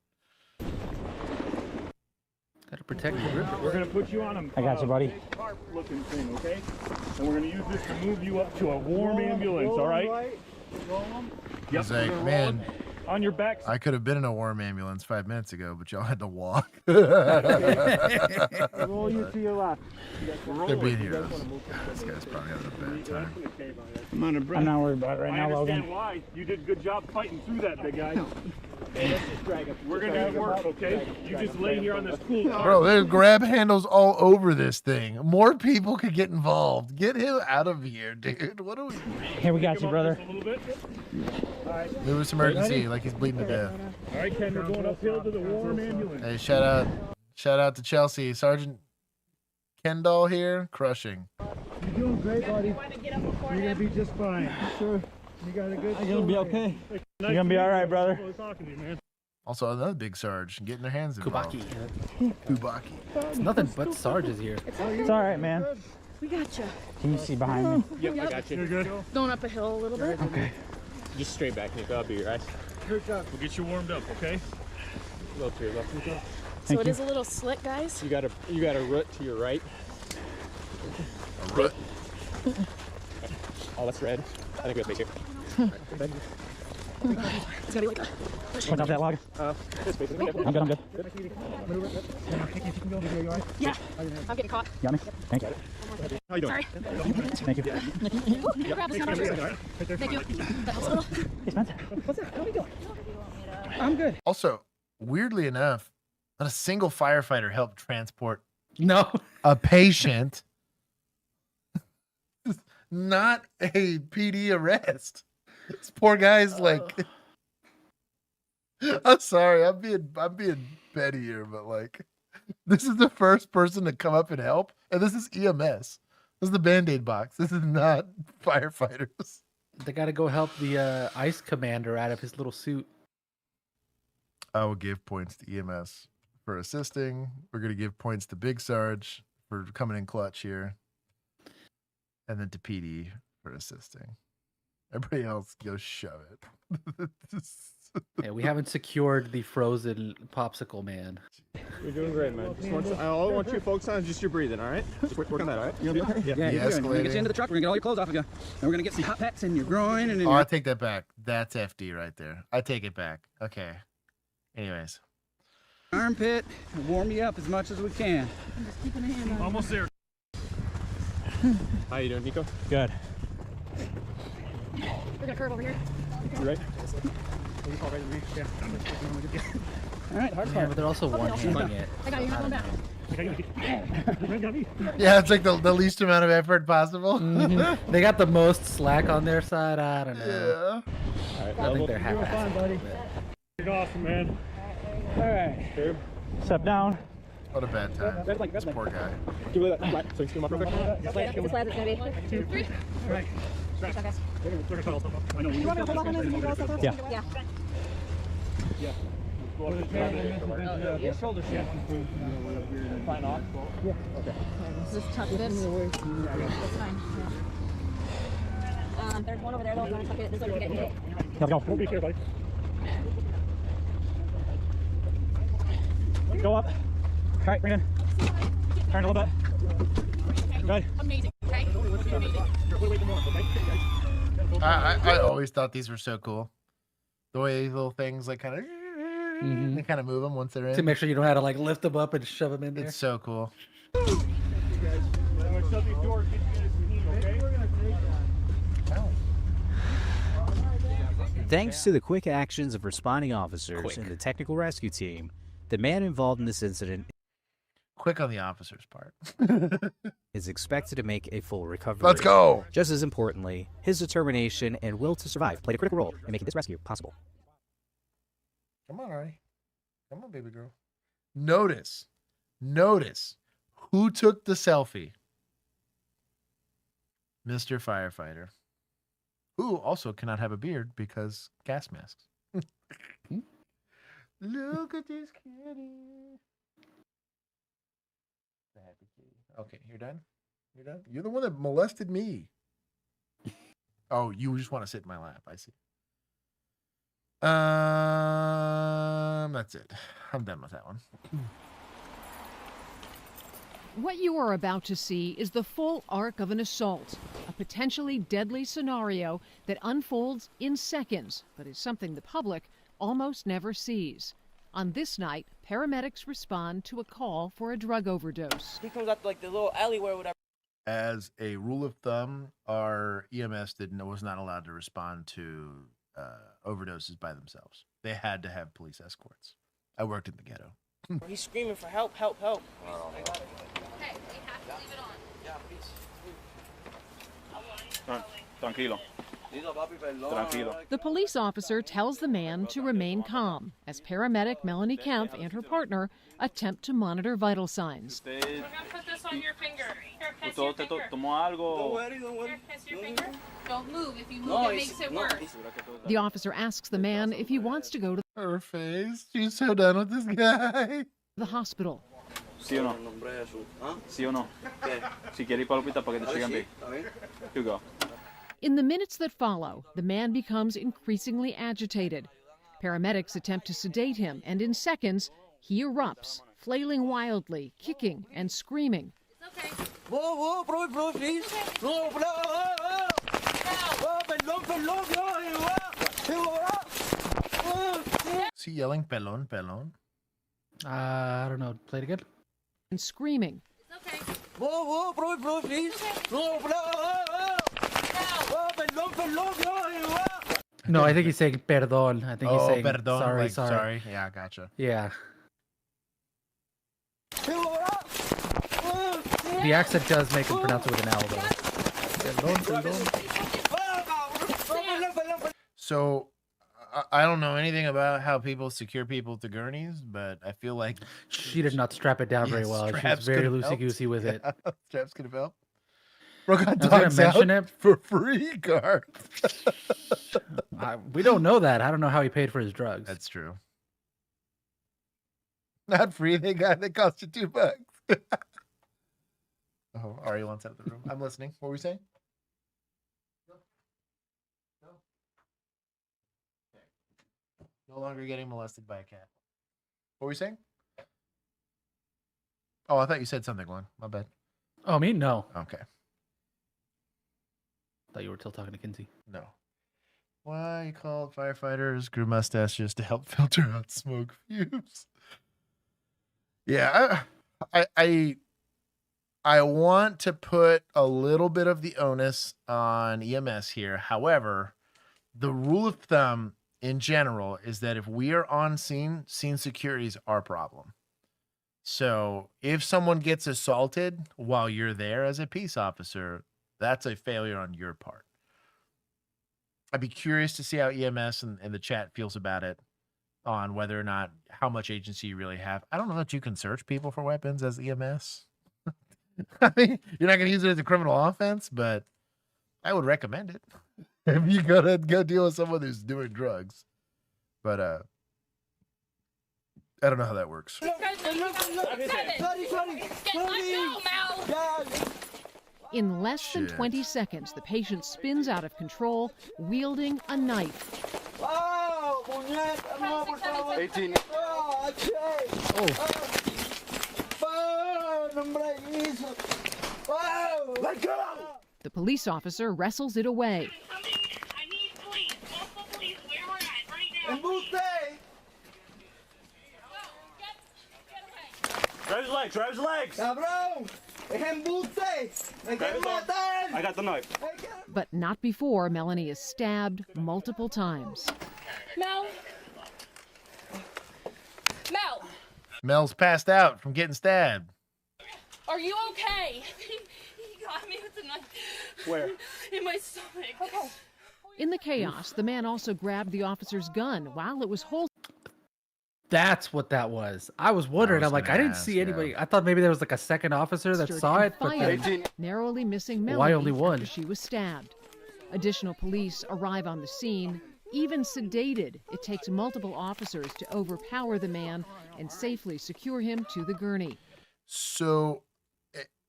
[SPEAKER 2] Gotta protect the grip.
[SPEAKER 19] We're gonna put you on a
[SPEAKER 14] I got you, buddy.
[SPEAKER 19] big tarp-looking thing, okay? And we're gonna use this to move you up to a warm ambulance, all right?
[SPEAKER 1] He's like, man,
[SPEAKER 19] on your back.
[SPEAKER 1] I could have been in a warm ambulance 5 minutes ago, but y'all had to walk.
[SPEAKER 19] Roll you to your left.
[SPEAKER 1] They're being heroes. This guy's probably having a bad time.
[SPEAKER 14] I'm not worried about it right
[SPEAKER 19] I
[SPEAKER 14] now,
[SPEAKER 19] understand
[SPEAKER 14] Logan.
[SPEAKER 19] why. You did a good job fighting through that, big guy. We're gonna have work, okay? You just lay here on this cool tarp.
[SPEAKER 1] Bro, there's grab handles all over this thing. More people could get involved. Get him out of here, dude. What are we doing?
[SPEAKER 14] Here, we got you, brother.
[SPEAKER 19] A little bit. All right.
[SPEAKER 1] Lewis emergency, like he's bleeding to death.
[SPEAKER 19] All right, Ken, we're going uphill to the warm ambulance.
[SPEAKER 1] Hey, shout out to Chelsea. Sergeant Kendall here, crushing.
[SPEAKER 19] You're doing great, buddy. You're gonna be just fine. Sure. You got a good. You're gonna be okay.
[SPEAKER 14] You're gonna be all right, brother.
[SPEAKER 19] Talking to you, man.
[SPEAKER 1] Also, another big Sarge getting their hands involved. Kubaki.
[SPEAKER 2] It's nothing but Sarges here.
[SPEAKER 14] It's all right, man.
[SPEAKER 20] We got you.
[SPEAKER 14] Can you see behind me?
[SPEAKER 19] Yep, I got you. You're good.
[SPEAKER 20] Going up a hill a little bit.
[SPEAKER 14] Okay.
[SPEAKER 19] Just straight back, Nico. I'll be your eyes. We'll get you warmed up, okay? Go to your left, Nico.
[SPEAKER 20] So it is a little slick, guys.
[SPEAKER 19] You got a root to your right.
[SPEAKER 1] A root.
[SPEAKER 19] Oh, that's red. I think we have space here.
[SPEAKER 20] It's gonna be like a
[SPEAKER 14] What's up that log?
[SPEAKER 19] This space.
[SPEAKER 14] I'm good.
[SPEAKER 20] yeah. I'm getting caught.
[SPEAKER 14] Got me? Thank you.
[SPEAKER 19] How you doing?
[SPEAKER 20] Sorry.
[SPEAKER 14] Thank you.
[SPEAKER 20] Grab this number. Thank you. That helps a little.
[SPEAKER 14] Hey, Spencer.
[SPEAKER 20] What's up? How are we doing? I'm good.
[SPEAKER 1] Also, weirdly enough, not a single firefighter helped transport
[SPEAKER 2] No.
[SPEAKER 1] a patient. Not a PD arrest. This poor guy's like. I'm sorry, I'm being petty here, but like, this is the first person to come up and help, and this is EMS. This is the Band-Aid box. This is not firefighters.
[SPEAKER 2] They gotta go help the ICE commander out of his little suit.
[SPEAKER 1] I will give points to EMS for assisting. We're gonna give points to Big Sarge for coming in clutch here, and then to PD for assisting. Everybody else, go shove it.
[SPEAKER 2] Yeah, we haven't secured the frozen popsicle man.
[SPEAKER 19] You're doing great, man. All I want you to focus on is just your breathing, all right? Just work on that, all right? You gonna be okay?
[SPEAKER 7] Yeah, you're good. We're gonna get you into the truck. We're gonna get all your clothes off of you. And we're gonna get some hot packs in your groin and in
[SPEAKER 1] Oh,
[SPEAKER 7] your...
[SPEAKER 1] I take that back. That's FD right there. I take it back. Okay. Anyways.
[SPEAKER 7] armpit and warm you up as much as we can.
[SPEAKER 20] I'm just keeping a hand on.
[SPEAKER 19] Almost there. How you doing, Nico?
[SPEAKER 14] Good.
[SPEAKER 20] We're gonna curve over here.
[SPEAKER 19] You right?
[SPEAKER 7] All right, hard
[SPEAKER 2] Yeah,
[SPEAKER 7] part.
[SPEAKER 2] but they're also one-handing it.
[SPEAKER 20] I got you. You're not going back.
[SPEAKER 1] Yeah, it's like the least amount of effort possible.
[SPEAKER 2] They got the most slack on their side. I don't know.
[SPEAKER 1] Yeah.
[SPEAKER 19] All right,
[SPEAKER 2] I think they're
[SPEAKER 19] you're fine,
[SPEAKER 2] half-assed.
[SPEAKER 19] buddy. You're awesome, man.
[SPEAKER 14] All right. Step down.
[SPEAKER 1] What a bad time.
[SPEAKER 19] That's like
[SPEAKER 1] This poor guy.
[SPEAKER 19] Give it that flat. So you can come up real quick.
[SPEAKER 20] This ladder is gonna be 2, 3.
[SPEAKER 19] All right.
[SPEAKER 20] Good job, guys.
[SPEAKER 19] We're gonna cut all stuff up. I know.
[SPEAKER 20] You want me to hold off on this and you guys have
[SPEAKER 14] Yeah.
[SPEAKER 20] Yeah.
[SPEAKER 19] Yeah.
[SPEAKER 7] Your shoulder strap. Fine off. Yeah. Okay.
[SPEAKER 20] Just tuck this. That's fine. There's one over there though. If you want to tuck it, this way we can get hit.
[SPEAKER 19] Go. We'll be here, buddy. Go up. All right, bring it in. Turn a little bit. Good.
[SPEAKER 20] Amazing. Okay. Amazing.
[SPEAKER 1] I always thought these were so cool. The way these little things like kind of they kind of move them once they're in.
[SPEAKER 2] To make sure you don't have to like lift them up and shove them in there.
[SPEAKER 1] It's so cool.
[SPEAKER 17] Thanks to the quick actions of responding officers and the technical rescue team, the man involved in this incident
[SPEAKER 1] Quick on the officer's part.
[SPEAKER 17] is expected to make a full recovery.
[SPEAKER 1] Let's go.
[SPEAKER 17] Just as importantly, his determination and will to survive played a critical role in making this rescue possible.
[SPEAKER 1] Come on, Artie. Come on, baby girl. Notice who took the selfie. Mr. Firefighter, who also cannot have a beard because gas masks. Look at this kitty. The happy kitty. Okay, you're done? You're done? You're the one that molested me. Oh, you just want to sit in my lap. I see. That's it. I'm done with that one.
[SPEAKER 11] What you are about to see is the full arc of an assault, a potentially deadly scenario that unfolds in seconds, but is something the public almost never sees. On this night, paramedics respond to a call for a drug overdose.
[SPEAKER 3] He comes up like the little alleyway or whatever.
[SPEAKER 1] As a rule of thumb, our EMS was not allowed to respond to overdoses by themselves. They had to have police escorts. I worked in the ghetto.
[SPEAKER 3] He's screaming for help, help, help.
[SPEAKER 20] Okay, we have to leave it on.
[SPEAKER 3] Yeah, please.
[SPEAKER 7] Tranquilo. Tranquilo.
[SPEAKER 11] The police officer tells the man to remain calm as paramedic Melanie Kempf and her partner attempt to monitor vital signs.
[SPEAKER 20] We're gonna put this on your finger. Here, kiss your finger.
[SPEAKER 3] Don't worry.
[SPEAKER 20] Here, kiss your finger. Don't move. If you move, it makes it worse.
[SPEAKER 11] The officer asks the man if he wants to go to
[SPEAKER 1] Her face. She's so done with this guy.
[SPEAKER 11] the hospital.
[SPEAKER 7] ¿Sí o no? ¿Sí o no? Si quiere ir para el hospital para que te sigan bien. You go.
[SPEAKER 11] In the minutes that follow, the man becomes increasingly agitated. Paramedics attempt to sedate him, and in seconds, he erupts, flailing wildly, kicking and screaming.
[SPEAKER 20] It's okay.
[SPEAKER 3] Whoa, bro, please. No,
[SPEAKER 1] Is he yelling pelon, pelon?
[SPEAKER 2] I don't know. Play it again.
[SPEAKER 11] And screaming.
[SPEAKER 20] It's okay.
[SPEAKER 3] Whoa, bro, please. No,
[SPEAKER 2] No, I think he's saying perdón. I think he's saying
[SPEAKER 1] perdón,
[SPEAKER 2] sorry,
[SPEAKER 1] like,
[SPEAKER 2] sorry.
[SPEAKER 1] Yeah, gotcha.
[SPEAKER 2] Yeah. The accent does make him pronounce it with an L, though. Perdón, perdón.
[SPEAKER 1] So, I don't know anything about how people secure people to gurneys, but I feel like
[SPEAKER 2] She did not strap it down very well. She was very loosey-goosey with it.
[SPEAKER 1] Straps could have helped. Bro got
[SPEAKER 2] I was gonna
[SPEAKER 1] dogs
[SPEAKER 2] mention
[SPEAKER 1] out
[SPEAKER 2] it.
[SPEAKER 1] for free, guard.
[SPEAKER 2] We don't know that. I don't know how he paid for his drugs.
[SPEAKER 1] That's true. Not free. They cost you $2. Oh, Ari wants out of the room. I'm listening. What were we saying? No longer getting molested by a cat. What were we saying? Oh, I thought you said something, Glenn. My bad.
[SPEAKER 2] Oh, me? No.
[SPEAKER 1] Okay.
[SPEAKER 2] Thought you were still talking to Kinsey.
[SPEAKER 1] No. Why you called firefighters grew mustaches to help filter out smoke fumes? Yeah, I want to put a little bit of the onus on EMS here. However, the rule of thumb in general is that if we are on scene security is our problem. So if someone gets assaulted while you're there as a peace officer, that's a failure on your part. I'd be curious to see how EMS and the chat feels about it, on whether or not how much agency you really have. I don't know that you can search people for weapons as EMS. I mean, you're not going to use it as a criminal offense, but I would recommend it if you gotta go deal with someone who's doing drugs. But I don't know how that works.
[SPEAKER 11] In less than 20 seconds, the patient spins out of control, wielding a knife.
[SPEAKER 14] 18.
[SPEAKER 11] Let go! The police officer wrestles it away.
[SPEAKER 19] Grab his legs, grab his legs!
[SPEAKER 3] Cabrón! ¡Es embuste! ¡Me quieren matar!
[SPEAKER 19] I got the knife.
[SPEAKER 11] But not before Melanie is stabbed multiple times.
[SPEAKER 5] Mel. Mel,
[SPEAKER 1] Mel's passed out from getting stabbed.
[SPEAKER 5] are you okay? He got me with the knife.
[SPEAKER 1] Where?
[SPEAKER 5] In my stomach. Okay.
[SPEAKER 11] In the chaos, the man also grabbed the officer's gun while it was holding.
[SPEAKER 2] That's what that was. I was wondering. I'm like, I didn't see anybody. I thought maybe there was like a second officer that saw it, but then,
[SPEAKER 11] narrowly missing Melanie
[SPEAKER 2] why only one?
[SPEAKER 11] after she was stabbed. Additional police arrive on the scene. Even sedated, it takes multiple officers to overpower the man and safely secure him to the gurney.
[SPEAKER 1] So,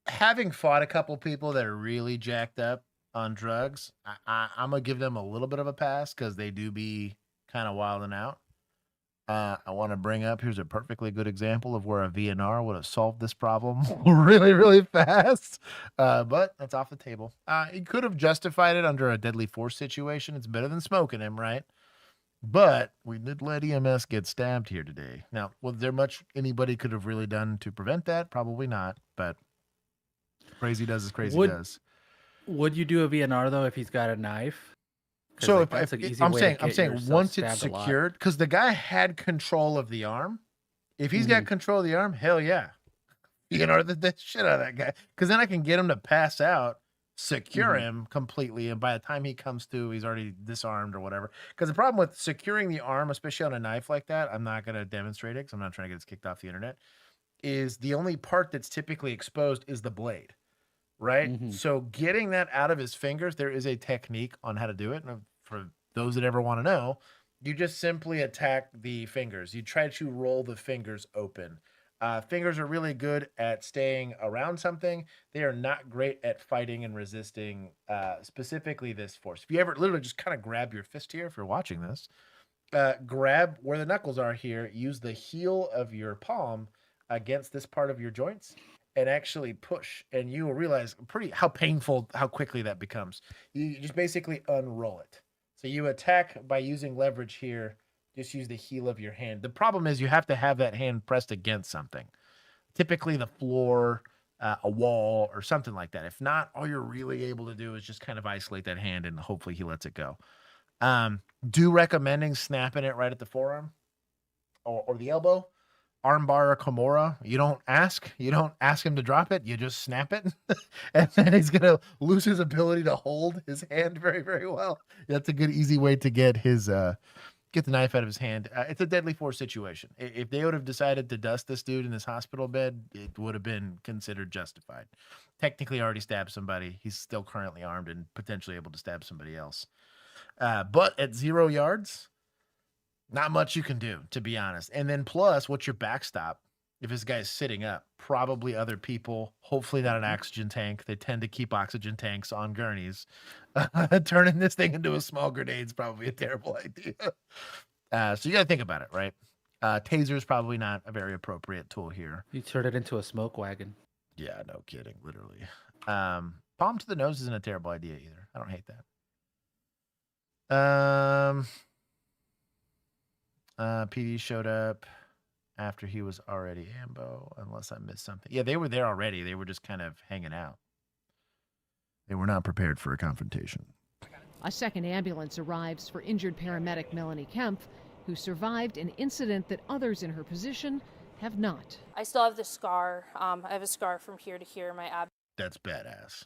[SPEAKER 1] having fought a couple people that are really jacked up on drugs, I'm going to give them a little bit of a pass because they do be kind of wilding out. I want to bring up, here's a perfectly good example of where a VNR would have solved this problem really, really fast. But that's off the table. He could have justified it under a deadly force situation. It's better than smoking him, right? But we did let EMS get stabbed here today. Now, was there much anybody could have really done to prevent that? Probably not, but crazy does as crazy does.
[SPEAKER 2] Would you do a VNR though if he's got a knife?
[SPEAKER 1] So
[SPEAKER 2] like,
[SPEAKER 1] I'm saying once it's secured, because the guy had control of the arm. If he's got control of the arm, hell yeah, you know the shit out of that guy. Because then I can get him to pass out, secure him completely, and by the time he comes to, he's already disarmed or whatever. Because the problem with securing the arm, especially on a knife like that, I'm not going to demonstrate it because I'm not trying to get this kicked off the internet. Is the only part that's typically exposed is the blade. Right. So getting that out of his fingers, there is a technique on how to do it. And for those that ever want to know, you just simply attack the fingers. You try to roll the fingers open. Fingers are really good at staying around something. They are not great at fighting and resisting specifically this force. If you ever literally just kind of grab your fist here, if you're watching this, grab where the knuckles are here, use the heel of your palm against this part of your joints and actually push, and you will realize how painful, how quickly that becomes. You just basically unroll it. So you attack by using leverage here. Just use the heel of your hand. The problem is you have to have that hand pressed against something, typically the floor, a wall, or something like that. If not, all you're really able to do is just kind of isolate that hand, and hopefully he lets it go. Do recommending snapping it right at the forearm or the elbow. Armbar or Kimura, you don't ask him to drop it, you just snap it, and then he's gonna lose his ability to hold his hand very, very well. That's a good, easy way to get his get the knife out of his hand. It's a deadly force situation. If they would have decided to dust this dude in his hospital bed, it would have been considered justified. Technically already stabbed somebody. He's still currently armed and potentially able to stab somebody else. But at 0 yards, not much you can do, to be honest. And then plus, what's your backstop? If this guy's sitting up, probably other people, hopefully not an oxygen tank. They tend to keep oxygen tanks on gurneys. Turning this thing into a small grenade is probably a terrible idea. So you got to think about it, right? Taser is probably not a very appropriate tool here.
[SPEAKER 2] You turn it into a smoke wagon.
[SPEAKER 1] Yeah, no kidding, literally. Palm to the nose isn't a terrible idea either. I don't hate that. PD showed up after he was already ambo, unless I missed something. Yeah, they were there already. They were just kind of hanging out. They were not prepared for a confrontation.
[SPEAKER 11] A second ambulance arrives for injured paramedic Melanie Kempf, who survived an incident that others in her position have not.
[SPEAKER 13] I still have the scar. I have a scar from here to here, my abdomen.
[SPEAKER 1] That's badass.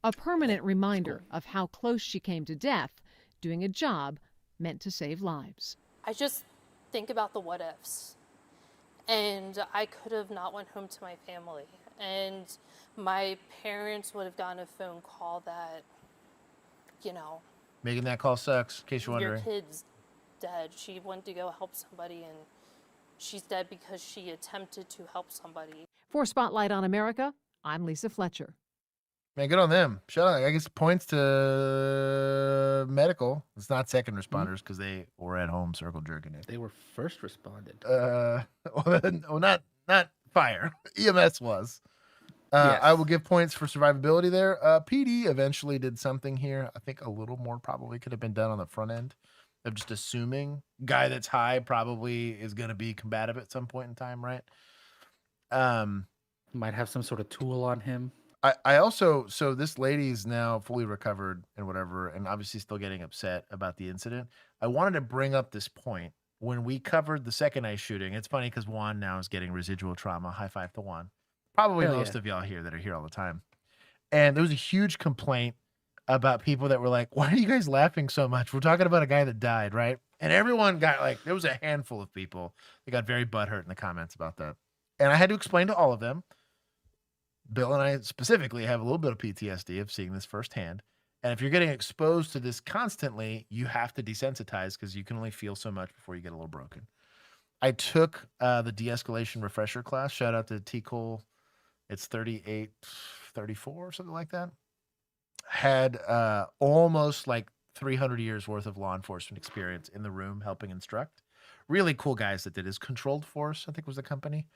[SPEAKER 11] A permanent reminder of how close she came to death, doing a job meant to save lives.
[SPEAKER 13] I just think about the what ifs. And I could have not went home to my family. And my parents would have gotten a phone call that,
[SPEAKER 1] Making that call sucks, in case you're
[SPEAKER 13] your
[SPEAKER 1] wondering.
[SPEAKER 13] kid's dead. She went to go help somebody and she's dead because she attempted to help somebody.
[SPEAKER 11] For Spotlight on America, I'm Lisa Fletcher.
[SPEAKER 1] Man, good on them. Shout out. I guess points to medical. It's not second responders because they were at home circle jerking it.
[SPEAKER 2] They were first responded.
[SPEAKER 1] Well, not fire. EMS was.
[SPEAKER 2] Yes.
[SPEAKER 1] I will give points for survivability there. PD eventually did something here. I think a little more probably could have been done on the front end. I'm just assuming guy that's high probably is going to be combative at some point in time, right?
[SPEAKER 2] Might have some sort of tool on him.
[SPEAKER 1] I also, so this lady's now fully recovered and whatever, and obviously still getting upset about the incident. I wanted to bring up this point when we covered the second ice shooting. It's funny because Juan now is getting residual trauma. High five to Juan. Probably
[SPEAKER 2] Hell
[SPEAKER 1] most
[SPEAKER 2] yeah.
[SPEAKER 1] of y'all here that are here all the time. And there was a huge complaint about people that were like, why are you guys laughing so much? We're talking about a guy that died, right? And everyone got like, there was a handful of people that got very butthurt in the comments about that. And I had to explain to all of them. Bill and I specifically have a little bit of PTSD of seeing this firsthand. And if you're getting exposed to this constantly, you have to desensitize because you can only feel so much before you get a little broken. I took the de-escalation refresher class. Shout out to T. Cole. It's 3834 or something like that. Had almost like 300 years worth of law enforcement experience in the room helping instruct. Really cool guys that did his Controlled Force, I think was the company.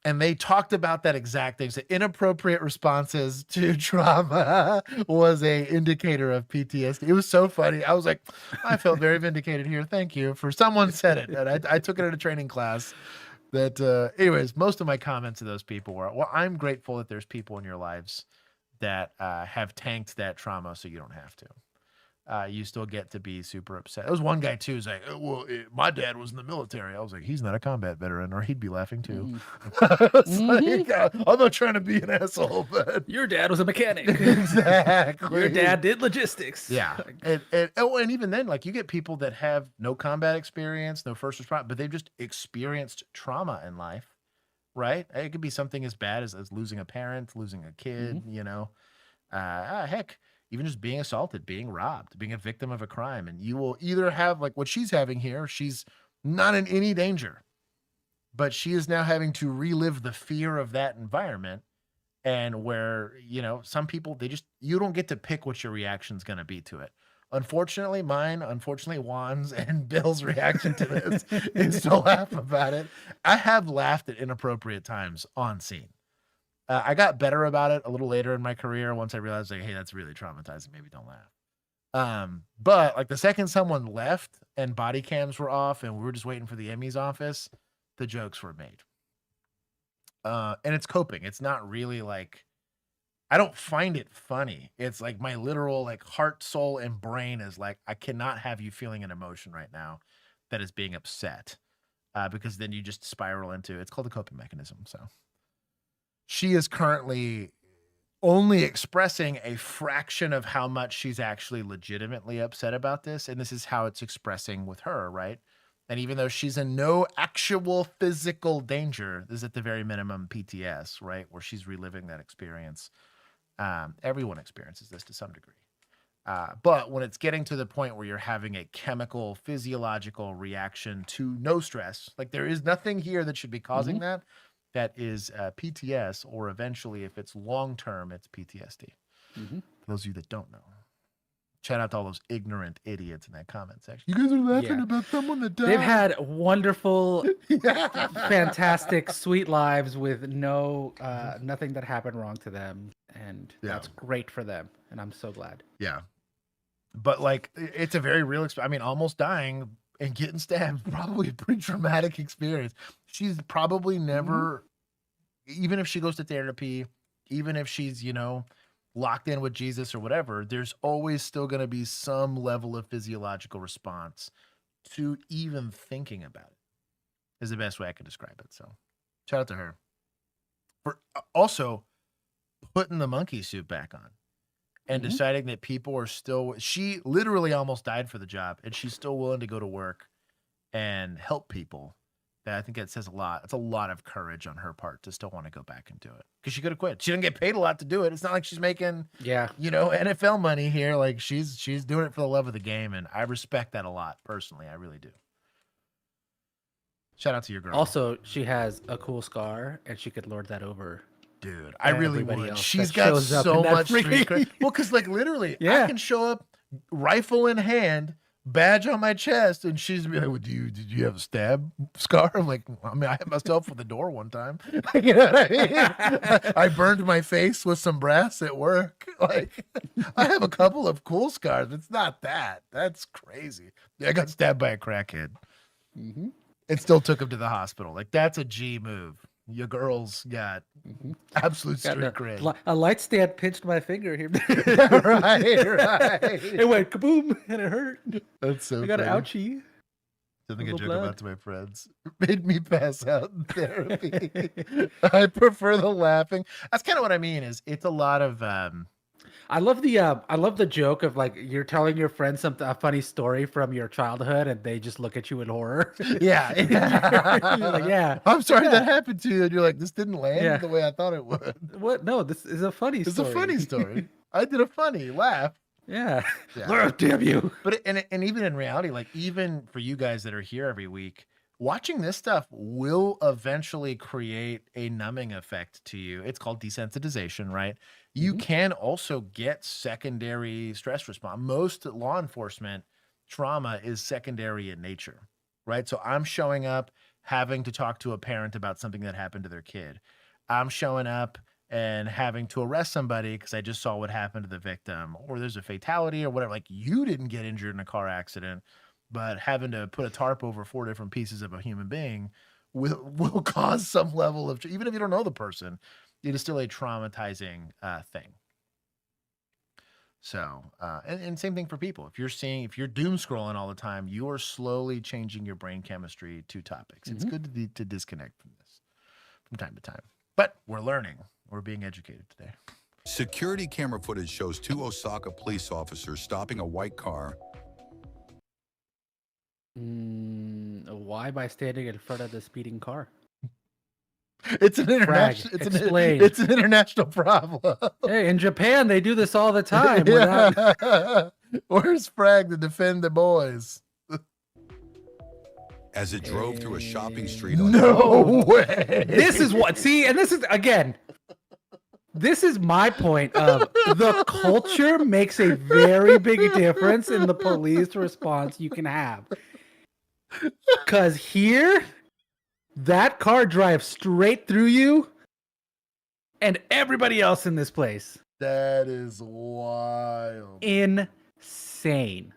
[SPEAKER 1] And they talked about that exact thing. So inappropriate responses to trauma was a indicator of PTSD. It was so funny. I was like, I felt very vindicated here. Thank you for someone said it. And I took it at a training class that, anyways, most of my comments to those people were, well, I'm grateful that there's people in your lives that have tanked that trauma so you don't have to. You still get to be super upset. There was one guy too who's like, well, my dad was in the military. I was like, he's not a combat veteran, or he'd be laughing too. Like, I'm not trying to be an asshole, but
[SPEAKER 2] Your dad was a mechanic.
[SPEAKER 1] exactly.
[SPEAKER 2] Your dad did logistics.
[SPEAKER 1] Yeah. And even then, like you get people that have no combat experience, no first response, but they've just experienced trauma in life, right? It could be something as bad as losing a parent, losing a kid, you know, heck, even just being assaulted, being robbed, being a victim of a crime. And you will either have like what she's having here. She's not in any danger, but she is now having to relive the fear of that environment. And where, you know, some people, you don't get to pick what your reaction's going to be to it. Unfortunately, Juan's and Bill's reaction to this is to laugh about it. I have laughed at inappropriate times on scene. I got better about it a little later in my career once I realized, like, hey, that's really traumatizing. Maybe don't laugh. But like the second someone left and body cams were off and we were just waiting for the Emmys office, the jokes were made. And it's coping. It's not really like, I don't find it funny. It's like my literal like heart, soul, and brain is like, I cannot have you feeling an emotion right now that is being upset. Because then you just spiral into, it's called a coping mechanism. So she is currently only expressing a fraction of how much she's actually legitimately upset about this. And this is how it's expressing with her, right? And even though she's in no actual physical danger, this is at the very minimum PTS, right? Where she's reliving that experience. Everyone experiences this to some degree. But when it's getting to the point where you're having a chemical, physiological reaction to no stress, like there is nothing here that should be causing that is PTS, or eventually, if it's long-term, it's PTSD. For those of you that don't know. Shout out to all those ignorant idiots in that comment section. You guys are laughing about someone that died.
[SPEAKER 2] They've had wonderful, fantastic, sweet lives with no nothing that happened wrong to them. And that's great for them. And I'm so glad.
[SPEAKER 1] Yeah. But like, it's a very real experience. I mean, almost dying and getting stabbed is probably a pretty traumatic experience. She's probably never, even if she goes to therapy, even if she's, you know, locked in with Jesus or whatever, there's always still going to be some level of physiological response to even thinking about it, is the best way I can describe it. So shout out to her for also putting the monkey suit back on and deciding that people are still, she literally almost died for the job and she's still willing to go to work and help people. That I think that says a lot. It's a lot of courage on her part to still want to go back and do it, because she could have quit. She didn't get paid a lot to do it. It's not like she's making, you know, NFL money here. Like she's doing it for the love of the game. And I respect that a lot personally. I really do. Shout out to your girl.
[SPEAKER 2] Also, she has a cool scar, and she could lord that over.
[SPEAKER 1] Dude, I really
[SPEAKER 2] everybody
[SPEAKER 1] would.
[SPEAKER 2] else
[SPEAKER 1] She's
[SPEAKER 2] that
[SPEAKER 1] got
[SPEAKER 2] shows up
[SPEAKER 1] so
[SPEAKER 2] in that
[SPEAKER 1] much street
[SPEAKER 2] freaking-
[SPEAKER 1] cred. Well, because like literally, I
[SPEAKER 2] Yeah.
[SPEAKER 1] can show up, rifle in hand, badge on my chest, and she's be like, well, did you have a stab scar? I'm like, I mean, I hit myself with a door one time. You know what I mean? I burned my face with some brass at work. Like, I have a couple of cool scars. It's not that. That's crazy. I got stabbed by a crackhead.
[SPEAKER 2] Mm-hmm.
[SPEAKER 1] It still took him to the hospital. Like, that's a G move. Your girl's got absolute
[SPEAKER 2] Got
[SPEAKER 1] street cred.
[SPEAKER 2] a light stand pinched my finger here.
[SPEAKER 1] Right.
[SPEAKER 2] It went kaboom, and it hurt.
[SPEAKER 1] That's so
[SPEAKER 2] I got an
[SPEAKER 1] funny.
[SPEAKER 2] ouchie.
[SPEAKER 1] Something I
[SPEAKER 2] Little
[SPEAKER 1] joke
[SPEAKER 2] blood.
[SPEAKER 1] about to my friends. Made me pass out in therapy. I prefer the laughing. That's kind of what I mean. Is it's a lot of
[SPEAKER 2] I love the joke of like you're telling your friends a funny story from your childhood, and they just look at you in horror.
[SPEAKER 1] yeah.
[SPEAKER 2] You're like, yeah.
[SPEAKER 1] I'm sorry
[SPEAKER 2] yeah.
[SPEAKER 1] that happened to you, and you're like, this didn't land
[SPEAKER 2] Yeah.
[SPEAKER 1] the way I thought it would.
[SPEAKER 2] What? No, this is a funny
[SPEAKER 1] It's
[SPEAKER 2] story.
[SPEAKER 1] a funny story. I did a funny laugh.
[SPEAKER 2] Yeah.
[SPEAKER 1] Yeah.
[SPEAKER 2] Oh, damn you.
[SPEAKER 1] But and even in reality, like even for you guys that are here every week, watching this stuff will eventually create a numbing effect to you. It's called desensitization, right? You can also get secondary stress response. Most law enforcement trauma is secondary in nature, right? So I'm showing up having to talk to a parent about something that happened to their kid. I'm showing up and having to arrest somebody because I just saw what happened to the victim, or there's a fatality or whatever. Like, you didn't get injured in a car accident, but having to put a tarp over 4 different pieces of a human being will cause some level of, even if you don't know the person, it is still a traumatizing thing. So, and same thing for people. If you're doom scrolling all the time, you are slowly changing your brain chemistry to topics. It's good to disconnect from this from time to time. But we're learning. We're being educated today.
[SPEAKER 6] Security camera footage shows 2 Osaka police officers stopping a white car.
[SPEAKER 2] Why by standing in front of the speeding car?
[SPEAKER 1] It's an international. It's an international problem.
[SPEAKER 2] Hey, in Japan they do this all the time. Without...
[SPEAKER 1] Where's Frag to defend the boys?
[SPEAKER 6] As it drove through a shopping street on
[SPEAKER 1] No way.
[SPEAKER 2] This is what and this is again. This is my point of the culture makes a very big difference in the police response you can have. Because here, that car drives straight through you and everybody else in this place.
[SPEAKER 1] That is wild.
[SPEAKER 2] Insane.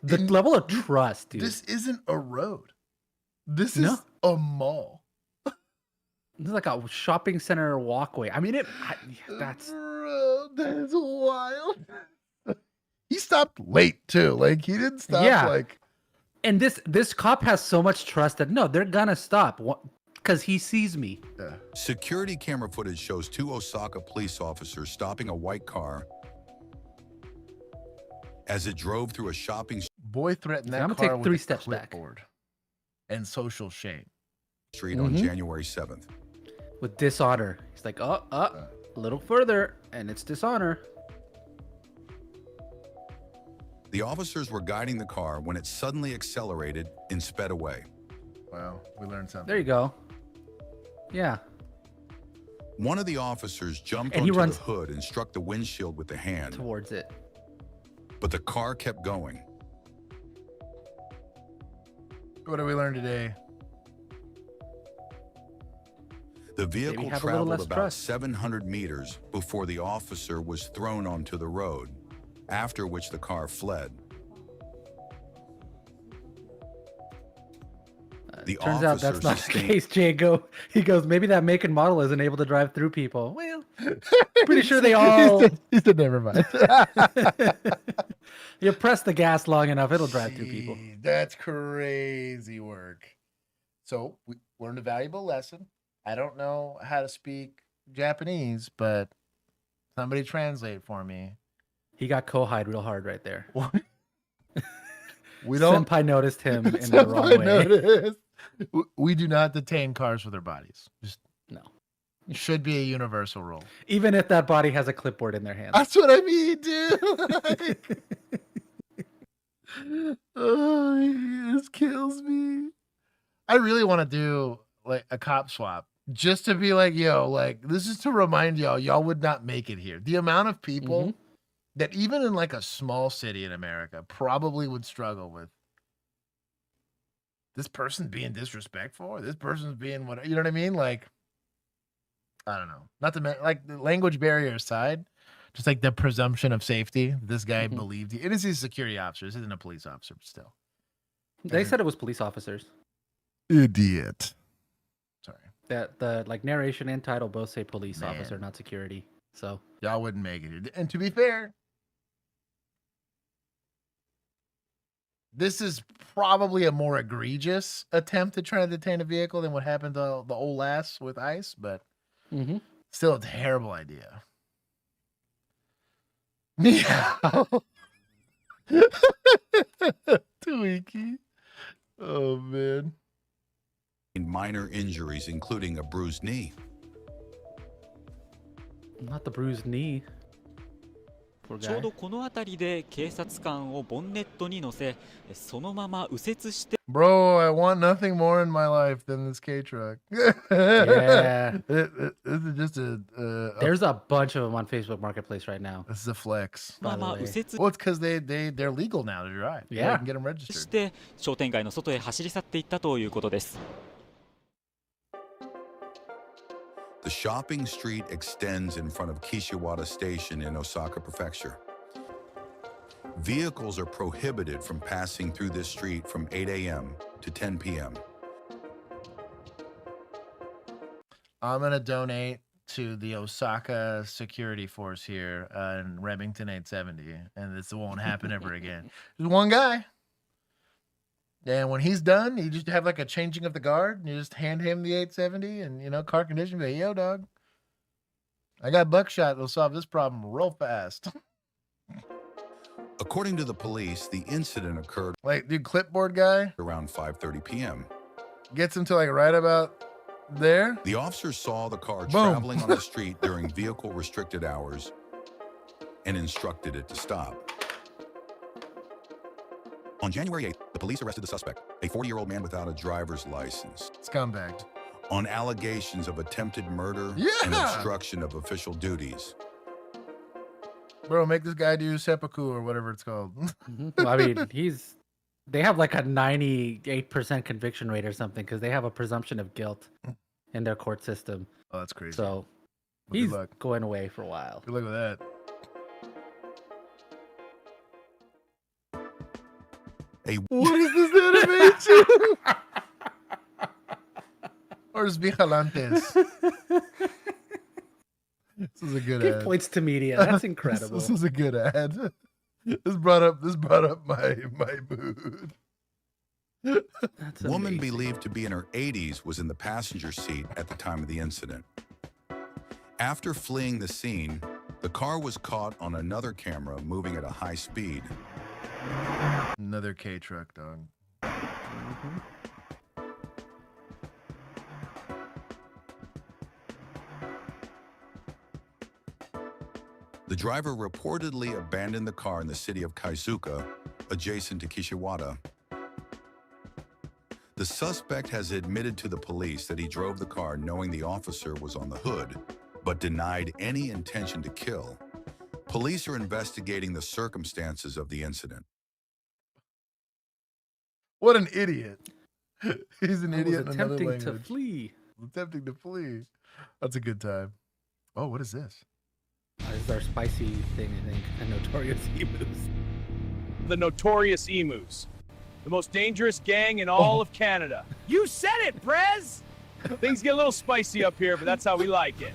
[SPEAKER 2] The level of trust, dude.
[SPEAKER 1] This isn't a road. This is a mall.
[SPEAKER 2] This is like a shopping center walkway. I mean, that's...
[SPEAKER 1] Bro, that's wild. He stopped late, too. Like, he didn't stop, like...
[SPEAKER 2] And this cop has so much trust that, no, they're gonna stop because he sees me.
[SPEAKER 1] Yeah.
[SPEAKER 6] Security camera footage shows 2 Osaka police officers stopping a white car as it drove through a shopping
[SPEAKER 1] Boy threatened that
[SPEAKER 2] I'm
[SPEAKER 1] car
[SPEAKER 2] gonna take
[SPEAKER 1] with
[SPEAKER 2] 3
[SPEAKER 1] a
[SPEAKER 2] steps back.
[SPEAKER 1] clipboard and social shame.
[SPEAKER 6] street on January 7th.
[SPEAKER 2] With dishonor. He's like, a little further, and it's dishonor.
[SPEAKER 6] The officers were guiding the car when it suddenly accelerated and sped away.
[SPEAKER 1] Wow, we learned something.
[SPEAKER 2] There you go. Yeah.
[SPEAKER 6] One of the officers jumped
[SPEAKER 2] And he
[SPEAKER 6] onto
[SPEAKER 2] runs
[SPEAKER 6] the hood and struck the windshield with the hand.
[SPEAKER 2] Towards it.
[SPEAKER 6] But the car kept going.
[SPEAKER 1] What did we learn today?
[SPEAKER 6] The vehicle
[SPEAKER 2] have a little
[SPEAKER 6] traveled
[SPEAKER 2] less
[SPEAKER 6] about
[SPEAKER 2] trust.
[SPEAKER 6] 700 meters before the officer was thrown onto the road, after which the car fled. The
[SPEAKER 2] Turns out that's
[SPEAKER 6] officer
[SPEAKER 2] not the
[SPEAKER 6] sustained-
[SPEAKER 2] case, Jago. He goes, maybe that make and model isn't able to drive through people. Well, pretty sure they all...
[SPEAKER 1] He said, never mind.
[SPEAKER 2] You press the gas long enough, it'll drive through people.
[SPEAKER 1] That's crazy work. So we learned a valuable lesson. I don't know how to speak Japanese, but somebody translate for me.
[SPEAKER 2] He got kohide real hard right there.
[SPEAKER 1] We don't.
[SPEAKER 2] Senpai noticed him in the wrong way.
[SPEAKER 1] Noticed. We do not detain cars for their bodies. Just
[SPEAKER 2] no.
[SPEAKER 1] Should be a universal rule.
[SPEAKER 2] Even if that body has a clipboard in their hand.
[SPEAKER 1] That's what I mean, dude. Oh, this kills me. I really want to do like a cop swap just to be like, yo, like this is to remind y'all would not make it here. The amount of people that even in like a small city in America probably would struggle with this person being disrespectful, or this person's being what, you know what I mean? Like, I don't know. Not to mention, like, the language barrier aside, just like the presumption of safety. This guy believed it is a security officer. This isn't a police officer, but still.
[SPEAKER 2] They said it was police officers.
[SPEAKER 1] Idiot. Sorry.
[SPEAKER 2] That the like narration and title both say police officer, not security. So
[SPEAKER 1] y'all wouldn't make it. And to be fair, this is probably a more egregious attempt to try to detain a vehicle than what happened to the old ass with ICE, but still a terrible idea. Yeah. Tweaky. Oh, man.
[SPEAKER 6] Minor injuries, including a bruised knee.
[SPEAKER 2] Not the bruised knee. Poor
[SPEAKER 9] ちょう
[SPEAKER 2] guy.
[SPEAKER 9] どこの辺りで警察官をボンネットに乗せ、そのまま右折して
[SPEAKER 1] Bro, I want nothing more in my life than this K truck.
[SPEAKER 2] Yeah.
[SPEAKER 1] This is just
[SPEAKER 2] There's a bunch of them on Facebook Marketplace right now.
[SPEAKER 1] This is a flex.
[SPEAKER 2] By the way.
[SPEAKER 1] Well, it's because they're legal now to drive.
[SPEAKER 2] Yeah.
[SPEAKER 1] They can get them registered.
[SPEAKER 9] して商店街の外へ走り去っていったということです。
[SPEAKER 6] The shopping street extends in front of Kishiwada Station in Osaka Prefecture. Vehicles are prohibited from passing through this street from 8 a.m. to 10 p.m.
[SPEAKER 1] I'm going to donate to the Osaka security force here in Remington 870, and this won't happen ever again. There's one guy. And when he's done, you just have like a changing of the guard, and you just hand him the 870 and, you know, car condition, be like, yo, dog, I got buckshot. It'll solve this problem real fast.
[SPEAKER 6] According to the police, the incident occurred
[SPEAKER 1] Like, dude, clipboard guy
[SPEAKER 6] around 5:30 p.m.
[SPEAKER 1] gets him to like right about there.
[SPEAKER 6] The officer saw the car
[SPEAKER 1] Boom.
[SPEAKER 6] traveling on the street during vehicle restricted hours and instructed it to stop. On January 8th, the police arrested the suspect, a 40-year-old man without a driver's license,
[SPEAKER 1] Scumbag.
[SPEAKER 6] on allegations of attempted murder and
[SPEAKER 1] Yeah.
[SPEAKER 6] obstruction of official duties.
[SPEAKER 1] Bro, make this guy do seppuku or whatever it's called.
[SPEAKER 2] Well, I mean, they have like a 98% conviction rate or something because they have a presumption of guilt in their court system.
[SPEAKER 1] Oh, that's crazy.
[SPEAKER 2] So
[SPEAKER 1] Well, good
[SPEAKER 2] he's
[SPEAKER 1] luck.
[SPEAKER 2] going away for a while.
[SPEAKER 1] Good luck with that. What is this animation? Or is Vigilantes? This is a good
[SPEAKER 2] Give
[SPEAKER 1] ad.
[SPEAKER 2] points to media. That's incredible.
[SPEAKER 1] This is a good ad. This brought up my mood.
[SPEAKER 2] That's
[SPEAKER 6] Woman
[SPEAKER 2] amazing.
[SPEAKER 6] believed to be in her 80s was in the passenger seat at the time of the incident. After fleeing the scene, the car was caught on another camera moving at a high speed.
[SPEAKER 1] Another K truck, dog.
[SPEAKER 6] The driver reportedly abandoned the car in the city of Kaizuka, adjacent to Kishiwada. The suspect has admitted to the police that he drove the car knowing the officer was on the hood, but denied any intention to kill. Police are investigating the circumstances of the incident.
[SPEAKER 1] What an idiot. He's an
[SPEAKER 2] I was
[SPEAKER 1] idiot in another
[SPEAKER 2] attempting
[SPEAKER 1] language.
[SPEAKER 2] to flee.
[SPEAKER 1] Attempting to flee. That's a good time. Oh, what is this?
[SPEAKER 2] This is our spicy thing, I think. The notorious emus.
[SPEAKER 19] The Notorious Emus. The most dangerous gang in all of Canada. You said it, Prez! Things get a little spicy up here, but that's how we like it.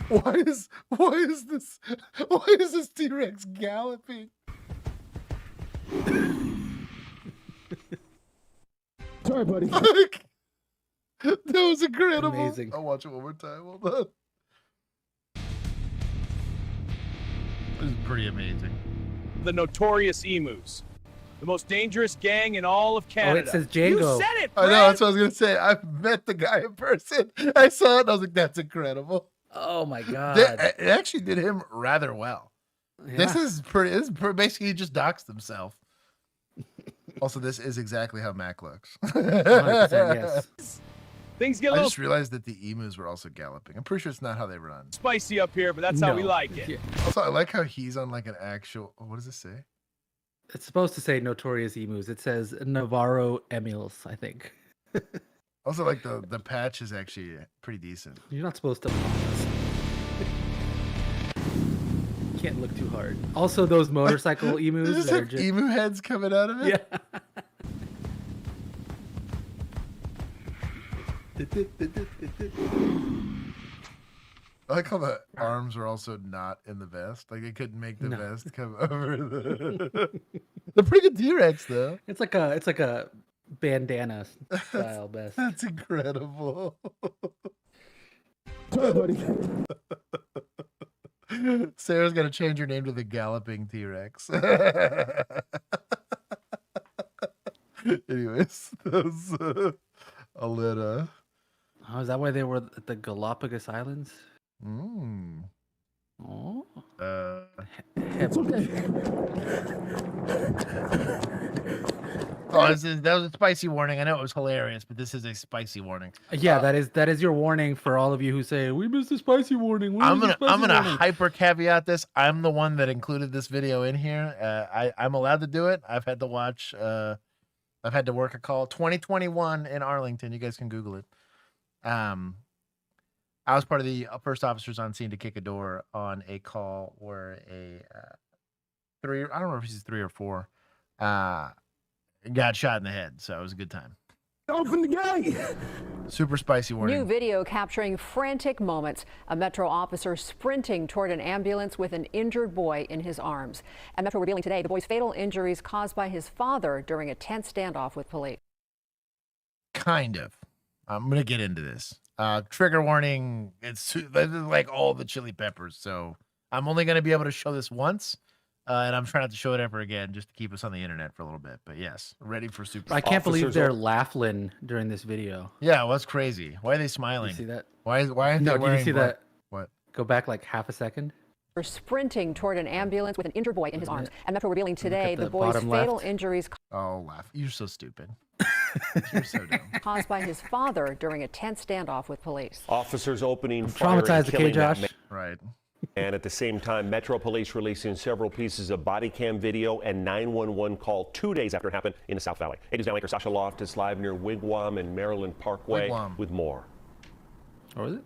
[SPEAKER 1] Why is this T-Rex galloping?
[SPEAKER 19] Sorry, buddy.
[SPEAKER 1] That was incredible.
[SPEAKER 2] Amazing.
[SPEAKER 1] I'll watch it one more time. Hold on. This is pretty amazing.
[SPEAKER 19] The Notorious Emus. The most dangerous gang in all of Canada.
[SPEAKER 2] it says Django.
[SPEAKER 19] You said it,
[SPEAKER 1] I know,
[SPEAKER 19] Prez!
[SPEAKER 1] that's what I was gonna say. I've met the guy in person. I saw it and I was like, that's incredible.
[SPEAKER 2] Oh my god.
[SPEAKER 1] It actually did him rather well. This is pretty. Basically he just doxed himself. Also, this is exactly how Mac looks.
[SPEAKER 2] 100%, yes.
[SPEAKER 19] Things get a
[SPEAKER 1] I
[SPEAKER 19] little
[SPEAKER 1] just realized that the emus were also galloping. I'm pretty sure it's not how they run.
[SPEAKER 19] spicy up here, but that's how we like it.
[SPEAKER 1] Also, I like how he's on like an actual. What does it say?
[SPEAKER 2] It's supposed to say notorious emus. It says Navarro Emules, I think.
[SPEAKER 1] Also, like the patch is actually pretty decent.
[SPEAKER 2] You're not supposed to. Can't look too hard. Also, those motorcycle emus.
[SPEAKER 1] Just
[SPEAKER 2] That are
[SPEAKER 1] have
[SPEAKER 2] just...
[SPEAKER 1] emu heads coming out of it.
[SPEAKER 2] Yeah.
[SPEAKER 1] I like how the arms are also not in the vest. Like they couldn't make the vest come over the. They're pretty good T-Rex though.
[SPEAKER 2] It's like a bandana style vest.
[SPEAKER 1] That's incredible. Sarah's gonna change her name to the Galloping T-Rex. Anyways, that was a little.
[SPEAKER 2] Oh, is that why they were at the Galapagos Islands?
[SPEAKER 1] Mm.
[SPEAKER 2] Oh.
[SPEAKER 1] It's okay. Oh, that was a spicy warning. I know it was hilarious, but this is a spicy warning.
[SPEAKER 2] Yeah, that is your warning for all of you who say we missed a spicy warning.
[SPEAKER 1] I'm gonna hyper caveat this. I'm the one that included this video in here. I'm allowed to do it. I've had to watch. I've had to work a call. 2021 in Arlington. You guys can Google it. I was part of the first officers on scene to kick a door on a call where a I don't know if he's 3 or 4, got shot in the head. So it was a good time.
[SPEAKER 20] Open the gate.
[SPEAKER 1] Super spicy warning.
[SPEAKER 8] New video capturing frantic moments. A Metro officer sprinting toward an ambulance with an injured boy in his arms. And Metro revealing today the boy's fatal injuries caused by his father during a tense standoff with police.
[SPEAKER 1] Kind of. I'm going to get into this. Trigger warning. It's like all the chili peppers. So I'm only going to be able to show this once. And I'm trying not to show it ever again just to keep us on the internet for a little bit. But yes, ready for super.
[SPEAKER 2] I can't believe they're laughing during this video.
[SPEAKER 1] Yeah, well, that's crazy. Why are they smiling?
[SPEAKER 2] You see that?
[SPEAKER 1] Why aren't they
[SPEAKER 2] did
[SPEAKER 1] wearing
[SPEAKER 2] you see that?
[SPEAKER 1] What?
[SPEAKER 2] Go back like half a second.
[SPEAKER 8] For sprinting toward an ambulance with an injured boy in his arms. And Metro revealing today the boy's fatal injuries
[SPEAKER 1] Oh, laugh. You're so stupid. You're so dumb.
[SPEAKER 8] caused by his father during a tense standoff with police.
[SPEAKER 10] Officers opening
[SPEAKER 2] fire and
[SPEAKER 10] traumatized,
[SPEAKER 2] killing that
[SPEAKER 10] Josh.
[SPEAKER 1] Right.
[SPEAKER 10] And at the same time, Metro Police releasing several pieces of body cam video and 911 call 2 days after it happened in the South Valley. 8 News Now anchor Sasha Loft is live near Wigwam and Maryland Parkway with more.
[SPEAKER 2] Or is it?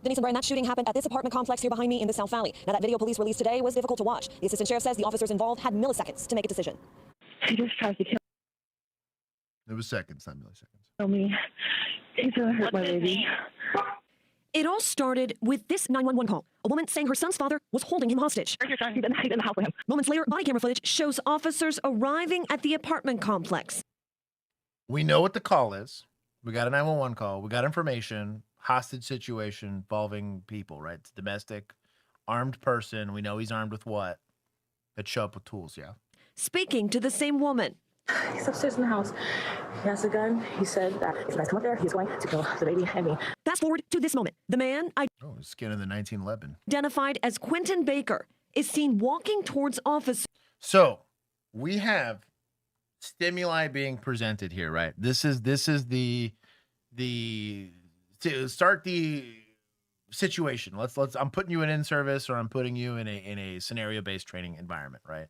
[SPEAKER 21] Denise and Brian, that shooting happened at this apartment complex here behind me in the South Valley. Now, that video police released today was difficult to watch. The assistant sheriff says the officers involved had milliseconds to make a decision.
[SPEAKER 22] He just tries to kill
[SPEAKER 1] It was seconds, not milliseconds.
[SPEAKER 22] me. He's gonna hurt my baby.
[SPEAKER 21] It all started with this 911 call. A woman saying her son's father was holding him hostage.
[SPEAKER 22] Where's your son? He's in the house with him.
[SPEAKER 21] Moments later, body camera footage shows officers arriving at the apartment complex.
[SPEAKER 1] We know what the call is. We got a 911 call. We got information. Hostage situation involving people, right? It's domestic, armed person. We know he's armed with what? Let's show up with tools, yeah.
[SPEAKER 21] Speaking to the same woman.
[SPEAKER 22] He's upstairs in the house. He has a gun. He said that if you guys come up there, he's going to kill the baby and me.
[SPEAKER 21] Fast forward to this moment. The man
[SPEAKER 1] Skin in the 1911.
[SPEAKER 21] identified as Quentin Baker is seen walking towards officers.
[SPEAKER 1] So we have stimuli being presented here, right? This is the to start the situation. Let's I'm putting you in service, or I'm putting you in a scenario based training environment, right?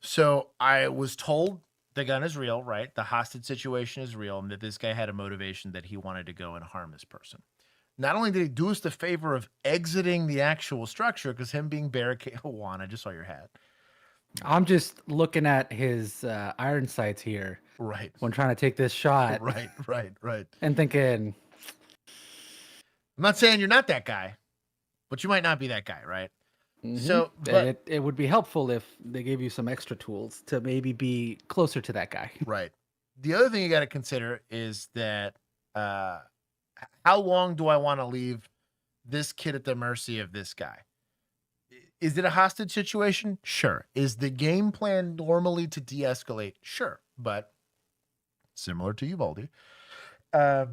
[SPEAKER 1] So I was told the gun is real, right? The hostage situation is real, and that this guy had a motivation that he wanted to go and harm this person. Not only did he do us the favor of exiting the actual structure, because him being barricaded. Oh, Juan, I just saw your hat.
[SPEAKER 2] I'm just looking at his iron sights here.
[SPEAKER 1] Right.
[SPEAKER 2] When trying to take this shot.
[SPEAKER 1] Right.
[SPEAKER 2] And thinking.
[SPEAKER 1] I'm not saying you're not that guy, but you might not be that guy, right?
[SPEAKER 2] Mm-hmm.
[SPEAKER 1] So, but
[SPEAKER 2] it would be helpful if they gave you some extra tools to maybe be closer to that guy.
[SPEAKER 1] Right. The other thing you got to consider is that how long do I want to leave this kid at the mercy of this guy? Is it a hostage situation? Sure. Is the game plan normally to de-escalate? Sure. But similar to Uvalde, how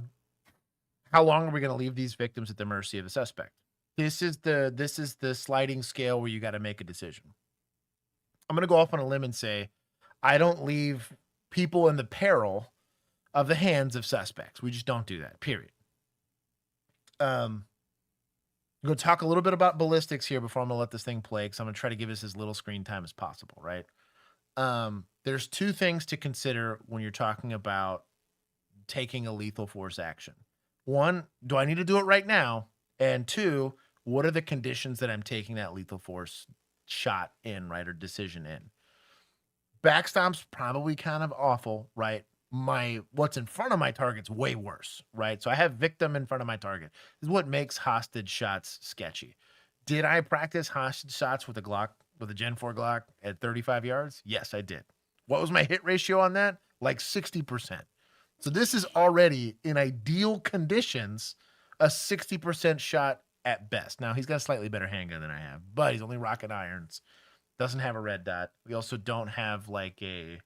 [SPEAKER 1] long are we going to leave these victims at the mercy of the suspect? This is the sliding scale where you got to make a decision. I'm going to go off on a limb and say I don't leave people in the peril of the hands of suspects. We just don't do that, period. I'm going to talk a little bit about ballistics here before I'm going to let this thing play, because I'm going to try to give us as little screen time as possible, right? There's two things to consider when you're talking about taking a lethal force action. One, do I need to do it right now? And two, what are the conditions that I'm taking that lethal force shot in, right, or decision in? Backstomp's probably kind of awful, right? What's in front of my target's way worse, right? So I have victim in front of my target. This is what makes hostage shots sketchy. Did I practice hostage shots with a Glock, with a Gen 4 Glock at 35 yards? Yes, I did. What was my hit ratio on that? Like 60%. So this is already, in ideal conditions, a 60% shot at best. Now, he's got a slightly better handgun than I have, but he's only rocking irons. Doesn't have a red dot. We also don't have like a...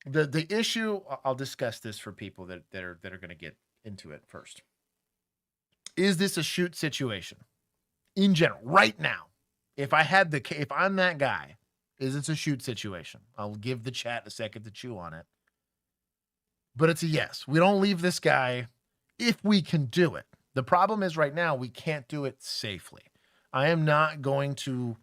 [SPEAKER 1] The issue, I'll discuss this for people that are going to get into it first. Is this a shoot situation? In general, right now, if I'm that guy, is this a shoot situation? I'll give the chat a second to chew on it. But it's a yes. We don't leave this guy if we can do it. The problem is right now we can't do it safely. I am not going to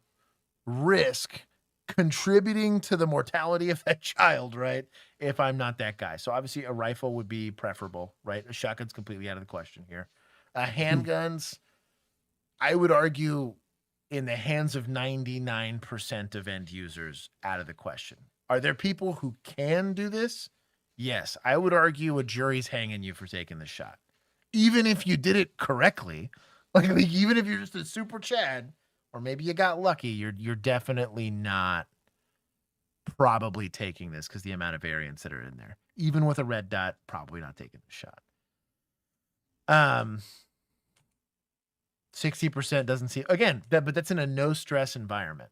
[SPEAKER 1] risk contributing to the mortality of that child, right? If I'm not that guy. So obviously a rifle would be preferable, right? A shotgun's completely out of the question here. Handguns, I would argue in the hands of 99% of end users, out of the question. Are there people who can do this? Yes. I would argue a jury's hanging you for taking the shot. Even if you did it correctly, like even if you're just a super Chad, or maybe you got lucky, you're definitely not probably taking this because the amount of variants that are in there. Even with a red dot, probably not taking the shot. 60% doesn't seem, again, but that's in a no stress environment.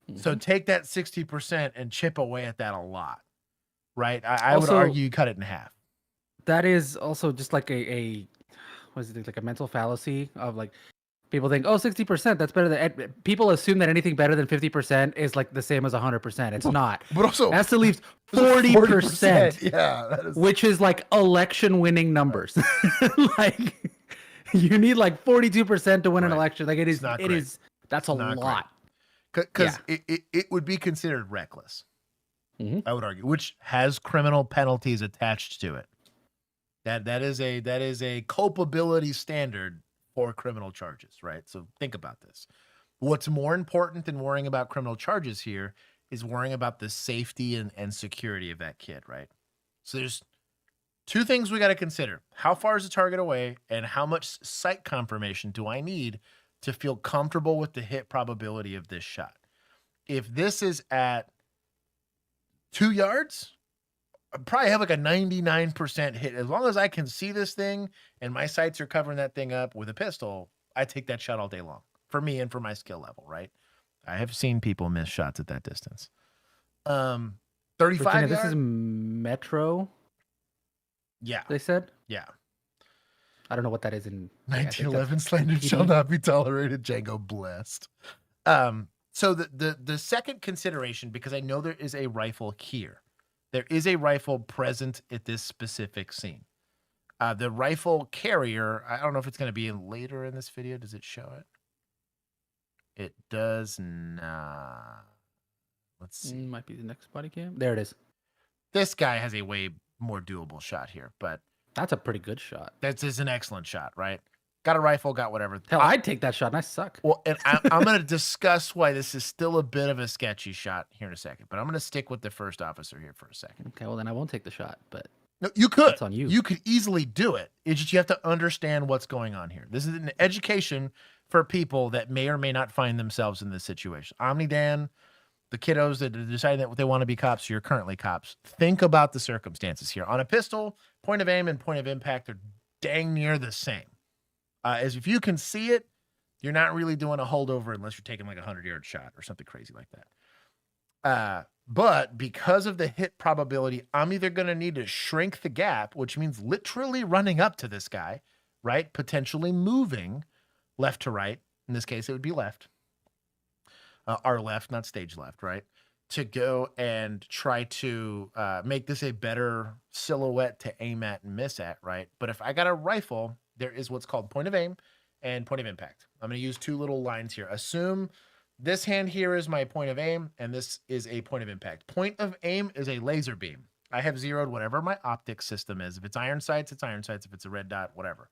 [SPEAKER 1] Mm-hmm. So take that 60% and chip away at that a lot, right? I would argue you cut it in half.
[SPEAKER 2] That is also just like a what is it, like a mental fallacy of like, people think, oh, 60%, that's better than... People assume that anything better than 50% is like the same as 100%. It's not.
[SPEAKER 1] But also...
[SPEAKER 2] It has to leave 40%.
[SPEAKER 1] Yeah. That is...
[SPEAKER 2] Which is like election-winning numbers. Like, you need like 42% to win an election. Like, that's a lot.
[SPEAKER 1] Because it would be considered reckless, I would argue, which has criminal penalties attached to it. That is a culpability standard for criminal charges, right? So think about this. What's more important than worrying about criminal charges here is worrying about the safety and security of that kid, right? So there's two things we got to consider. How far is the target away, and how much sight confirmation do I need to feel comfortable with the hit probability of this shot? If this is at 2 yards, I probably have like a 99% hit. As long as I can see this thing and my sights are covering that thing up with a pistol, I take that shot all day long for me and for my skill level, right? I have seen people miss shots at that distance. 35
[SPEAKER 2] Virginia, this is Metro.
[SPEAKER 1] Yeah.
[SPEAKER 2] They said?
[SPEAKER 1] Yeah.
[SPEAKER 2] I don't know what that is in
[SPEAKER 1] 1911 slander shall not be tolerated. Django blessed. So the second consideration, because I know there is a rifle here. There is a rifle present at this specific scene. The rifle carrier, I don't know if it's going to be in later in this video. Does it show it? It does not. Let's see.
[SPEAKER 2] Might be the next body cam. There it is.
[SPEAKER 1] This guy has a way more doable shot here, but
[SPEAKER 2] that's a pretty good shot.
[SPEAKER 1] That's an excellent shot, right? Got a rifle, got whatever.
[SPEAKER 2] Hell, I'd take that shot and I suck.
[SPEAKER 1] Well, and I'm going to discuss why this is still a bit of a sketchy shot here in a second, but I'm going to stick with the first officer here for a second.
[SPEAKER 2] Okay, well then I won't take the shot, but
[SPEAKER 1] no, you could.
[SPEAKER 2] It's on you.
[SPEAKER 1] You could easily do it. It's just you have to understand what's going on here. This is an education for people that may or may not find themselves in this situation. Omni-Dan, the kiddos that are deciding that they want to be cops, you're currently cops. Think about the circumstances here. On a pistol, point of aim and point of impact are dang near the same. As if you can see it, you're not really doing a holdover unless you're taking like a 100-yard shot or something crazy like that. But because of the hit probability, I'm either going to need to shrink the gap, which means literally running up to this guy, right? Potentially moving left to right. In this case, it would be left. Our left, not stage left, right? To go and try to make this a better silhouette to aim at and miss at, right? But if I got a rifle, there is what's called point of aim and point of impact. I'm going to use two little lines here. Assume this hand here is my point of aim, and this is a point of impact. Point of aim is a laser beam. I have zeroed whatever my optic system is. If it's iron sights, it's iron sights. If it's a red dot, whatever.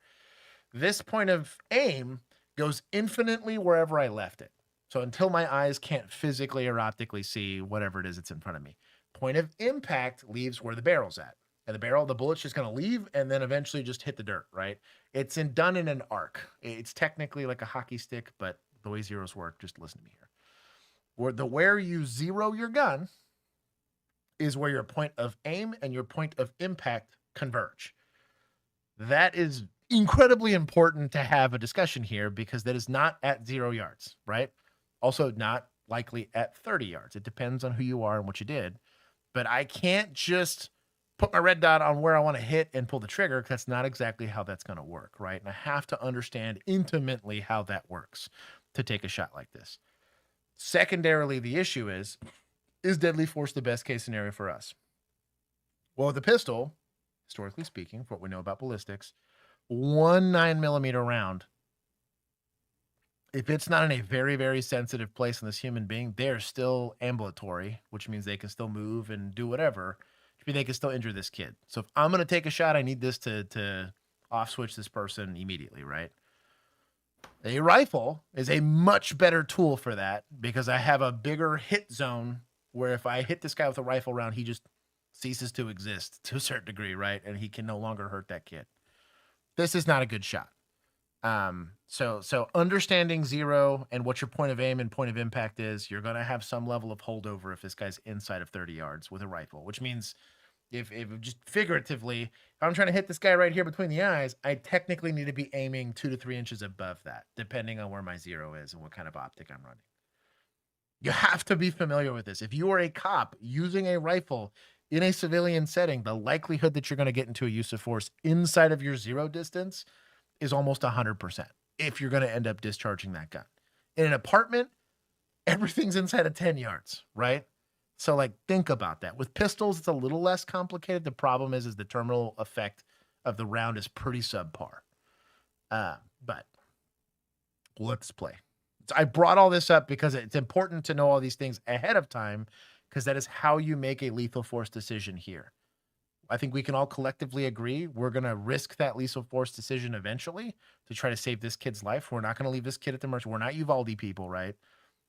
[SPEAKER 1] This point of aim goes infinitely wherever I left it. So until my eyes can't physically or optically see whatever it is that's in front of me. Point of impact leaves where the barrel's at. And the bullet's just going to leave and then eventually just hit the dirt, right? It's done in an arc. It's technically like a hockey stick, but the way zeros work, just listen to me here. Where you zero your gun is where your point of aim and your point of impact converge. That is incredibly important to have a discussion here because that is not at 0 yards, right? Also not likely at 30 yards. It depends on who you are and what you did. But I can't just put my red dot on where I want to hit and pull the trigger because that's not exactly how that's going to work, right? And I have to understand intimately how that works to take a shot like this. Secondarily, the issue is deadly force the best case scenario for us? Well, with the pistol, historically speaking, for what we know about ballistics, one 9mm round, if it's not in a very, very sensitive place in this human being, they're still ambulatory, which means they can still move and do whatever. Which means they can still injure this kid. So if I'm going to take a shot, I need this to off switch this person immediately, right? A rifle is a much better tool for that because I have a bigger hit zone where if I hit this guy with a rifle round, he just ceases to exist to a certain degree, right? And he can no longer hurt that kid. This is not a good shot. So understanding zero and what your point of aim and point of impact is, you're going to have some level of holdover if this guy's inside of 30 yards with a rifle, which means if just figuratively, if I'm trying to hit this guy right here between the eyes, I technically need to be aiming 2 to 3 inches above that, depending on where my zero is and what kind of optic I'm running. You have to be familiar with this. If you are a cop using a rifle in a civilian setting, the likelihood that you're going to get into a use of force inside of your zero distance is almost 100% if you're going to end up discharging that gun. In an apartment, everything's inside of 10 yards, right? So like, think about that. With pistols, it's a little less complicated. The problem is the terminal effect of the round is pretty subpar. But let's play. I brought all this up because it's important to know all these things ahead of time because that is how you make a lethal force decision here. I think we can all collectively agree we're going to risk that lethal force decision eventually to try to save this kid's life. We're not going to leave this kid at the mercy. We're not Uvalde people, right?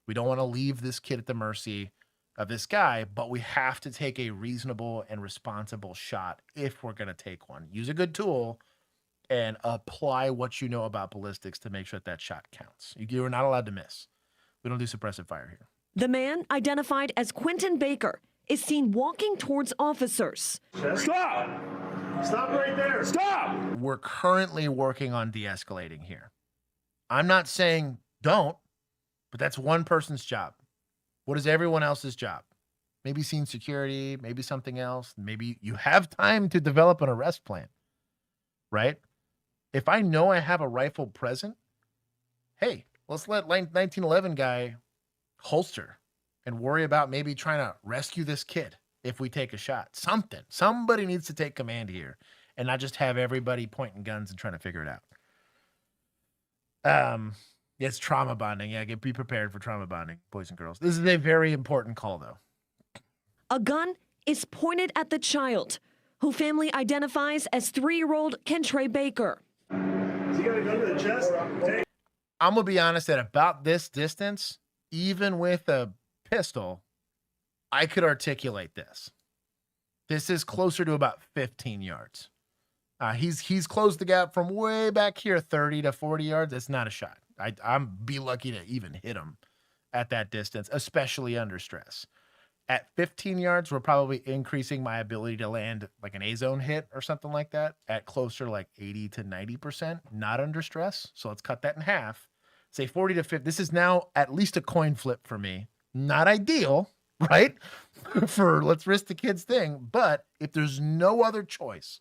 [SPEAKER 1] We don't want to leave this kid at the mercy of this guy, but we have to take a reasonable and responsible shot if we're going to take one. Use a good tool and apply what you know about ballistics to make sure that shot counts. You're not allowed to miss. We don't do suppressive fire here.
[SPEAKER 21] The man, identified as Quentin Baker, is seen walking towards officers.
[SPEAKER 19] Stop! Stop right there! Stop!
[SPEAKER 1] We're currently working on de-escalating here. I'm not saying don't, but that's one person's job. What is everyone else's job? Maybe scene security, maybe something else. Maybe you have time to develop an arrest plan, right? If I know I have a rifle present, hey, let's let 1911 guy holster and worry about maybe trying to rescue this kid if we take a shot. Somebody needs to take command here and not just have everybody pointing guns and trying to figure it out. It's trauma bonding. Yeah, be prepared for trauma bonding, boys and girls. This is a very important call, though.
[SPEAKER 21] A gun is pointed at the child, who family identifies as 3-year-old Kentre Baker.
[SPEAKER 19] Has he got a gun to the chest?
[SPEAKER 1] I'm going to be honest, at about this distance, even with a pistol, I could articulate this. This is closer to about 15 yards. He's closed the gap from way back here, 30 to 40 yards. It's not a shot. I'm be lucky to even hit him at that distance, especially under stress. At 15 yards, we're probably increasing my ability to land like an A-zone hit or something like that at closer to like 80 to 90%, not under stress. So let's cut that in half. Say 40 to 50. This is now at least a coin flip for me. Not ideal, right? For let's risk the kid's thing. But if there's no other choice,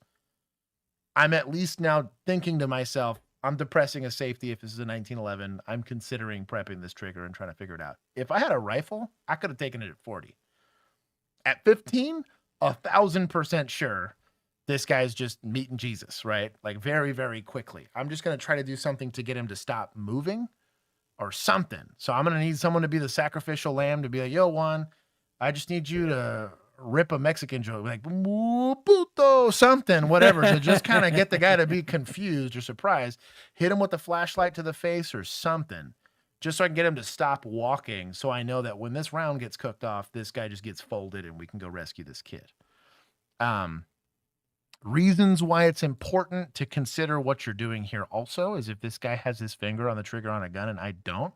[SPEAKER 1] I'm at least now thinking to myself, I'm depressing a safety if this is a 1911. I'm considering prepping this trigger and trying to figure it out. If I had a rifle, I could have taken it at 40. At 15, 1,000% sure this guy's just meeting Jesus, right? Like very, very quickly. I'm just going to try to do something to get him to stop moving or something. So I'm going to need someone to be the sacrificial lamb to be like, yo, Juan, I just need you to rip a Mexican joke, like puto, something, whatever. So just kind of get the guy to be confused or surprised, hit him with a flashlight to the face or something, just so I can get him to stop walking. So I know that when this round gets cooked off, this guy just gets folded and we can go rescue this kid. Reasons why it's important to consider what you're doing here also is if this guy has his finger on the trigger on a gun and I don't,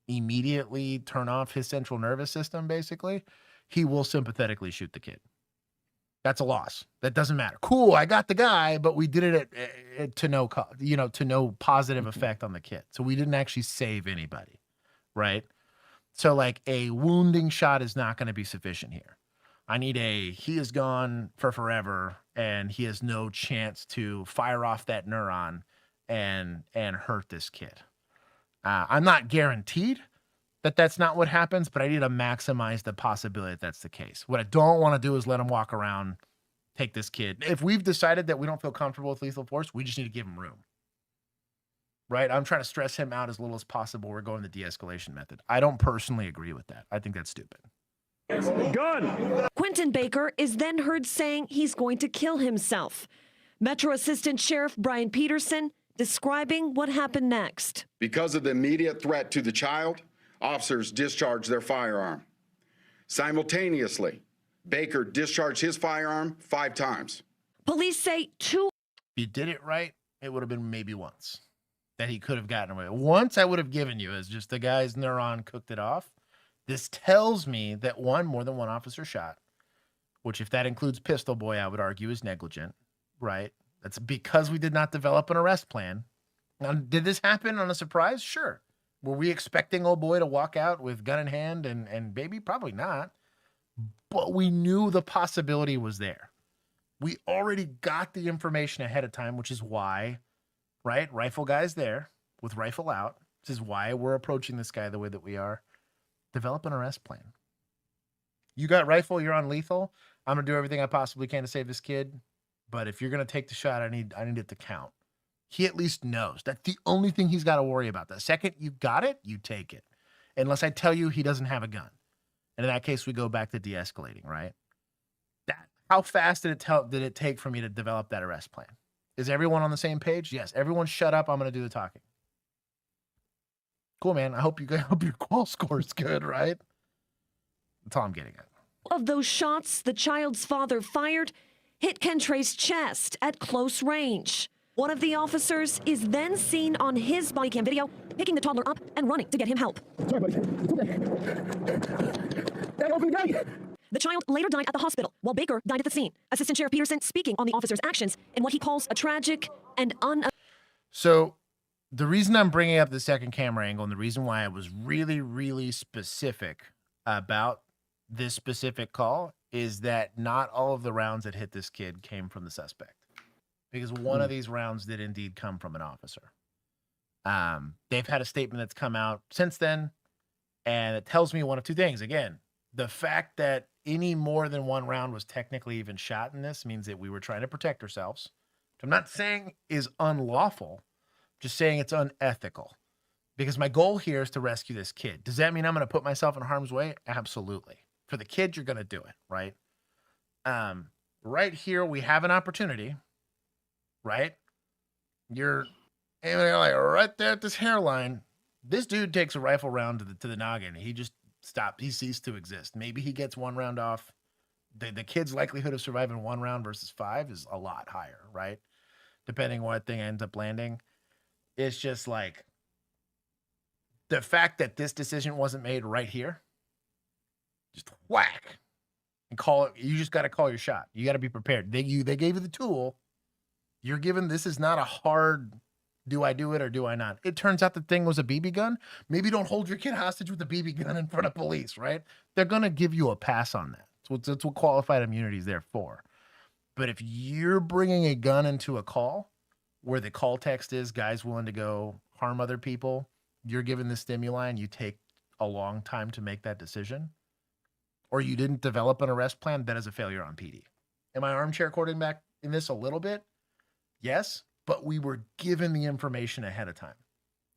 [SPEAKER 1] immediately turn off his central nervous system, basically, he will sympathetically shoot the kid. That's a loss. That doesn't matter. Cool, I got the guy, but we did it to no positive effect on the kid. So we didn't actually save anybody, right? So like a wounding shot is not going to be sufficient here. I need he is gone for forever and he has no chance to fire off that neuron and hurt this kid. I'm not guaranteed that that's not what happens, but I need to maximize the possibility that that's the case. What I don't want to do is let him walk around, take this kid. If we've decided that we don't feel comfortable with lethal force, we just need to give him room. Right? I'm trying to stress him out as little as possible. We're going the de-escalation method. I don't personally agree with that. I think that's stupid.
[SPEAKER 21] Gun! Quentin Baker is then heard saying he's going to kill himself. Metro Assistant Sheriff Brian Peterson describing what happened next.
[SPEAKER 4] Because of the immediate threat to the child, officers discharged their firearm. Simultaneously, Baker discharged his firearm 5 times.
[SPEAKER 21] Police say 2.
[SPEAKER 1] If you did it right, it would have been maybe once that he could have gotten away. Once I would have given you as just the guy's neuron cooked it off. This tells me that more than one officer shot, which if that includes Pistol Boy, I would argue is negligent, right? That's because we did not develop an arrest plan. Now, did this happen on a surprise? Sure. Were we expecting old boy to walk out with gun in hand and baby? Probably not. But we knew the possibility was there. We already got the information ahead of time, which is why, right? Rifle guy's there with rifle out. This is why we're approaching this guy the way that we are. Develop an arrest plan. You got rifle, you're on lethal. I'm going to do everything I possibly can to save this kid. But if you're going to take the shot, I need it to count. He at least knows. That's the only thing he's got to worry about. The second you got it, you take it. Unless I tell you he doesn't have a gun. And in that case, we go back to de-escalating, right? How fast did it take for me to develop that arrest plan? Is everyone on the same page? Yes. Everyone shut up. I'm going to do the talking. Cool, man. I hope your qual score is good, right? That's all I'm getting at.
[SPEAKER 21] Of those shots the child's father fired hit Kentray's chest at close range. One of the officers is then seen on his body cam video picking the toddler up and running to get him help. The child later died at the hospital while Baker died at the scene. Assistant Sheriff Peterson speaking on the officer's actions in what he calls a tragic and
[SPEAKER 1] So the reason I'm bringing up the second camera angle and the reason why I was really, really specific about this specific call is that not all of the rounds that hit this kid came from the suspect. Because one of these rounds did indeed come from an officer. They've had a statement that's come out since then, and it tells me one of two things. Again, the fact that any more than one round was technically even shot in this means that we were trying to protect ourselves. Which I'm not saying is unlawful, just saying it's unethical. Because my goal here is to rescue this kid. Does that mean I'm going to put myself in harm's way? Absolutely. For the kid, you're going to do it, right? Right here, we have an opportunity. Right? You're aiming like right there at this hairline. This dude takes a rifle round to the noggin. He just stopped. He ceased to exist. Maybe he gets one round off. The kid's likelihood of surviving one round versus 5 is a lot higher, right? Depending on what thing ends up landing. It's just like the fact that this decision wasn't made right here. Just whack. And call it. You just got to call your shot. You got to be prepared. They gave you the tool. You're given, this is not a hard, do I do it or do I not? It turns out the thing was a BB gun. Maybe don't hold your kid hostage with a BB gun in front of police, right? They're going to give you a pass on that. That's what qualified immunity is there for. But if you're bringing a gun into a call where the call text is guys willing to go harm other people, you're given the stimuli and you take a long time to make that decision, or you didn't develop an arrest plan, that is a failure on PD. Am I armchair quarterbacking in this a little bit? Yes, but we were given the information ahead of time.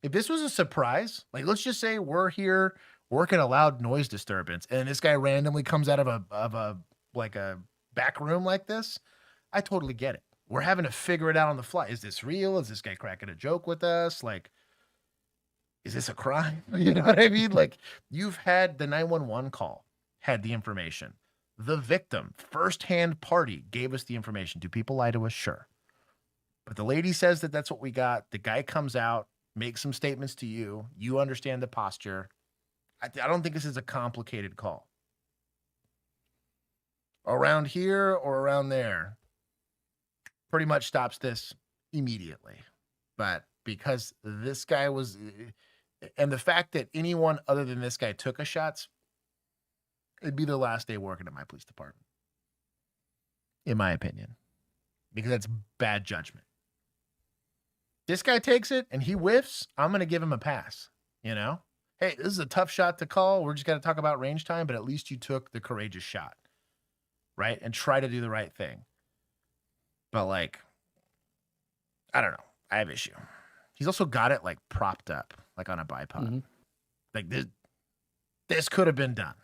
[SPEAKER 1] If this was a surprise, like let's just say we're here working a loud noise disturbance and this guy randomly comes out of a back room like this, I totally get it. We're having to figure it out on the fly. Is this real? Is this guy cracking a joke with us? Like, is this a crime? You know what I mean? Like, you've had the 911 call, had the information. The victim, firsthand party, gave us the information. Do people lie to us? Sure. But the lady says that that's what we got. The guy comes out, makes some statements to you. You understand the posture. I don't think this is a complicated call. Around here or around there, pretty much stops this immediately. But because this guy was, and the fact that anyone other than this guy took a shots, it'd be their last day working at my police department, in my opinion, because that's bad judgment. This guy takes it and he whiffs, I'm going to give him a pass, you know? Hey, this is a tough shot to call. We're just going to talk about range time, but at least you took the courageous shot, right? And try to do the right thing. But like, I don't know. I have issue. He's also got it like propped up, like on a bipod. Mm-hmm. Like this could have been done.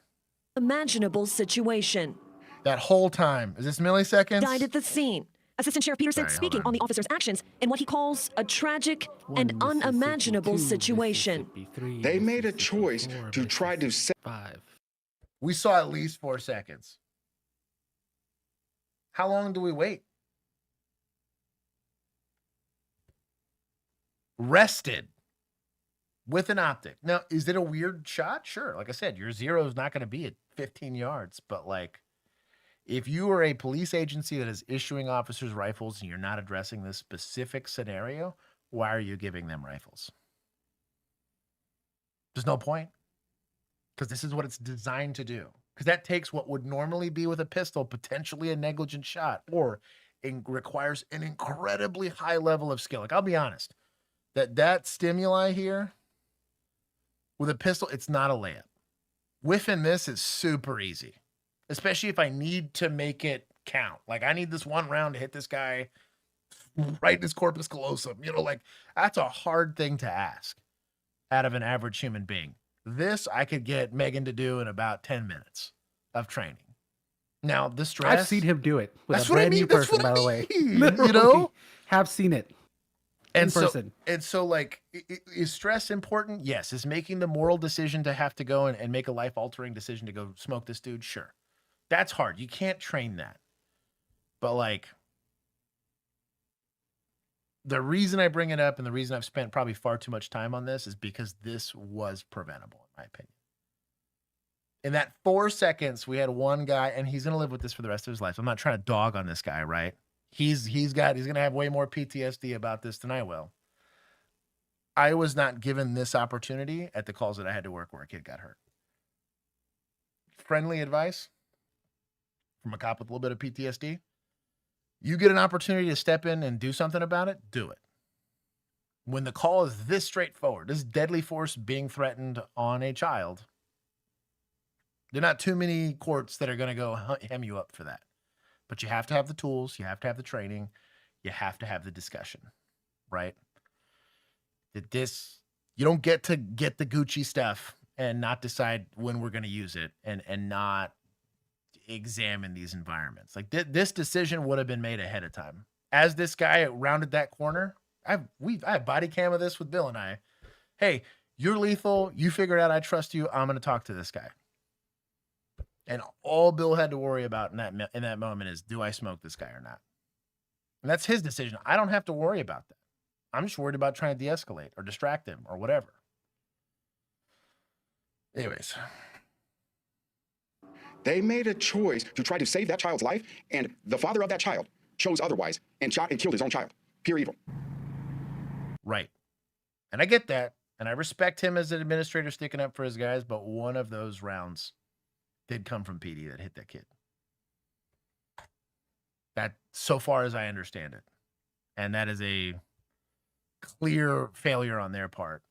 [SPEAKER 21] Imaginable situation.
[SPEAKER 1] That whole time. Is this milliseconds?
[SPEAKER 21] Died at the scene. Assistant Sheriff Peterson speaking on the officer's actions in what he calls a tragic and unimaginable situation.
[SPEAKER 4] They made a choice to try to save.
[SPEAKER 1] We saw at least 4 seconds. How long do we wait? Rested with an optic. Now, is it a weird shot? Sure. Like I said, your zero is not going to be at 15 yards, but like, if you are a police agency that is issuing officers rifles and you're not addressing this specific scenario, why are you giving them rifles? There's no point. Because this is what it's designed to do. Because that takes what would normally be with a pistol, potentially a negligent shot, or it requires an incredibly high level of skill. Like, I'll be honest, that stimuli here with a pistol, it's not a layup. Whiffing this is super easy. Especially if I need to make it count. Like, I need this one round to hit this guy right in his corpus callosum. You know, like, that's a hard thing to ask out of an average human being. This, I could get Megan to do in about 10 minutes of training. Now, the stress...
[SPEAKER 2] I've seen him do it with a brand new person, by the way.
[SPEAKER 1] You know?
[SPEAKER 2] Have seen it in person.
[SPEAKER 1] And so, like, is stress important? Yes. Is making the moral decision to have to go and make a life-altering decision to go smoke this dude? Sure. That's hard. You can't train that. But like, the reason I bring it up and the reason I've spent probably far too much time on this is because this was preventable, in my opinion. In that 4 seconds, we had one guy, and he's going to live with this for the rest of his life. I'm not trying to dog on this guy, right? He's going to have way more PTSD about this than I will. I was not given this opportunity at the calls that I had to work where a kid got hurt. Friendly advice from a cop with a little bit of PTSD. You get an opportunity to step in and do something about it, do it. When the call is this straightforward, this deadly force being threatened on a child, there are not too many courts that are going to go hem you up for that. But you have to have the tools, you have to have the training, you have to have the discussion, right? You don't get to get the Gucci stuff and not decide when we're going to use it and not examine these environments. Like this decision would have been made ahead of time. As this guy rounded that corner, I have body cam of this with Bill and I. Hey, you're lethal. You figured out I trust you. I'm going to talk to this guy. And all Bill had to worry about in that moment is, do I smoke this guy or not? And that's his decision. I don't have to worry about that. I'm just worried about trying to de-escalate or distract him or whatever. Anyways.
[SPEAKER 4] They made a choice to try to save that child's life, and the father of that child chose otherwise and shot and killed his own child. Pure evil.
[SPEAKER 1] Right. And I get that. And I respect him as an administrator sticking up for his guys, but one of those rounds did come from PD that hit that kid. That, so far as I understand it. And that is a clear failure on their part.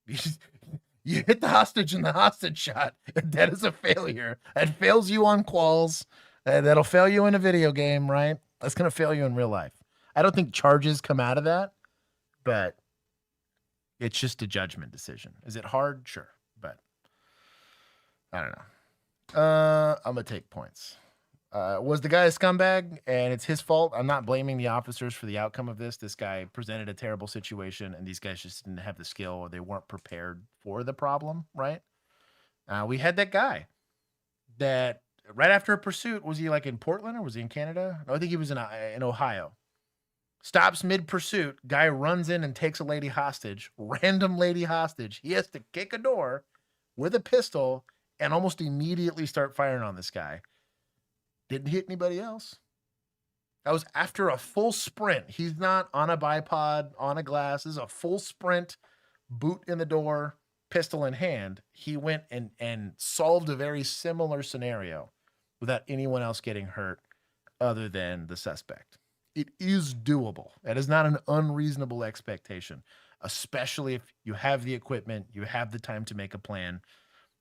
[SPEAKER 1] You hit the hostage in the hostage shot, and that is a failure. That fails you on quals. That'll fail you in a video game, right? That's going to fail you in real life. I don't think charges come out of that, but it's just a judgment decision. Is it hard? Sure, but I don't know. I'm going to take points. Was the guy a scumbag and it's his fault? I'm not blaming the officers for the outcome of this. This guy presented a terrible situation and these guys just didn't have the skill or they weren't prepared for the problem, right? We had that guy that right after a pursuit, was he like in Portland or was he in Canada? No, I think he was in Ohio. Stops mid-pursuit. Guy runs in and takes a lady hostage. Random lady hostage. He has to kick a door with a pistol and almost immediately start firing on this guy. Didn't hit anybody else. That was after a full sprint. He's not on a bipod, on a glass. This is a full sprint, boot in the door, pistol in hand. He went and solved a very similar scenario without anyone else getting hurt other than the suspect. It is doable. That is not an unreasonable expectation, especially if you have the equipment, you have the time to make a plan.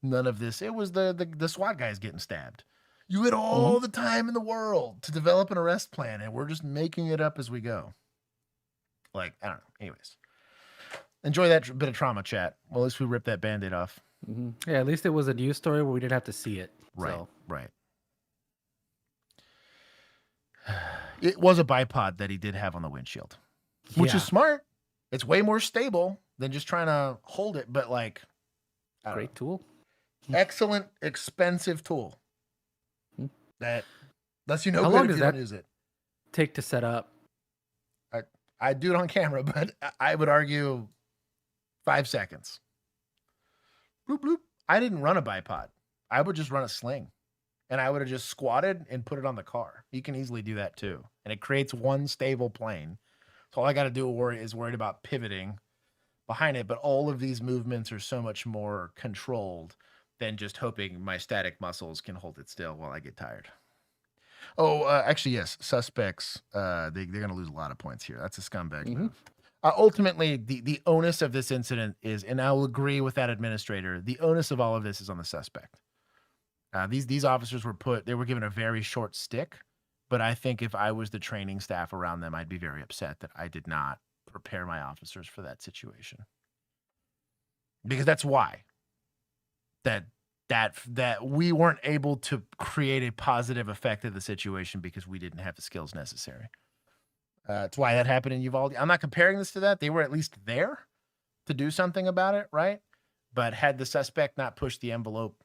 [SPEAKER 1] None of this. It was the SWAT guys getting stabbed. You had all the time in the world to develop an arrest plan, and we're just making it up as we go. Like, I don't know. Anyways, enjoy that bit of trauma chat. Well, at least we ripped that Band-Aid off.
[SPEAKER 2] Yeah, at least it was a news story where we didn't have to see it.
[SPEAKER 1] Right,
[SPEAKER 2] So.
[SPEAKER 1] right. It was a bipod that he did have on the windshield, which is smart. It's way more stable than just trying to hold it, but like,
[SPEAKER 2] Great tool.
[SPEAKER 1] Excellent, expensive tool. That lets you know
[SPEAKER 2] How
[SPEAKER 1] good
[SPEAKER 2] long
[SPEAKER 1] if
[SPEAKER 2] does
[SPEAKER 1] you
[SPEAKER 2] that
[SPEAKER 1] don't use it.
[SPEAKER 2] take to set up?
[SPEAKER 1] I do it on camera, but I would argue 5 seconds. Bloop, bloop. I didn't run a bipod. I would just run a sling. And I would have just squatted and put it on the car. You can easily do that too. And it creates one stable plane. So all I got to do is worried about pivoting behind it. But all of these movements are so much more controlled than just hoping my static muscles can hold it still while I get tired. Oh, actually, yes. Suspects, they're going to lose a lot of points here. That's a scumbag move. Ultimately, the onus of this incident is, and I'll agree with that administrator, the onus of all of this is on the suspect. These officers they were given a very short stick, but I think if I was the training staff around them, I'd be very upset that I did not prepare my officers for that situation. Because that's why. That we weren't able to create a positive effect of the situation because we didn't have the skills necessary. That's why that happened in Uvalde. I'm not comparing this to that. They were at least there to do something about it, right? But had the suspect not pushed the envelope,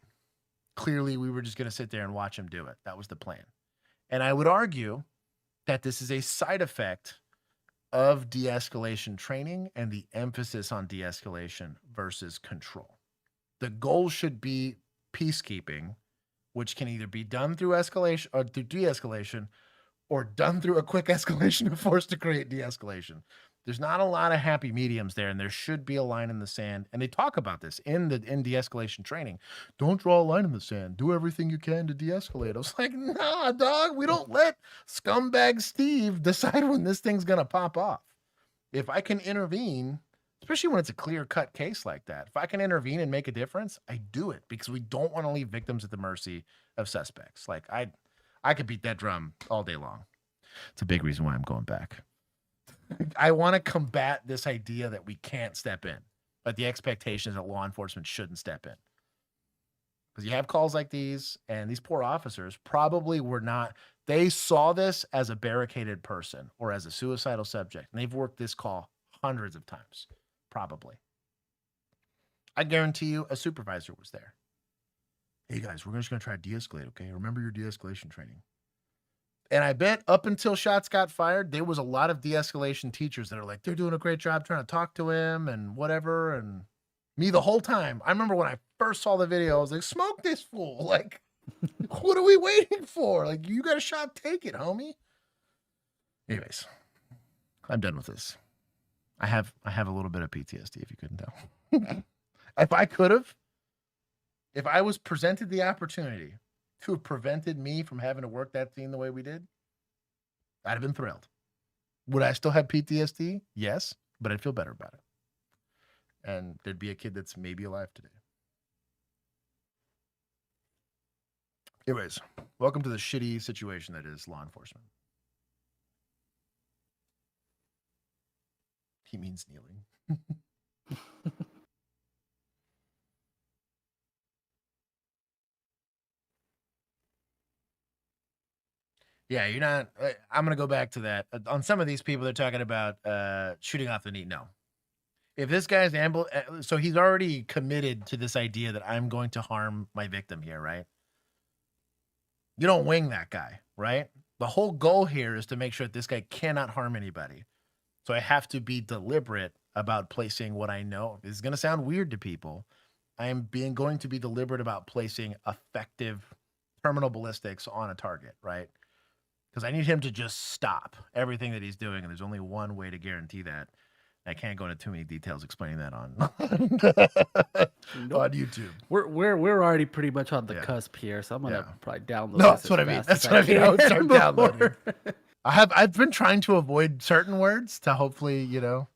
[SPEAKER 1] clearly we were just going to sit there and watch him do it. That was the plan. And I would argue that this is a side effect of de-escalation training and the emphasis on de-escalation versus control. The goal should be peacekeeping, which can either be done through escalation or through de-escalation or done through a quick escalation of force to create de-escalation. There's not a lot of happy mediums there, and there should be a line in the sand. And they talk about this in de-escalation training. Don't draw a line in the sand. Do everything you can to de-escalate. I was like, nah, dog, we don't let scumbag Steve decide when this thing's going to pop off. If I can intervene, especially when it's a clear-cut case like that, if I can intervene and make a difference, I do it because we don't want to leave victims at the mercy of suspects. Like, I could beat that drum all day long. It's a big reason why I'm going back. I want to combat this idea that we can't step in, but the expectation is that law enforcement shouldn't step in. Because you have calls like these, and these poor officers probably were not, they saw this as a barricaded person or as a suicidal subject, and they've worked this call hundreds of times, probably. I guarantee you a supervisor was there. Hey guys, we're just going to try to de-escalate, okay? Remember your de-escalation training. And I bet up until shots got fired, there was a lot of de-escalation teachers that are like, they're doing a great job trying to talk to him and whatever. And me the whole time, I remember when I first saw the video, I was like, smoke this fool. Like, what are we waiting for? Like, you got a shot, take it, homie. Anyways, I'm done with this. I have a little bit of PTSD, if you couldn't tell. If I was presented the opportunity to have prevented me from having to work that scene the way we did, I'd have been thrilled. Would I still have PTSD? Yes, but I'd feel better about it. And there'd be a kid that's maybe alive today. Anyways, welcome to the shitty situation that is law enforcement. He means kneeling. Yeah, you're not. I'm going to go back to that. On some of these people, they're talking about shooting off the knee. No. If this guy's so he's already committed to this idea that I'm going to harm my victim here, right? You don't wing that guy, right? The whole goal here is to make sure that this guy cannot harm anybody. So I have to be deliberate about placing what I know. This is going to sound weird to people. I am going to be deliberate about placing effective terminal ballistics on a target, right? Because I need him to just stop everything that he's doing, and there's only one way to guarantee that. I can't go into too many details explaining that on on YouTube.
[SPEAKER 2] We're already pretty much on the cusp here, so I'm gonna probably download.
[SPEAKER 1] No, that's what I mean. That's what I mean. I would start downloading. I've been trying to avoid certain words to hopefully, we don't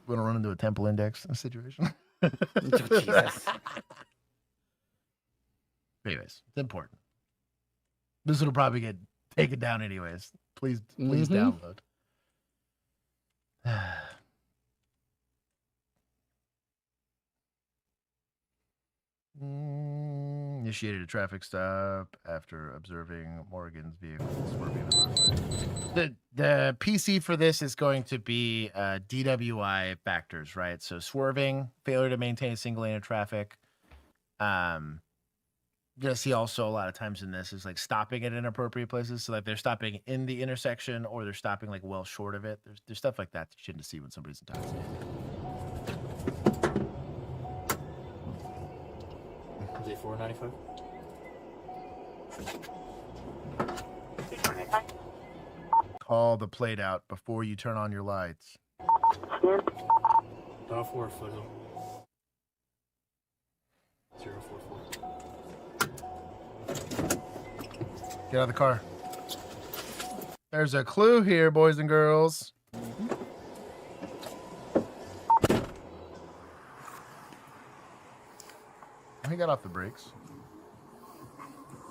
[SPEAKER 1] run into a temple index situation.
[SPEAKER 2] Jesus.
[SPEAKER 1] Anyways, it's important. This will probably get taken down anyways. Please download. Initiated a traffic stop after observing Morgan's vehicle swerving the roadway. The PC for this is going to be DWI factors, right? So swerving, failure to maintain a single lane of traffic. You're gonna see also a lot of times in this is like stopping at inappropriate places. So like they're stopping in the intersection or they're stopping like well short of it. There's stuff like that you shouldn't see when somebody's intoxicated.
[SPEAKER 12] Is it 495?
[SPEAKER 1] Call the plate out before you turn on your lights.
[SPEAKER 12] About 4 foot. 044.
[SPEAKER 1] Get out of the car. There's a clue here, boys and girls. He got off the brakes.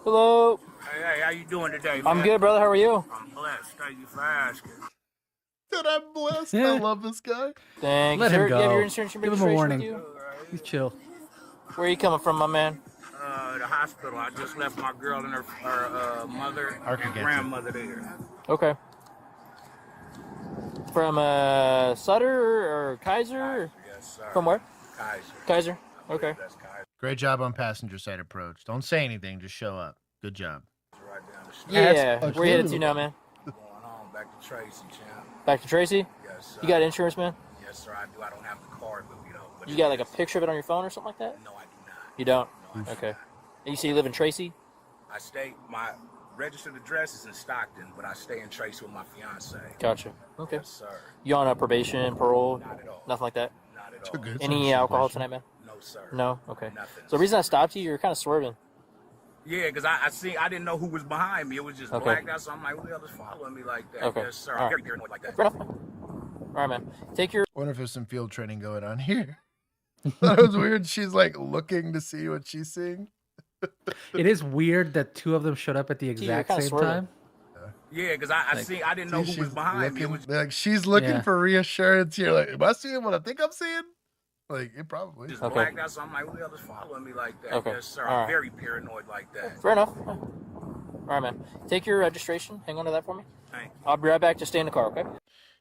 [SPEAKER 15] Hello.
[SPEAKER 23] Hey, how you doing today, man?
[SPEAKER 15] I'm good, brother. How are you?
[SPEAKER 23] I'm blessed. Thank you for asking.
[SPEAKER 1] Dude, I'm blessed. I love this guy.
[SPEAKER 15] Thank
[SPEAKER 2] Let
[SPEAKER 15] you.
[SPEAKER 2] him
[SPEAKER 15] Do you have
[SPEAKER 2] go.
[SPEAKER 15] your insurance
[SPEAKER 2] Give him a
[SPEAKER 15] registration
[SPEAKER 2] warning.
[SPEAKER 15] with you?
[SPEAKER 2] He's chill.
[SPEAKER 15] Where are you coming from, my man?
[SPEAKER 23] The hospital. I just left my girl and her mother and grandmother there.
[SPEAKER 15] Okay. From Sutter or Kaiser?
[SPEAKER 23] Yes, sir.
[SPEAKER 15] From where?
[SPEAKER 23] Kaiser.
[SPEAKER 15] Kaiser. Okay.
[SPEAKER 23] That's Kaiser.
[SPEAKER 1] Great job on passenger side approach. Don't say anything. Just show up. Good job.
[SPEAKER 23] Right down the street.
[SPEAKER 15] Yeah. Where you headed to now, man?
[SPEAKER 23] Going home. Back to Tracy, champ.
[SPEAKER 15] Back to Tracy?
[SPEAKER 23] Yes, sir.
[SPEAKER 15] You got insurance, man?
[SPEAKER 23] Yes, sir. I do. I don't have the card, but but
[SPEAKER 15] You got like a picture of it on your phone or something like that?
[SPEAKER 23] No, I do not.
[SPEAKER 15] You don't?
[SPEAKER 23] No, I do
[SPEAKER 15] Okay.
[SPEAKER 23] not.
[SPEAKER 15] And you say you live in Tracy?
[SPEAKER 23] I stay. My registered address is in Stockton, but I stay in Tracy with my fiance.
[SPEAKER 15] Gotcha. Okay.
[SPEAKER 23] Yes, sir.
[SPEAKER 15] You on a probation, parole?
[SPEAKER 23] Not at all.
[SPEAKER 15] Nothing like that?
[SPEAKER 23] Not at all.
[SPEAKER 15] Any alcohol tonight, man?
[SPEAKER 23] No, sir.
[SPEAKER 15] No? Okay.
[SPEAKER 23] Nothing.
[SPEAKER 15] So the reason I stopped you, you're kind of swerving.
[SPEAKER 23] Yeah, because I didn't know who was behind me. It was just
[SPEAKER 15] Okay.
[SPEAKER 23] blacked out, so I'm like, who the hell is following me like that?
[SPEAKER 15] Okay.
[SPEAKER 23] Yes, sir.
[SPEAKER 15] All
[SPEAKER 23] I'm
[SPEAKER 15] right.
[SPEAKER 23] very paranoid like that.
[SPEAKER 15] Fair enough. All right, man. Take your...
[SPEAKER 1] Wonder if there's some field training going on here. That was weird. She's like looking to see what she's seeing.
[SPEAKER 2] It is weird that two of them showed up at the exact
[SPEAKER 15] kinda
[SPEAKER 2] same
[SPEAKER 15] swerving.
[SPEAKER 2] time.
[SPEAKER 23] Yeah, because I didn't know who was behind me. It was
[SPEAKER 1] Like she's looking
[SPEAKER 2] Yeah.
[SPEAKER 1] for reassurance here. Like, am I seeing what I think I'm seeing? Like, it probably.
[SPEAKER 23] just
[SPEAKER 15] Okay.
[SPEAKER 23] blacked out, so I'm like, who the hell is following me like that?
[SPEAKER 15] Okay.
[SPEAKER 23] Yes, sir.
[SPEAKER 15] All
[SPEAKER 23] I'm
[SPEAKER 15] right.
[SPEAKER 23] very paranoid like that.
[SPEAKER 15] Fair enough. All right, man. Take your registration. Hang on to that for me.
[SPEAKER 23] Thank you.
[SPEAKER 15] I'll be right back. Just stay in the car, okay?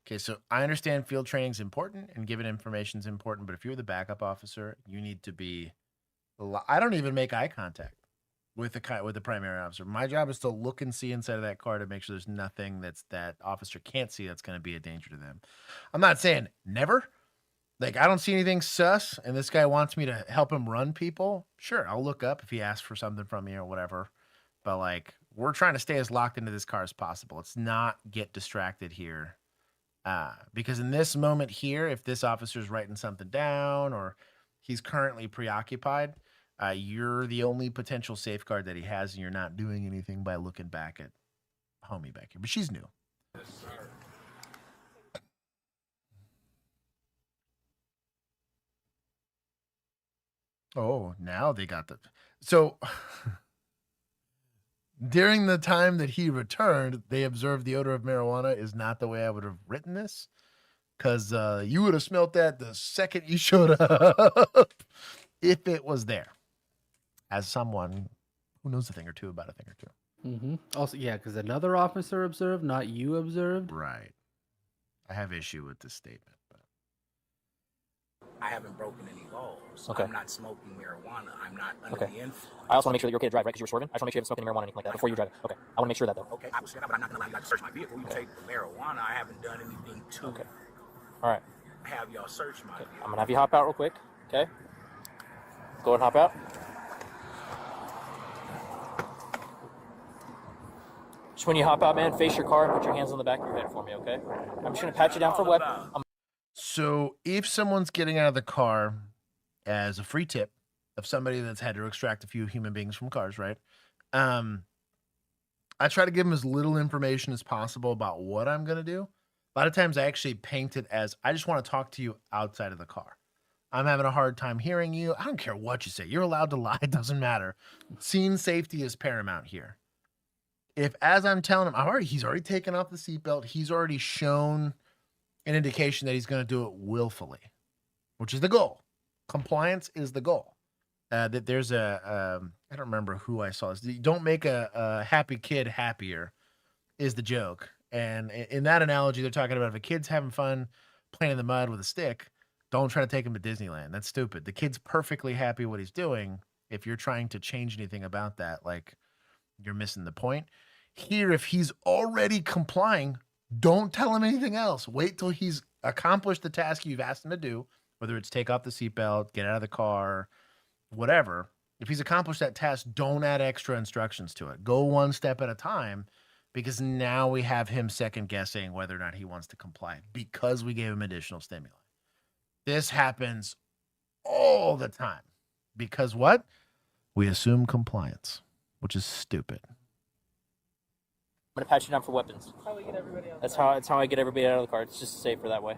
[SPEAKER 1] Okay, so I understand field training is important and giving information is important, but if you're the backup officer, you need to be. I don't even make eye contact with the primary officer. My job is to look and see inside of that car to make sure there's nothing that officer can't see that's going to be a danger to them. I'm not saying never. Like, I don't see anything sus, and this guy wants me to help him run people. Sure, I'll look up if he asks for something from me or whatever. But like, we're trying to stay as locked into this car as possible. Let's not get distracted here. Because in this moment here, if this officer's writing something down or he's currently preoccupied, you're the only potential safeguard that he has, and you're not doing anything by looking back at homie back here, but she's new. Oh, now they got the... So, during the time that he returned, they observed the odor of marijuana is not the way I would have written this. Because you would have smelt that the second you showed up if it was there. As someone who knows a thing or two about a thing or two.
[SPEAKER 2] Mm-hmm. Also, yeah, because another officer observed, not you observed.
[SPEAKER 1] Right. I have issue with this statement.
[SPEAKER 23] I haven't broken any laws.
[SPEAKER 15] Okay.
[SPEAKER 23] I'm not smoking marijuana. I'm not under the influence.
[SPEAKER 15] I also want to make sure that you're okay to drive, right? Because you were swerving. I just want to make sure you haven't smoked any marijuana or anything like that before you drive it. Okay. I want to make sure of that, though.
[SPEAKER 23] Okay, I was saying that, but I'm not going to allow you guys to search my vehicle. You take the marijuana. I haven't done anything to
[SPEAKER 15] All right.
[SPEAKER 23] have y'all search my vehicle.
[SPEAKER 15] I'm going to have you hop out real quick. Okay? Go ahead and hop out. Just when you hop out, man, face your car and put your hands on the back of your head for me, okay? I'm just going to pat you down for weapons.
[SPEAKER 1] So if someone's getting out of the car, as a free tip of somebody that's had to extract a few human beings from cars, right? I try to give them as little information as possible about what I'm going to do. A lot of times I actually paint it as, I just want to talk to you outside of the car. I'm having a hard time hearing you. I don't care what you say. You're allowed to lie. It doesn't matter. Scene safety is paramount here. If as I'm telling him, he's already taken off the seatbelt. He's already shown an indication that he's going to do it willfully, which is the goal. Compliance is the goal. That there's I don't remember who I saw this. Don't make a happy kid happier is the joke. And in that analogy, they're talking about if a kid's having fun playing in the mud with a stick, don't try to take him to Disneyland. That's stupid. The kid's perfectly happy what he's doing. If you're trying to change anything about that, like, you're missing the point. Here, if he's already complying, don't tell him anything else. Wait till he's accomplished the task you've asked him to do, whether it's take off the seatbelt, get out of the car, whatever. If he's accomplished that task, don't add extra instructions to it. Go one step at a time, because now we have him second guessing whether or not he wants to comply because we gave him additional stimuli. This happens all the time because what? We assume compliance, which is stupid.
[SPEAKER 15] I'm going to pat you down for weapons. That's how I get everybody out of the car. It's just safer that way.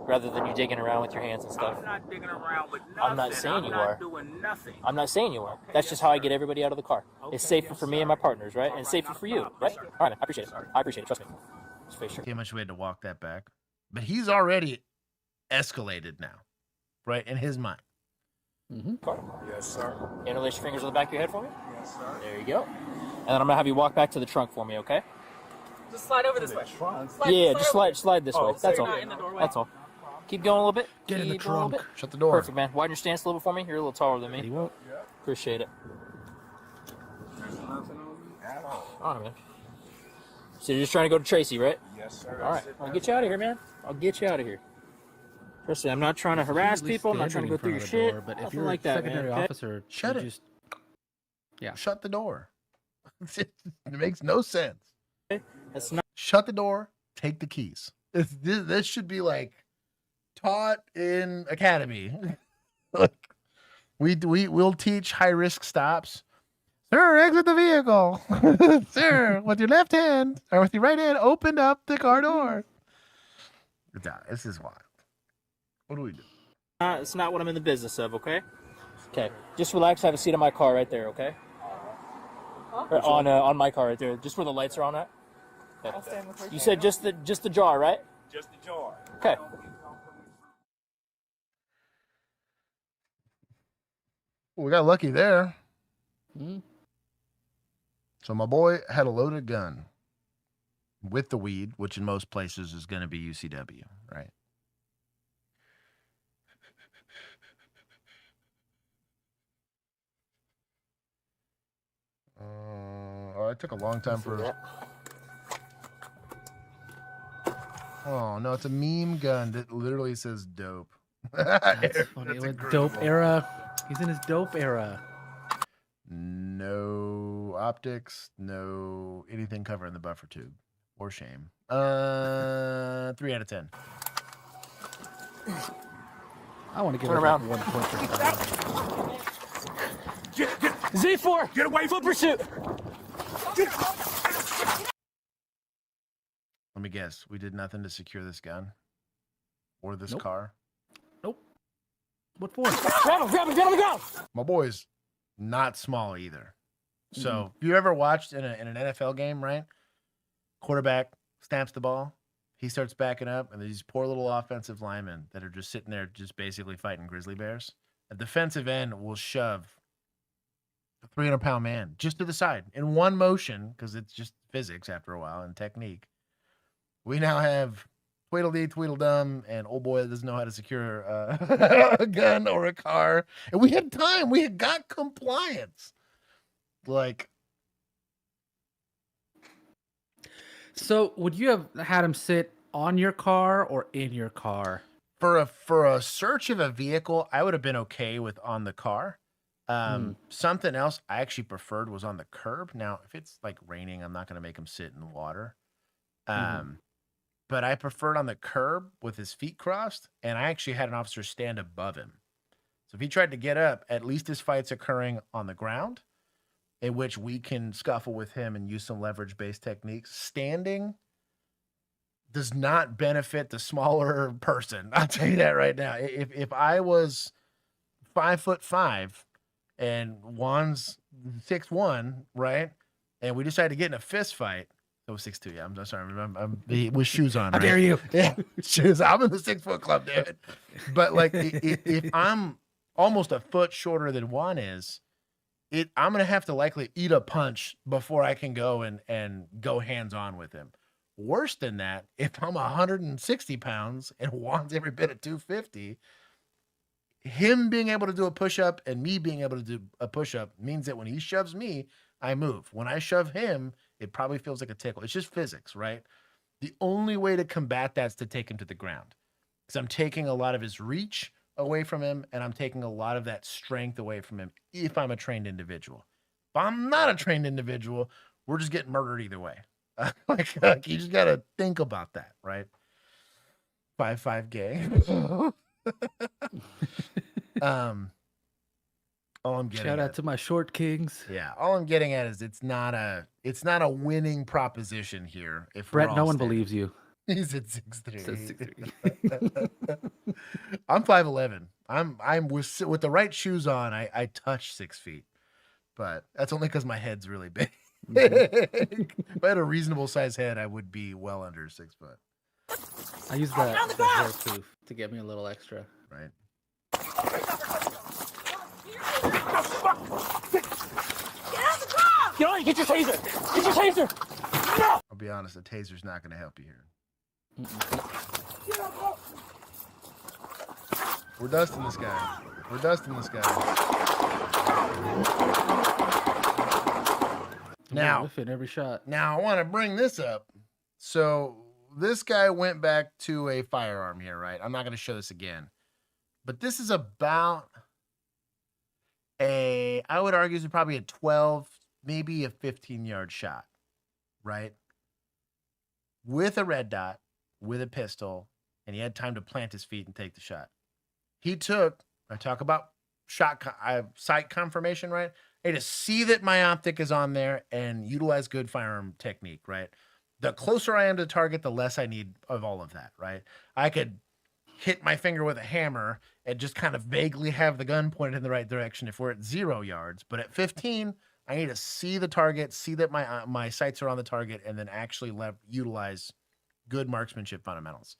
[SPEAKER 15] Rather than you digging around with your hands and stuff.
[SPEAKER 23] I'm not digging around with nothing.
[SPEAKER 15] I'm not saying you are.
[SPEAKER 23] Doing nothing.
[SPEAKER 15] I'm not saying you are. That's just how I get everybody out of the car. It's safer for me and my partners, right? And it's safer for you, right? All right, man. I appreciate it. I appreciate it. Trust me. Just face sure.
[SPEAKER 1] See how much we had to walk that back. But he's already escalated now, right? In his mind.
[SPEAKER 15] Mm-hmm.
[SPEAKER 23] Yes, sir.
[SPEAKER 15] Interlace your fingers on the back of your head for me.
[SPEAKER 23] Yes, sir.
[SPEAKER 15] There you go. And then I'm going to have you walk back to the trunk for me, okay?
[SPEAKER 5] Just slide over this way.
[SPEAKER 15] Slide this way. That's all. That's all. Keep going a little bit.
[SPEAKER 1] Get in the
[SPEAKER 15] Keep going a little
[SPEAKER 1] trunk.
[SPEAKER 15] bit.
[SPEAKER 1] Shut the door.
[SPEAKER 15] Perfect, man. Widen your stance a little bit for me. You're a little taller than me.
[SPEAKER 1] He won't.
[SPEAKER 15] Appreciate it. All right, man. So you're just trying to go to Tracy, right?
[SPEAKER 23] Yes, sir.
[SPEAKER 15] All right. I'll get you out of here, man. I'll get you out of here. Trust me, I'm not trying to harass people. I'm not trying to go through your shit.
[SPEAKER 2] Door, but if
[SPEAKER 15] Nothing
[SPEAKER 2] you're
[SPEAKER 15] like
[SPEAKER 2] a
[SPEAKER 15] that,
[SPEAKER 2] secondary
[SPEAKER 15] man.
[SPEAKER 2] officer,
[SPEAKER 1] Shut it.
[SPEAKER 2] just
[SPEAKER 1] Shut the door. It makes no sense.
[SPEAKER 15] That's not.
[SPEAKER 1] Shut the door. Take the keys. This should be like taught in academy. Like, we'll teach high risk stops. Sir, exit the vehicle. Sir, with your left hand or with your right hand, open up the car door. This is wild. What do we do?
[SPEAKER 15] It's not what I'm in the business of, okay? Okay. Just relax. I have a seat in my car right there, okay? Or on my car right there, just where the lights are on at. Okay. You said just the jar, right?
[SPEAKER 23] Just the jar.
[SPEAKER 15] Okay.
[SPEAKER 1] Well, we got lucky there. So my boy had a loaded gun with the weed, which in most places is going to be UCW, right? It took a long time for... Oh, no, it's a meme gun that literally says dope.
[SPEAKER 2] That's funny. Dope era. He's in his dope era.
[SPEAKER 1] No optics, no anything covering the buffer tube. Or shame. 3 out of 10.
[SPEAKER 2] I want to give
[SPEAKER 15] Turn
[SPEAKER 2] it
[SPEAKER 15] around.
[SPEAKER 2] Like 1 point.
[SPEAKER 23] Get
[SPEAKER 15] Z4.
[SPEAKER 23] Get away
[SPEAKER 15] Full pursuit.
[SPEAKER 1] guess? We did nothing to secure this gun or this
[SPEAKER 2] Nope.
[SPEAKER 1] car.
[SPEAKER 2] Nope. What for?
[SPEAKER 15] Grab him, grab him, get on the ground!
[SPEAKER 1] My boy's not small either. So if you ever watched in an NFL game, right? Quarterback snaps the ball, he starts backing up, and these poor little offensive linemen that are just sitting there just basically fighting grizzly bears. A defensive end will shove a 300-pound man just to the side in one motion, because it's just physics after a while and technique. We now have Tweedledee, Tweedledum, and old boy that doesn't know how to secure a gun or a car. And we had time. We had got compliance. Like,
[SPEAKER 2] So, would you have had him sit on your car or in your car?
[SPEAKER 1] for a search of a vehicle, I would have been okay with on the car. Something else I actually preferred was on the curb. Now, if it's like raining, I'm not going to make him sit in the water. But I preferred on the curb with his feet crossed, and I actually had an officer stand above him. So if he tried to get up, at least his fight's occurring on the ground, in which we can scuffle with him and use some leverage-based techniques. Standing does not benefit the smaller person. I'll tell you that right now. If I was 5'5" and Juan's 6'1", right, and we decided to get in a fist fight. It was 6'2". Yeah, I'm sorry. I'm with shoes on.
[SPEAKER 2] How
[SPEAKER 1] right?
[SPEAKER 2] dare you?
[SPEAKER 1] Yeah, shoes. I'm in the 6 foot club, dude. But like, if I'm almost a foot shorter than Juan is, I'm gonna have to likely eat a punch before I can go and go hands on with him. Worse than that, if I'm 160 pounds and Juan's every bit of 250, him being able to do a push up and me being able to do a push up means that when he shoves me, I move. When I shove him, it probably feels like a tickle. It's just physics, right? The only way to combat that is to take him to the ground, because I'm taking a lot of his reach away from him, and I'm taking a lot of that strength away from him if I'm a trained individual. If I'm not a trained individual, we're just getting murdered either way. Like, you just got to think about that, right? 5'5" gay. All I'm getting
[SPEAKER 2] Shout out to my short kings.
[SPEAKER 1] Yeah, all I'm getting at is it's not a winning proposition here. If
[SPEAKER 2] Brett,
[SPEAKER 1] we're
[SPEAKER 2] no
[SPEAKER 1] all
[SPEAKER 2] one
[SPEAKER 1] standing.
[SPEAKER 2] believes you.
[SPEAKER 1] He's at 6'3".
[SPEAKER 2] Says 6'3".
[SPEAKER 1] I'm 5'11". I'm with the right shoes on. I touch 6 feet, but that's only because my head's really big. If I had a reasonable size head, I would be well under 6 foot.
[SPEAKER 2] I use the hair tooth to get me a little extra.
[SPEAKER 1] Right.
[SPEAKER 15] Get on, get your taser! Get your taser! No!
[SPEAKER 1] I'll be honest, a taser's not going to help you here. We're dusting this guy. We're dusting this guy. Now,
[SPEAKER 2] in every shot.
[SPEAKER 1] Now I want to bring this up. So this guy went back to a firearm here, right? I'm not going to show this again, but this is about I would argue is probably a 12, maybe a 15-yard shot, right? With a red dot, with a pistol, and he had time to plant his feet and take the shot. He took, I talk about sight confirmation, right? I had to see that my optic is on there and utilize good firearm technique, right? The closer I am to the target, the less I need of all of that, right? I could hit my finger with a hammer and just kind of vaguely have the gun pointed in the right direction if we're at 0 yards. But at 15, I need to see the target, see that my sights are on the target, and then actually utilize good marksmanship fundamentals.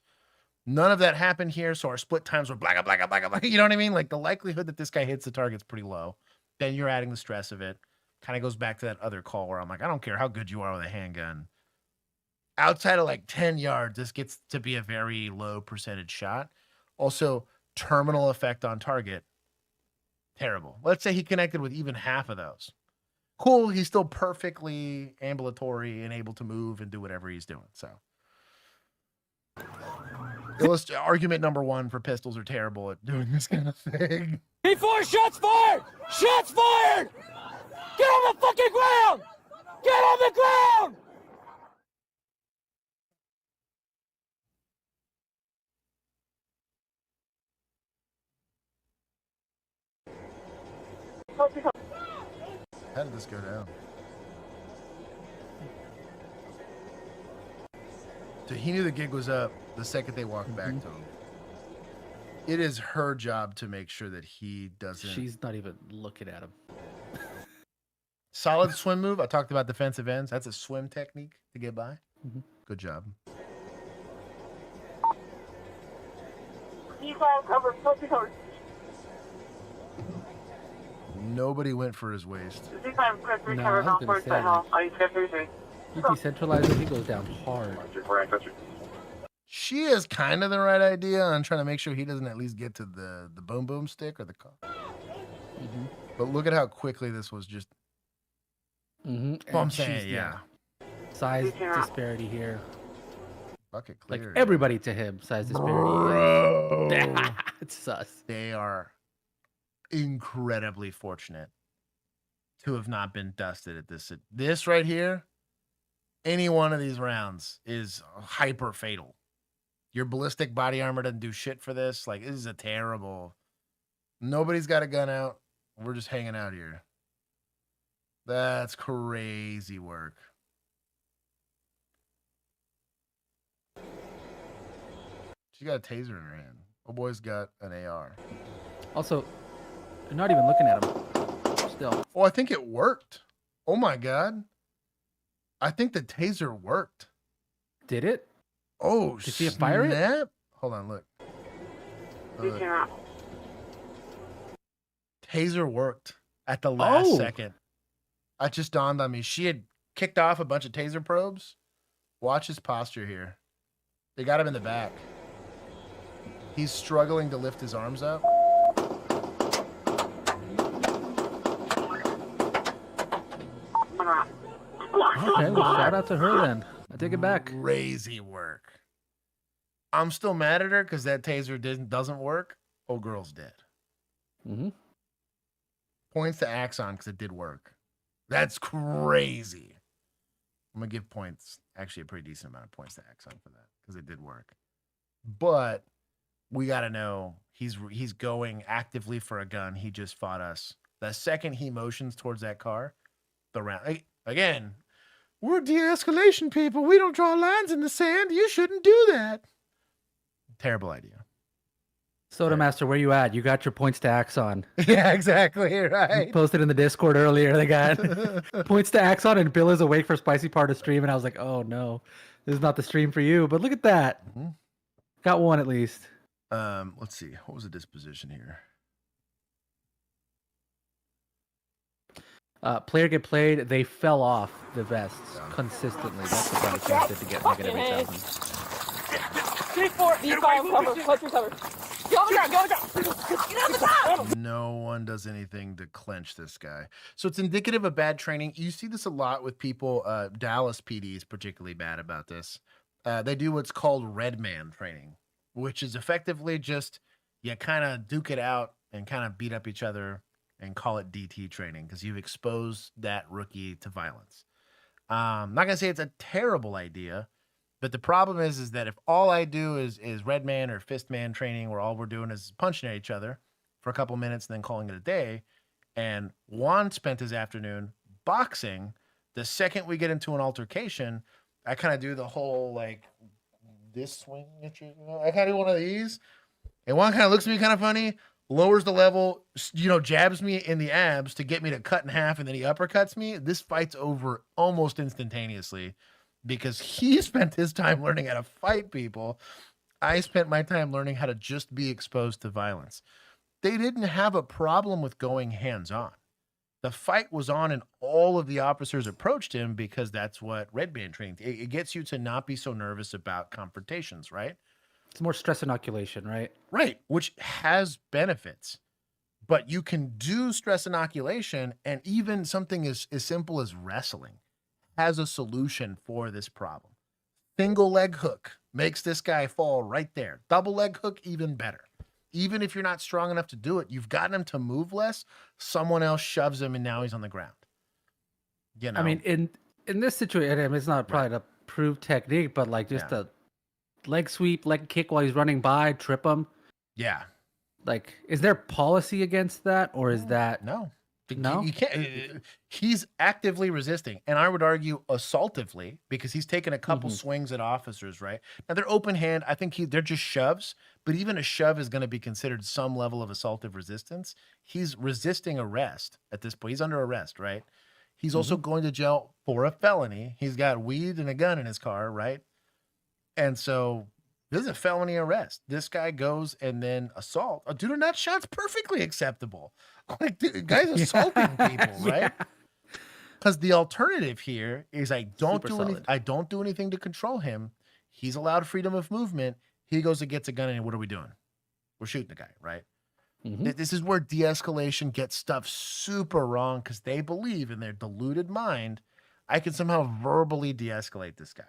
[SPEAKER 1] None of that happened here, so our split times were blacka, blacka, blacka, blacka. You know what I mean? Like, the likelihood that this guy hits the target's pretty low. Then you're adding the stress of it. Kind of goes back to that other call where I'm like, I don't care how good you are with a handgun. Outside of like 10 yards, this gets to be a very low percentage shot. Also, terminal effect on target, terrible. Let's say he connected with even half of those. Cool, he's still perfectly ambulatory and able to move and do whatever he's doing. So, argument number one for pistols are terrible at doing this kind of thing.
[SPEAKER 15] Before shots fired! Shots fired! Get on the fucking ground! Get on the ground!
[SPEAKER 1] How did this go down? So he knew the gig was up the second they walked back to him. It is her job to make sure that he doesn't.
[SPEAKER 2] She's not even looking at him.
[SPEAKER 1] Solid swim move. I talked about defensive ends. That's a swim technique to get by. Good job. Nobody went for his waist.
[SPEAKER 2] No, I was gonna say, you decentralize it, he goes down hard.
[SPEAKER 1] She has kind of the right idea on trying to make sure he doesn't at least get to the boom boom stick or the car. But look at how quickly this was just. Well, I'm saying, yeah.
[SPEAKER 2] Size disparity here.
[SPEAKER 1] Bucket clear.
[SPEAKER 2] Like everybody to him, size disparity.
[SPEAKER 1] Bro.
[SPEAKER 2] It's sus.
[SPEAKER 1] They are incredibly fortunate to have not been dusted at this. This right here, any one of these rounds is hyper fatal. Your ballistic body armor doesn't do shit for this. Like, this is a terrible. Nobody's got a gun out. We're just hanging out here. That's crazy work. She got a taser in her hand. Oh, boy's got an AR.
[SPEAKER 2] Also, they're not even looking at him. Still.
[SPEAKER 1] Oh, I think it worked. Oh my God. I think the taser worked.
[SPEAKER 2] Did it?
[SPEAKER 1] Oh,
[SPEAKER 2] did she fire it?
[SPEAKER 1] Hold on, look. Taser worked at the last second. It just dawned on me. She had kicked off a bunch of taser probes. Watch his posture here. They got him in the back. He's struggling to lift his arms up.
[SPEAKER 2] Okay, well, shout out to her then. I take it back.
[SPEAKER 1] Crazy work. I'm still mad at her because that taser doesn't work. Oh, girl's dead. Points to Axon because it did work. That's crazy. I'm going to give points, actually a pretty decent amount of points to Axon for that because it did work. But we got to know he's going actively for a gun. He just fought us. The second he motions towards that car, the round. Again, we're de-escalation people. We don't draw lines in the sand. You shouldn't do that. Terrible idea.
[SPEAKER 2] Soda Master, where you at? You got your points to Axon.
[SPEAKER 1] Yeah, exactly. Right.
[SPEAKER 2] Posted in the Discord earlier. They got points to Axon, and Bill is awake for spicy part of stream. And I was like, oh no, this is not the stream for you. But look at that. Got one at least.
[SPEAKER 1] Let's see. What was the disposition here?
[SPEAKER 2] Player get played. They fell off the vests consistently. That's the body cam did to get negative 8,000.
[SPEAKER 20] 3-4. Be fire cover. Close recover. Get on the ground. Get on the ground. Get on the ground.
[SPEAKER 1] No one does anything to clench this guy. So it's indicative of bad training. You see this a lot with people. Dallas PD is particularly bad about this. They do what's called red man training, which is effectively just you kind of duke it out and kind of beat up each other and call it DT training because you've exposed that rookie to violence. I'm not going to say it's a terrible idea, but the problem is that if all I do is red man or fist man training where all we're doing is punching at each other for a couple minutes and then calling it a day, and Juan spent his afternoon boxing, the second we get into an altercation, I kind of do the whole like this swing at you. I kind of do one of these, and Juan kind of looks at me kind of funny, lowers the level, jabs me in the abs to get me to cut in half, and then he uppercuts me. This fight's over almost instantaneously because he spent his time learning how to fight people. I spent my time learning how to just be exposed to violence. They didn't have a problem with going hands-on. The fight was on, and all of the officers approached him because that's what red band training. It gets you to not be so nervous about confrontations, right?
[SPEAKER 2] It's more stress inoculation, right?
[SPEAKER 1] Right, which has benefits. But you can do stress inoculation, and even something as simple as wrestling has a solution for this problem. Single leg hook makes this guy fall right there. Double leg hook, even better. Even if you're not strong enough to do it, you've gotten him to move less, someone else shoves him, and now he's on the ground. You know?
[SPEAKER 2] I mean, in this situation, I mean, it's not probably the proved technique, but like just a leg sweep, leg kick while he's running by, trip him.
[SPEAKER 1] Yeah.
[SPEAKER 2] Like, is there policy against that, or is that
[SPEAKER 1] no?
[SPEAKER 2] No,
[SPEAKER 1] you can't. He's actively resisting, and I would argue assaultively because he's taken a couple swings at officers. Right now, they're open hand. I think they're just shoves, but even a shove is going to be considered some level of assaultive resistance. He's resisting arrest at this point. He's under arrest, right? He's also going to jail for a felony. He's got weed and a gun in his car, right? And so this is a felony arrest. This guy goes and then assault. A dude in that shot's perfectly acceptable. Like, dude, guy's assaulting people, right? Because the alternative here is I don't do anything to control him. He's allowed freedom of movement. He goes and gets a gun, and what are we doing? We're shooting the guy, right? This is where de-escalation gets stuff super wrong because they believe in their deluded mind I can somehow verbally de-escalate this guy.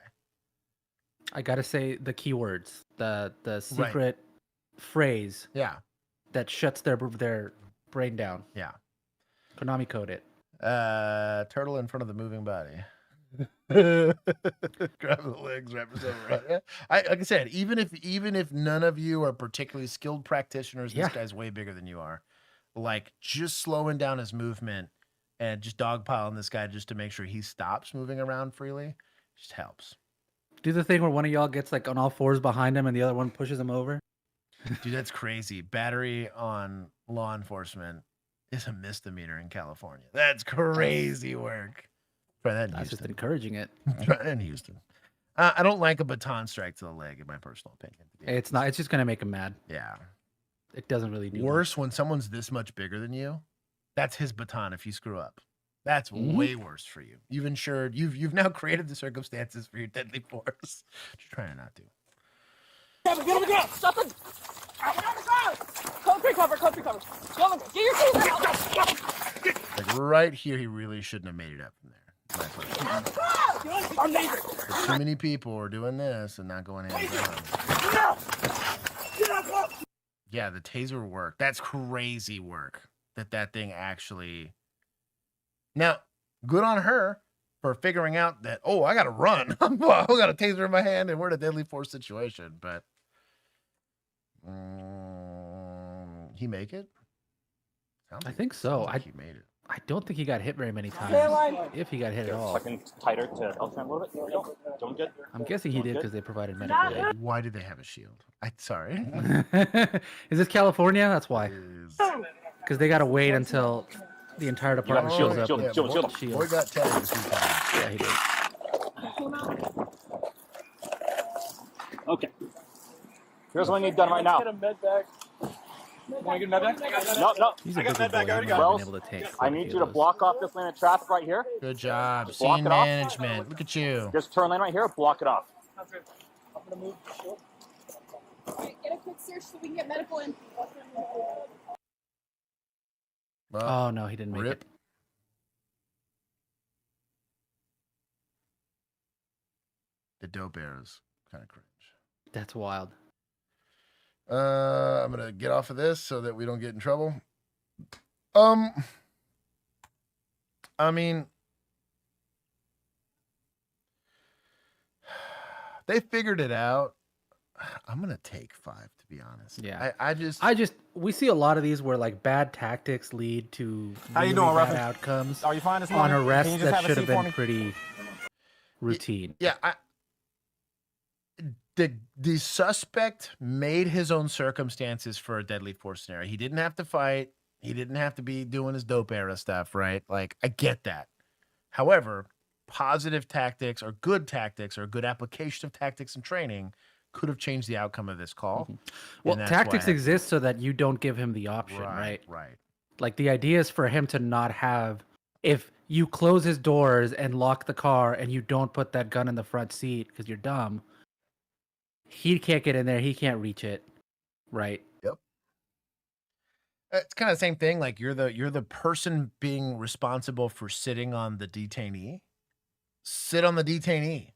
[SPEAKER 2] I gotta say the keywords, the secret phrase, that shuts their brain down.
[SPEAKER 1] Yeah,
[SPEAKER 2] Konami code it.
[SPEAKER 1] Turtle in front of the moving body. Grab the legs, wrap yourself around. Yeah. Like I said, even if none of you are particularly skilled practitioners, this guy's way bigger than you are. Like just slowing down his movement and just dogpiling this guy just to make sure he stops moving around freely just helps.
[SPEAKER 2] Do the thing where one of y'all gets like on all fours behind him and the other one pushes him over.
[SPEAKER 1] Dude, that's crazy. Battery on law enforcement is a misdemeanor in California. That's crazy work. Try that in Houston.
[SPEAKER 2] Just encouraging it.
[SPEAKER 1] Try it in Houston. I don't like a baton strike to the leg, in my personal opinion.
[SPEAKER 2] It's not. It's just gonna make him mad.
[SPEAKER 1] Yeah.
[SPEAKER 2] It doesn't really do
[SPEAKER 1] worse when someone's this much bigger than you. That's his baton if you screw up. That's way worse for you. You've now created the circumstances for your deadly force. Just trying not to.
[SPEAKER 20] Get him again! Stop him! Concrete cover! Get your teeth out!
[SPEAKER 1] Like right here, he really shouldn't have made it up from there. Too many people are doing this and not going hands on. Yeah, the taser work. That's crazy work. That thing actually. Now, good on her for figuring out that, I got to run. I got a taser in my hand and we're in a deadly force situation. But he make it?
[SPEAKER 2] I think so.
[SPEAKER 1] He made it.
[SPEAKER 2] I don't think he got hit very many times. If he got hit at all.
[SPEAKER 7] Fucking tighter to L-tram a little bit. There we go. Doing good.
[SPEAKER 2] I'm guessing he did because they provided medical aid.
[SPEAKER 1] Why did they have a shield? Sorry.
[SPEAKER 2] Is this California? That's why. Because they got to wait until the entire department shows up.
[SPEAKER 1] Shield. Boy got tagged a few times.
[SPEAKER 2] Yeah, he did.
[SPEAKER 7] Okay. Here's what I need done right now.
[SPEAKER 20] Get a med bag.
[SPEAKER 7] Want to get a med bag? No.
[SPEAKER 2] He's a big boy.
[SPEAKER 7] I need you to block off this lane of traffic right here.
[SPEAKER 1] Good job.
[SPEAKER 7] Just block
[SPEAKER 1] Scene
[SPEAKER 7] it off.
[SPEAKER 1] management. Look at you.
[SPEAKER 7] Just turn lane right here. Block it off.
[SPEAKER 20] Sounds good. I'm gonna move the shield. Get a quick search so we can get medical in.
[SPEAKER 2] Oh no, he didn't make it.
[SPEAKER 1] The dope arrows kind of cringe.
[SPEAKER 2] That's wild.
[SPEAKER 1] I'm gonna get off of this so that we don't get in trouble. I mean, they figured it out. I'm gonna take 5, to be honest.
[SPEAKER 2] Yeah,
[SPEAKER 1] I just
[SPEAKER 2] we see a lot of these where like bad tactics lead to
[SPEAKER 15] How you
[SPEAKER 2] really
[SPEAKER 15] doing,
[SPEAKER 2] bad
[SPEAKER 15] Ruffin?
[SPEAKER 2] outcomes.
[SPEAKER 15] Are you fine this
[SPEAKER 2] on
[SPEAKER 15] morning? Can
[SPEAKER 2] arrests
[SPEAKER 15] you just
[SPEAKER 2] that
[SPEAKER 15] have a
[SPEAKER 2] should have
[SPEAKER 15] seat for
[SPEAKER 2] been
[SPEAKER 15] me?
[SPEAKER 2] pretty routine.
[SPEAKER 1] Yeah, the suspect made his own circumstances for a deadly force scenario. He didn't have to fight. He didn't have to be doing his dope era stuff, right? Like, I get that. However, positive tactics or good application of tactics and training could have changed the outcome of this call.
[SPEAKER 2] Well,
[SPEAKER 1] And that's
[SPEAKER 2] tactics
[SPEAKER 1] why I-
[SPEAKER 2] exist so that you don't give him the option, right?
[SPEAKER 1] Right.
[SPEAKER 2] Like the idea is for him to not have, if you close his doors and lock the car and you don't put that gun in the front seat because you're dumb, he can't get in there. He can't reach it. Right.
[SPEAKER 1] Yep. It's kind of the same thing. Like you're the person being responsible for sitting on the detainee. Sit on the detainee.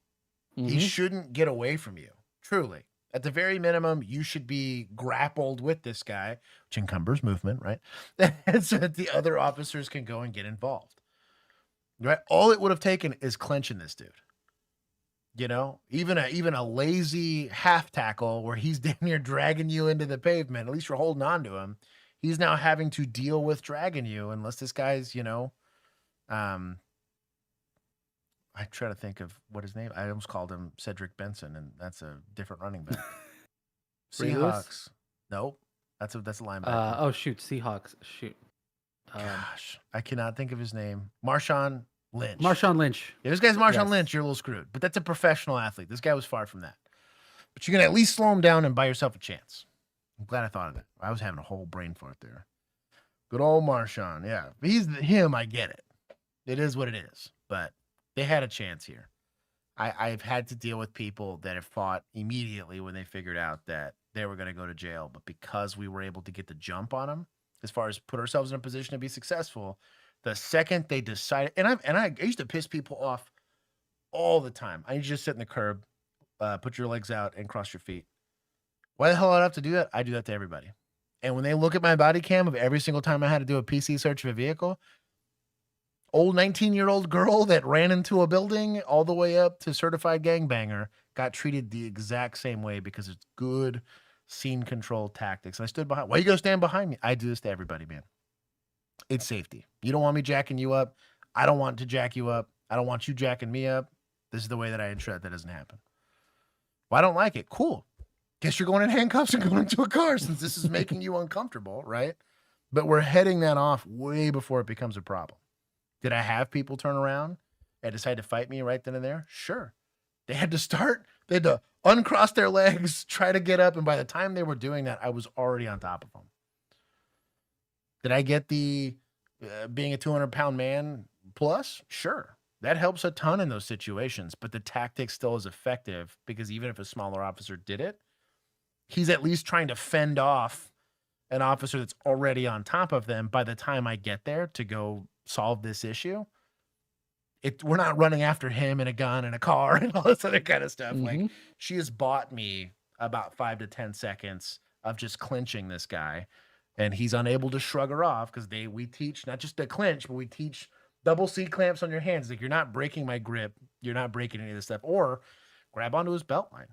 [SPEAKER 1] He shouldn't get away from you. Truly. At the very minimum, you should be grappled with this guy, which encumbers movement, right? And so that the other officers can go and get involved. Right? All it would have taken is clenching this dude. You know, even a lazy half tackle where he's damn near dragging you into the pavement. At least you're holding on to him. He's now having to deal with dragging you unless this guy's, I try to think of what his name. I almost called him Cedric Benson, and that's a different running back. Seahawks. Nope. That's a linebacker.
[SPEAKER 2] Oh shoot, Seahawks. Shoot.
[SPEAKER 1] Gosh, I cannot think of his name. Marshawn Lynch.
[SPEAKER 2] Marshawn Lynch.
[SPEAKER 1] Yeah, this guy's Marshawn
[SPEAKER 2] Yes.
[SPEAKER 1] Lynch. You're a little screwed, but that's a professional athlete. This guy was far from that. But you can at least slow him down and buy yourself a chance. I'm glad I thought of that. I was having a whole brain fart there. Good old Marshawn. Yeah, if he's him. I get it. It is what it is. But they had a chance here. I've had to deal with people that have fought immediately when they figured out that they were going to go to jail. But because we were able to get the jump on them, as far as put ourselves in a position to be successful, the second they decided, and I used to piss people off all the time. I need you to just sit in the curb, put your legs out, and cross your feet. Why the hell do I have to do that? I do that to everybody. And when they look at my body cam of every single time I had to do a PC search of a vehicle, old 19-year-old girl that ran into a building all the way up to certified gangbanger got treated the exact same way because it's good scene control tactics. And I stood behind. Why you gonna stand behind me? I do this to everybody, man. It's safety. You don't want me jacking you up. I don't want to jack you up. I don't want you jacking me up. This is the way that I ensure that doesn't happen. Well, I don't like it. Cool. Guess you're going in handcuffs and going into a car since this is making you uncomfortable, right? But we're heading that off way before it becomes a problem. Did I have people turn around and decide to fight me right then and there? Sure. They had to uncross their legs, try to get up, and by the time they were doing that, I was already on top of them. Did I get the being a 200-pound man plus? Sure. That helps a ton in those situations, but the tactic still is effective because even if a smaller officer did it, he's at least trying to fend off an officer that's already on top of them by the time I get there to go solve this issue. We're not running after him in a gun and a car and all this other kind of stuff. Like, she has bought me about 5 to 10 seconds of just clinching this guy, and he's unable to shrug her off because we teach not just to clinch, but we teach double C clamps on your hands. Like, you're not breaking my grip, you're not breaking any of this stuff, or grab onto his belt line.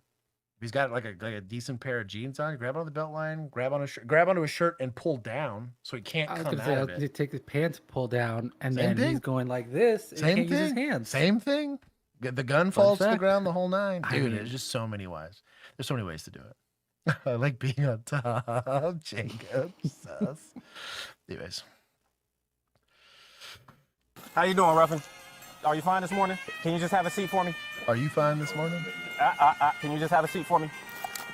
[SPEAKER 1] If he's got like a decent pair of jeans on, grab onto the belt line, grab onto his shirt and pull down so he can't come out of it.
[SPEAKER 2] Take his pants, pull down, and
[SPEAKER 1] Same
[SPEAKER 2] then
[SPEAKER 1] thing.
[SPEAKER 2] he's going like this. And
[SPEAKER 1] Same
[SPEAKER 2] he can't
[SPEAKER 1] thing.
[SPEAKER 2] use his hands.
[SPEAKER 1] Same thing. The gun falls to the
[SPEAKER 2] fact.
[SPEAKER 1] ground, the whole nine.
[SPEAKER 2] I
[SPEAKER 1] Dude,
[SPEAKER 2] mean-
[SPEAKER 1] there's just so many ways. There's so many ways to do it. I like being on top, Jacob. Sus. Anyways.
[SPEAKER 16] How you doing, Ruffin? Are you fine this morning? Can you just have a seat for me?
[SPEAKER 1] Are you fine this morning?
[SPEAKER 16] Can you just have a seat for me?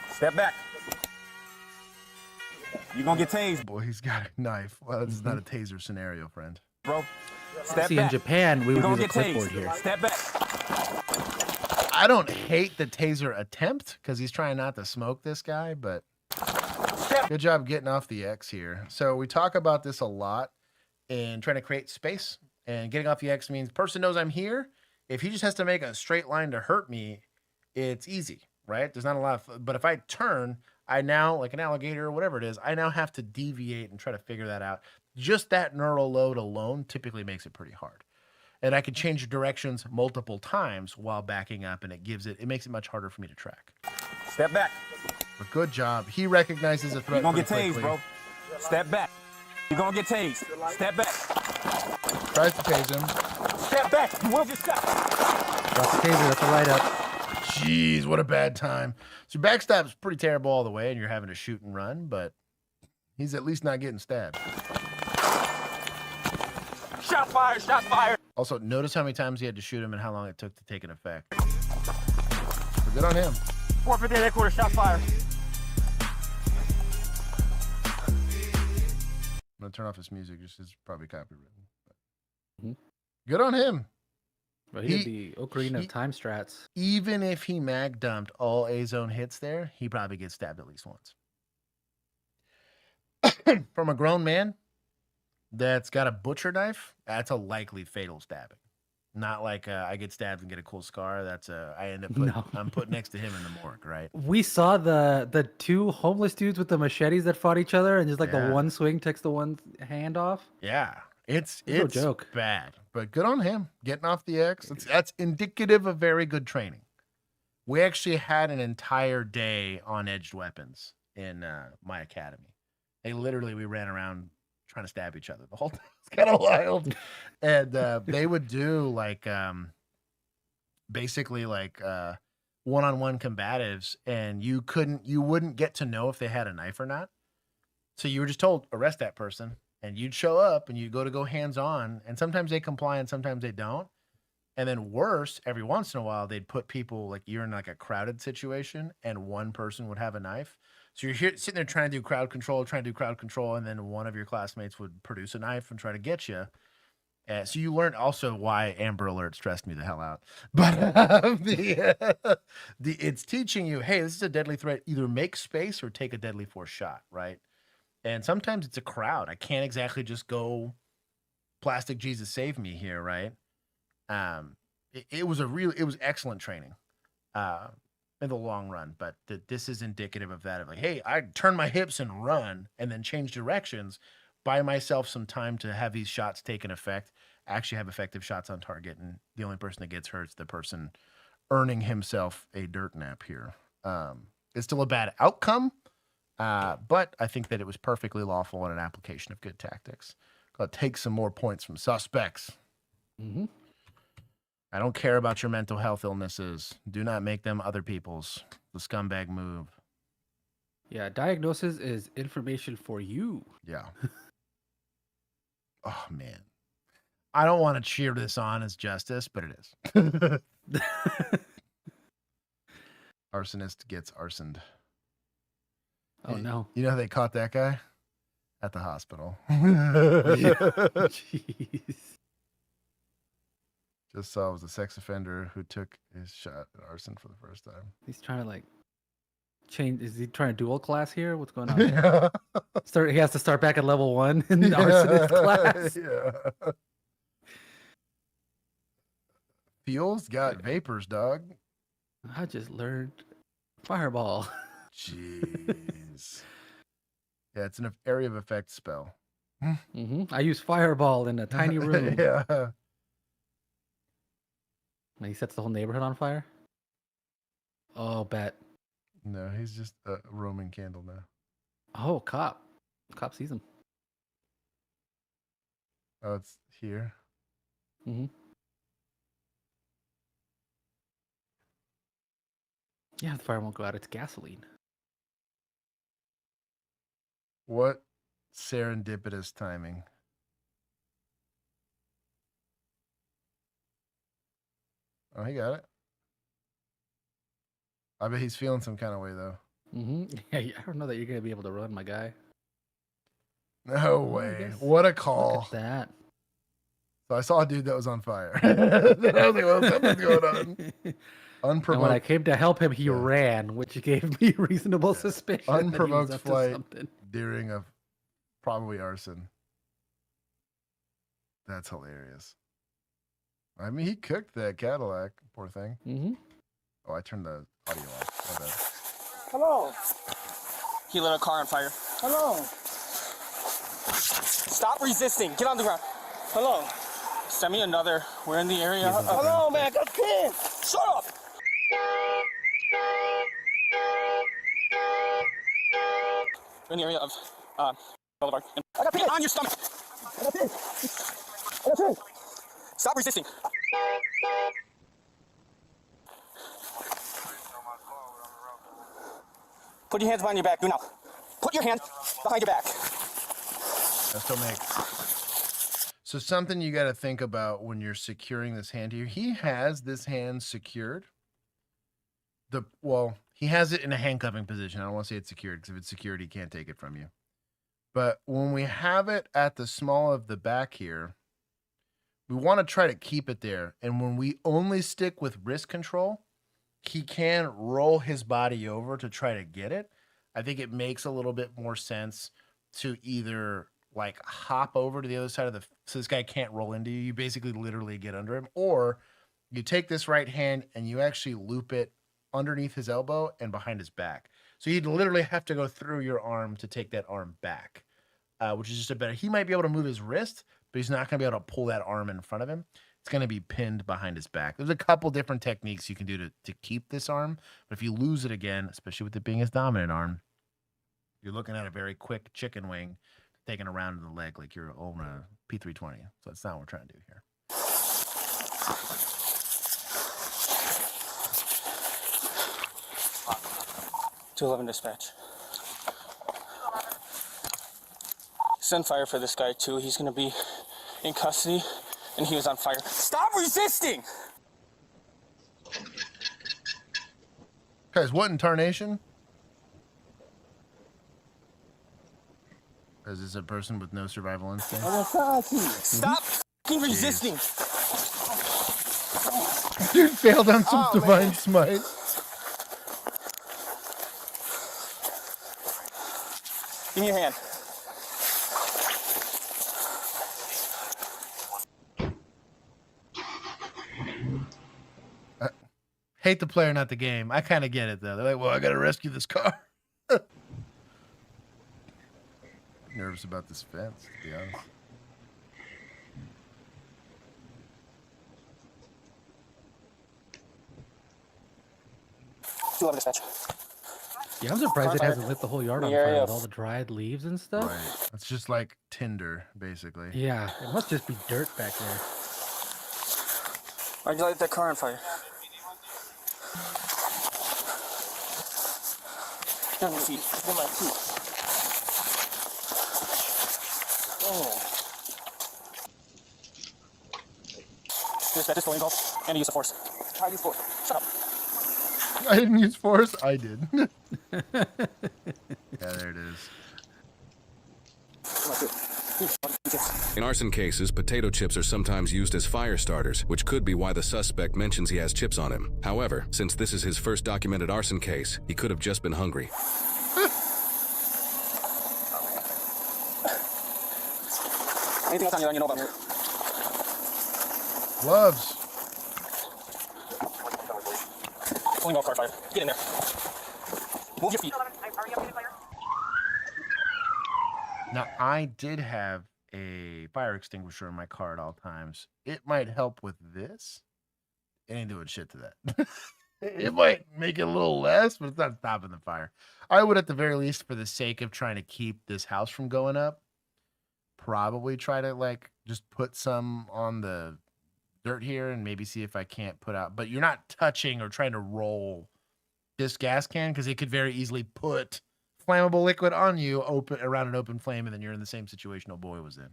[SPEAKER 16] Step back. You're gonna get tased.
[SPEAKER 1] Boy, he's got a knife. Well, this is not a taser scenario, friend.
[SPEAKER 16] Bro, step
[SPEAKER 2] See,
[SPEAKER 16] back.
[SPEAKER 2] in Japan, we
[SPEAKER 16] You're
[SPEAKER 2] would
[SPEAKER 16] gonna
[SPEAKER 2] use a
[SPEAKER 16] get
[SPEAKER 2] clipboard
[SPEAKER 16] tased.
[SPEAKER 2] here.
[SPEAKER 16] Step back.
[SPEAKER 1] I don't hate the taser attempt because he's trying not to smoke this guy, but good job getting off the X here. So we talk about this a lot in trying to create space, and getting off the X means person knows I'm here. If he just has to make a straight line to hurt me, it's easy, right? There's not a lot of, but if I turn, I now, like an alligator or whatever it is, I now have to deviate and try to figure that out. Just that neural load alone typically makes it pretty hard. And I can change directions multiple times while backing up, and it makes it much harder for me to track.
[SPEAKER 16] Step back.
[SPEAKER 1] But good job. He recognizes a threat.
[SPEAKER 16] You're gonna get
[SPEAKER 1] pretty
[SPEAKER 16] tased,
[SPEAKER 1] quickly.
[SPEAKER 16] bro. Step back. You're gonna get tased. Step back.
[SPEAKER 1] Tries to tase him.
[SPEAKER 16] Step back. You will just step.
[SPEAKER 2] That's a taser. That's a write up.
[SPEAKER 1] Jeez, what a bad time. So your backstab's pretty terrible all the way, and you're having to shoot and run, but he's at least not getting stabbed.
[SPEAKER 16] Shot fired. Shot fired.
[SPEAKER 1] Also, notice how many times he had to shoot him and how long it took to take an effect. But good on him.
[SPEAKER 16] 450 headquarters. Shot fired.
[SPEAKER 1] I'm going to turn off his music. Just it's probably copywritten. Good on him.
[SPEAKER 2] But he did the Ocarina of Time strats.
[SPEAKER 1] Even if he mag dumped all A-zone hits there, he probably gets stabbed at least once. From a grown man that's got a butcher knife, that's a likely fatal stabbing. Not like I get stabbed and get a cool scar. That's I end up I'm put next to him in the morgue, right?
[SPEAKER 2] We saw the two homeless dudes with the machetes that fought each other, and just like
[SPEAKER 1] Yeah.
[SPEAKER 2] the one swing takes the one hand off.
[SPEAKER 1] Yeah, it's
[SPEAKER 2] No joke.
[SPEAKER 1] bad, but good on him getting off the X. That's indicative of very good training. We actually had an entire day on edged weapons in my academy, we ran around trying to stab each other the whole time. It's kind of wild. And they would do like basically like one-on-one combatives, and you wouldn't get to know if they had a knife or not. So you were just told, arrest that person, and you'd show up and you'd go hands-on, and sometimes they comply and sometimes they don't. And then worse, every once in a while, they'd put people, like you're in like a crowded situation and one person would have a knife. So you're here sitting there trying to do crowd control, and then one of your classmates would produce a knife and try to get you. So you learned also why Amber Alert stressed me the hell out. But it's teaching you, hey, this is a deadly threat. Either make space or take a deadly force shot, right? And sometimes it's a crowd. I can't exactly just go plastic Jesus save me here, right? It was excellent training in the long run, but this is indicative of that, of like, hey, I turn my hips and run and then change directions, buy myself some time to have these shots take an effect, actually have effective shots on target, and the only person that gets hurt is the person earning himself a dirt nap here. It's still a bad outcome, but I think that it was perfectly lawful and an application of good tactics. Gotta take some more points from suspects.
[SPEAKER 2] Mm-hmm.
[SPEAKER 1] I don't care about your mental health illnesses. Do not make them other people's. The scumbag move.
[SPEAKER 2] Yeah, diagnosis is information for you.
[SPEAKER 1] Yeah. Oh, man. I don't want to cheer this on as justice, but it is. Arsonist gets arsoned.
[SPEAKER 2] Oh, no.
[SPEAKER 1] You know how they caught that guy? At the hospital.
[SPEAKER 2] Jeez.
[SPEAKER 1] Just saw it was a sex offender who took his shot at arson for the first time.
[SPEAKER 2] He's trying to like change. Is he trying to dual class here? What's going on?
[SPEAKER 1] Yeah.
[SPEAKER 2] He has to start back at level 1 in the arsonist class.
[SPEAKER 1] Yeah. Fuel's got vapors, dog.
[SPEAKER 2] I just learned fireball.
[SPEAKER 1] Jeez. Yeah, it's an area of effect spell.
[SPEAKER 2] Mm-hmm. I use fireball in a tiny room.
[SPEAKER 1] Yeah.
[SPEAKER 2] And he sets the whole neighborhood on fire? Oh, bet.
[SPEAKER 1] No, he's just a Roman candle now.
[SPEAKER 2] Oh, cop. Cop sees him.
[SPEAKER 1] Oh, it's here.
[SPEAKER 2] Mm-hmm. Yeah, the fire won't go out. It's gasoline.
[SPEAKER 1] What serendipitous timing. Oh, he got it. I bet he's feeling some kind of way, though.
[SPEAKER 2] Mm-hmm. Yeah, I don't know that you're going to be able to run, my guy.
[SPEAKER 1] No way. What a call.
[SPEAKER 2] Look at that.
[SPEAKER 1] So I saw a dude that was on fire. I was like, well, something's going on. Unprovoked.
[SPEAKER 2] And when I came to help him, he ran, which gave me reasonable suspicion.
[SPEAKER 1] Unprovoked
[SPEAKER 2] that he was up to
[SPEAKER 1] flight
[SPEAKER 2] something.
[SPEAKER 1] during a probably arson. That's hilarious. I mean, he cooked that Cadillac, poor thing.
[SPEAKER 2] Mm-hmm.
[SPEAKER 1] Oh, I turned the audio off.
[SPEAKER 23] Hello.
[SPEAKER 15] He lit a car on fire.
[SPEAKER 23] Hello.
[SPEAKER 15] Stop resisting. Get on the ground.
[SPEAKER 23] Hello.
[SPEAKER 15] Send me another. We're in the area.
[SPEAKER 23] Hello, man. I got kids.
[SPEAKER 15] Shut up. We're in the area of Boulevard.
[SPEAKER 23] I got
[SPEAKER 15] Get on your stomach.
[SPEAKER 23] I got kids. I got kids.
[SPEAKER 15] Stop resisting. Put your hands behind your back. Do now. Put your hand behind your back.
[SPEAKER 1] That's still make. So something you got to think about when you're securing this hand here. He has this hand secured. He has it in a handcuffing position. I don't want to say it's secured because if it's secured, he can't take it from you. But when we have it at the small of the back here, we want to try to keep it there. And when we only stick with wrist control, he can roll his body over to try to get it. I think it makes a little bit more sense to either like hop over to the other side of so this guy can't roll into you. You basically literally get under him, or you take this right hand and you actually loop it underneath his elbow and behind his back. So you'd literally have to go through your arm to take that arm back, which is just a better. He might be able to move his wrist, but he's not going to be able to pull that arm in front of him. It's going to be pinned behind his back. There's a couple different techniques you can do to keep this arm, but if you lose it again, especially with it being his dominant arm, You're looking at a very quick chicken wing taken around in the leg like you're on a P320. So that's not what we're trying to do here.
[SPEAKER 15] 211 dispatch. Send fire for this guy too. He's gonna be in custody and he was on fire. Stop resisting!
[SPEAKER 1] Guys, what in tarnation? Is this a person with no survival instinct?
[SPEAKER 15] Stop f***ing resisting!
[SPEAKER 1] Dude failed on some divine smite.
[SPEAKER 15] Give me your hand.
[SPEAKER 1] Hate the player, not the game. I kind of get it, though. They're like, well, I got to rescue this car. Nervous about this fence, to be honest.
[SPEAKER 15] Dispatch.
[SPEAKER 2] Yeah, I'm surprised it hasn't lit the whole yard on fire with all the dried leaves and stuff.
[SPEAKER 1] Right. It's just like tinder, basically.
[SPEAKER 2] Yeah, it must just be dirt back there.
[SPEAKER 15] Why'd you light that car on fire? Get on your feet. Get on my feet. Oh. Dispatch, this illegal. And use of force. Try to use force. Shut up.
[SPEAKER 1] I didn't use force. I did. Yeah, there it is.
[SPEAKER 14] In arson cases, potato chips are sometimes used as fire starters, which could be why the suspect mentions he has chips on him. However, since this is his first documented arson case, he could have just been hungry.
[SPEAKER 15] Anything else on you that you know about me?
[SPEAKER 1] Gloves.
[SPEAKER 15] Pulling off car fire. Get in there. Move your feet.
[SPEAKER 1] Now, I did have a fire extinguisher in my car at all times. It might help with this. It ain't doing shit to that. It might make it a little less, but it's not stopping the fire. I would, at the very least, for the sake of trying to keep this house from going up, probably try to, like, just put some on the dirt here and maybe see if I can't put out. But you're not touching or trying to roll this gas can because it could very easily put flammable liquid on you open around an open flame, and then you're in the same situation old boy was in.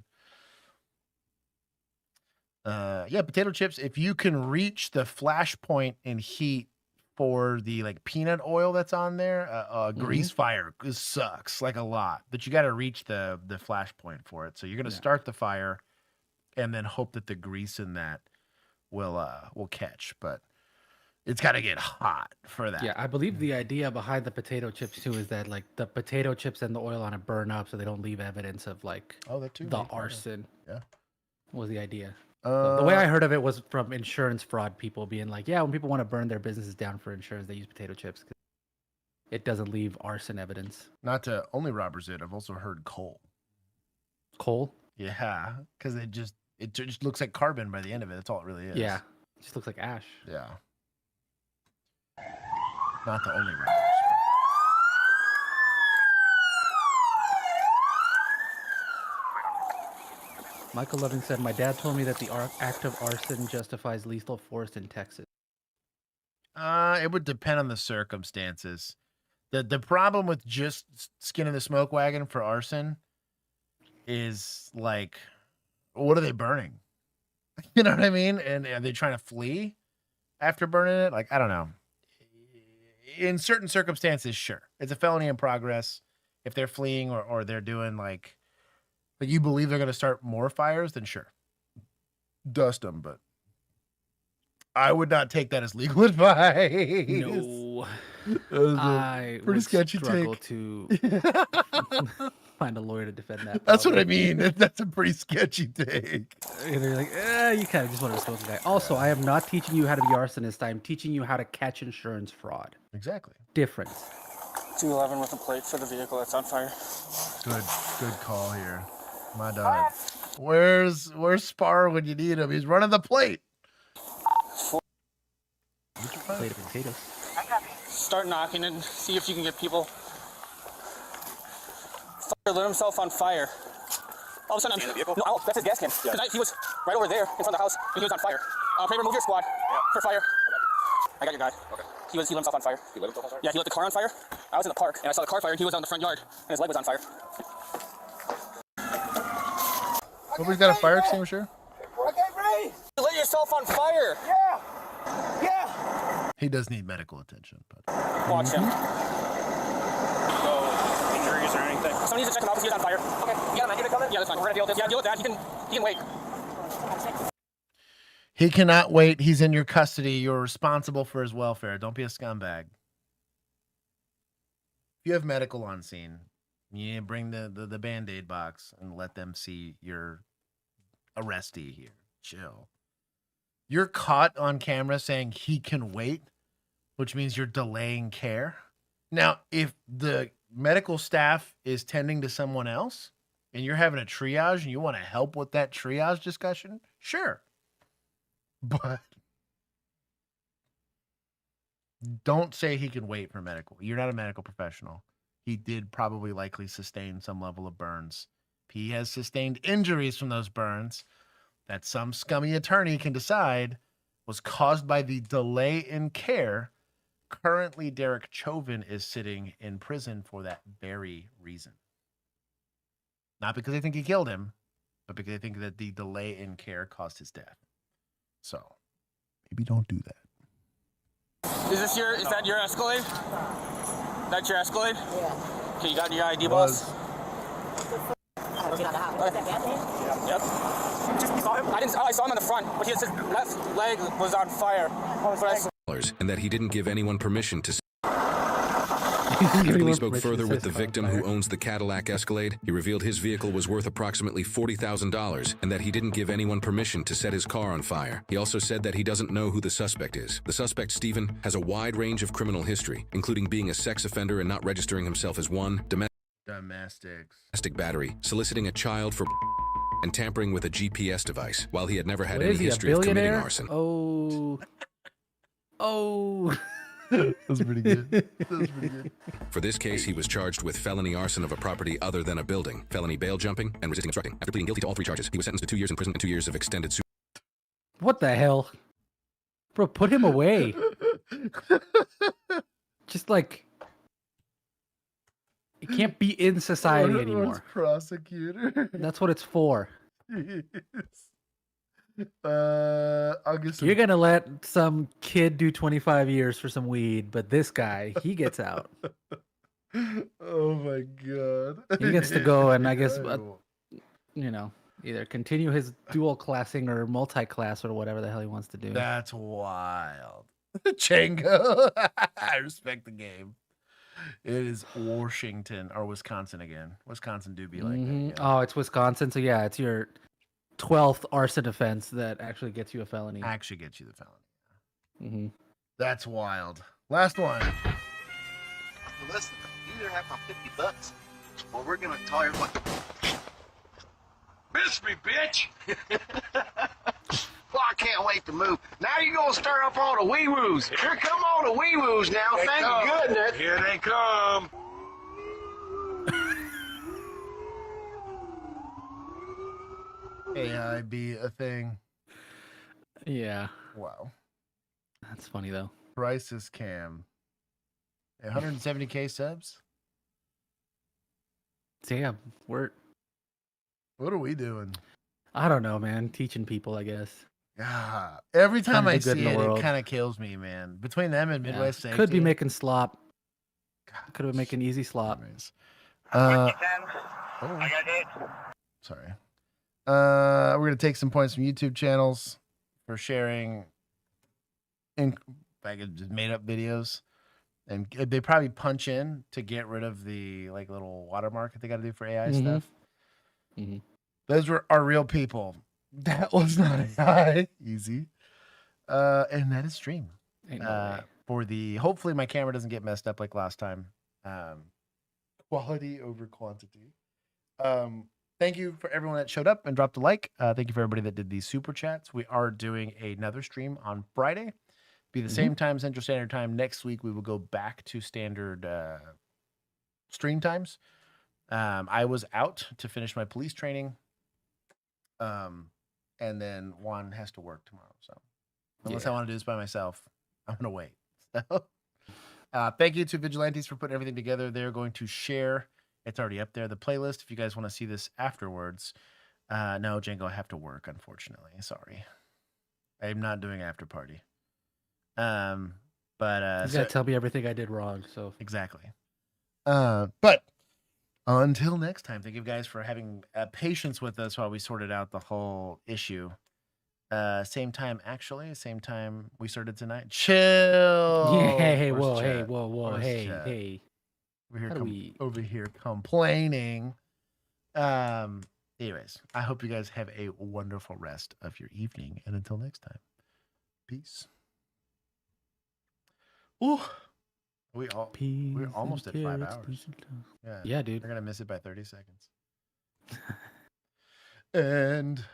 [SPEAKER 1] Yeah, potato chips, if you can reach the flash point in heat for the like peanut oil that's on there, grease fire sucks like a lot, but you got to reach the flash point for it. So you're going to start the fire and then hope that the grease in that will catch, but it's got to get hot for that.
[SPEAKER 2] Yeah, I believe the idea behind the potato chips too is that like the potato chips and the oil on it burn up so they don't leave evidence of like
[SPEAKER 1] that too,
[SPEAKER 2] the arson.
[SPEAKER 1] Yeah,
[SPEAKER 2] was the idea. The way I heard of it was from insurance fraud people being like, yeah, when people want to burn their businesses down for insurance, they use potato chips because it doesn't leave arson evidence.
[SPEAKER 1] Not to only robbers it. I've also heard coal.
[SPEAKER 2] Coal?
[SPEAKER 1] Yeah, because it just looks like carbon by the end of it. That's all it really is.
[SPEAKER 2] Yeah, it just looks like ash.
[SPEAKER 1] Yeah. Not the only robbers.
[SPEAKER 2] Michael Loving said, my dad told me that the act of arson justifies lethal force in Texas.
[SPEAKER 1] It would depend on the circumstances. The problem with just skinning the smoke wagon for arson is like, what are they burning? You know what I mean? And are they trying to flee after burning it? Like, I don't know. In certain circumstances, sure. It's a felony in progress. If they're fleeing or they're doing like you believe they're going to start more fires, then sure. Dust them, but I would not take that as legal advice.
[SPEAKER 2] No. I
[SPEAKER 1] pretty sketchy
[SPEAKER 2] struggle
[SPEAKER 1] take.
[SPEAKER 2] to find a lawyer to defend that.
[SPEAKER 1] That's what I mean. That's a pretty sketchy take.
[SPEAKER 2] And they're like, you kind of just want to smoke the guy. Also, I am not teaching you how to be arsonist. I am teaching you how to catch insurance fraud.
[SPEAKER 1] Exactly.
[SPEAKER 2] Difference.
[SPEAKER 15] 211 with a plate for the vehicle that's on fire.
[SPEAKER 1] Good call here. My dog. Where's Spar when you need him? He's running the plate.
[SPEAKER 2] Plate of potatoes.
[SPEAKER 15] Start knocking and see if you can get people. Lit himself on fire. All of a sudden, no, that's his gas can. Because he was right over there in front of the house, and he was on fire. Can you remove your squad for fire? I got your guy. Okay. He lit himself on fire. He lit himself on fire? Yeah, he lit the car on fire. I was in the park, and I saw the car fire, and he was on the front yard, and his leg was on fire.
[SPEAKER 1] Nobody's got a fire extinguisher?
[SPEAKER 15] I can't breathe! You lit yourself on fire! Yeah! Yeah!
[SPEAKER 1] He does need medical attention, but...
[SPEAKER 15] Watch him. No injuries or anything? Someone needs to check him out because he was on fire. Okay, you got a man coming? Yeah, that's fine. We're gonna deal with this. Yeah, deal with that. He can wait.
[SPEAKER 1] He cannot wait. He's in your custody. You're responsible for his welfare. Don't be a scumbag. If you have medical on scene, you bring the Band-Aid box and let them see your arrestee here. Chill. You're caught on camera saying he can wait, which means you're delaying care. Now, if the medical staff is tending to someone else and you're having a triage and you want to help with that triage discussion, sure. But don't say he can wait for medical. You're not a medical professional. He did probably likely sustain some level of burns. He has sustained injuries from those burns that some scummy attorney can decide was caused by the delay in care. Currently, Derek Chauvin is sitting in prison for that very reason. Not because they think he killed him, but because they think that the delay in care caused his death. So, maybe don't do that.
[SPEAKER 15] Is that your Escalade? That's your Escalade? Yeah. Okay, you got your ID, boss? Yep. I saw him in the front, but his left leg was on fire.
[SPEAKER 14] And that he didn't give anyone permission to. The police spoke further with the victim who owns the Cadillac Escalade. He revealed his vehicle was worth approximately $40,000 and that he didn't give anyone permission to set his car on fire. He also said that he doesn't know who the suspect is. The suspect, Stephen, has a wide range of criminal history, including being a sex offender and not registering himself as one, domestic battery, soliciting a child for and tampering with a GPS device, while he had never had any history of committing arson.
[SPEAKER 2] Oh.
[SPEAKER 1] That was pretty good.
[SPEAKER 14] For this case, he was charged with felony arson of a property other than a building, felony bail jumping, and resisting obstructing. After pleading guilty to all 3 charges, he was sentenced to 2 years in prison and 2 years of extended
[SPEAKER 2] What the hell? Bro, put him away. Just like... It can't be in society anymore.
[SPEAKER 1] Prosecutor.
[SPEAKER 2] That's what it's for.
[SPEAKER 1] I'll get some...
[SPEAKER 2] You're gonna let some kid do 25 years for some weed, but this guy, he gets out.
[SPEAKER 1] Oh my god.
[SPEAKER 2] He gets to go and I guess, either continue his dual classing or multi-class or whatever the hell he wants to do.
[SPEAKER 1] That's wild. Chango. I respect the game. It is Washington or Wisconsin again. Wisconsin do be like that. Yeah.
[SPEAKER 2] Oh, it's Wisconsin. So yeah, it's your 12th arson offense that actually gets you a felony.
[SPEAKER 1] Actually gets you the felony. That's wild. Last one.
[SPEAKER 3] Well, listen, you either have my $50 or we're gonna tell everyone. Miss me, bitch! Well, I can't wait to move. Now you're gonna stir up all the wee-woos. Here come all the wee-woos now. Thank goodness. Here they come.
[SPEAKER 1] AI be a thing.
[SPEAKER 2] Yeah.
[SPEAKER 1] Wow.
[SPEAKER 2] That's funny though.
[SPEAKER 1] Crisis cam. 170K subs.
[SPEAKER 2] So yeah,
[SPEAKER 1] what are we doing?
[SPEAKER 2] I don't know, man. Teaching people, I guess.
[SPEAKER 1] Yeah. Every time I see it, it kind of kills me, man. Between them and Midwest Safety.
[SPEAKER 2] Could be making slop. Could be making easy slop.
[SPEAKER 1] I got it. Sorry. We're gonna take some points from YouTube channels for sharing just made up videos, and they probably punch in to get rid of the little watermark that they got to do for AI stuff. Those are real people. That was not AI. Easy. And that is stream. For the hopefully my camera doesn't get messed up like last time. Quality over quantity. Thank you for everyone that showed up and dropped a like. Thank you for everybody that did these super chats. We are doing another stream on Friday. Be the same time, Central Standard Time. Next week, we will go back to standard stream times. I was out to finish my police training. And then Juan has to work tomorrow. So unless I want to do this by myself, I'm going to wait. So thank you to Vigilantes for putting everything together. They're going to share. It's already up there, the playlist. If you guys want to see this afterwards. No, Django, I have to work, unfortunately. Sorry. I'm not doing after party. But
[SPEAKER 2] you gotta tell me everything I did wrong. So
[SPEAKER 1] exactly. But until next time, thank you guys for having patience with us while we sorted out the whole issue. Same time we started tonight. Chill.
[SPEAKER 2] Yeah, hey,
[SPEAKER 1] Where's
[SPEAKER 2] whoa,
[SPEAKER 1] chat?
[SPEAKER 2] hey, whoa,
[SPEAKER 1] Where's
[SPEAKER 2] hey,
[SPEAKER 1] chat?
[SPEAKER 2] hey.
[SPEAKER 1] Over here complaining. Anyways, I hope you guys have a wonderful rest of your evening, and until next time, peace. Ooh. We're almost at 5 hours.
[SPEAKER 2] Yeah, dude.
[SPEAKER 1] We're gonna miss it by 30 seconds. And